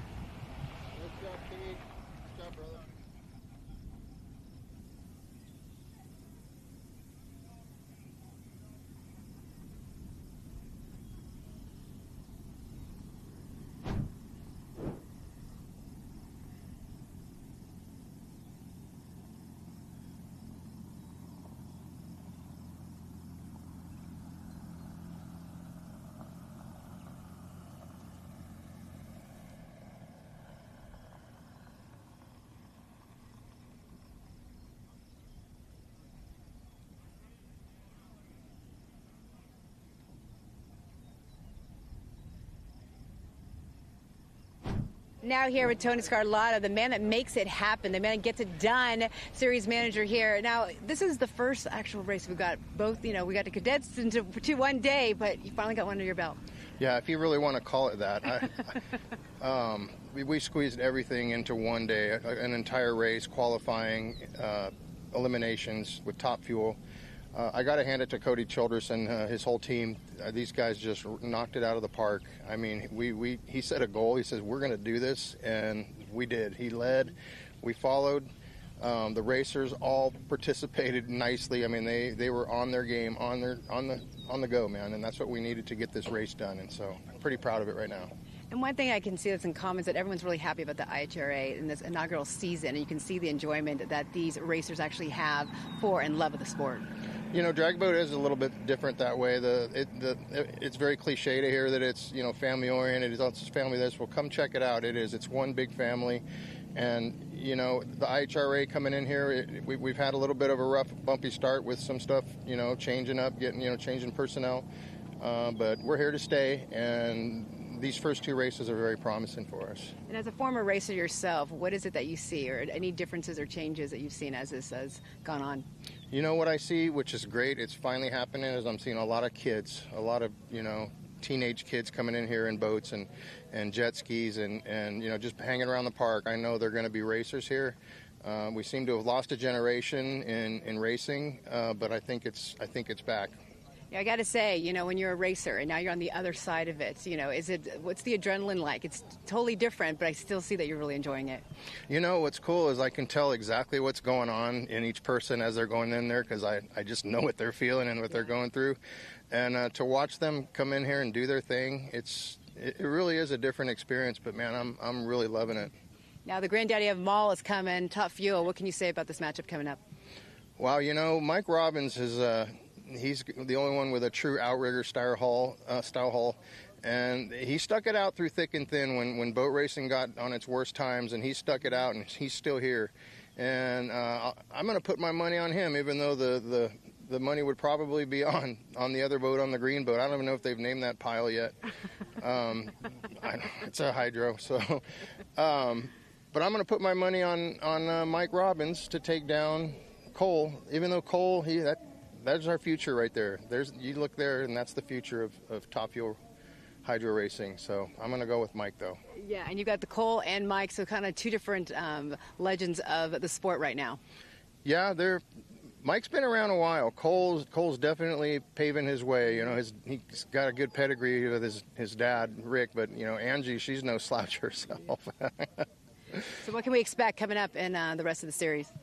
Now here with Tony Scarletta, the man that makes it happen, the man that gets it done, series manager here. Now, this is the first actual race we've got both, we got to condense into one day, but you finally got one under your belt. Yeah, if you really want to call it that. We squeezed everything into one day, an entire race, qualifying, eliminations with top fuel. I got to hand it to Cody Childress and his whole team. These guys just knocked it out of the park. I mean, he set a goal. He says, we're going to do this, and we did. He led. We followed. The racers all participated nicely. I mean, they were on their game, on the go, man, and that's what we needed to get this race done. And so I'm pretty proud of it right now. And one thing I can see that's in common is that everyone's really happy about the IHRA in this inaugural season, and you can see the enjoyment that these racers actually have for and love of the sport. Drag boat is a little bit different that way. It's very cliche to hear that it's, family oriented. It's family this. Well, come check it out. It is. It's one big family. And, the IHRA coming in here, we've had a little bit of a rough, bumpy start with some stuff, changing up, changing personnel. But we're here to stay, and these first two races are very promising for us. And as a former racer yourself, what is it that you see, or any differences or changes that you've seen as this has gone on? What I see, which is great, it's finally happening, is I'm seeing a lot of kids, a lot of, teenage kids coming in here in boats and jet skis and just hanging around the park. I know they're going to be racers here. We seem to have lost a generation in racing, but I think it's back. Yeah, I got to say, when you're a racer and now you're on the other side of it, what's the adrenaline like? It's totally different, but I still see that you're really enjoying it. What's cool is I can tell exactly what's going on in each person as they're going in there because I just know what they're feeling and what they're going through. And to watch them come in here and do their thing, it really is a different experience, but man, I'm really loving it. Now the granddaddy of them all is coming, Top Fuel. What can you say about this matchup coming up? Wow, Mike Robbins is... He's the only one with a true outrigger style hull, and he stuck it out through thick and thin when boat racing got on its worst times, and he stuck it out, and he's still here. And I'm going to put my money on him, even though the money would probably be on the other boat, on the green boat. I don't even know if they've named that pile yet. It's a hydro, so. But I'm going to put my money on Mike Robbins to take down Cole, even though Cole, that's our future right there. You look there, and that's the future of Top Fuel hydro racing. So I'm going to go with Mike, though. Yeah, and you've got the Cole and Mike, so kind of two different legends of the sport right now. Yeah, Mike's been around a while. Cole's definitely paving his way. He's got a good pedigree with his dad, Rick, but, Angie, she's no slouch herself. So what can we expect coming up in the rest of the series?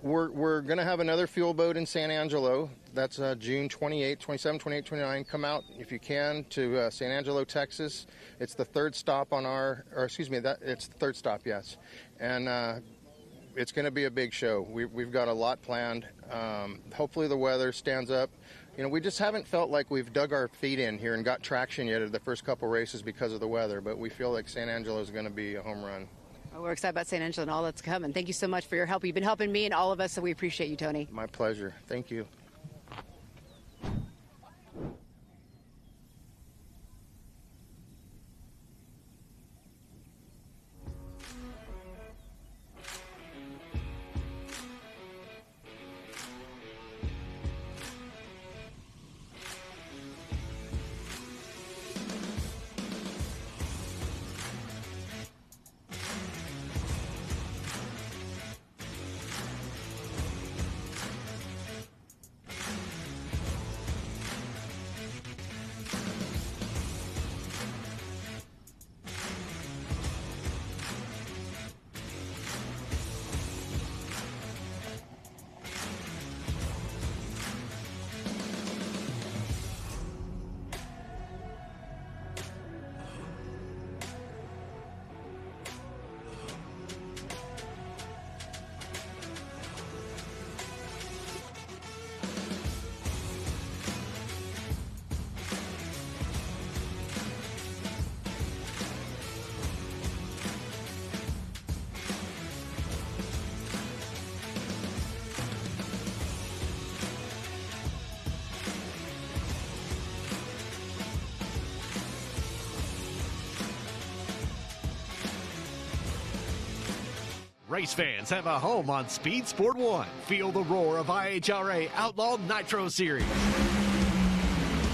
We're going to have another fuel boat in San Angelo. That's June 28, 27, 28, 29. Come out, if you can, to San Angelo, Texas. It's the third stop it's the third stop, yes. And it's going to be a big show. We've got a lot planned. Hopefully the weather stands up. We just haven't felt like we've dug our feet in here and got traction yet at the first couple races because of the weather, but we feel like San Angelo is going to be a home run. Well, we're excited about St. Angelo and all that's coming. Thank you so much for your help. You've been helping me and all of us, so we appreciate you, Tony. My pleasure. Thank you. Race fans have a home on Speed Sport 1. Feel the roar of IHRA Outlaw Nitro Series.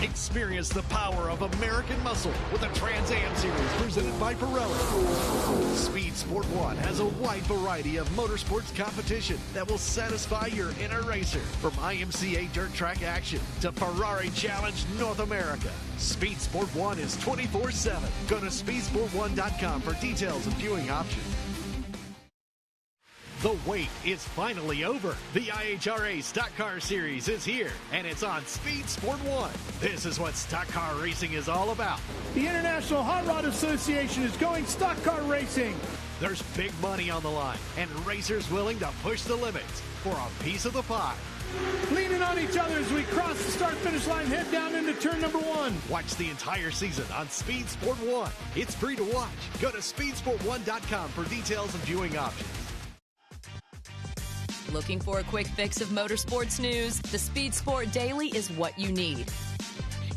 Experience the power of American muscle with the Trans Am Series presented by Pirelli. Speed Sport 1 has a wide variety of motorsports competition that will satisfy your inner racer. From IMCA Dirt Track action to Ferrari Challenge North America. Speed Sport 1 is 24/7. Go to speedsport1.com for details and viewing options. The wait is finally over. The IHRA Stock Car Series is here, and it's on Speed Sport 1. This is what stock car racing is all about. The International Hot Rod Association is going stock car racing. There's big money on the line, and racers willing to push the limits for a piece of the pie. Leaning on each other as we cross the start-finish line, head down into turn number 1. Watch the entire season on Speed Sport 1. It's free to watch. Go to speedsport1.com for details and viewing options. Looking for a quick fix of motorsports news? The Speed Sport Daily is what you need.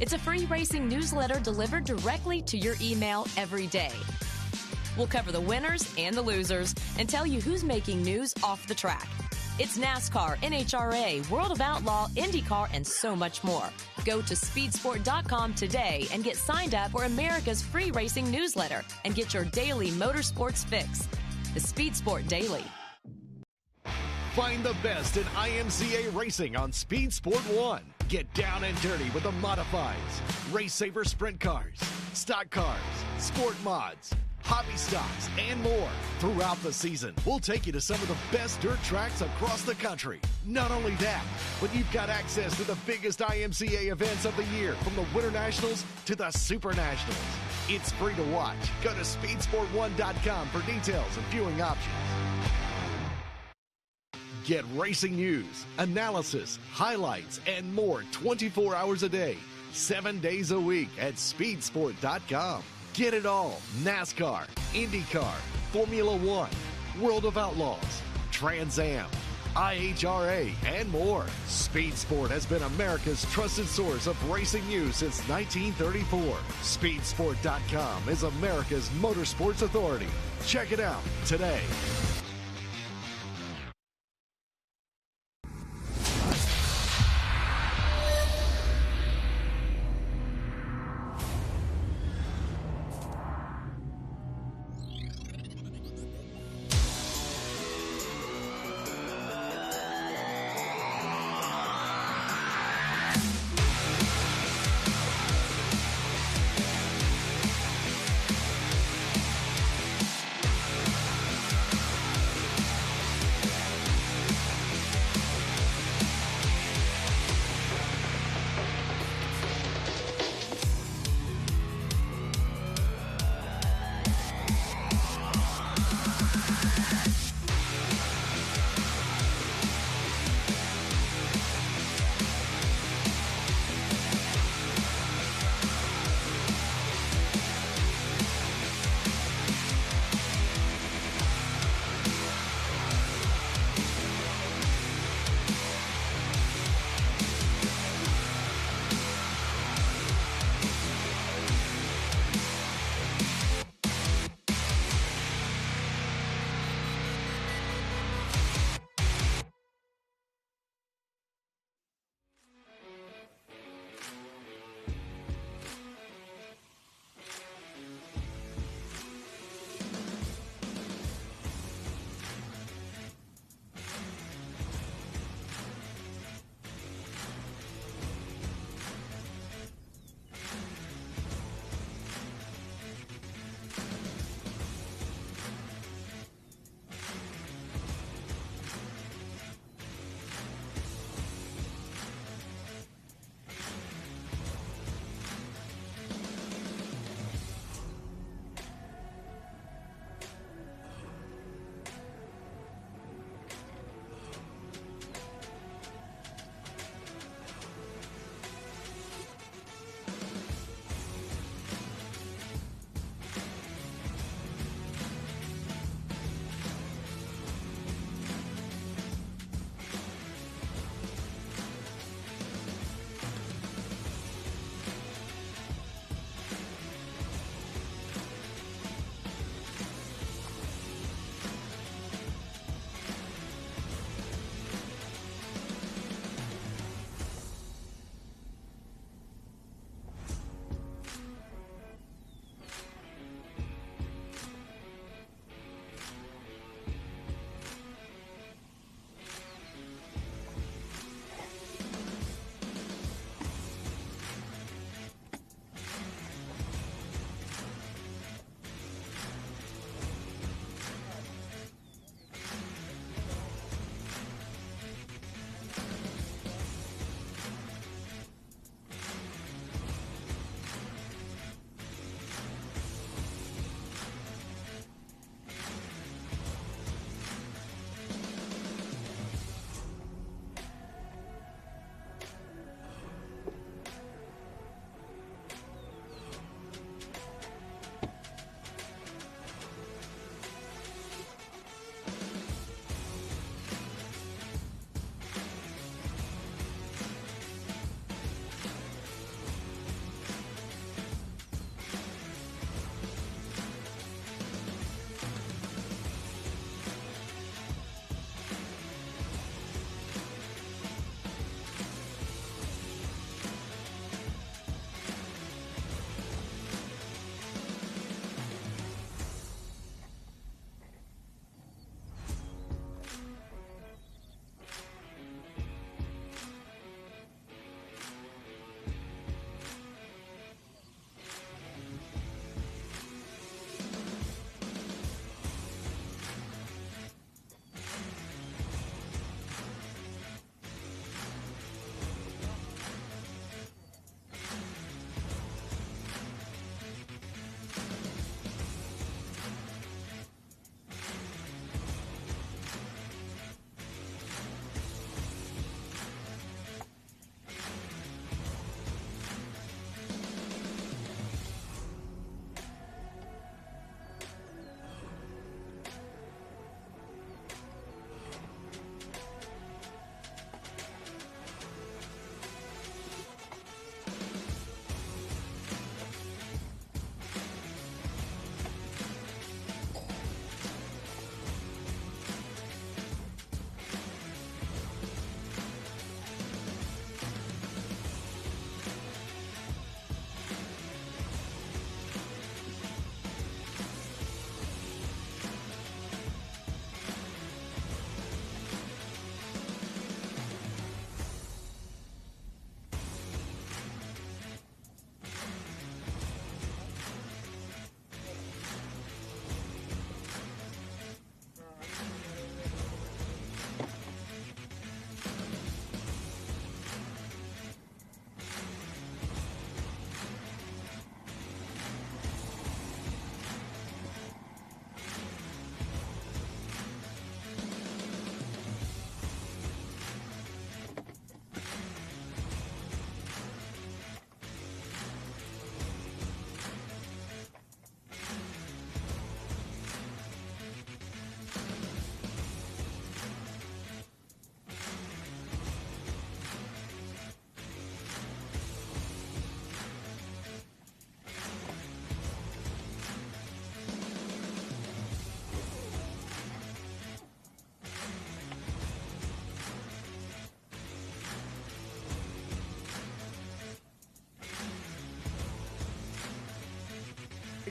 It's a free racing newsletter delivered directly to your email every day. We'll cover the winners and the losers and tell you who's making news off the track. It's NASCAR, NHRA, World of Outlaw, IndyCar, and so much more. Go to speedsport.com today and get signed up for America's free racing newsletter and get your daily motorsports fix. The Speed Sport Daily. Find the best in IMCA racing on Speed Sport 1. Get down and dirty with the modifieds, Race Saver sprint cars, stock cars, sport mods, hobby stocks, and more. Throughout the season, we'll take you to some of the best dirt tracks across the country. Not only that, but you've got access to the biggest IMCA events of the year, from the Winter Nationals to the Super Nationals. It's free to watch. Go to speedsport1.com for details and viewing options. Get racing news, analysis, highlights, and more 24 hours a day, 7 days a week at speedsport.com. Get it all. NASCAR, IndyCar, Formula One, World of Outlaws, Trans Am, IHRA, and more. Speed Sport has been America's trusted source of racing news since 1934. Speedsport.com is America's motorsports authority. Check it out today.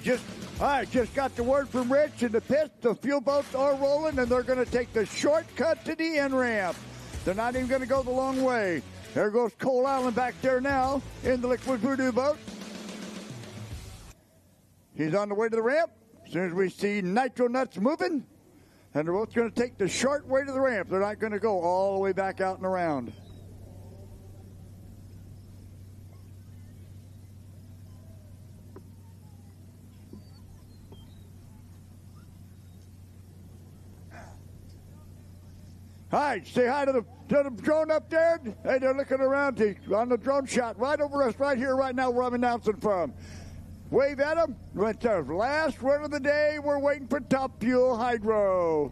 Just got the word from Rich in the pits. The fuel boats are rolling, and they're going to take the shortcut to the end ramp. They're not even going to go the long way. There goes Cole Allen back there now in the Liquid Voodoo boat. He's on the way to the ramp. As soon as we see Nitro Nuts moving, and they're both going to take the short way to the ramp. They're not going to go all the way back out and around. Hi, say hi to the drone up there. Hey, they're looking around on the drone shot right over us right here, right now, where I'm announcing from. Wave at them. Went to last run of the day. We're waiting for Top Fuel Hydro.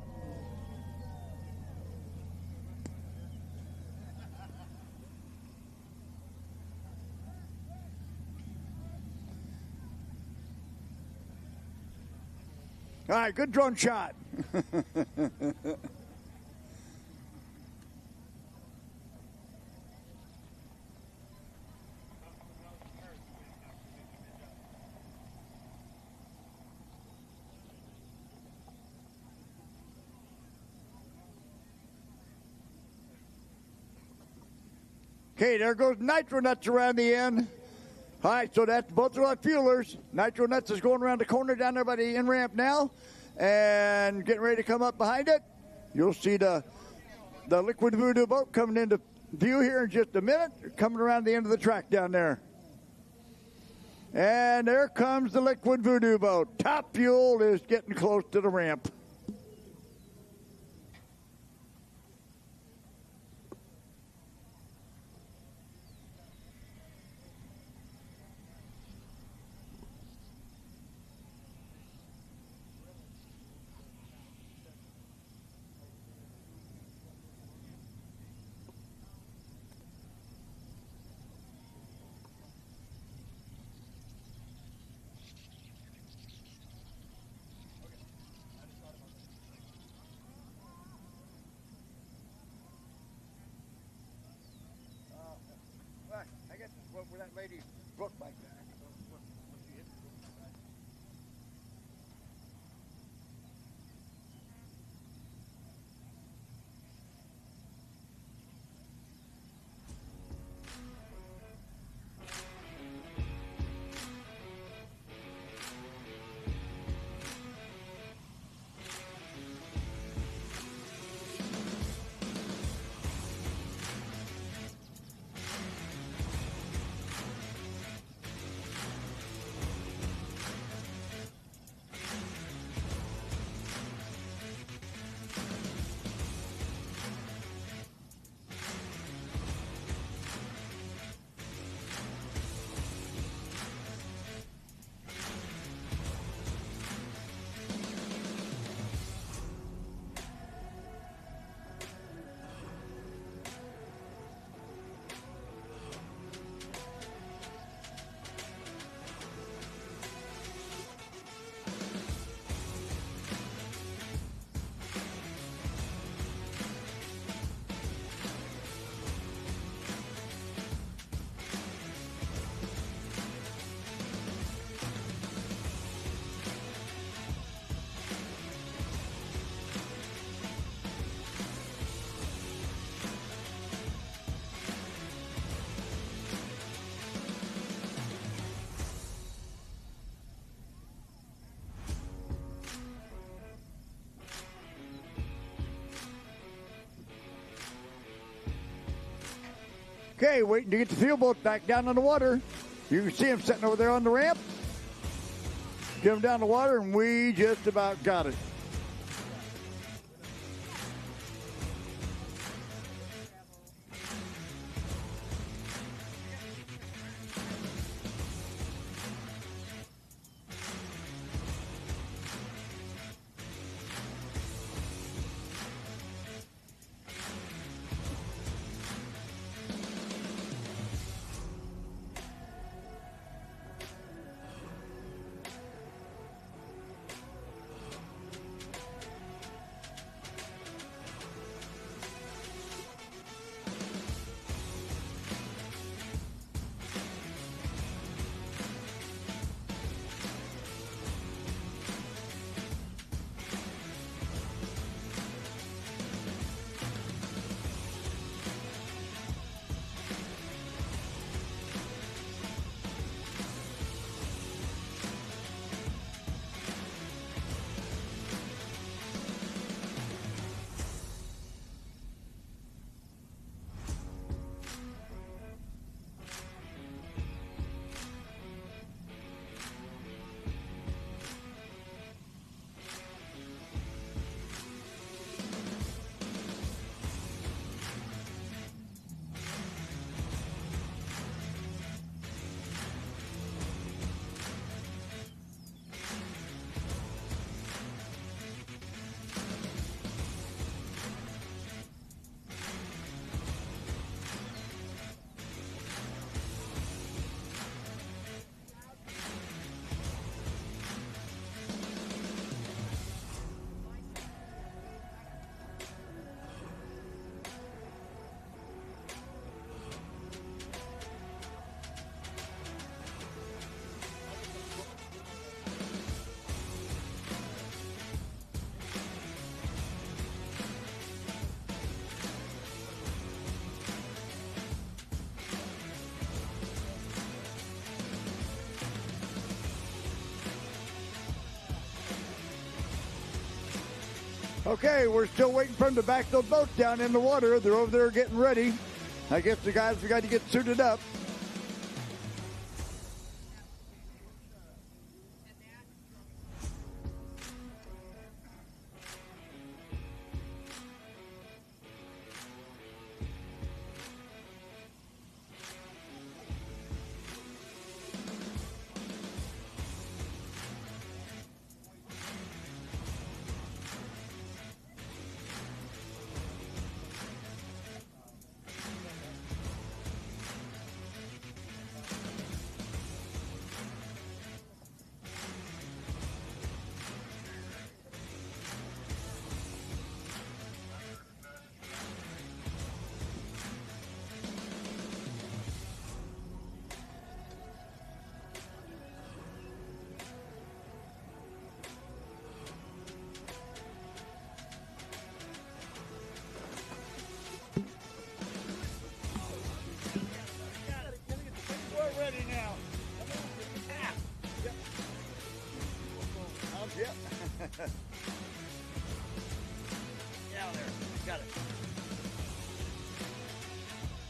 All right, good drone shot. Okay, there goes Nitro Nuts around the end. All right, so that's both of our fuelers. Nitro Nuts is going around the corner down there by the end ramp now and getting ready to come up behind it. You'll see the Liquid Voodoo boat coming into view here in just a minute. They're coming around the end of the track down there. And there comes the Liquid Voodoo boat. Top Fuel is getting close to the ramp. I guess it's where that lady broke like that. Okay, waiting to get the fuel boat back down on the water. You can see him sitting over there on the ramp. Get him down the water, and we just about got it. Okay, we're still waiting for them to back those boats down in the water. They're over there getting ready. I guess the guys have got to get suited up.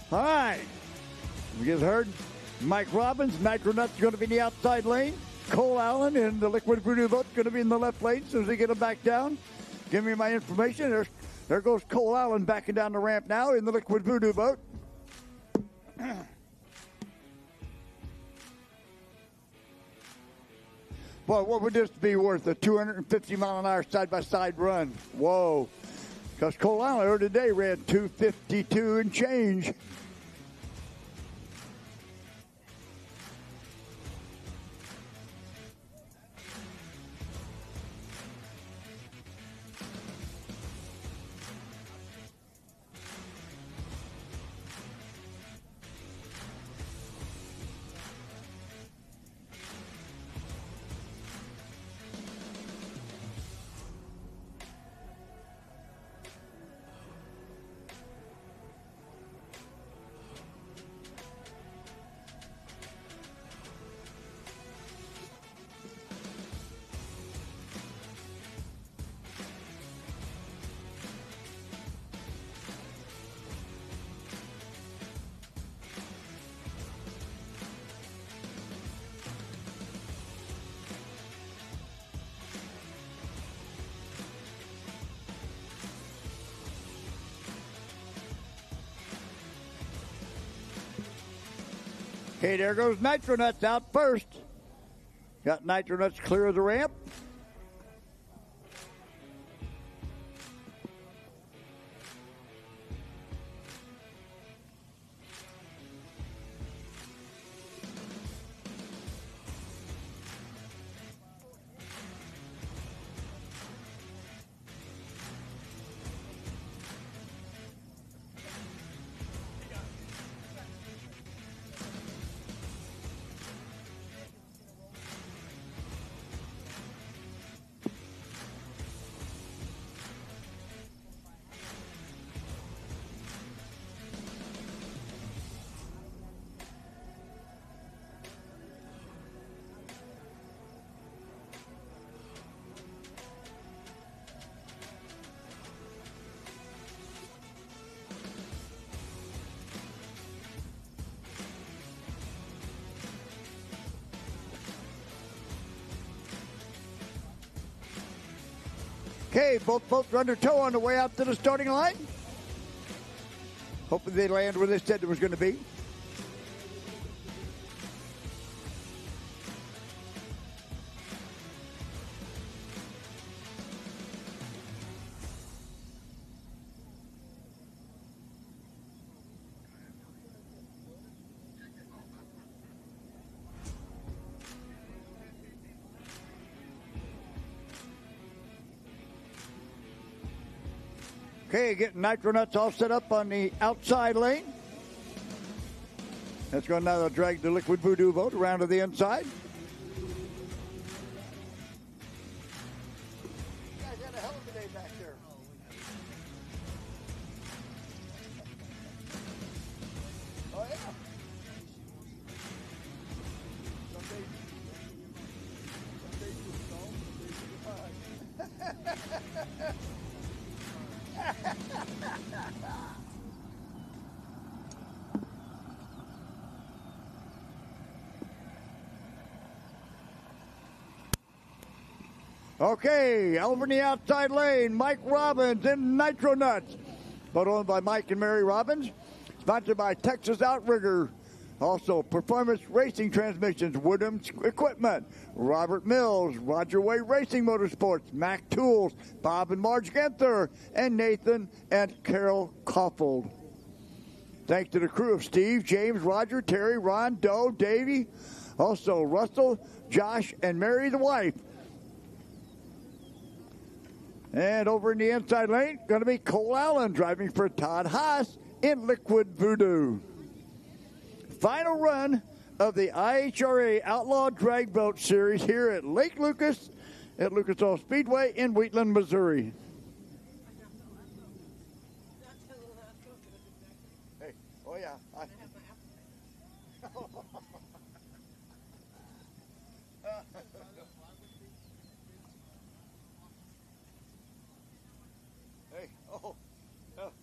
All right. We just heard Mike Robbins. Nitronut's going to be in the outside lane. Cole Allen in the Liquid Voodoo boat going to be in the left lane as soon as they get him back down. Give me my information. There goes Cole Allen backing down the ramp now in the Liquid Voodoo boat. Boy, what would this be worth? A 250-mile-an-hour side-by-side run. Whoa. Because Cole Allen earlier today ran 252 and change. Okay, there goes Nitronuts out first. Got Nitronuts clear of the ramp. Okay, both boats are under tow on the way out to the starting line. Hopefully they land where they said it was going to be. Okay, getting Nitronuts all set up on the outside lane. That's going to now drag the Liquid Voodoo boat around to the inside. You guys had a hell of a day back there. Oh, yeah. Some days you stall, some days you Okay, over in the outside lane, Mike Robbins in Nitro Nuts. Both owned by Mike and Mary Robbins. Sponsored by Texas Outrigger. Also, Performance Racing Transmissions, Woodham's Equipment, Robert Mills, Roger Way Racing Motorsports, Mac Tools, Bob and Marge Genther, and Nathan and Carol Koffold. Thanks to the crew of Steve, James, Roger, Terry, Ron, Doe, Davey, also Russell, Josh, and Mary, the wife. And over in the inside lane, going to be Cole Allen driving for Todd Haas in Liquid Voodoo. Final run of the IHRA Outlaw Drag Boat Series here at Lake Lucas at Lucas Oil Speedway in Wheatland, Missouri. Hey, oh yeah. Hey, oh.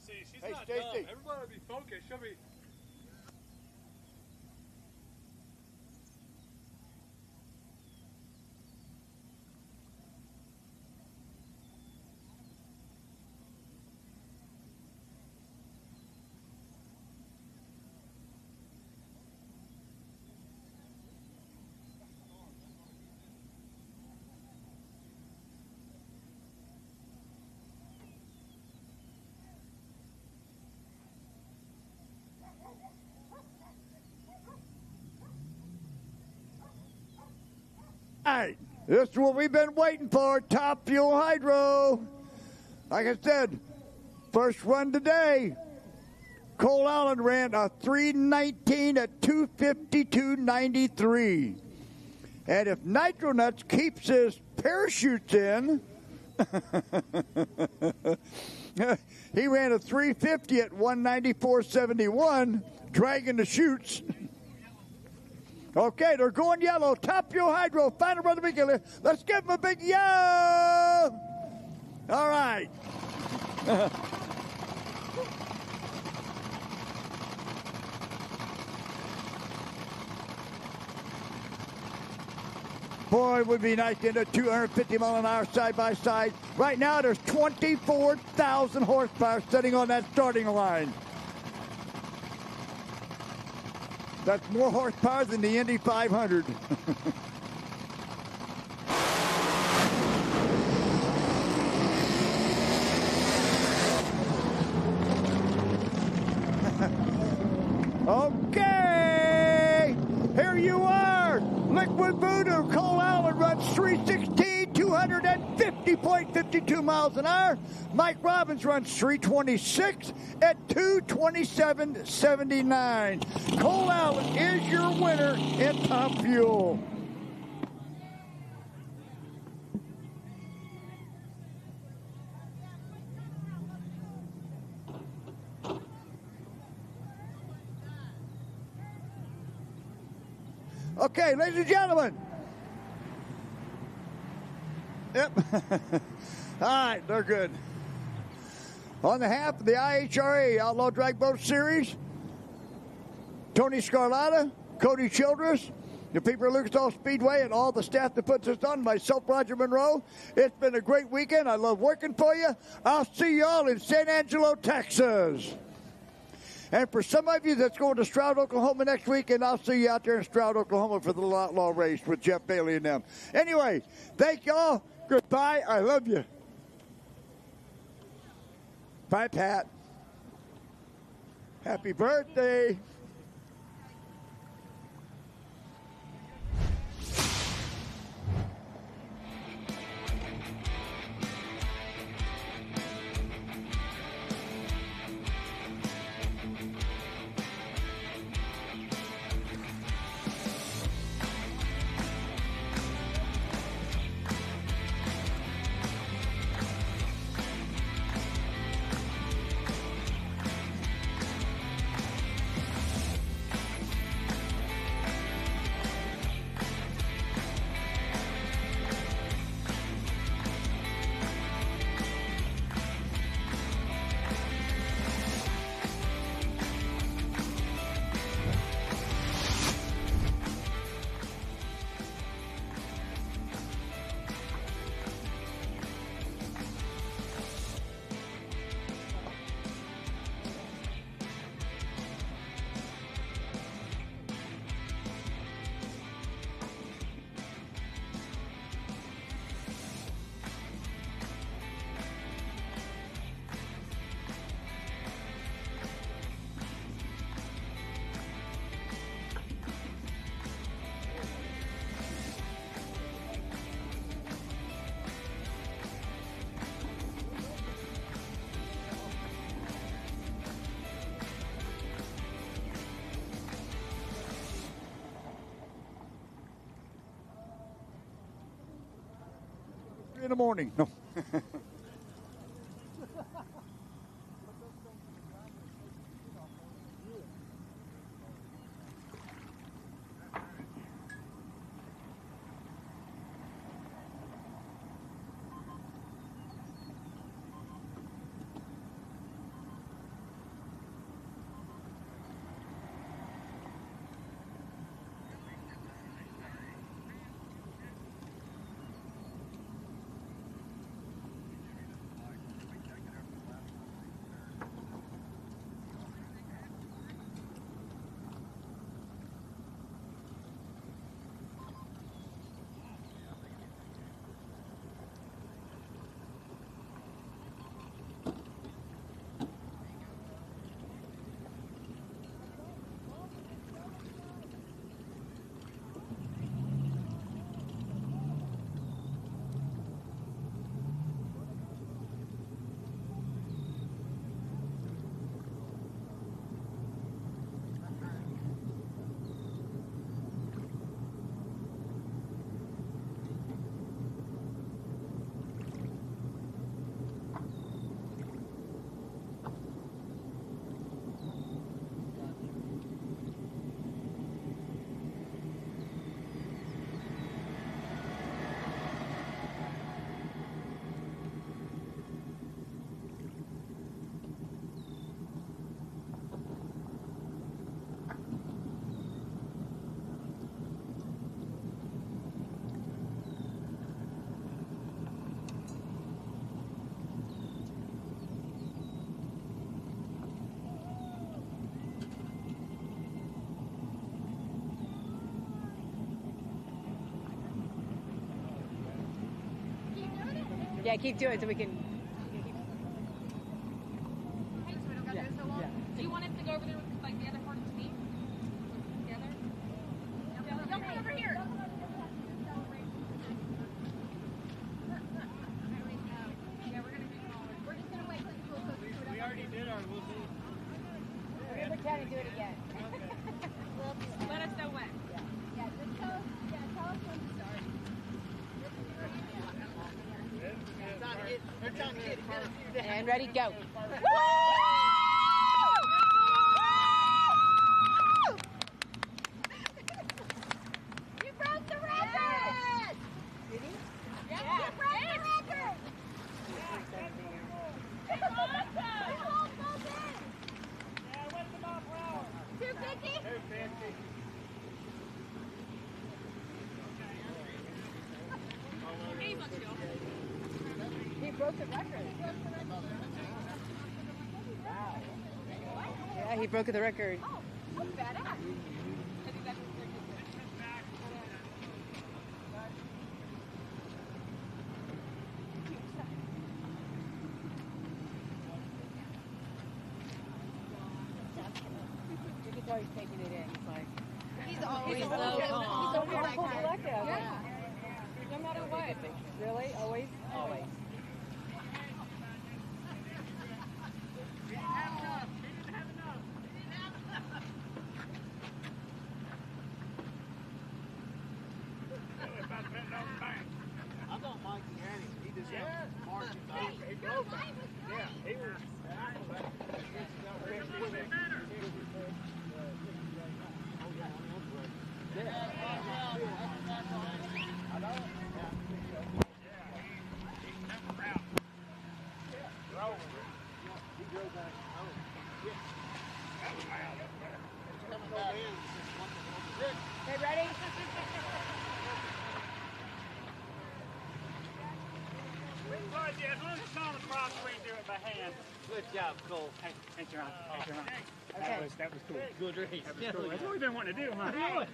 See, she's hey, not Stacey. dumb. Everybody will be focused. She'll be... All right, this is what we've been waiting for, Top Fuel Hydro. Like I said, first run today, Cole Allen ran a 3:19 at 2:52.93. And if Nitro Nuts keeps his parachutes in, he ran a 3:50 at 1:94.71, dragging the chutes. Okay, they're going yellow. Top Fuel Hydro, final run of the weekend. Let's give them a big yo! All right. Boy, it would be nice to end at 250 mile an hour side by side. Right now, there's 24,000 horsepower sitting on that starting line. That's more horsepower than the Indy 500. Okay, here you are. Liquid Voodoo, Cole Allen runs 316, 250.52 miles an hour. Mike Robbins runs 326 at 227.79. Cole Allen is your winner in Top Fuel. Okay, ladies and gentlemen. Yep. All right, they're good. On behalf of the IHRA Outlaw Drag Boat Series, Tony Scarlatta, Cody Childress, the people at Lucas Oil Speedway, and all the staff that puts this on, myself, Roger Monroe. It's been a great weekend. I love working for you. I'll see you all in San Angelo, Texas. And for some of you that's going to Stroud, Oklahoma next week, and I'll see you out there in Stroud, Oklahoma for the Little Outlaw race with Jeff Bailey and them. Anyway, thank y'all. Goodbye. I love you. Bye, Pat. Happy birthday. in the morning. No. Yeah, keep doing it so we can. Hey, so we don't gotta do it so long. Do you want us to go over there with like the other part of the team? Together? Y'all come over here. We're just gonna wait till it's a little closer. We already did our we'll see. We're gonna pretend to do it again. Let us know when. Yeah, just tell us when to start. And ready, go. You broke the record! Did he? Yeah, you broke the record! It's awesome! Who holds those in? Yeah, what's the mile per hour? 250? 250. He broke the record. Wow. Yeah, he broke the record. Oh, that's badass. I think that's his record. You can tell he's taking it in. He's like, He's always he's so calm. so collective. Yeah. No matter what. Really? Always? Always. I thought Mikey had him. He just marched back. He broke back. Yeah, he was. Okay, ready? As long as it's on the cross, we can do it by hand. Good job, Cole. Hey, thanks, Ron. Okay. That was cool. Good race. That was cool. That's what we've been wanting to do, huh?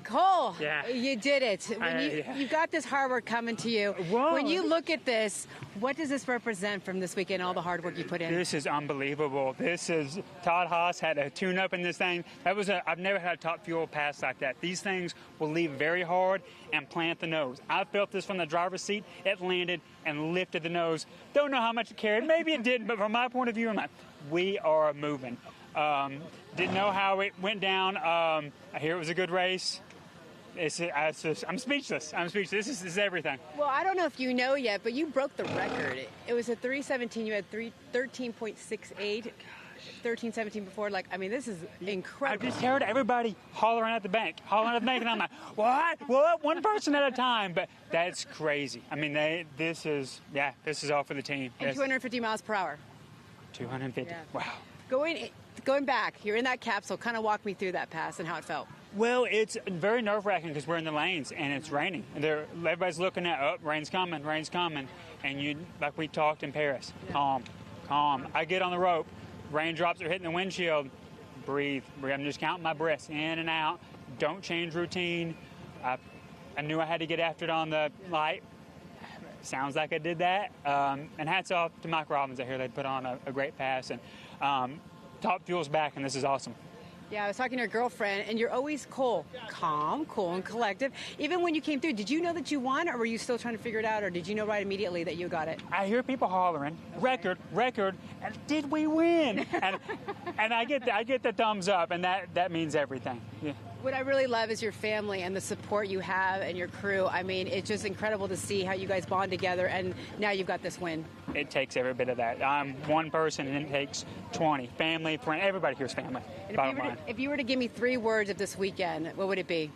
Cole, Yeah. you did it. When you got this hard work coming to you. Whoa. When you look at this, what does this represent from this weekend, all the hard work you put in? This is unbelievable. This is Todd Haas had a tune-up in this thing. I've never had a top fuel pass like that. These things will leave very hard and plant the nose. I felt this from the driver's seat. It landed and lifted the nose. Don't know how much it carried. Maybe it didn't, but from my point of view, I'm like, we are moving. Didn't know how it went down. I hear it was a good race. I'm speechless. This is everything. Well, I don't know if you know yet, but you broke the record. It was a 3:17. You had 13.68. 13:17 before. Like, I mean, this is incredible. I just heard everybody hollering at the bank, and I'm like, what? One person at a time. But that's crazy. I mean, this is all for the team. And 250 miles per hour. 250. Yeah. Wow. Going back, you're in that capsule. Kind of walk me through that pass and how it felt. Well, it's very nerve-wracking because we're in the lanes and it's raining. And everybody's looking at, rain's coming. And like we talked in Paris, calm. I get on the rope. Raindrops are hitting the windshield. Breathe. I'm just counting my breaths in and out. Don't change routine. I knew I had to get after it on the light. Sounds like I did that. And hats off to Mike Robbins. I hear they put on a great pass. And Top Fuel's back, and this is awesome. Yeah, I was talking to your girlfriend, and you're always calm, cool, and collective. Even when you came through, did you know that you won, or were you still trying to figure it out, or did you know right immediately that you got it? I hear people hollering, record, and did we win? and I get the thumbs up, and that means everything. Yeah. What I really love is your family and the support you have and your crew. I mean, it's just incredible to see how you guys bond together, and now you've got this win. It takes every bit of that. I'm one person, and it takes 20. Family, friend, everybody here's family. Bottom line. If you were to give me 3 words of this weekend, what would it be?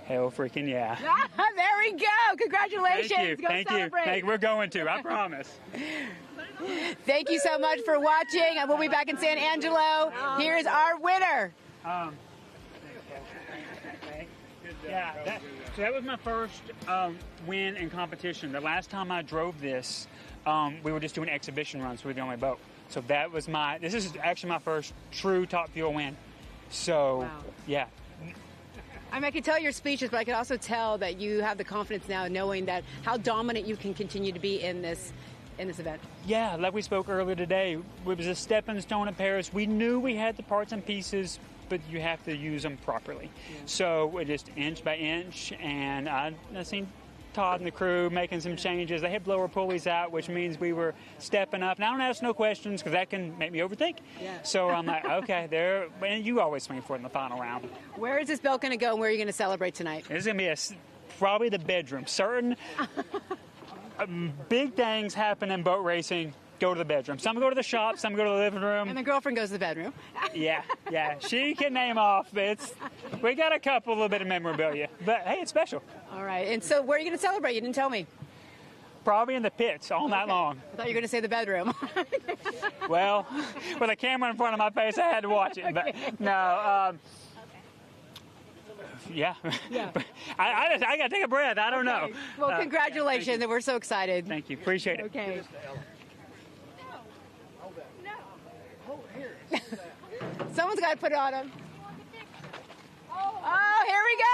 Hell freaking yeah. There we go. Congratulations. Thank you. We're going to, I promise. Thank you so much for watching, and we'll be back in San Angelo. Here's our winner. So that was my first win in competition. The last time I drove this, we were just doing exhibition runs. We were the only boat. So this is actually my first true Top Fuel win. So, wow. Yeah. I mean, I can tell you're speechless, but I can also tell that you have the confidence now knowing that how dominant you can continue to be in this event. Yeah, like we spoke earlier today, it was a stepping stone in Paris. We knew we had the parts and pieces, but you have to use them properly. Yeah. So we just inch by inch, and I seen Todd and the crew making some changes. They had blower pulleys out, which means we were stepping up. And I don't ask no questions because that can make me overthink. Yeah. So I'm like, okay, and you always swing for it in the final round. Where is this belt going to go, and where are you going to celebrate tonight? It's going to be probably the bedroom. Certain big things happen in boat racing. Go to the bedroom. Some go to the shop, some go to the living room. And the girlfriend goes to the bedroom. Yeah. She can name off. We got a little bit of memorabilia. But, hey, it's special. All right. And so where are you going to celebrate? You didn't tell me. Probably in the pits all night long. I thought you were going to say the bedroom. Well, with a camera in front of my face, I had to watch it. Okay. But, no, yeah. I got to take a breath. I don't know. Well, congratulations. And we're so excited. Thank you. Appreciate it. Okay. Someone's got to put it on him. Oh, here we go.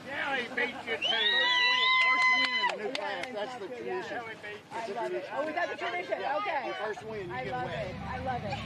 Yeah, he beat you too. First win in the new class. That's the tradition. I love it. Oh, is that the tradition? Okay. Your first win, you get wet. I love it.